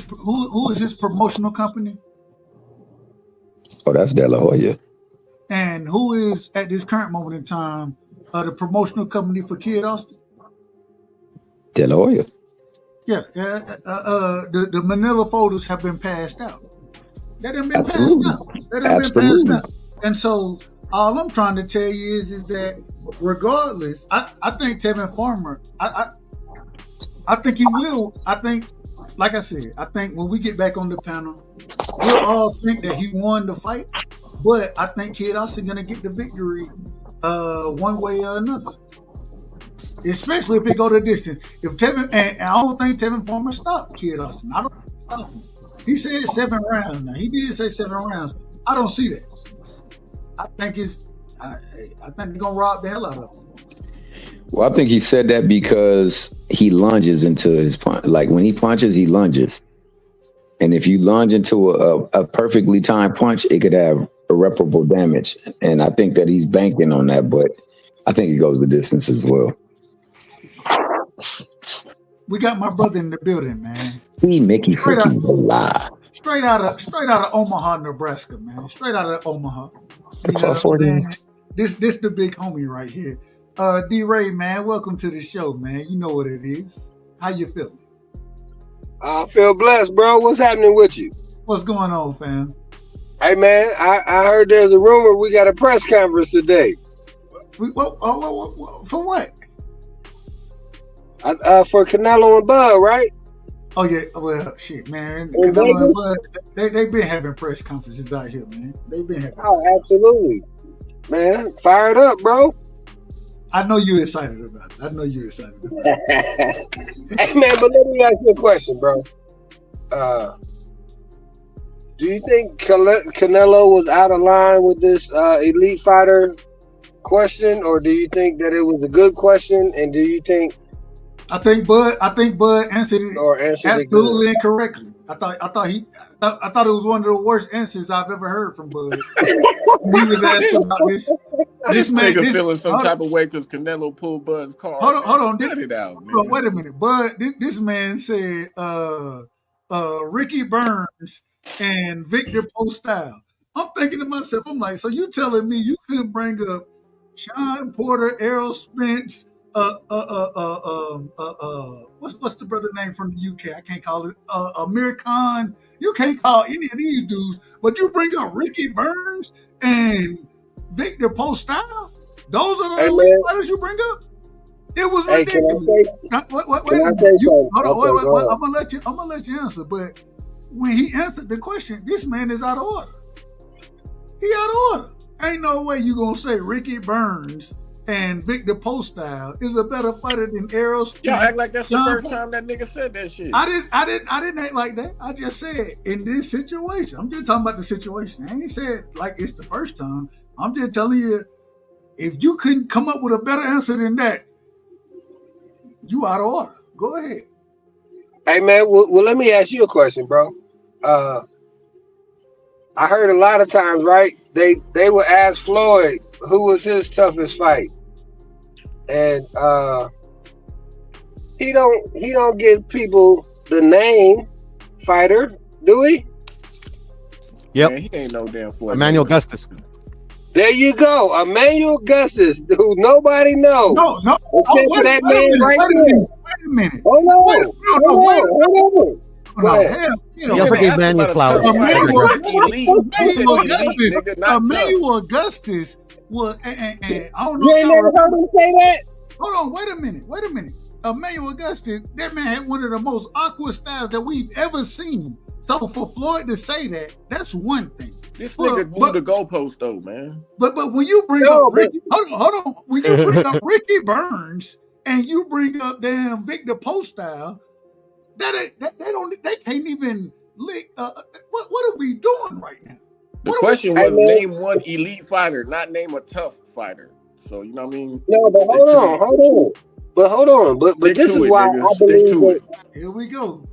is his promotional company? Oh, that's De La Hoya. And who is at this current moment in time the promotional company for Kid Austin? De La Hoya. Yeah, the Manila folders have been passed out. They done been Absolutely. passed out. They done been passed out. And so all I'm trying to tell you is that regardless, I think Tevin Farmer, I think he will. I think, like I said, I think when we get back on the panel, we'll all think that he won the fight. But I think Kid Austin gonna get the victory one way or another. Especially if it go the distance. If Tevin, and I don't think Tevin Farmer stopped Kid Austin. I don't stop him. He said 7 rounds. Now he did say 7 rounds. I don't see that. I think they're gonna rob the hell out of him. Well, I think he said that because he lunges into his punch. Like when he punches, he lunges. And if you lunge into a perfectly timed punch, it could have irreparable damage. And I think that he's banking on that, but I think it goes the distance as well. We got my brother in the building, man. Mickey freaking lie. Straight out of Omaha, Nebraska, man. Straight out of Omaha. You know what I'm saying? This the big homie right here. D-Ray, man, welcome to the show, man. You know what it is. How you feeling? I feel blessed, bro. What's happening with you? What's going on, fam? Hey, man, I heard there's a rumor we got a press conference today. For what? For Canelo and Bud, right? Oh, yeah. Well, shit, man. Canelo and Bud, they've been having press conferences out here, man. They've been having. Oh, absolutely. Man, fired up, bro. I know you're excited about it. Hey, man, but let me ask you a question, bro. Do you think Canelo was out of line with this elite fighter question, or do you think that it was a good question? And do you think? I think Bud answered it absolutely incorrectly. I thought it was one of the worst answers I've ever heard from Bud. He was asking about this man feeling some type of way because Canelo pulled Bud's car. Hold on. Cut it out, man. Wait a minute. Bud, this man said Ricky Burns and Victor Postile. I'm thinking to myself, I'm like, so you telling me you couldn't bring up Sean Porter, Errol Spence, what's the brother name from the UK? I can't call it Amir Khan. You can't call any of these dudes, but you bring up Ricky Burns and Victor Postile. Those are the elite fighters you bring up. It was ridiculous. I'm gonna let you answer, but when he answered the question, this man is out of order. He out of order. Ain't no way you gonna say Ricky Burns and Victor Postile is a better fighter than Errol Spence. Y'all act like that's the first time that nigga said that shit. I didn't act like that. I just said in this situation. I'm just talking about the situation. I ain't said like it's the first time. I'm just telling you, if you couldn't come up with a better answer than that, you out of order. Go ahead. Hey man, well let me ask you a question, bro. I heard a lot of times, right? They would ask Floyd who was his toughest fight, and he don't give people the name fighter, do he? Yep. Man, he ain't no damn Floyd. Emmanuel Augustus. There you go, Emmanuel Augustus, who nobody knows. No. Wait a minute. Hold on. He also gave Emmanuel flowers. Emmanuel Augustus was, and I don't know. You ain't never heard him say that? Hold on, wait a minute. Emmanuel Augustus, that man had one of the most awkward styles that we've ever seen. So for Floyd to say that, that's one thing. This nigga moved the goalpost though, man. But when you bring up Ricky, hold on. When you bring up Ricky Burns and you bring up damn Victor Postile, they can't even lick. What are we doing right now? The question was name one elite fighter, not name a tough fighter. So you know what I mean? No, but hold on. But this is why I believe that. Here we go.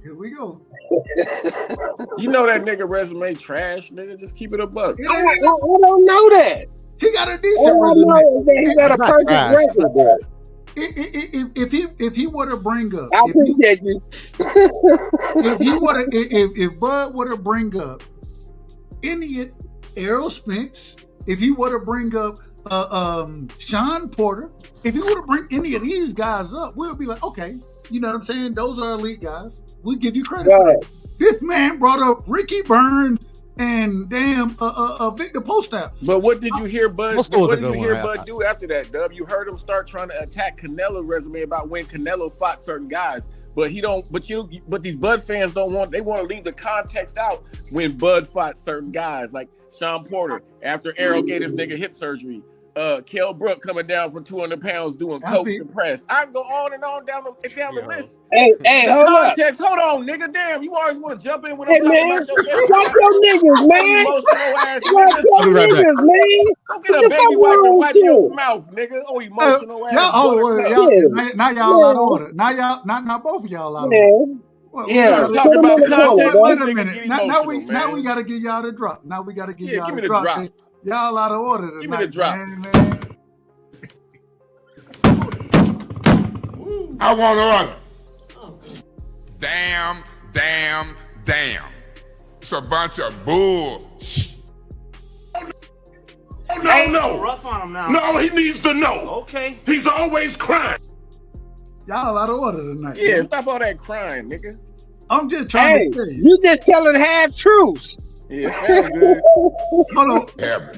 You know that nigga resume trash, nigga. Just keep it a buck. I don't know that. He got a decent resume. He got a perfect record, bro. if he were to bring up, I appreciate you. if Bud were to bring up any Errol Spence, if he were to bring up Sean Porter, if he were to bring any of these guys up, we'll be like, okay, you know what I'm saying? Those are elite guys. We give you credit for that. This man brought up Ricky Burns and damn Victor Postap. But what did you hear Bud? Let's go What with did a you good hear one. Bud do after that, Dub? You heard him start trying to attack Canelo's resume about when Canelo fought certain guys. But he don't. But these Bud fans don't want. They want to leave the context out when Bud fought certain guys like Sean Porter after Errol gave his nigga hip surgery. Kell Brook coming down from 200 pounds doing coke and press. I can go on and on down the list. Hey, hold up. Context. Hold on, nigga. Damn, you always want to jump in when Hey, I'm talking man. about yourself. Watch your niggas, man. Emotional ass Watch nigga. your niggas, man. Don't get a baby wipe and wipe your mouth, nigga. Oh, emotional ass. Now y'all out of order. Now y'all, not both of y'all out of order. Well, Yeah, talking about context. Wait a minute. Now we got to give y'all the drop. Now we got to give y'all give me the the drop. drop. Y'all out of order tonight. Give me the drop. Man. I want to run. Damn. It's a bunch of bull. Oh, no. Rough on him now. No, he needs to know. Okay. He's always crying. Y'all out of order tonight. Yeah, man. stop all that crying, nigga. I'm just trying to tell you. You just telling half truths. Yeah, sounds good. Hold on. Yeah,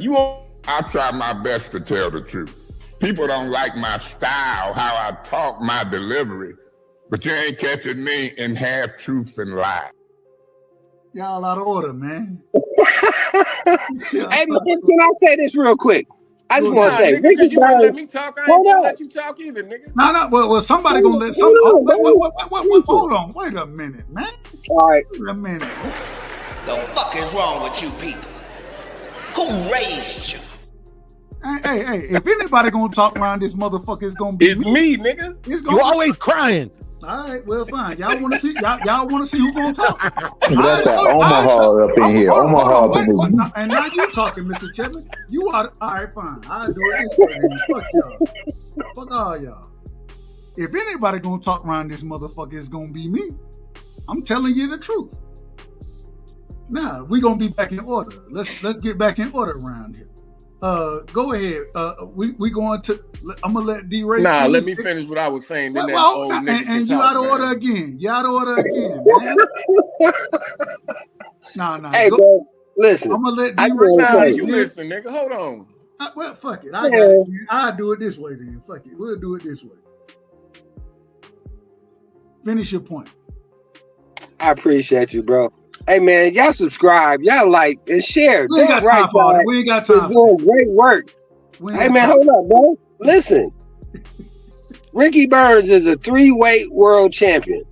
I try my best to tell the truth. People don't like my style, how I talk, my delivery, but you ain't catching me in half truth and lie. Y'all out of order, man. Hey, man, can I say this real quick? I just want to say, nigga, Ricky you won't let Burns. me talk. I ain't Hold gonna up. let you talk either, nigga. No. Well, somebody gonna let some. Hold on. Wait a minute, man. All right. Wait a minute. The fuck is wrong with you people? Who raised you? Hey, if anybody gonna talk around this motherfucker, it's gonna be me, nigga. It's gonna You be always crying. All right, well, fine. Y'all want to see? Y'all want to see who gonna talk? That's that Omaha up in here. Omaha up in here. And now you talking, Mr. Chapman. You are all right. Fine. I'll do it this way. Then. Fuck y'all. Fuck all y'all. If anybody gonna talk around this motherfucker, it's gonna be me. I'm telling you the truth. Now we gonna be back in order. Let's get back in order around here. Go ahead. We going to. I'm gonna let D-Ray. Nah, let me finish what I was saying. Then that old nigga and you talk, out of man. order again. You out of order again, man. Nah. Hey, bro, listen. I'm gonna let I D-Ray. just wanna say- You listen, nigga. Hold on. Well, fuck it. I got it. I'll do it this way then. Fuck it. We'll do it this way. Finish your point. I appreciate you, bro. Hey, man, y'all subscribe, y'all like and share. We ain't got time for it. We ain't got time for it. Doing great work. Hey, man, hold up, bro. Listen. Ricky Burns is a 3-weight world champion.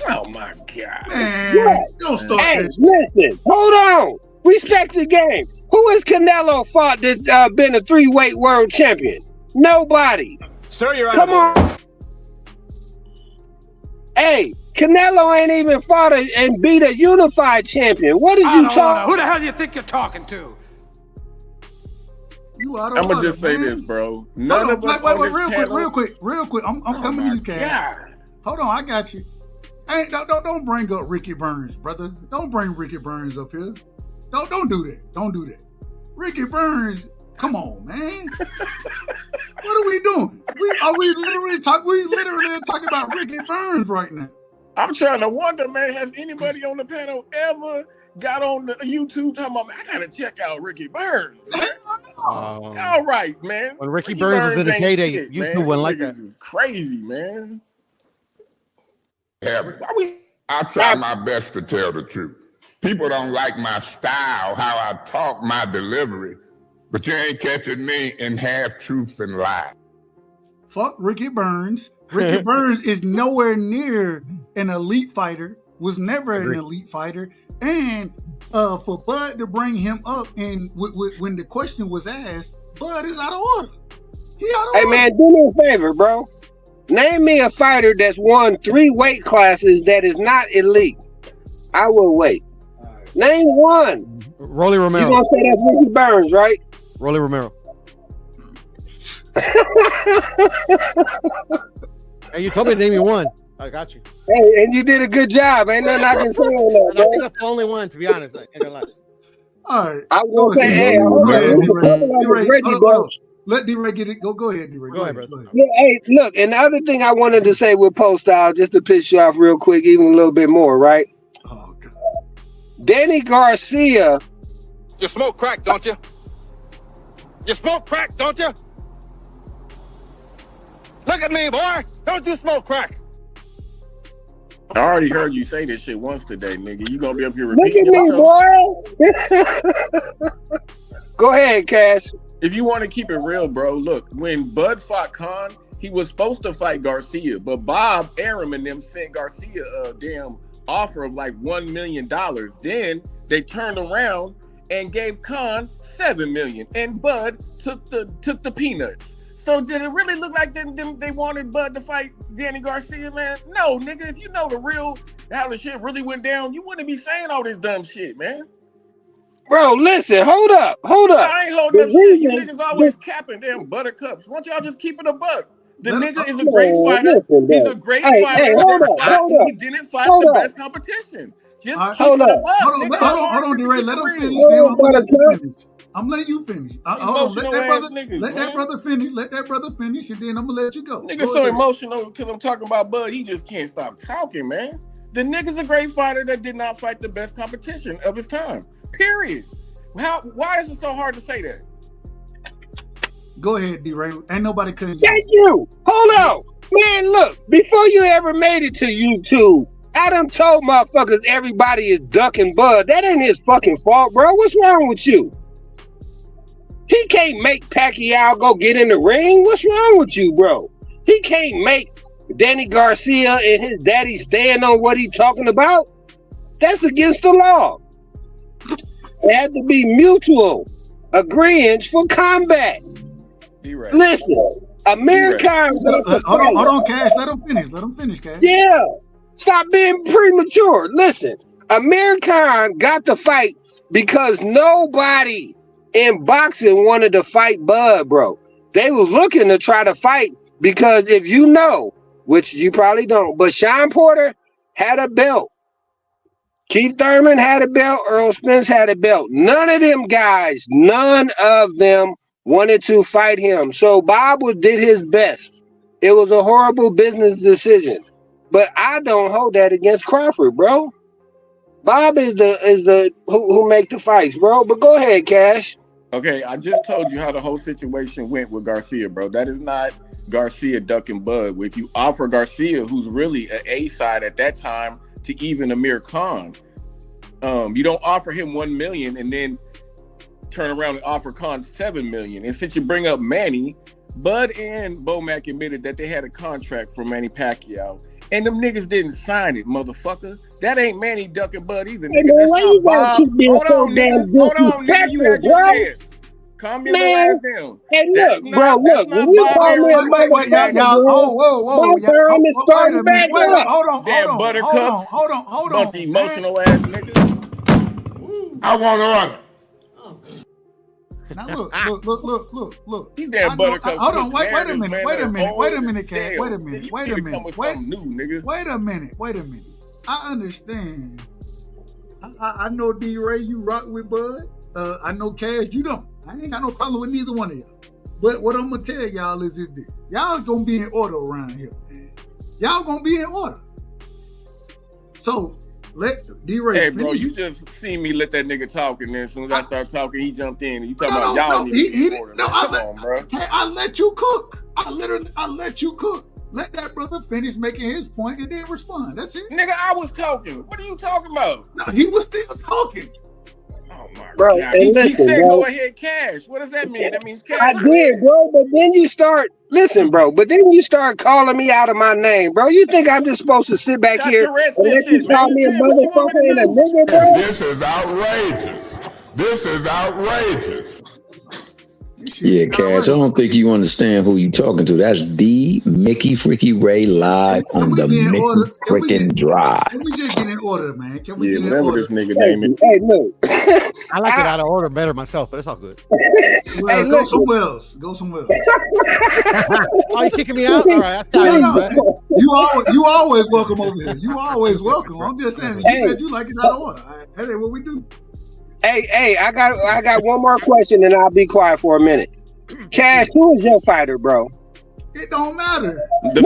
Oh my God. Man, Yeah. don't start Hey, this. listen. Hold on. Respect the game. Who has Canelo fought that been a 3-weight world champion? Nobody. Sir, you're out Come of order. on. Hey, Canelo ain't even fought and beat a unified champion. What did you talk? Who the hell do you think you're talking to? You out of I'm gonna order, just say man. this, bro. None of us Wait, on this real quick. I'm coming to you, Cat. Hold on, I got you. Hey, don't bring up Ricky Burns, brother. Don't bring Ricky Burns up here. Don't do that. Don't do that. Ricky Burns, come on, man. What are we doing? We literally talking about Ricky Burns right now. I'm trying to wonder, man, has anybody on the panel ever got on the YouTube talking about, man, I gotta check out Ricky Burns? All right, man. When Ricky Burns was in the ain't heyday, shit, YouTube man. wasn't like Niggas that. is crazy, man. Yeah, I try my best to tell the truth. People don't like my style, how I talk, my delivery, but you ain't catching me in half truth and lie. Fuck Ricky Burns. Ricky Burns is nowhere near an elite fighter, was never an elite fighter. And for Bud to bring him up and when the question was asked, Bud is out of order. He out of Hey, order. man, do me a favor, bro. Name me a fighter that's won 3 weight classes that is not elite. I will wait. Name one. Rolly You Romero. gonna say that's Ricky Burns, right? Rolly Romero. Hey, you told me to name me one. I got you. Hey, and you did a good job. Ain't nothing I can say on that, I bro. think that's the only one, to be honest. I ain't gonna lie. All right. I was gonna say, hey, hold on. Let D-Ray get it. Go ahead, D-Ray. Go ahead, bro. Yeah, hey, look, and the other thing I wanted to say with Post Style, just to piss you off real quick, even a little bit more, right? Oh, God. Danny Garcia. You smoke crack, don't you? You smoke crack, don't you? Look at me, boy. Don't you smoke crack? I already heard you say this shit once today, nigga. You gonna be up here Look at repeating me, yourself? boy. Go ahead, Cash. If you want to keep it real, bro, look, when Bud fought Khan, he was supposed to fight Garcia, but Bob Arum and them sent Garcia a damn offer of like $1 million. Then they turned around and gave Khan $7 million, and Bud took the peanuts. So did it really look like they wanted Bud to fight Danny Garcia, man? No, nigga. If you know how the shit really went down, you wouldn't be saying all this dumb shit, man. Bro, listen, hold up. I ain't holding up shit. You niggas always capping damn buttercups. Why don't y'all just keep it a buck? The nigga is a great fighter. He's a great fighter. He didn't fight the best competition. Just keep it a buck. Hold on, D-Ray. Let him finish. I'm letting you finish. Hold on. Let that brother finish. Let that brother finish, and then I'm gonna let you go. Nigga's so emotional because I'm talking about Bud. He just can't stop talking, man. The nigga's a great fighter that did not fight the best competition of his time. Period. Why is it so hard to say that? Go ahead, D-Ray. Ain't nobody cutting. Thank you. Hold on. Man, look, before you ever made it to YouTube, I done told motherfuckers everybody is ducking Bud. That ain't his fucking fault, bro. What's wrong with you? He can't make Pacquiao go get in the ring. What's wrong with you, bro? He can't make Danny Garcia and his daddy stand on what he talking about. That's against the law. It had to be mutual agreement for combat. Right. Listen, American. Hold on, Cash. Let him finish, Cash. Yeah. Stop being premature. Listen, American got to fight because nobody in boxing wanted to fight Bud, bro. They was looking to try to fight because if you know, which you probably don't, but Sean Porter had a belt. Keith Thurman had a belt. Earl Spence had a belt. None of them wanted to fight him. So Bob did his best. It was a horrible business decision. But I don't hold that against Crawford, bro. Bob is the who make the fights, bro. But go ahead, Cash. Okay, I just told you how the whole situation went with Garcia, bro. That is not Garcia ducking Bud. If you offer Garcia, who's really an A side at that time, to even Amir Khan, you don't offer him $1 million and then turn around and offer Khan $7 million. And since you bring up Manny, Bud and Bomac admitted that they had a contract for Manny Pacquiao, and them niggas didn't sign it, motherfucker. That ain't Manny ducking Bud either, nigga. Hey, why you gotta keep being so damn nigga. You had your chance. Calm your ass down. Hey, look, bro, look. When you call me a motherfucker, Hold on. Bunch of emotional ass niggas. I want to run. Now look. These damn buttercups. Hold on, wait a minute, Cat. Wait a minute. I understand. I know D-Ray, you rock with Bud. I know Cash, you don't. I ain't got no problem with neither one of y'all. But what I'm gonna tell y'all is this: y'all gonna be in order around here, man. Y'all gonna be in order. So let D-Ray. Hey, bro, you just seen me let that nigga talk, and then as soon as I start talking, he jumped in. And you talking about y'all need to be in order. Come on, bro. I let you cook. I let you cook. Let that brother finish making his point and then respond. That's it. Nigga, I was talking. What are you talking about? No, he was still talking. Oh my bro, God. He said bro. Go ahead, Cash. What does that mean? That means Cash. I did, bro, but then you start calling me out of my name, bro. You think I'm just supposed to sit back here and let you call me a motherfucker and a nigga, bro? This is outrageous. This is outrageous. Yeah, Cash, I don't think you understand who you talking to. That's the Mickey Freaky Ray live on the Mickey freaking Drive. Can we just get in order, man? Can we Yeah, get in whatever order? this nigga name is. Hey, look. I like it out of order better myself, but it's all good. Well, Hey, go look. somewhere else. Go somewhere else. Oh, you kicking me out? All right, that's how No, you always welcome over here. You always welcome. I'm just saying. You said you like it out of order. That ain't what we do. Hey, I got one more question, and I'll be quiet for a minute. Cash, who is your fighter, bro? It don't matter. The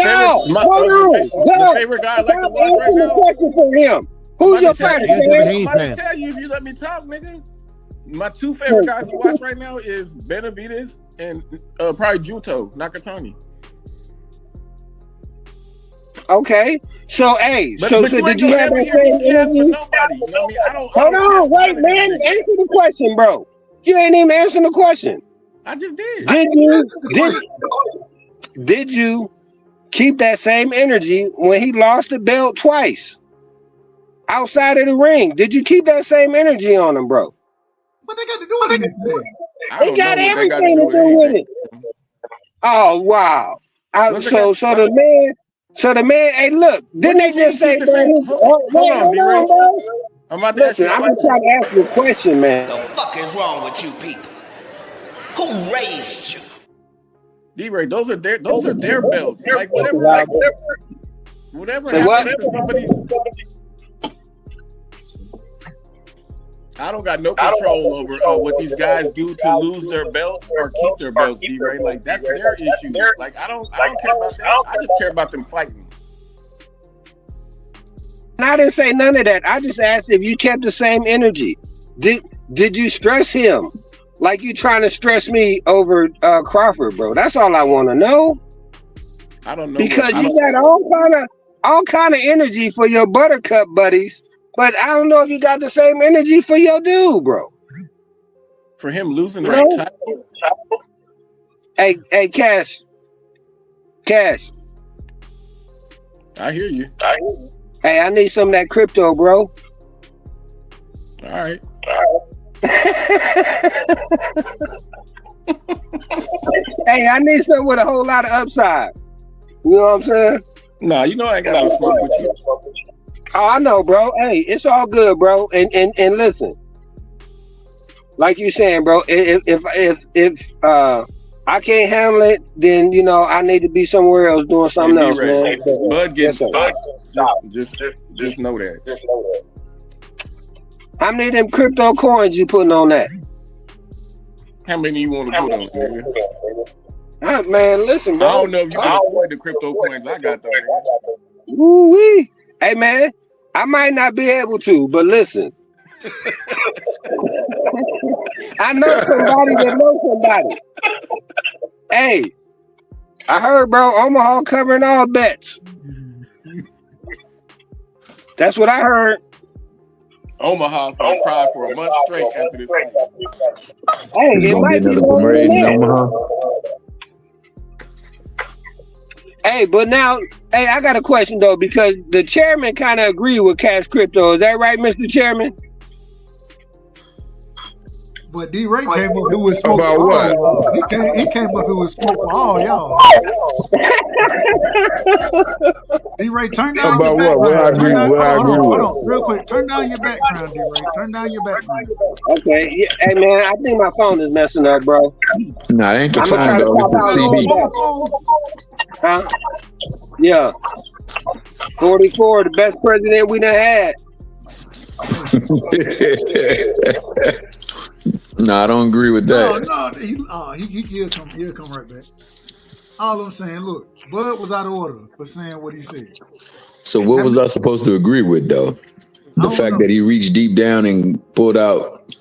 favorite guy I like to watch right now. Question for him. Who's your fighter? I'm about to tell you if you let me talk, nigga. My two favorite guys to watch right now is Benavidez and probably Juto Nakatani. Okay, so hey, But so you did ain't you gonna have ever that hear me same care for energy? nobody. You know what I mean? I don't. Hold on, wait, man. Answer the question, bro. You ain't even answering the question. I just did. Did you keep that same energy when he lost the belt twice outside of the ring? Did you keep that same energy on him, bro? What they got to do with anything? It got everything to do with it. Oh wow! So the man. Hey, look! Didn't they just say? Hold on, bro. I'm about to Listen, I'm just trying to ask you a question, man. The fuck is wrong with you people? Who raised you? D-Ray, those are their belts. Like whatever Say what? happens to somebody. I don't got no control over what these guys do to lose their belts or keep their belts, D-Ray. Like that's their issue. Like I don't care about that. I just care about them fighting. And I didn't say none of that. I just asked if you kept the same energy. Did you stress him like you trying to stress me over Crawford, bro? That's all I want to know. I don't know because you got all kind of energy for your Buttercup buddies, but I don't know if you got the same energy for your dude, bro. For him losing the title. Hey, Cash. I hear you. Hey, I need some of that crypto, bro. All right. Hey, I need something with a whole lot of upside. You know what I'm saying? Nah, you know I ain't got no smoke with you. Oh, I know, bro. Hey, it's all good, bro. And listen, like you saying, bro. If I can't handle it, then I need to be somewhere else doing something else, man. Bud gets stopped. Just know that. How many of them crypto coins you putting on that? How many you want to put on, nigga? Man, listen, bro. I don't know if you can afford the crypto coins I got though, nigga. Woo-wee. Hey, man, I might not be able to, but listen. I know somebody that knows somebody. Hey, I heard, bro, Omaha covering all bets. That's what I heard. Omaha for cry for a month straight after this fight. Hey, it might be longer than that. Hey, but now, I got a question though, because the chairman kind of agreed with Cash Crypto. Is that right, Mr. Chairman? But D-Ray came up here with smoke About for what? all. He came up here with smoke for all y'all. D-Ray, turn down your background. Hold on, real quick. Turn down your background, D-Ray. Turn down your background. Okay. Yeah. Hey, man, I think my phone is messing up, bro. Nah, ain't the I'm phone though. It's the CB. Huh? Yeah. 44, the best president we done had. No, I don't agree with that. He'll come right back. All I'm saying, look, Bud was out of order for saying what he said. So what was I supposed to agree with though? The fact that he reached deep down and pulled out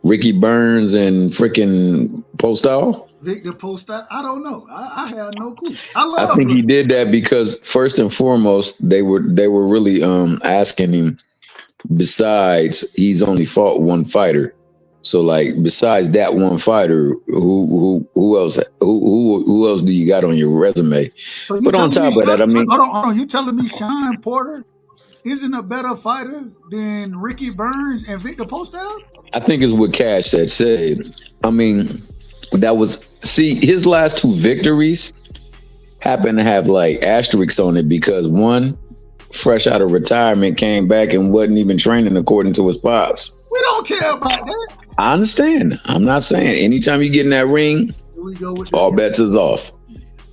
Ricky Burns and freaking Postal? Victor Postal? I don't know. I have no clue. I think he did that because first and foremost, they were really asking him. Besides, he's only fought one fighter. So like, besides that one fighter, who else do you got on your resume? So but on top of that, I mean, hold on. You telling me Sean Porter isn't a better fighter than Ricky Burns and Victor Postal? I think it's what Cash had said. I mean, that was, see, his last 2 victories happened to have like asterisks on it because one, fresh out of retirement, came back and wasn't even training according to his pops. We don't care about that. I understand. I'm not saying anytime you get in that ring, We go with all bets is off.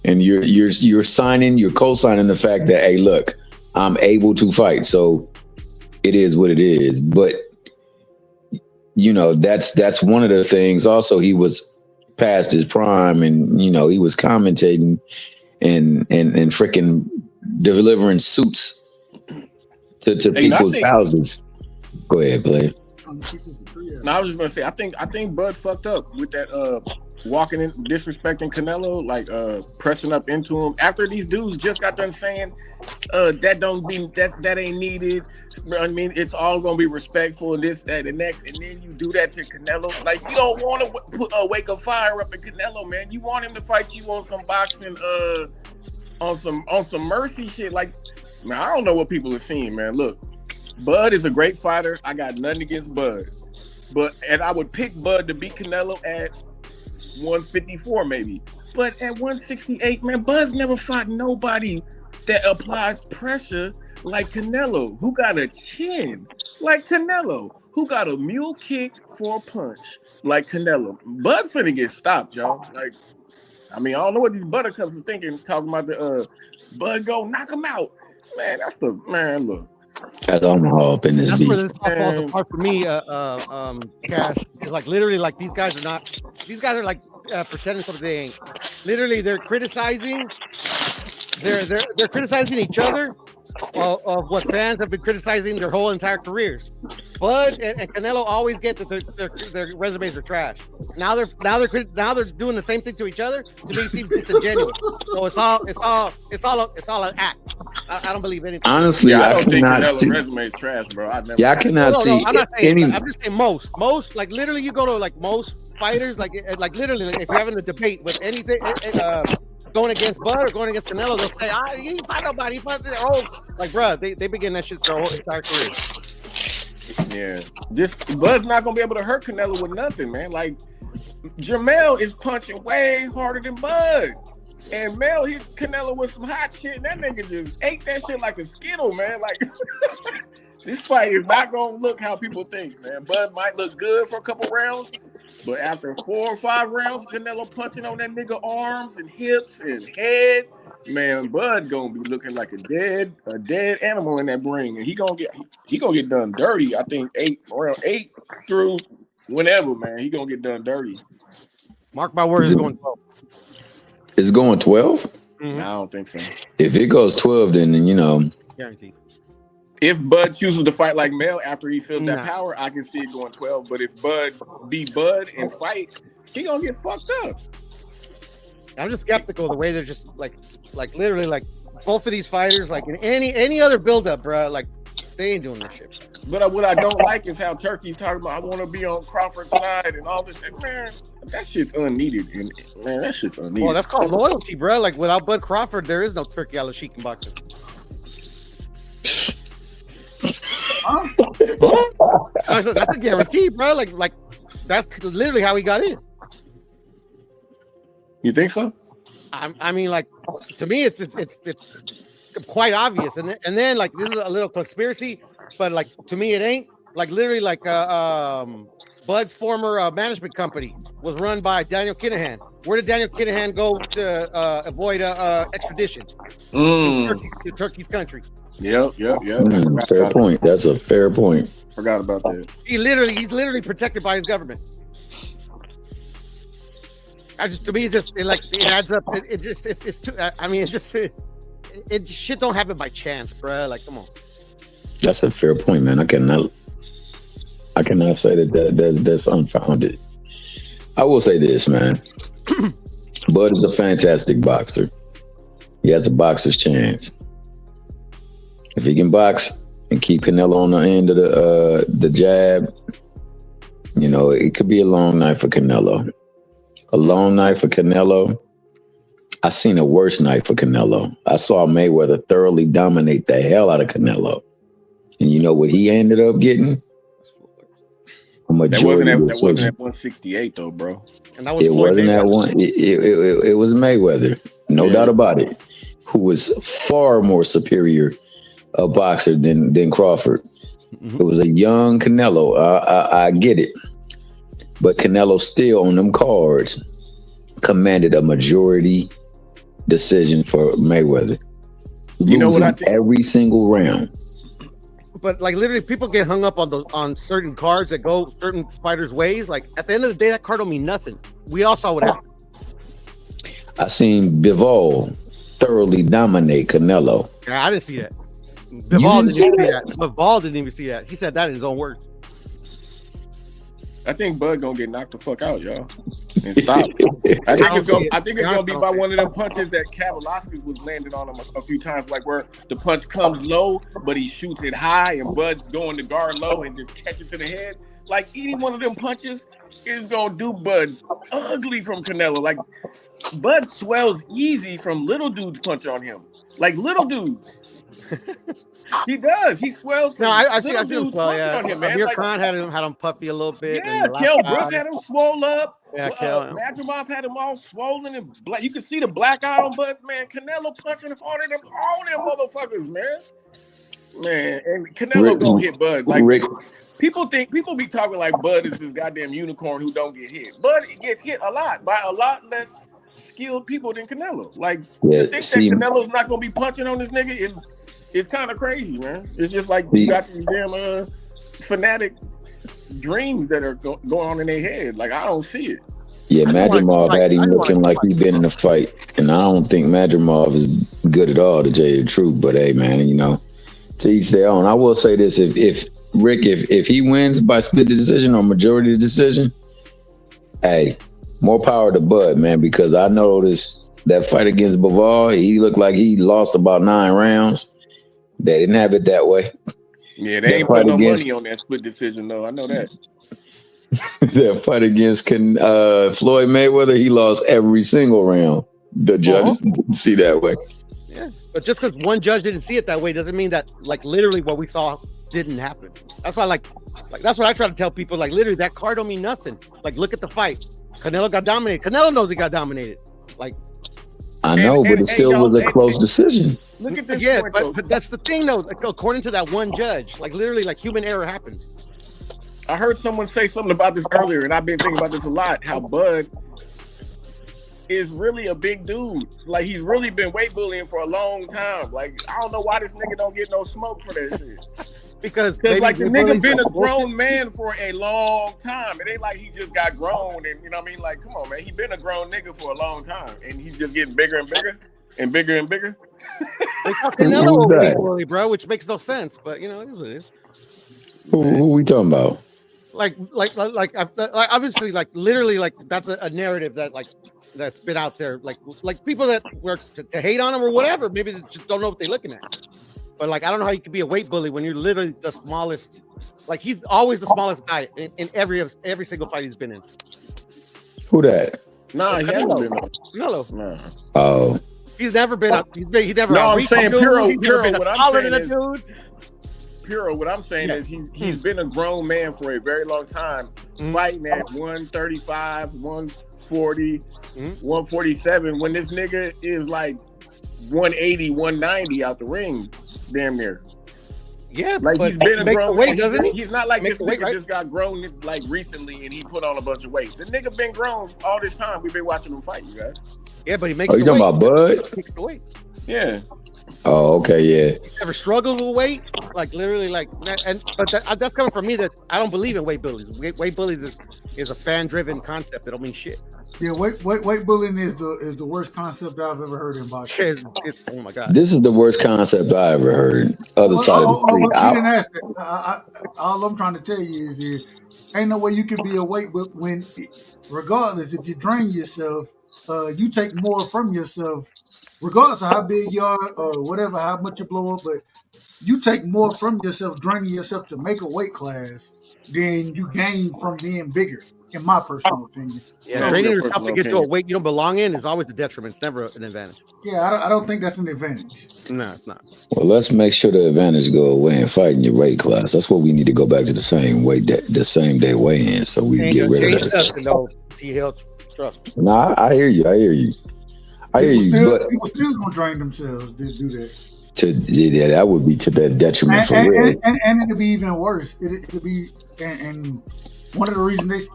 And you're co-signing the fact that, hey, look, I'm able to fight. So it is what it is. But you know, that's one of the things. Also, he was past his prime, and you know, he was commentating and freaking delivering suits to people's houses. Go ahead, play. No, I was just gonna say, I think Bud fucked up with that walking in, disrespecting Canelo, like pressing up into him after these dudes just got done saying that ain't needed. I mean, it's all gonna be respectful and this, that, and next, and then you do that to Canelo. Like, you don't want to wake a fire up in Canelo, man. You want him to fight you on some boxing, on some mercy shit. Like, man, I don't know what people are seeing, man. Look, Bud is a great fighter. I got nothing against Bud. And I would pick Bud to beat Canelo at 154 maybe. But at 168, man, Bud's never fought nobody that applies pressure like Canelo, who got a chin like Canelo, who got a mule kick for a punch like Canelo. Bud finna get stopped, y'all. Like, I mean, I don't know what these buttercups are thinking, talking about the Bud go knock him out. Man, that's the man, look. That's all up in this That's beast. where this all falls apart for me, Cash. It's like literally like these guys are like pretending something they ain't. Literally, they're criticizing. They're criticizing each other of what fans have been criticizing their whole entire careers. Bud and Canelo always get that their resumes are trash. Now they're doing the same thing to each other to make it seem disingenuous. So it's all an act. I don't believe anything. Honestly, I I don't think cannot Canelo's see. resume is trash, bro. I cannot see I'm not saying. any. I'm just saying most. Like literally, you go to like most fighters, like literally, like, if you're having a debate with anything. Going against Bud or going against Canelo, they'll say, he didn't fight nobody. He fought their whole, like, bro, they begin that shit their whole entire career. Yeah, just Bud's not gonna be able to hurt Canelo with nothing, man. Like, Jamel is punching way harder than Bud, and Mel hit Canelo with some hot shit, and that nigga just ate that shit like a Skittle, man. Like, this fight is not gonna look how people think, man. Bud might look good for a couple rounds, but after 4 or 5 rounds, Canelo punching on that nigga arms and hips and head, man, Bud gonna be looking like a dead animal in that ring, and he gonna get done dirty. I think round 8 through whenever, man, he gonna get done dirty. Mark my words, it's going 12. It's going 12? I don't think so. If it goes 12, then you know. Guaranteed. If Bud chooses to fight like Mel after he feels that power, I can see it going 12. But if Bud be Bud and fight, he gonna get fucked up. I'm just skeptical the way they're just like literally like both of these fighters, like in any other buildup, bro, like they ain't doing this shit. But what I don't like is how Turkey's talking about, I want to be on Crawford's side and all this. Man, that shit's unneeded. And man, that shit's unneeded. Well, that's called loyalty, bro. Like without Bud Crawford, there is no Turkey Al-Sheik in boxing. That's a guarantee, bro. Like that's literally how he got in. You think so? I mean, like to me, it's quite obvious, and then like this is a little conspiracy, but like to me, it ain't. Like literally, like Bud's former management company was run by Daniel Kinahan. Where did Daniel Kinahan go to avoid extradition to Turkey's country? Yep. Fair point. That's a fair point. Forgot about that. He's literally protected by his government. To me, it adds up. It's too. I mean, it shit don't happen by chance, bro. Like, come on. That's a fair point, man. I cannot say that's unfounded. I will say this, man. Bud is a fantastic boxer. He has a boxer's chance. If he can box and keep Canelo on the end of the jab, you know, it could be a long night for Canelo. A long night for Canelo. I seen a worse night for Canelo. I saw Mayweather thoroughly dominate the hell out of Canelo. And you know what he ended up getting? A That wasn't majority at decision. 168 though, bro. And that was It Floyd wasn't that Mayweather. one. It was Mayweather, no doubt about it, who was far more superior a boxer than Crawford. It was a young Canelo. I get it, but Canelo still on them cards commanded a majority decision for Mayweather. You know what I think? Every single round. But like literally, people get hung up on certain cards that go certain fighters' ways. Like at the end of the day, that card don't mean nothing. We all saw what happened. I seen Bivol thoroughly dominate Canelo. Yeah, I didn't see that. Bivol didn't see that? Bivol didn't even see that. He said that in his own words. I think Bud gonna get knocked the fuck out, y'all, and stop. I think it's gonna be by one of them punches that Kavaliauskas was landing on him a few times, like where the punch comes low, but he shoots it high, and Bud's going to guard low and just catch it to the head. Like any one of them punches is gonna do Bud ugly from Canelo. Like Bud swells easy from little dudes punch on him, like little dudes. He does. He swells. No, I see him swell. yeah. On him, man. Amir Like, Khan had him puffy a little bit. yeah, Kell Brook had him swole up. Yeah, Kell. Madrimov had him all swollen and black. You can see the black eye on Bud, man. Canelo punching harder than all them motherfuckers, man. Man, and Canelo gonna hit Bud. Like people be talking like Bud is this goddamn unicorn who don't get hit. Bud gets hit a lot by a lot less skilled people than Canelo. Like to think that Canelo's not gonna be punching on this nigga is. It's kind of crazy, man. It's just like you got these damn fanatic dreams that are going on in their head. Like, I don't see it. Yeah, Madrimov had him looking like he'd been in a fight. And I don't think Madrimov is good at all, to tell you the truth. But, hey, man, you know, to each their own. I will say this. If Rick, if he wins by split decision or majority decision, hey, more power to Bud, man, because I noticed that fight against Bivol, he looked like he lost about 9 rounds. They didn't have it that way. Yeah, they ain't put no money on that split decision, though. I know that. That fight against Floyd Mayweather, he lost every single round. The judge didn't see that way. Yeah, but just because one judge didn't see it that way doesn't mean that, like, literally what we saw didn't happen. That's why, like that's what I try to tell people. Like, literally, that card don't mean nothing. Like, look at the fight. Canelo got dominated. Canelo knows he got dominated. Like, I know, but it still was a close decision. Look at this. Yeah, but that's the thing, though. Like, according to that one judge, like literally, like human error happens. I heard someone say something about this earlier, and I've been thinking about this a lot. How Bud is really a big dude. Like he's really been weight bullying for a long time. Like I don't know why this nigga don't get no smoke for that shit. Because like the nigga been a grown man for a long time. It ain't like he just got grown and you know what I mean? Like, come on, man. He been a grown nigga for a long time, and he's just getting bigger and bigger and bigger and bigger. They call Canelo a big bully, bro, which makes no sense. But you know, it is what it is. Who we talking about? Like obviously, like literally, like that's a narrative that that's been out there. Like people that were to hate on him or whatever. Maybe they just don't know what they're looking at. But like, I don't know how you could be a weight bully when you're literally the smallest. Like he's always the smallest guy in every single fight he's been in. Who that? Nah, he hasn't been. Canelo. Nah. Oh. He's never been up. He's never. No, I'm saying Puro. What I'm saying is, dude. Puro. What I'm saying is he's been a grown man for a very long time, fighting at 135, 140, 147. When this nigga is like 180, 190 out the ring, damn near. Yeah, like he's been a grown weight, doesn't he? He's not like this nigga right? just got grown like recently and he put on a bunch of weight. The nigga been grown all this time. We've been watching him fight, you guys. Yeah, but he makes. Oh, you talking about Bud? He makes the weight. Yeah. Oh, okay, yeah. He never struggled with weight, like literally, like, but that's coming from me that I don't believe in weight bullies. Weight bullies is a fan-driven concept that don't mean shit. Yeah, weight bullying is the worst concept I've ever heard in boxing. It's oh my god. This is the worst concept I ever heard. Other side of the street. You didn't ask that. All I'm trying to tell you is ain't no way you can be a weight when, regardless, if you drain yourself, you take more from yourself, regardless of how big you are or whatever, how much you blow up, but you take more from yourself, draining yourself to make a weight class than you gain from being bigger. in my personal opinion. Yeah, So, training yourself to get to a weight you don't belong in is always a detriment. It's never an advantage. yeah, I don't think that's an advantage. No, it's not. Well, let's make sure the advantage go away and fight in your weight class. That's what we need to go back to the same weight, the same day weigh-in, so we can get rid of that. No, T-Hill, trust me. Nah, I hear you. But People still gonna drain themselves to do that. That would be to their detriment for real. And it'll be even worse. It'll be and one of the reasons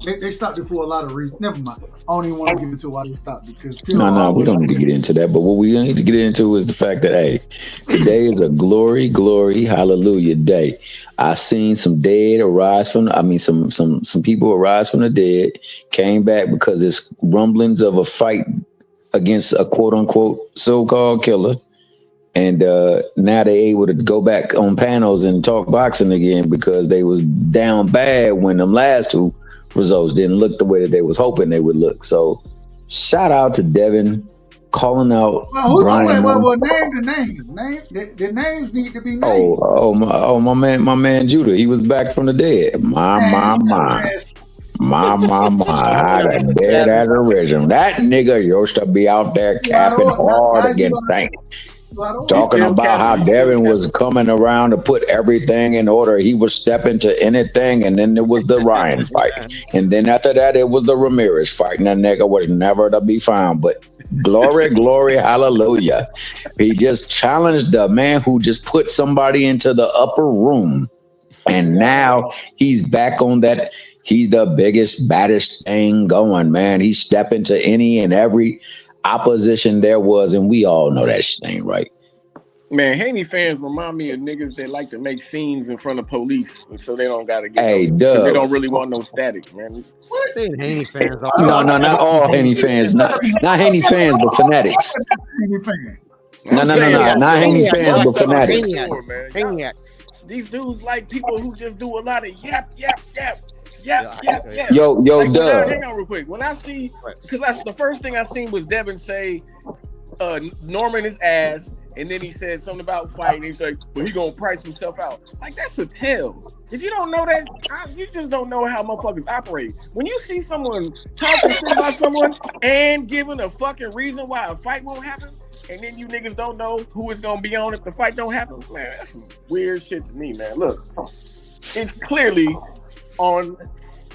they stopped it for a lot of reasons. Never mind. I don't even want to get into why they stopped it because No, we don't need to get into that. But what we need to get into is the fact that today is a glory, hallelujah day. I seen some dead arise from. Some people arise from the dead, came back because there's rumblings of a fight against a quote unquote so-called killer. And now they able to go back on panels and talk boxing again because they was down bad when them last two results didn't look the way that they was hoping they would look. So shout out to Devin calling out. Well, name the names. The names need to be named. My man Judah. He was back from the dead. My. Dead as a rhythm. That nigga used to be out there capping hard against things. Talking about how Devin was coming around to put everything in order. He was stepping to anything, and then there was the Ryan fight. And then after that, it was the Ramirez fight. And that nigga was never to be found. But glory, hallelujah. He just challenged the man who just put somebody into the upper room. And now he's back on that. He's the biggest, baddest thing going, man. He's stepping to any and every opposition there was, and we all know that shit ain't right. Man, Haney fans remind me of niggas that like to make scenes in front of police, so they don't gotta get. Hey, they don't really want no static, man. What? They Haney fans. No, not all Haney fans. Not Haney fans, but fanatics. No, not Haney fans, but fanatics. Maniacs. These dudes like people who just do a lot of yap. Yo, like, Doug. Hang on real quick. When I see, because the first thing I seen was Devin say, Norman is ass, and then he said something about fighting. He's like, well, he gonna price himself out. Like, that's a tell. If you don't know that, you just don't know how motherfuckers operate. When you see someone talking shit about someone and giving a fucking reason why a fight won't happen, and then you niggas don't know who it's gonna be on if the fight don't happen, man, that's some weird shit to me, man. Look, it's clearly on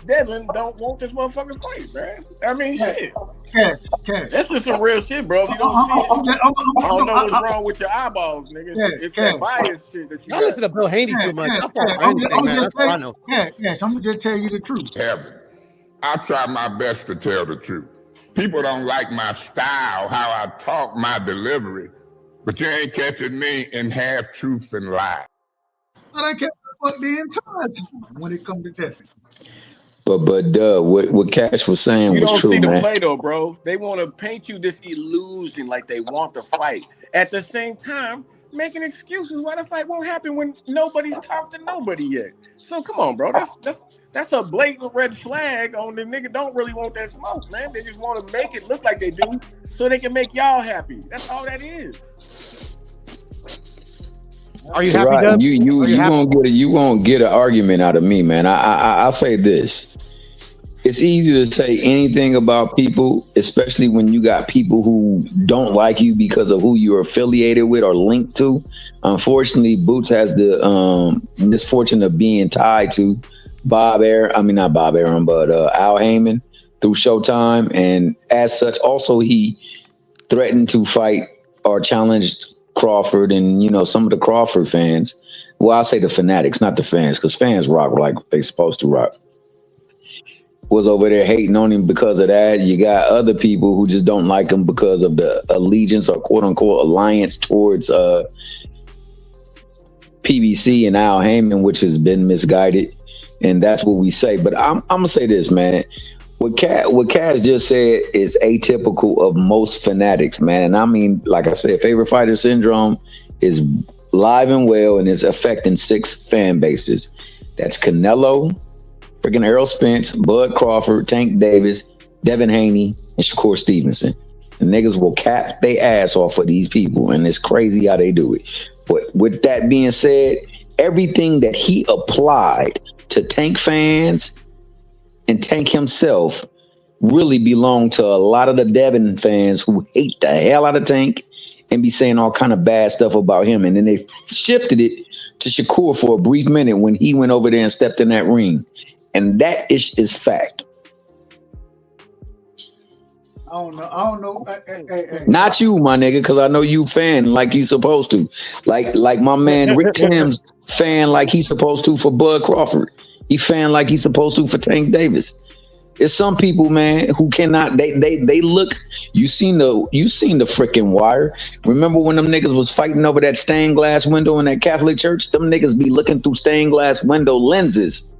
Devin don't want this motherfucking fight, man. I mean, shit. That's just some real shit, bro. If you don't see it, I don't know what's wrong with your eyeballs, nigga. It's that bias shit that you got. Listen to Bill Haney too much. I'm gonna just tell you the truth. Devin, I try my best to tell the truth. People don't like my style, how I talk, my delivery, but you ain't catching me in half truth and lie. But I kept the fuck the entire time when it comes to Devin. But what Cash was saying you was don't true, see the man. play though, bro. They want to paint you this illusion like they want to fight. At the same time, making excuses why the fight won't happen when nobody's talked to nobody yet. So come on, bro. That's a blatant red flag on the nigga don't really want that smoke, man. They just want to make it look like they do so they can make y'all happy. That's all that is. Are you happy, Dub? You won't get an argument out of me, man. I'll say this. It's easy to say anything about people, especially when you got people who don't like you because of who you're affiliated with or linked to. Unfortunately, Boots has the misfortune of being tied to Al Heyman through Showtime. And as such, also he threatened to fight or challenged Crawford and, some of the Crawford fans. Well, I'll say the fanatics, not the fans, because fans rock like they supposed to rock. Was over there hating on him because of that. You got other people who just don't like him because of the allegiance or quote unquote alliance towards PBC and Al Heyman, which has been misguided. And that's what we say. But I'm gonna say this, man. What Cash just said is atypical of most fanatics, man. And I mean, like I said, favorite fighter syndrome is live and well, and it's affecting 6 fan bases. That's Canelo, freaking Errol Spence, Bud Crawford, Tank Davis, Devin Haney, and Shakur Stevenson. The niggas will cap their ass off of these people, and it's crazy how they do it. But with that being said, everything that he applied to Tank fans, and Tank himself really belong to a lot of the Devin fans who hate the hell out of Tank and be saying all kind of bad stuff about him. And then they shifted it to Shakur for a brief minute when he went over there and stepped in that ring. And that is fact. I don't know. Hey. Not you, my nigga, because I know you fan like you supposed to. Like my man Rick Timms fan like he's supposed to for Bud Crawford. He fan like he's supposed to for Tank Davis. It's some people, man, who cannot. They look. You seen the freaking Wire. Remember when them niggas was fighting over that stained glass window in that Catholic church? Them niggas be looking through stained glass window lenses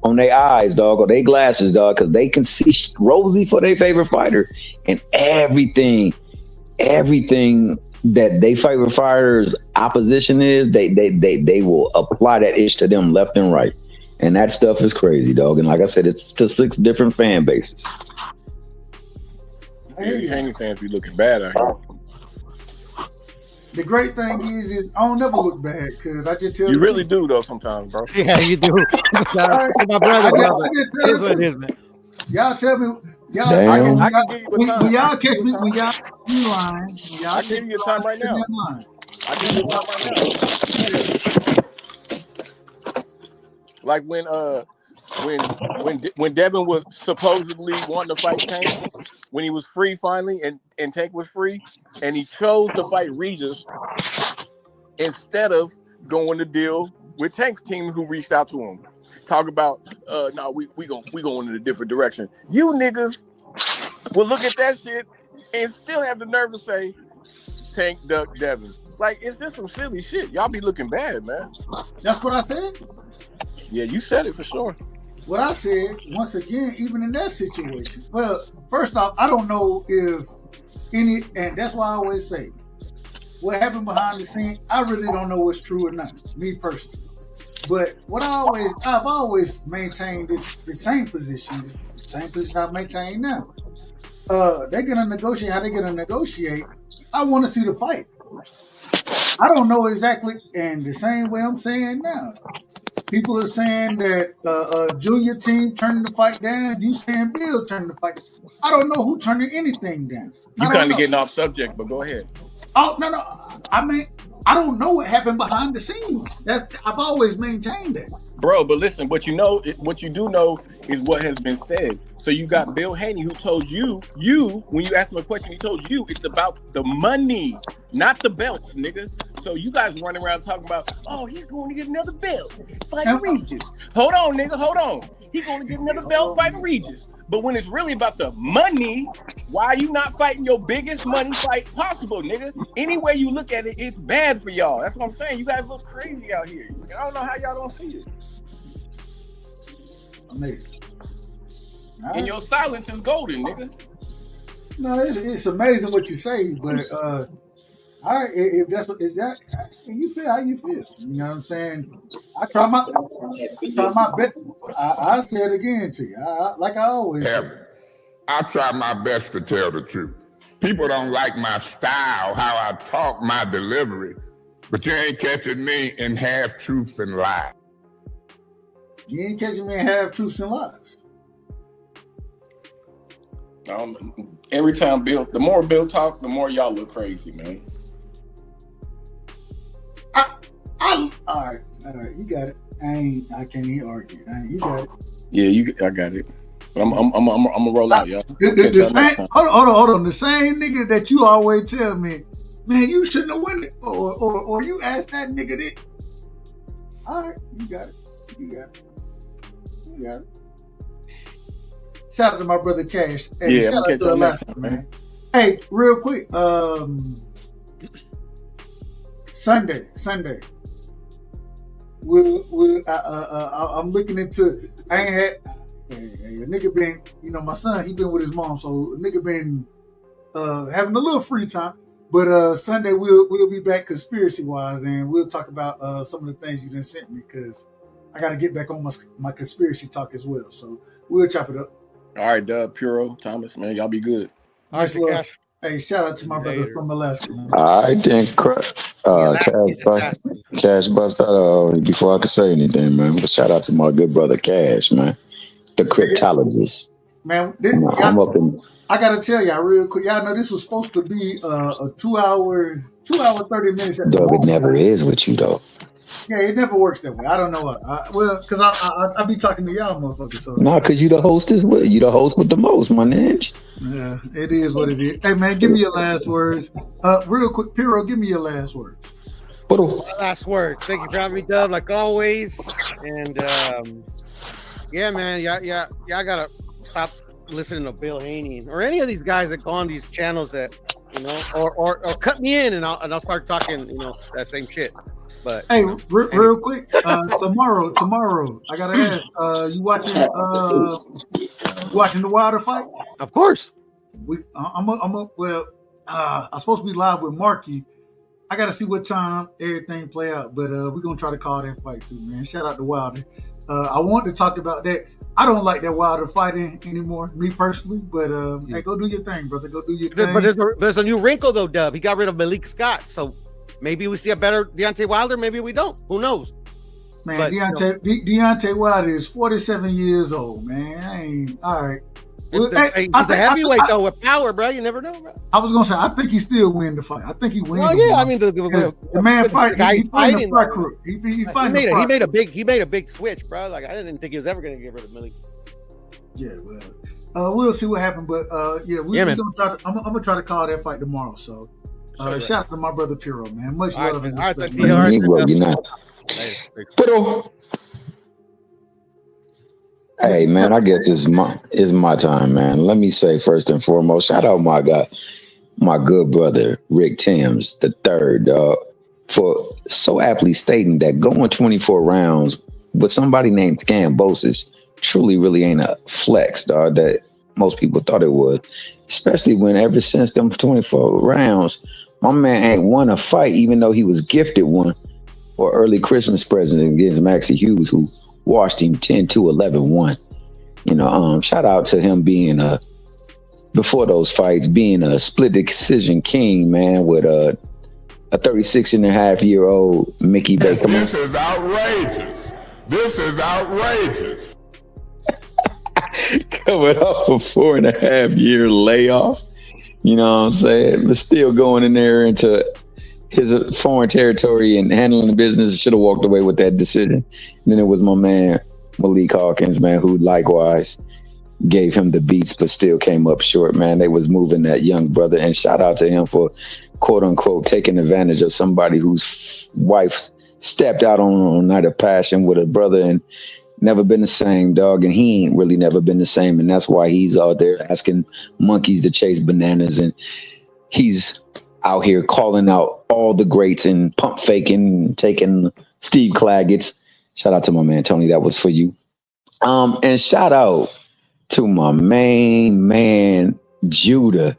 on their eyes, dog, or their glasses, dog, because they can see rosy for their favorite fighter, and everything that they favorite fighter's opposition is, they will apply that ish to them left and right. And that stuff is crazy, dog. And like I said, it's to 6 different fan bases. These Haney fans be looking bad out here. The great thing is I don't never look bad because I just tell you really do though sometimes, bro. Yeah, you do. My brother. Here's what it is, man. Y'all tell me, y'all. I can give you a time. When y'all catch me, when y'all in line, I can give you a time right now. I can give you a time right now. Like when Devin was supposedly wanting to fight Tank, when he was free finally, and Tank was free, and he chose to fight Regis instead of going to deal with Tank's team who reached out to him. Talk about no, we going in a different direction. You niggas will look at that shit and still have the nerve to say Tank duck Devin. Like, it's just some silly shit. Y'all be looking bad, man. That's what I said. Yeah, you said it for sure. What I said, once again, even in that situation. Well, first off, I don't know if any, and that's why I always say, what happened behind the scene, I really don't know what's true or not, me personally. But I've always maintained the same position, the same position I maintain now. They're gonna negotiate how they're gonna negotiate. I want to see the fight. I don't know exactly, and the same way I'm saying now. People are saying that Junior team turning the fight down. You saying Bill turning the fight down. I don't know who turning anything down. You kind of getting off subject, but go ahead. Oh, no. I mean, I don't know what happened behind the scenes. I've always maintained that. Bro, but listen, what you do know is what has been said. So you got Bill Haney who told you, when you asked him a question, he told you it's about the money, not the belts, nigga. So you guys running around talking about, oh, he's going to get another belt, fighting Regis. Hold on, nigga, hold on. He's going to get another belt fighting Regis. But when it's really about the money, why are you not fighting your biggest money fight possible, nigga? Any way you look at it, it's bad for y'all. That's what I'm saying. You guys look crazy out here. I don't know how y'all don't see it. Amazing. And your silence is golden, nigga. No, it's amazing what you say, but all right, if that's what is that, you feel how you feel. You know what I'm saying? I try my best. I say it again to you, like I always say. I try my best to tell the truth. People don't like my style, how I talk, my delivery, but you ain't catching me in half truth and lies. You ain't catching me in half truths and lies. Every time the more Bill talk, the more y'all look crazy, man. All right, you got it. I can't even argue. You got it. Yeah, I got it. I'm gonna roll out, y'all. Hold on. The same nigga that you always tell me, man, you shouldn't have won it, or you asked that nigga that. All right, you got it. Shout out to my brother Cash. Hey, yeah, shout out to Alaska, man. Hey, real quick, Sunday. I'm looking into. I ain't had a nigga been. You know, my son, he been with his mom, so a nigga been having a little free time. But Sunday we'll be back conspiracy wise, and we'll talk about some of the things you done sent me because I got to get back on my conspiracy talk as well. So we'll chop it up. All right, Dub, Puro, Thomas, man, y'all be good. All right, hey, shout out to my brother from Alaska, man. All right, then, Cash bust out before I could say anything, man. But shout out to my good brother Cash, man. The cryptologist. Man, I'm up in. I gotta tell y'all real quick. Y'all know this was supposed to be a 2 hour 30 minutes. At Dog, the it never is with you though. Yeah, it never works that way. I don't know what. Well, because I be talking to y'all motherfuckers. So. Nah, because you the host you the host with the most, my man. Yeah, it is what it is. Hey man, give me your last words. Real quick, Piro, give me your last words. My last words. Thank you for having me, Dub, like always. And yeah, man, y'all gotta stop listening to Bill Haney or any of these guys that go on these channels that or cut me in and I'll start talking that same shit. But hey, real quick, tomorrow, I gotta ask, you watching the Wilder fight? Of course. I'm supposed to be live with Marky. I gotta see what time everything play out, but we're gonna try to call that fight too, man. Shout out to Wilder. I want to talk about that. I don't like that Wilder fighting anymore, me personally, but hey, go do your thing, brother. Go do your thing. But there's a new wrinkle though, Dub. He got rid of Malik Scott, so maybe we see a better Deontay Wilder. Maybe we don't. Who knows? Man, but, Deontay Wilder is 47 years old, man. I ain't all right. Well, he's a heavyweight though with power, bro. You never know, bro. I was gonna say I think he still win the fight. I think he wins. Oh yeah, I mean the man fight. He fighting the crew. He made a big switch, bro. Like I didn't think he was ever gonna get rid of Malik. Yeah, well, we'll see what happens, but we're gonna try to. I'm gonna try to call that fight tomorrow. So shout out to my brother Piro, man. Much love and respect. Hey man, I guess it's my time, man. Let me say first and foremost, shout out my good brother Rick Timms III, for so aptly stating that going 24 rounds with somebody named Scambosis truly really ain't a flex, dog, that most people thought it was. Especially when ever since them 24 rounds, my man ain't won a fight, even though he was gifted one for early Christmas present against Maxie Hughes, who washed him 10-2, 11-1. Shout out to him being before those fights, being a split decision king, man, with a 36-and-a-half-year-old Mickey Baker. This is outrageous. This is outrageous. Coming off a 4.5-year layoff, you know what I'm saying? But still going in there into his foreign territory and handling the business. Should have walked away with that decision. And then it was my man Malik Hawkins, man, who likewise gave him the beats, but still came up short, man. They was moving that young brother, and shout out to him for quote unquote taking advantage of somebody whose wife stepped out on a night of passion with a brother and never been the same, dog. And he ain't really never been the same, and that's why he's out there asking monkeys to chase bananas, and he's out here calling out all the greats and pump faking, taking Steve Claggett's. Shout out to my man Tony, that was for you. And shout out to my main man Judah,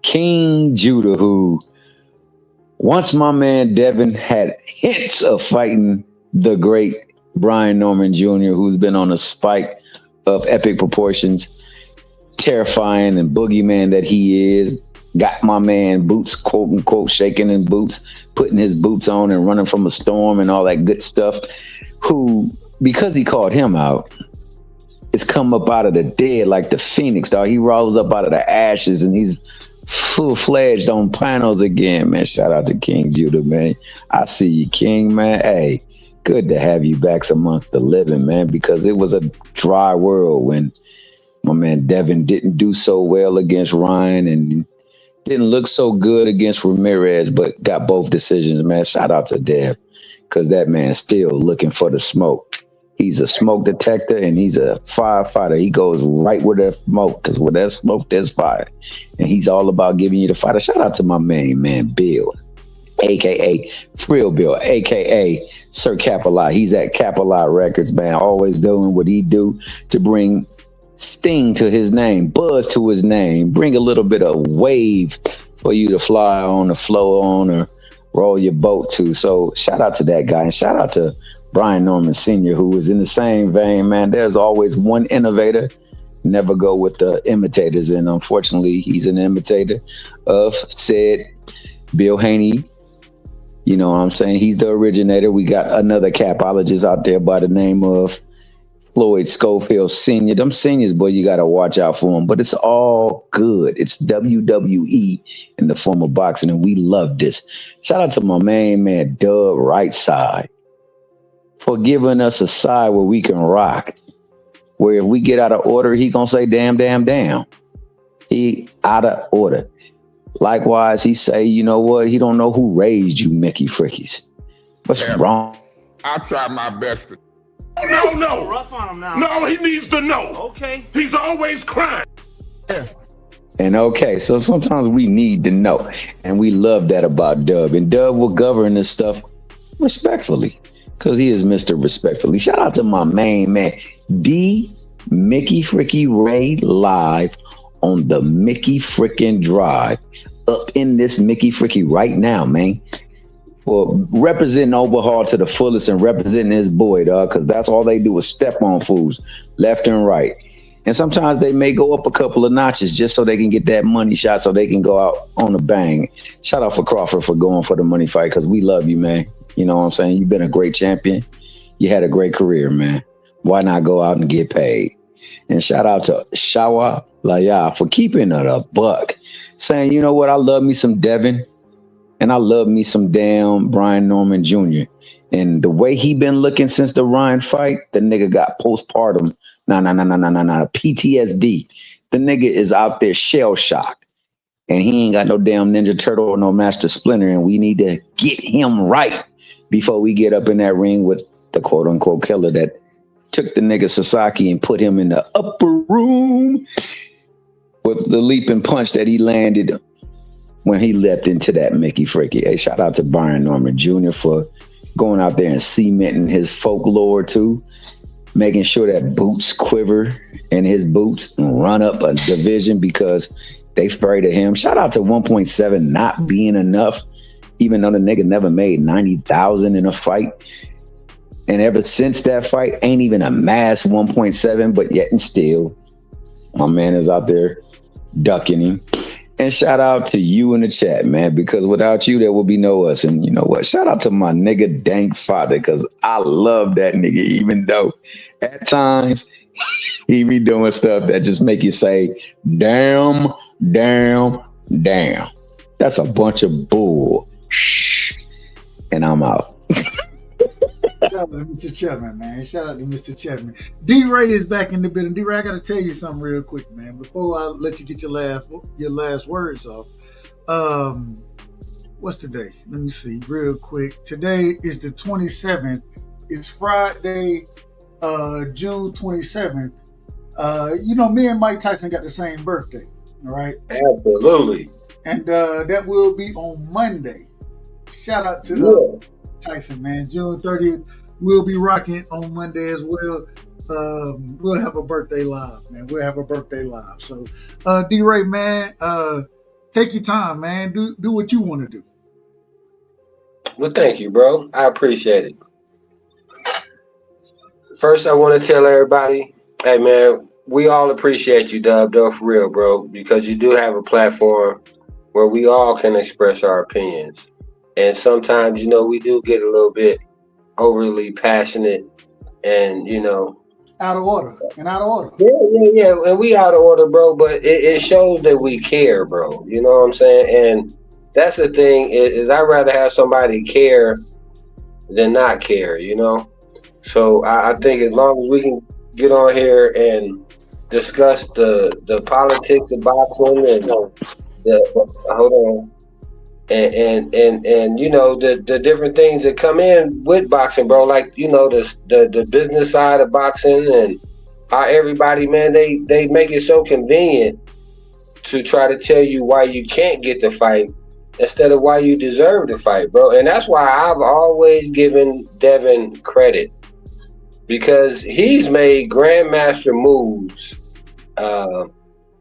King Judah, who once my man Devin had hints of fighting the great Brian Norman Jr., who's been on a spike of epic proportions, terrifying and boogeyman that he is. Got my man boots, quote unquote, shaking in boots, putting his boots on and running from a storm and all that good stuff. Who, because he called him out, is come up out of the dead like the phoenix, dog. He rolls up out of the ashes and he's full-fledged on panos again, man. Shout out to King Judah, man. I see you, King, man. Hey, good to have you back amongst the living, man, because it was a dry world when my man Devin didn't do so well against Ryan and didn't look so good against Ramirez, but got both decisions, man. Shout out to Dev, because that man's still looking for the smoke. He's a smoke detector and he's a firefighter. He goes right where there's smoke, because where there's smoke, there's fire. And he's all about giving you the fighter. Shout out to my main man, Bill, a.k.a. Frill Bill, a.k.a. Sir Capelli. He's at Capelli Records, man, always doing what he do to bring sting to his name, buzz to his name, bring a little bit of wave for you to fly on or flow on or roll your boat to. So shout out to that guy, and shout out to Brian Norman Sr., who was in the same vein, man. There's always one innovator, never go with the imitators, and unfortunately he's an imitator of said Bill Haney. You know what I'm saying? He's the originator. We got another capologist out there by the name of Floyd Schofield Sr. Them seniors, boy, you got to watch out for them. But it's all good. It's WWE in the form of boxing, and we love this. Shout out to my main man, Dub Rightside, for giving us a side where we can rock. Where if we get out of order, he gonna say, damn, damn, damn. He out of order. Likewise, he say, you know what? He don't know who raised you, Mickey Frickies. What's wrong? I try my best to. No. Rough on him now. No, he needs to know. Okay. He's always crying. And okay, so sometimes we need to know. And we love that about Dub. And Dub will govern this stuff respectfully. Because he is Mr. Respectfully. Shout out to my main man, D. Mickey Fricky Ray, live on the Mickey Frickin' Drive. Up in this Mickey Fricky right now, man. For representing Overhaul to the fullest and representing his boy, dog, because that's all they do is step on fools left and right. And sometimes they may go up a couple of notches just so they can get that money shot so they can go out on a bang. Shout out for Crawford for going for the money fight because we love you, man. You know what I'm saying? You've been a great champion. You had a great career, man. Why not go out and get paid? And shout out to Shawa Laya for keeping it a buck. Saying, you know what? I love me some Devin. And I love me some damn Brian Norman Jr. And the way he been looking since the Ryan fight, the nigga got postpartum. PTSD. The nigga is out there shell shocked. And he ain't got no damn Ninja Turtle or no Master Splinter. And we need to get him right before we get up in that ring with the quote unquote killer that took the nigga Sasaki and put him in the upper room with the leaping punch that he landed when he leapt into that Mickey Fricky. Hey, shout out to Brian Norman Jr. for going out there and cementing his folklore too, making sure that boots quiver in his boots and run up a division because they afraid of him. Shout out to 1.7 not being enough, even though the nigga never made 90,000 in a fight. And ever since that fight, ain't even amassed 1.7, but yet and still, my man is out there ducking him. And shout out to you in the chat, man, because without you, there will be no us. And you know what? Shout out to my nigga Dank Father, because I love that nigga, even though at times he be doing stuff that just make you say, damn, damn, damn. That's a bunch of bull. And I'm out. Shout out to Mr. Chapman, man. Shout out to Mr. Chapman. D-Ray is back in the building. D-Ray, I got to tell you something real quick, man. Before I let you get your last words off. What's today? Let me see real quick. Today is the 27th. It's Friday, June 27th. You know, me and Mike Tyson got the same birthday. All right? Absolutely. And that will be on Monday. Shout out to Tyson, man. June 30th, we'll be rocking on Monday as well. We'll have a birthday live, man. We'll have a birthday live. So, D-Ray, man, take your time, man. Do what you want to do. Well, thank you, bro. I appreciate it. First, I want to tell everybody, hey, man, we all appreciate you, Dub, though, for real, bro, because you do have a platform where we all can express our opinions. And sometimes, you know, we do get a little bit overly passionate and, you know. Out of order. Yeah. And we out of order, bro. But it shows that we care, bro. You know what I'm saying? And that's the thing is I'd rather have somebody care than not care, you know? So I think as long as we can get on here and discuss the politics of boxing and and you know the different things that come in with boxing, bro, like, you know, the business side of boxing and how everybody, man, they make it so convenient to try to tell you why you can't get the fight instead of why you deserve the fight, bro. And that's why I've always given Devin credit, because he's made grandmaster moves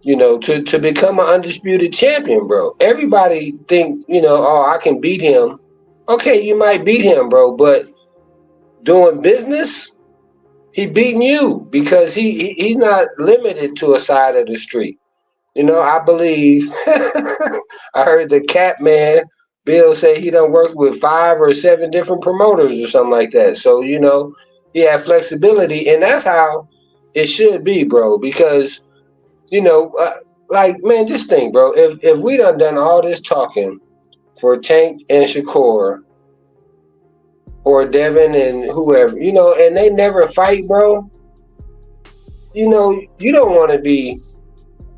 you know, to become an undisputed champion, bro. Everybody think, you know, oh, I can beat him. Okay, you might beat him, bro, but doing business, he beating you because he's not limited to a side of the street. You know, I believe I heard the Cat Man Bill say he done worked with 5 or 7 different promoters or something like that. So, you know, He had flexibility, and that's how it should be, bro. Because like, man, just think, bro. If we done all this talking for Tank and Shakur or Devin and whoever, and they never fight, bro. You don't want to be,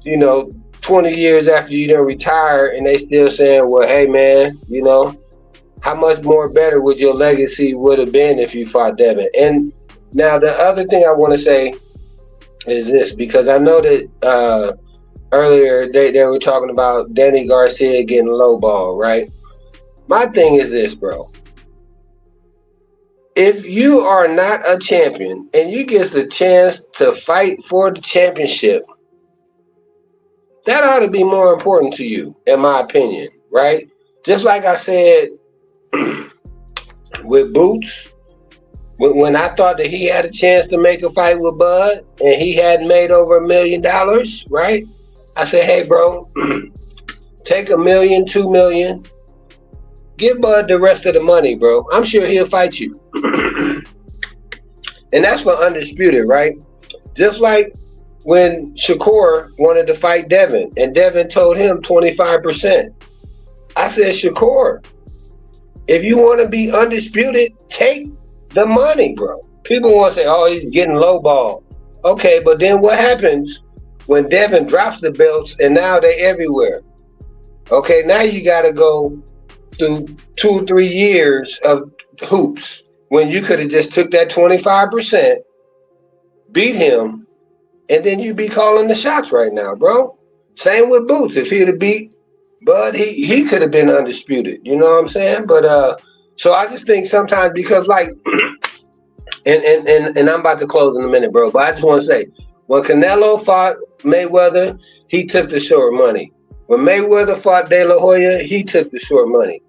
20 years after you done retire and they still saying, well, hey, man, how much more better would your legacy would have been if you fought Devin? And now the other thing I want to say is this, because I know that earlier they were talking about Danny Garcia getting lowball, right? My thing is this, bro. If you are not a champion and you get the chance to fight for the championship, that ought to be more important to you, in my opinion, right? Just like I said with Boots, when I thought that he had a chance to make a fight with Bud and he hadn't made over $1 million, right? I said, hey, bro, take $1 million, $2 million, give Bud the rest of the money, bro. I'm sure he'll fight you. And that's for undisputed, right? Just like when Shakur wanted to fight Devin and Devin told him 25%. I said, Shakur, if you want to be undisputed, take the money, bro. People want to say, oh, he's getting lowball. Okay, but then what happens when Devin drops the belts and now they're everywhere? Okay, now you got to go through 2 or 3 years of hoops when you could have just took that 25%, beat him, and then you'd be calling the shots right now, bro. Same with Boots. If he'd have beat Bud, he could have been undisputed. You know what I'm saying? But so I just think sometimes, because like, and I'm about to close in a minute, bro, but I just want to say, when Canelo fought Mayweather, he took the short money. When Mayweather fought De La Hoya, he took the short money.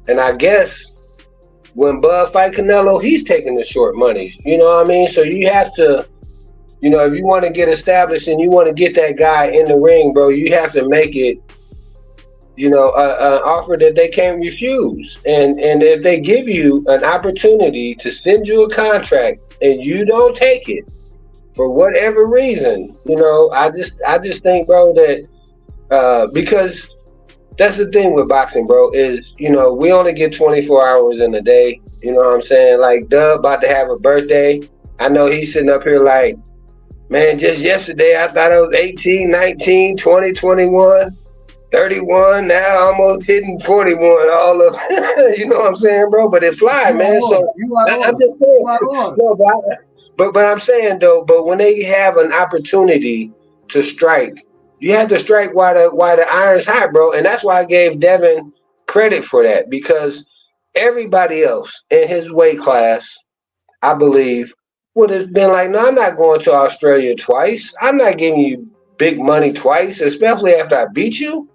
And I guess when Bud fight Canelo, he's taking the short money. You know what I mean? So you have to, if you want to get established and you want to get that guy in the ring, bro, you have to make it, an offer that they can't refuse. And if they give you an opportunity to send you a contract and you don't take it for whatever reason, I just think, bro, that because that's the thing with boxing, bro, is, we only get 24 hours in a day. You know what I'm saying? Like, Dub about to have a birthday. I know he's sitting up here like, man, just yesterday I thought I was 18, 19, 20, 21, 31, now almost hitting 41, all of you know what I'm saying, bro? But it fly, man. So I'm just saying. No, but I'm saying, though, but when they have an opportunity to strike, you have to strike while the iron's hot, bro. And that's why I gave Devin credit for that, because everybody else in his weight class, I believe, would have been like, no, I'm not going to Australia twice. I'm not giving you big money twice, especially after I beat you.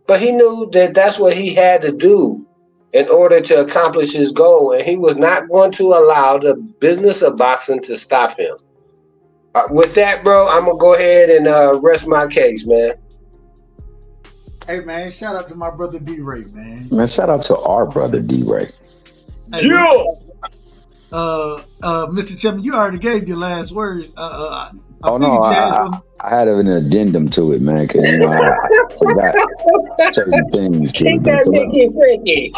But he knew that that's what he had to do in order to accomplish his goal. And he was not going to allow the business of boxing to stop him. With that, bro, I'm going to go ahead and rest my case, man. Hey, man, shout out to my brother D-Ray, man. Man, shout out to our brother D-Ray. Hey, Mr. Chairman, you already gave your last words. Oh no, I had an addendum to it, man, because I forgot certain things. Keep that Mickey freaky.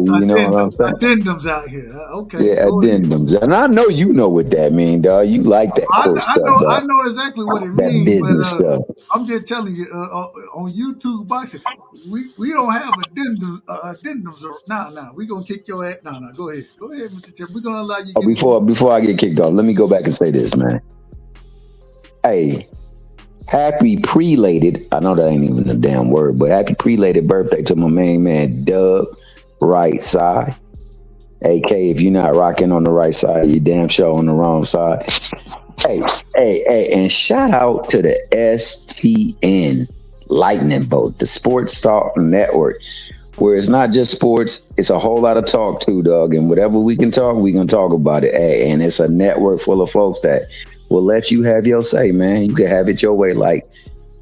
You know what I'm saying? Addendums out here. Okay. Yeah, addendums, and I know you know what that means, dog. You like that cool stuff. I know exactly what it means. But I'm just telling you, on YouTube boxing, we don't have addendums. Nah, we gonna kick your ass. Nah, go ahead, Mr. Chairman. We're gonna allow you. Before I get kicked off, let me go back and say this, man. Hey, happy prelated, I know that ain't even a damn word, but happy prelated birthday to my main man, Dub, Rightside. AK, if you're not rocking on the right side, you damn sure on the wrong side. Hey, and shout out to the STN Lightning Bolt, the Sports Talk Network, where it's not just sports, it's a whole lot of talk too, dog. And whatever we can talk, we can talk about it. Hey, and it's a network full of folks that will let you have your say, man. You can have it your way like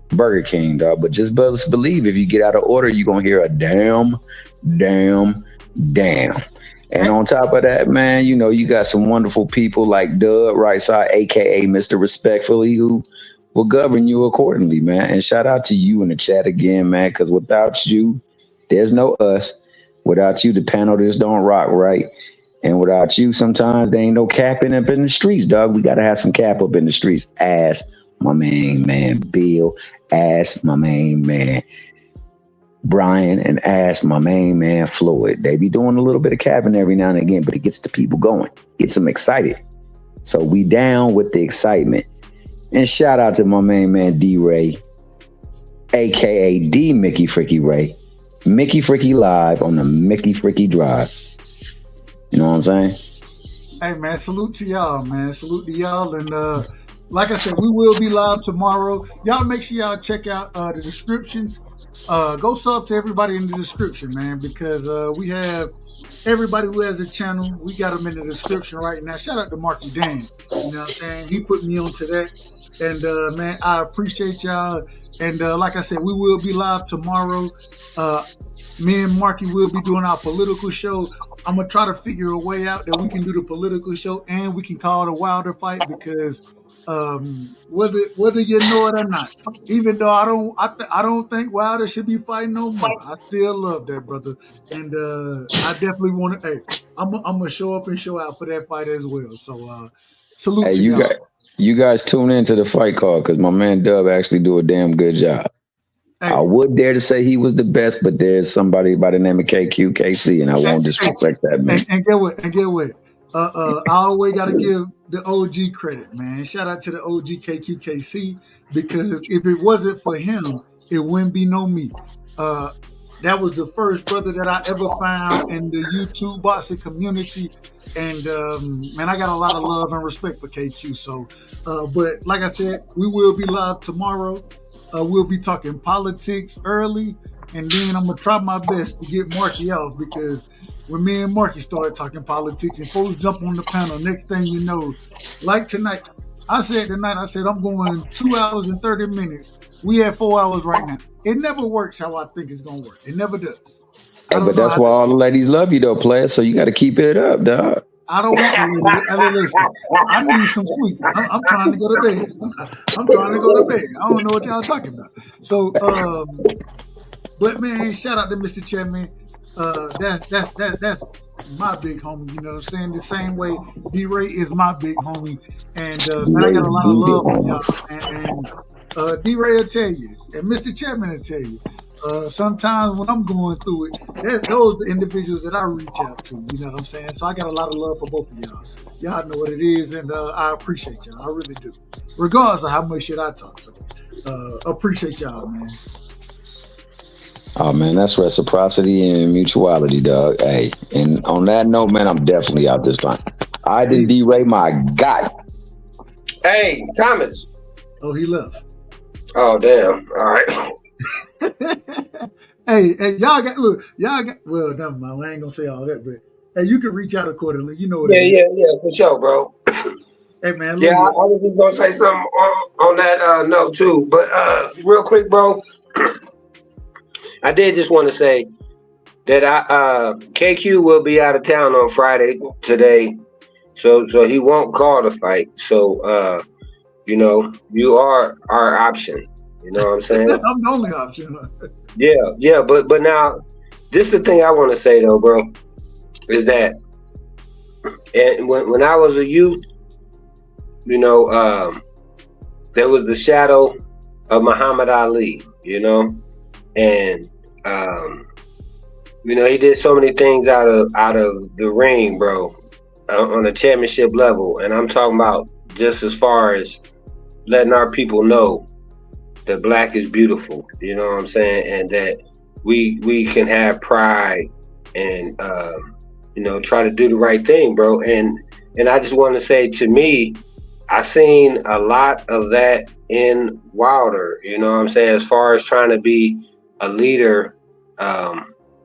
Burger King, dog. But just believe if you get out of order, you're going to hear a damn. And on top of that, man, you know, you got some wonderful people like Doug Rightside, aka Mr. Respectfully, who will govern you accordingly, man. And shout out to you in the chat again, man, because without you, there's no us. Without you, the panel just don't rock right. And without you, sometimes there ain't no capping up in the streets, dog. We got to have some cap up in the streets. Ask my main man, Bill. Ask my main man, Brian, and ask my main man Floyd. They be doing a little bit of capping every now and again, but it gets the people going, gets them excited. So we down with the excitement. And shout out to my main man D Ray, aka D Mickey Fricky Ray, Mickey Fricky Live on the Mickey Fricky Drive. You know what I'm saying? Hey man, salute to y'all, man. Salute to y'all, and like I said, we will be live tomorrow. Y'all make sure y'all check out the descriptions. Go sub to everybody in the description, man, because we have everybody who has a channel. We got them in the description right now. Shout out to Marky Dan. You know what I'm saying? He put me onto that. And man, I appreciate y'all. And like I said, we will be live tomorrow. Me and Marky will be doing our political show. I'm gonna try to figure a way out that we can do the political show and we can call it a Wilder fight, because whether you know it or not, even though I don't think Wilder should be fighting no more, I still love that brother, and I definitely want to. Hey, I'm gonna show up and show out for that fight as well. So salute Hey, to y'all. you guys tune into the fight card because my man Dub actually do a damn good job. I would dare to say he was the best, but there's somebody by the name of KQKC, and I won't disrespect that man. And get what? I always got to give the OG credit, man. Shout out to the OG KQKC, because if it wasn't for him, it wouldn't be no me. That was the first brother that I ever found in the YouTube boxing community. And man, I got a lot of love and respect for KQ. So, but like I said, we will be live tomorrow. We'll be talking politics early, and then I'm gonna try my best to get Marky off, because when me and Marky started talking politics and folks jump on the panel, next thing you know, like tonight, I said I'm going 2 hours and 30 minutes. We have 4 hours right now. It never works how I think it's gonna work. It never does. Hey, but that's why all the ladies love you though, player. So you got to keep it up, dog. I don't want to listen. I need some sleep. I'm trying to go to bed. I'm trying to go to bed. I don't know what y'all talking about. So, but man, shout out to Mr. Chairman. That's my big homie. You know what I'm saying? The same way D-Ray is my big homie, and man, I got a lot of love for y'all. And D-Ray will tell you, and Mr. Chairman will tell you. Sometimes when I'm going through it, those are the individuals that I reach out to. You know what I'm saying? So I got a lot of love for both of y'all. Y'all know what it is, and I appreciate y'all. I really do. Regardless of how much shit I talk. So appreciate y'all, man. Oh man, that's reciprocity and mutuality, dog. Hey, and on that note, man, I'm definitely out this time. I did D-Ray, my guy. Hey, Thomas. Oh, he left. Oh, damn. All right. hey, y'all got well, never mind. I ain't gonna say all that, but hey, you can reach out accordingly. You know what it is. Yeah, for sure, bro. Hey man, yeah, I was just gonna say something on that note too, but real quick, bro. I did just want to say that KQ will be out of town on Friday today, so he won't call the fight. So you know, you are our option. You know what I'm saying? I'm the only option. Yeah, but now this is the thing I want to say though, bro, is that and when I was a youth, you know, there was the shadow of Muhammad Ali, you know, and you know, he did so many things out of the ring, bro, on a championship level, and I'm talking about just as far as letting our people know that black is beautiful, you know what I'm saying, and that we can have pride and you know, try to do the right thing, bro. And I just want to say, to me, I seen a lot of that in Wilder, you know what I'm saying, as far as trying to be a leader,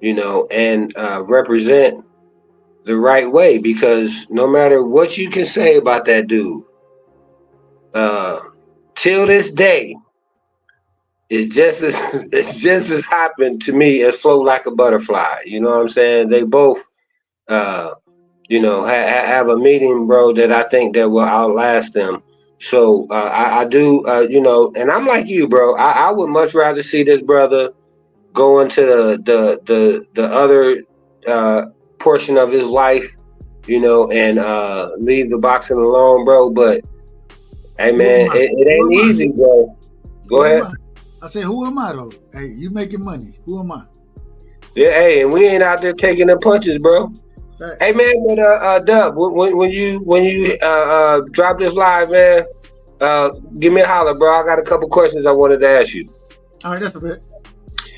you know, and represent the right way, because no matter what you can say about that dude, till this day, it's just as happened to me as Flow Like a Butterfly. You know what I'm saying? They both you know, have a meeting, bro, that I think that will outlast them. So I do, you know, and I'm like you, bro. I would much rather see this brother go into the other portion of his life, you know, and leave the boxing alone, bro. But hey, man, it ain't easy, bro. Go ahead. I say, who am I though? Hey, you making money? Who am I? Yeah, hey, and we ain't out there taking the punches, bro. Right. Hey, man, but Dub, when you drop this live, man, give me a holler, bro. I got a couple questions I wanted to ask you. All right, that's a bit.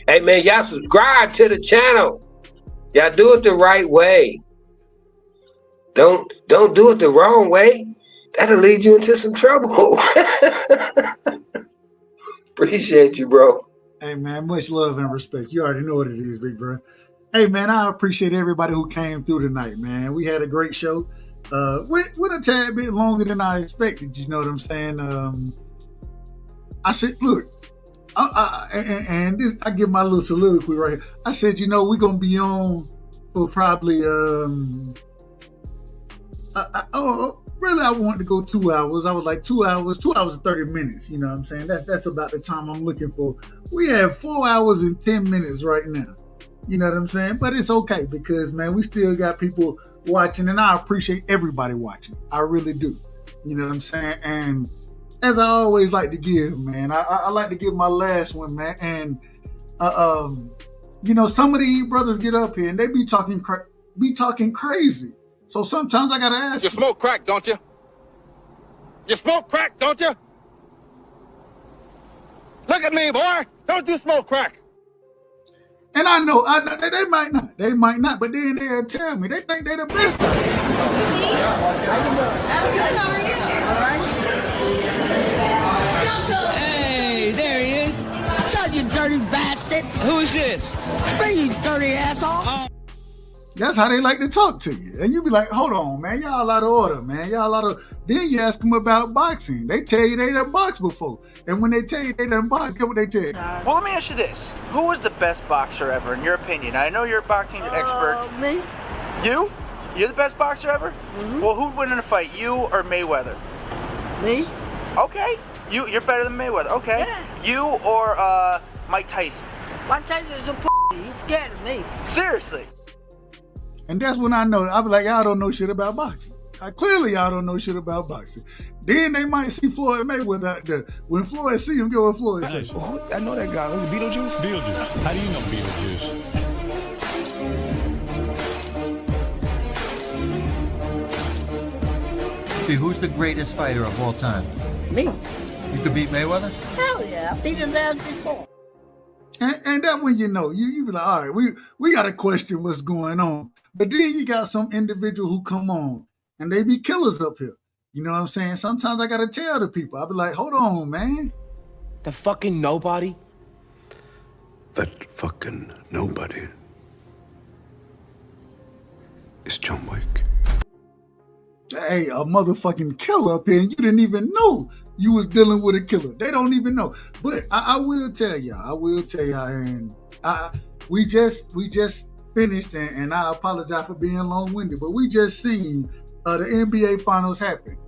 Hey, man, y'all subscribe to the channel. Y'all do it the right way. Don't do it the wrong way. That'll lead you into some trouble. Appreciate you, bro. Hey, man, much love and respect. You already know what it is, big bro. Hey, man, I appreciate everybody who came through tonight, man. We had a great show. Went a tad bit longer than I expected, you know what I'm saying? I said, look, and I give my little soliloquy right here. I said, you know, we're going to be on for probably, really, I wanted to go 2 hours. I was like 2 hours and 30 minutes. You know what I'm saying? That's about the time I'm looking for. We have 4 hours and 10 minutes right now. You know what I'm saying? But it's okay because, man, we still got people watching, and I appreciate everybody watching. I really do. You know what I'm saying? And as I always like to give, man, I like to give my last one, man. And, you know, some of these brothers get up here and they be talking crazy. So sometimes I got to ask. You smoke crack, don't you? You smoke crack, don't you? Look at me, boy. Don't you smoke crack? And I know they might not, but then they'll tell me they think they're the best. Hey, there he is. What's up, you dirty bastard? Who is this? It's me, you dirty asshole. That's how they like to talk to you. And you be like, hold on, man, y'all out of order, man. Y'all out of... Then you ask them about boxing. They tell you they done boxed before. And when they tell you they done boxed, guess what they tell you? Well, let me ask you this. Who was the best boxer ever, in your opinion? I know you're a boxing expert. Me. You? You're the best boxer ever? Mm-hmm. Well, who'd win in a fight, you or Mayweather? Me. Okay. You're better than Mayweather. Okay. Yeah. You or Mike Tyson? Mike Tyson is a He's scared of me. Seriously. And that's when I know. I be like, y'all don't know shit about boxing. Clearly, y'all don't know shit about boxing. Then they might see Floyd Mayweather out there. When Floyd see him, go with Floyd say. Oh, I know that guy. Was it Beetlejuice? Beetlejuice. How do you know Beetlejuice? Who's the greatest fighter of all time? Me. You could beat Mayweather? Hell yeah, I beat his ass before. And that when you know, you be like, all right, we got to question what's going on. But then you got some individual who come on and they be killers up here. You know what I'm saying? Sometimes I got to tell the people. I be like, hold on, man. The fucking nobody? That fucking nobody is John Wick. Hey, a motherfucking killer up here and you didn't even know you was dealing with a killer. They don't even know. But I will tell y'all, and we just finished, and I apologize for being long-winded, but we just seen the NBA Finals happen.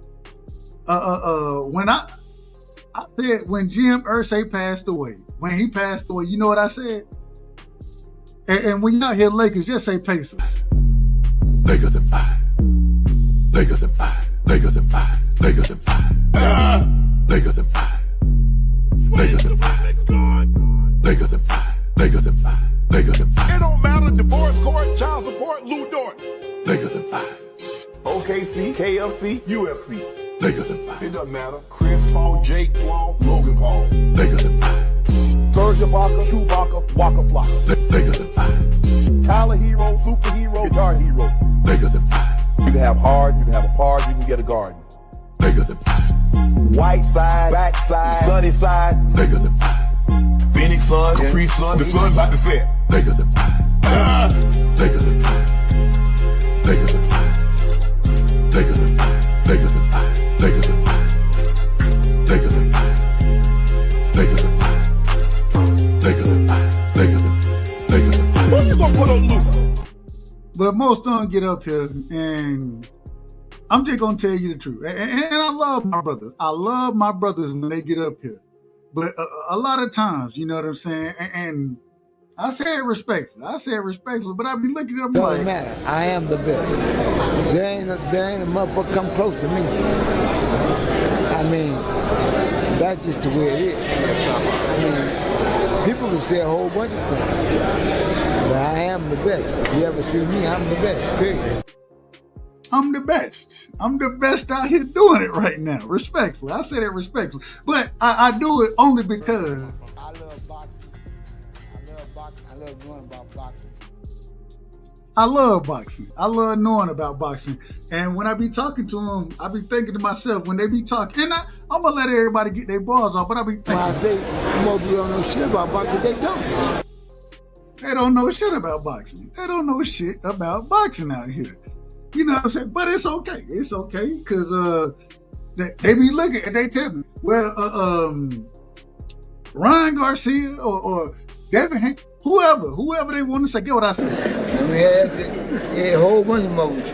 When I said when Jim Irsay passed away, you know what I said? And when y'all hear Lakers, just say Pacers. Lakers in 5. Lakers in 5. Lakers in 5. Lakers in 5. Lakers in 5. Lakers in 5. Lakers in 5. Lakers in 5. Lakers in 5. It don't matter. Divorce court, child support, Lou Dort. Lakers in 5. OKC, KFC, UFC. Lakers in 5. It doesn't matter. Chris Paul, Jake Paul, Logan Paul. Lakers in 5. Serge Ibaka, Chewbacca, Waka Flocka. Lakers in 5. Tyler Hero, superhero, guitar hero. Lakers in 5. You can have hard, you can have a park, you can get a garden. Lakers in 5. White side, back side, sunny side. Lakers in 5. Phoenix sun, Capri sun, the sun's about to set. Lakers in 5. Lakers in 5. Lakers in 5. Lakers in 5. Lakers in 5. Lakers in 5. Lakers in 5. Lakers in 5. Lakers in 5. Lakers in 5. Who you gonna put on Luka? But more most of them get up here, and I'm just gonna tell you the truth. And I love my brothers. I love my brothers when they get up here. But a lot of times, you know what I'm saying? And I say it respectfully. But I be looking at them Doesn't like, matter. I am the best. There ain't a motherfucker come close to me. I mean, that's just the way it is. I mean, people can say a whole bunch of things, but I am the best. If you ever see me, I'm the best, period. I'm the best. I'm the best out here doing it right now. Respectfully. I say that respectfully. But I do it only because I love boxing. I love knowing about boxing. I love boxing. I love knowing about boxing. And when I be talking to them, I be thinking to myself, when they be talking, and I'm going to let everybody get their balls off, but I be thinking. When I say more people don't know shit about boxing, they don't. They don't know shit about boxing. They don't know shit about boxing out here. You know what I'm saying? But it's okay. It's okay. Because they be looking and they tell me, well, Ryan Garcia or Devin Haney, whoever they want to say, get what I say. I mean, that's it. Yeah, a whole bunch of moves.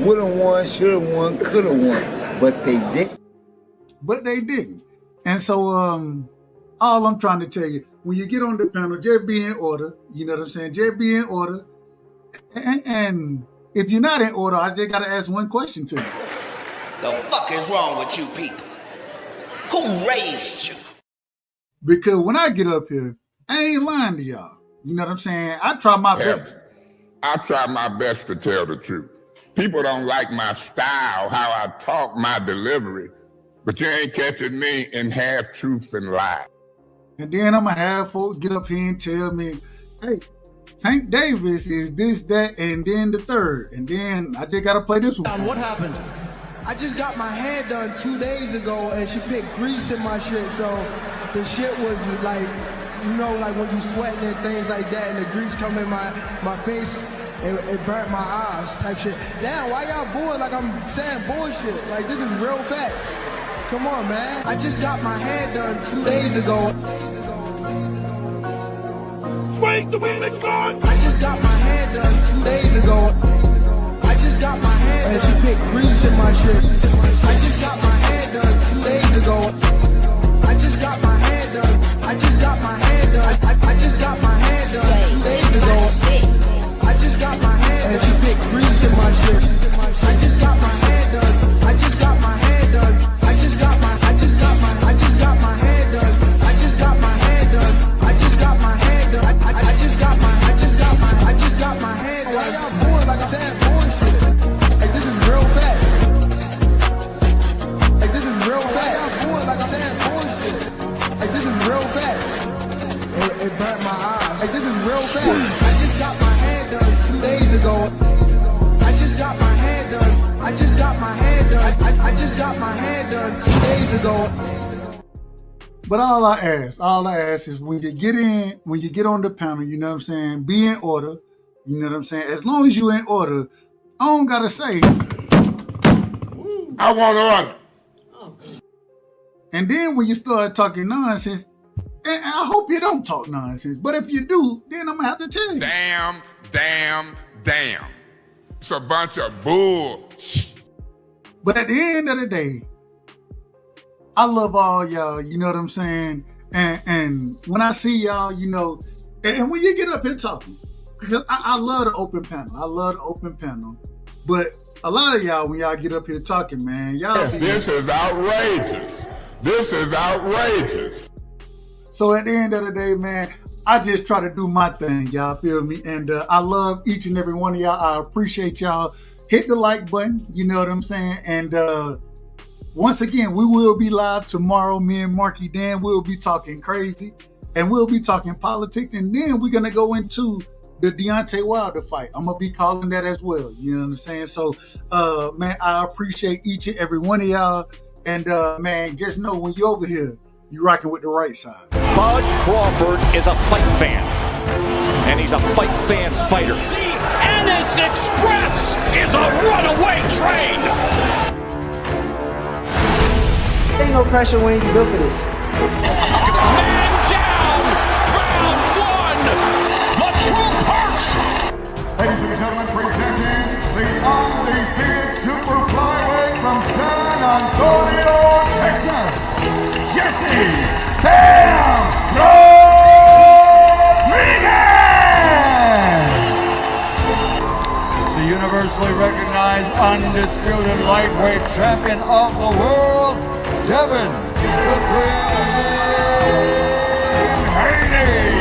Would've won, should've won, could've won. But they didn't. And so, all I'm trying to tell you, when you get on the panel, just be in order. You know what I'm saying? Just be in order. And if you're not in order, I just got to ask one question to you. The fuck is wrong with you people? Who raised you? Because when I get up here, I ain't lying to y'all. You know what I'm saying? I try my best. I try my best to tell the truth. People don't like my style, how I talk, my delivery, but you ain't catching me in half truth and lie. And then I'm going to have folks get up here and tell me, hey, Tank Davis is this, that, and then the third. And then I just got to play this one. What happened? I just got my hair done 2 days ago, and she put grease in my shit, so the shit was like, you know, like when you sweating and things like that, and the grease come in my face, it burnt my eyes type shit. Damn, why y'all booing like I'm saying bullshit? Like, this is real facts. Come on, man. I just got my hair done 2 days ago. Swing the women's gone. I just got my hair done 2 days ago. I just got my hair done. And she put grease in my shit. I just got my hair done 2 days ago. I just got my hair done. I just got my hair done. I just got my hair done 2 days ago. I just got my hair done. And she put grease in my shit. I just got my hair done. I just got my hair done. I just got my hair done. I just got my hair done. I just got my hair done. I just got my hair done. Why y'all booing like I'm saying bullshit? Like, this is real fast. Like, this is real fast. Why y'all booing like I'm saying bullshit? Like, this is real fast. It burnt my eyes. Like, this is real fast. I just got my hair done 2 days ago. I just got my hair done. I just got my hair done. I just got my hair done 2 days ago. But all I ask is when you get on the panel, you know what I'm saying, be in order. You know what I'm saying? As long as you in order, I don't gotta say, I want order. And then when you start talking nonsense, and I hope you don't talk nonsense, but if you do, then I'm gonna have to tell you. Damn. It's a bunch of bull. But at the end of the day, I love all y'all, you know what I'm saying? And when I see y'all, you know, and when you get up here talking, because I love the open panel. But a lot of y'all, when y'all get up here talking, man, y'all be... This is outrageous. So at the end of the day, man, I just try to do my thing, y'all feel me? And I love each and every one of y'all. I appreciate y'all. Hit the like button, you know what I'm saying? And once again, we will be live tomorrow. Me and Marky Dan will be talking crazy. And we'll be talking politics. And then we're going to go into the Deontay Wilder fight. I'm going to be calling that as well. You know what I'm saying? So, man, I appreciate each and every one of y'all. And, man, just know when you're over here, you're rocking with the right side. Bud Crawford is a fight fan. And he's a fight fan's fighter. The Ennis Express is a runaway train. Ain't no pressure when you built for this. Man down! Round one! The truth hurts! Ladies and gentlemen, presenting undisputed lightweight champion of the world, Devin the Dream Haney.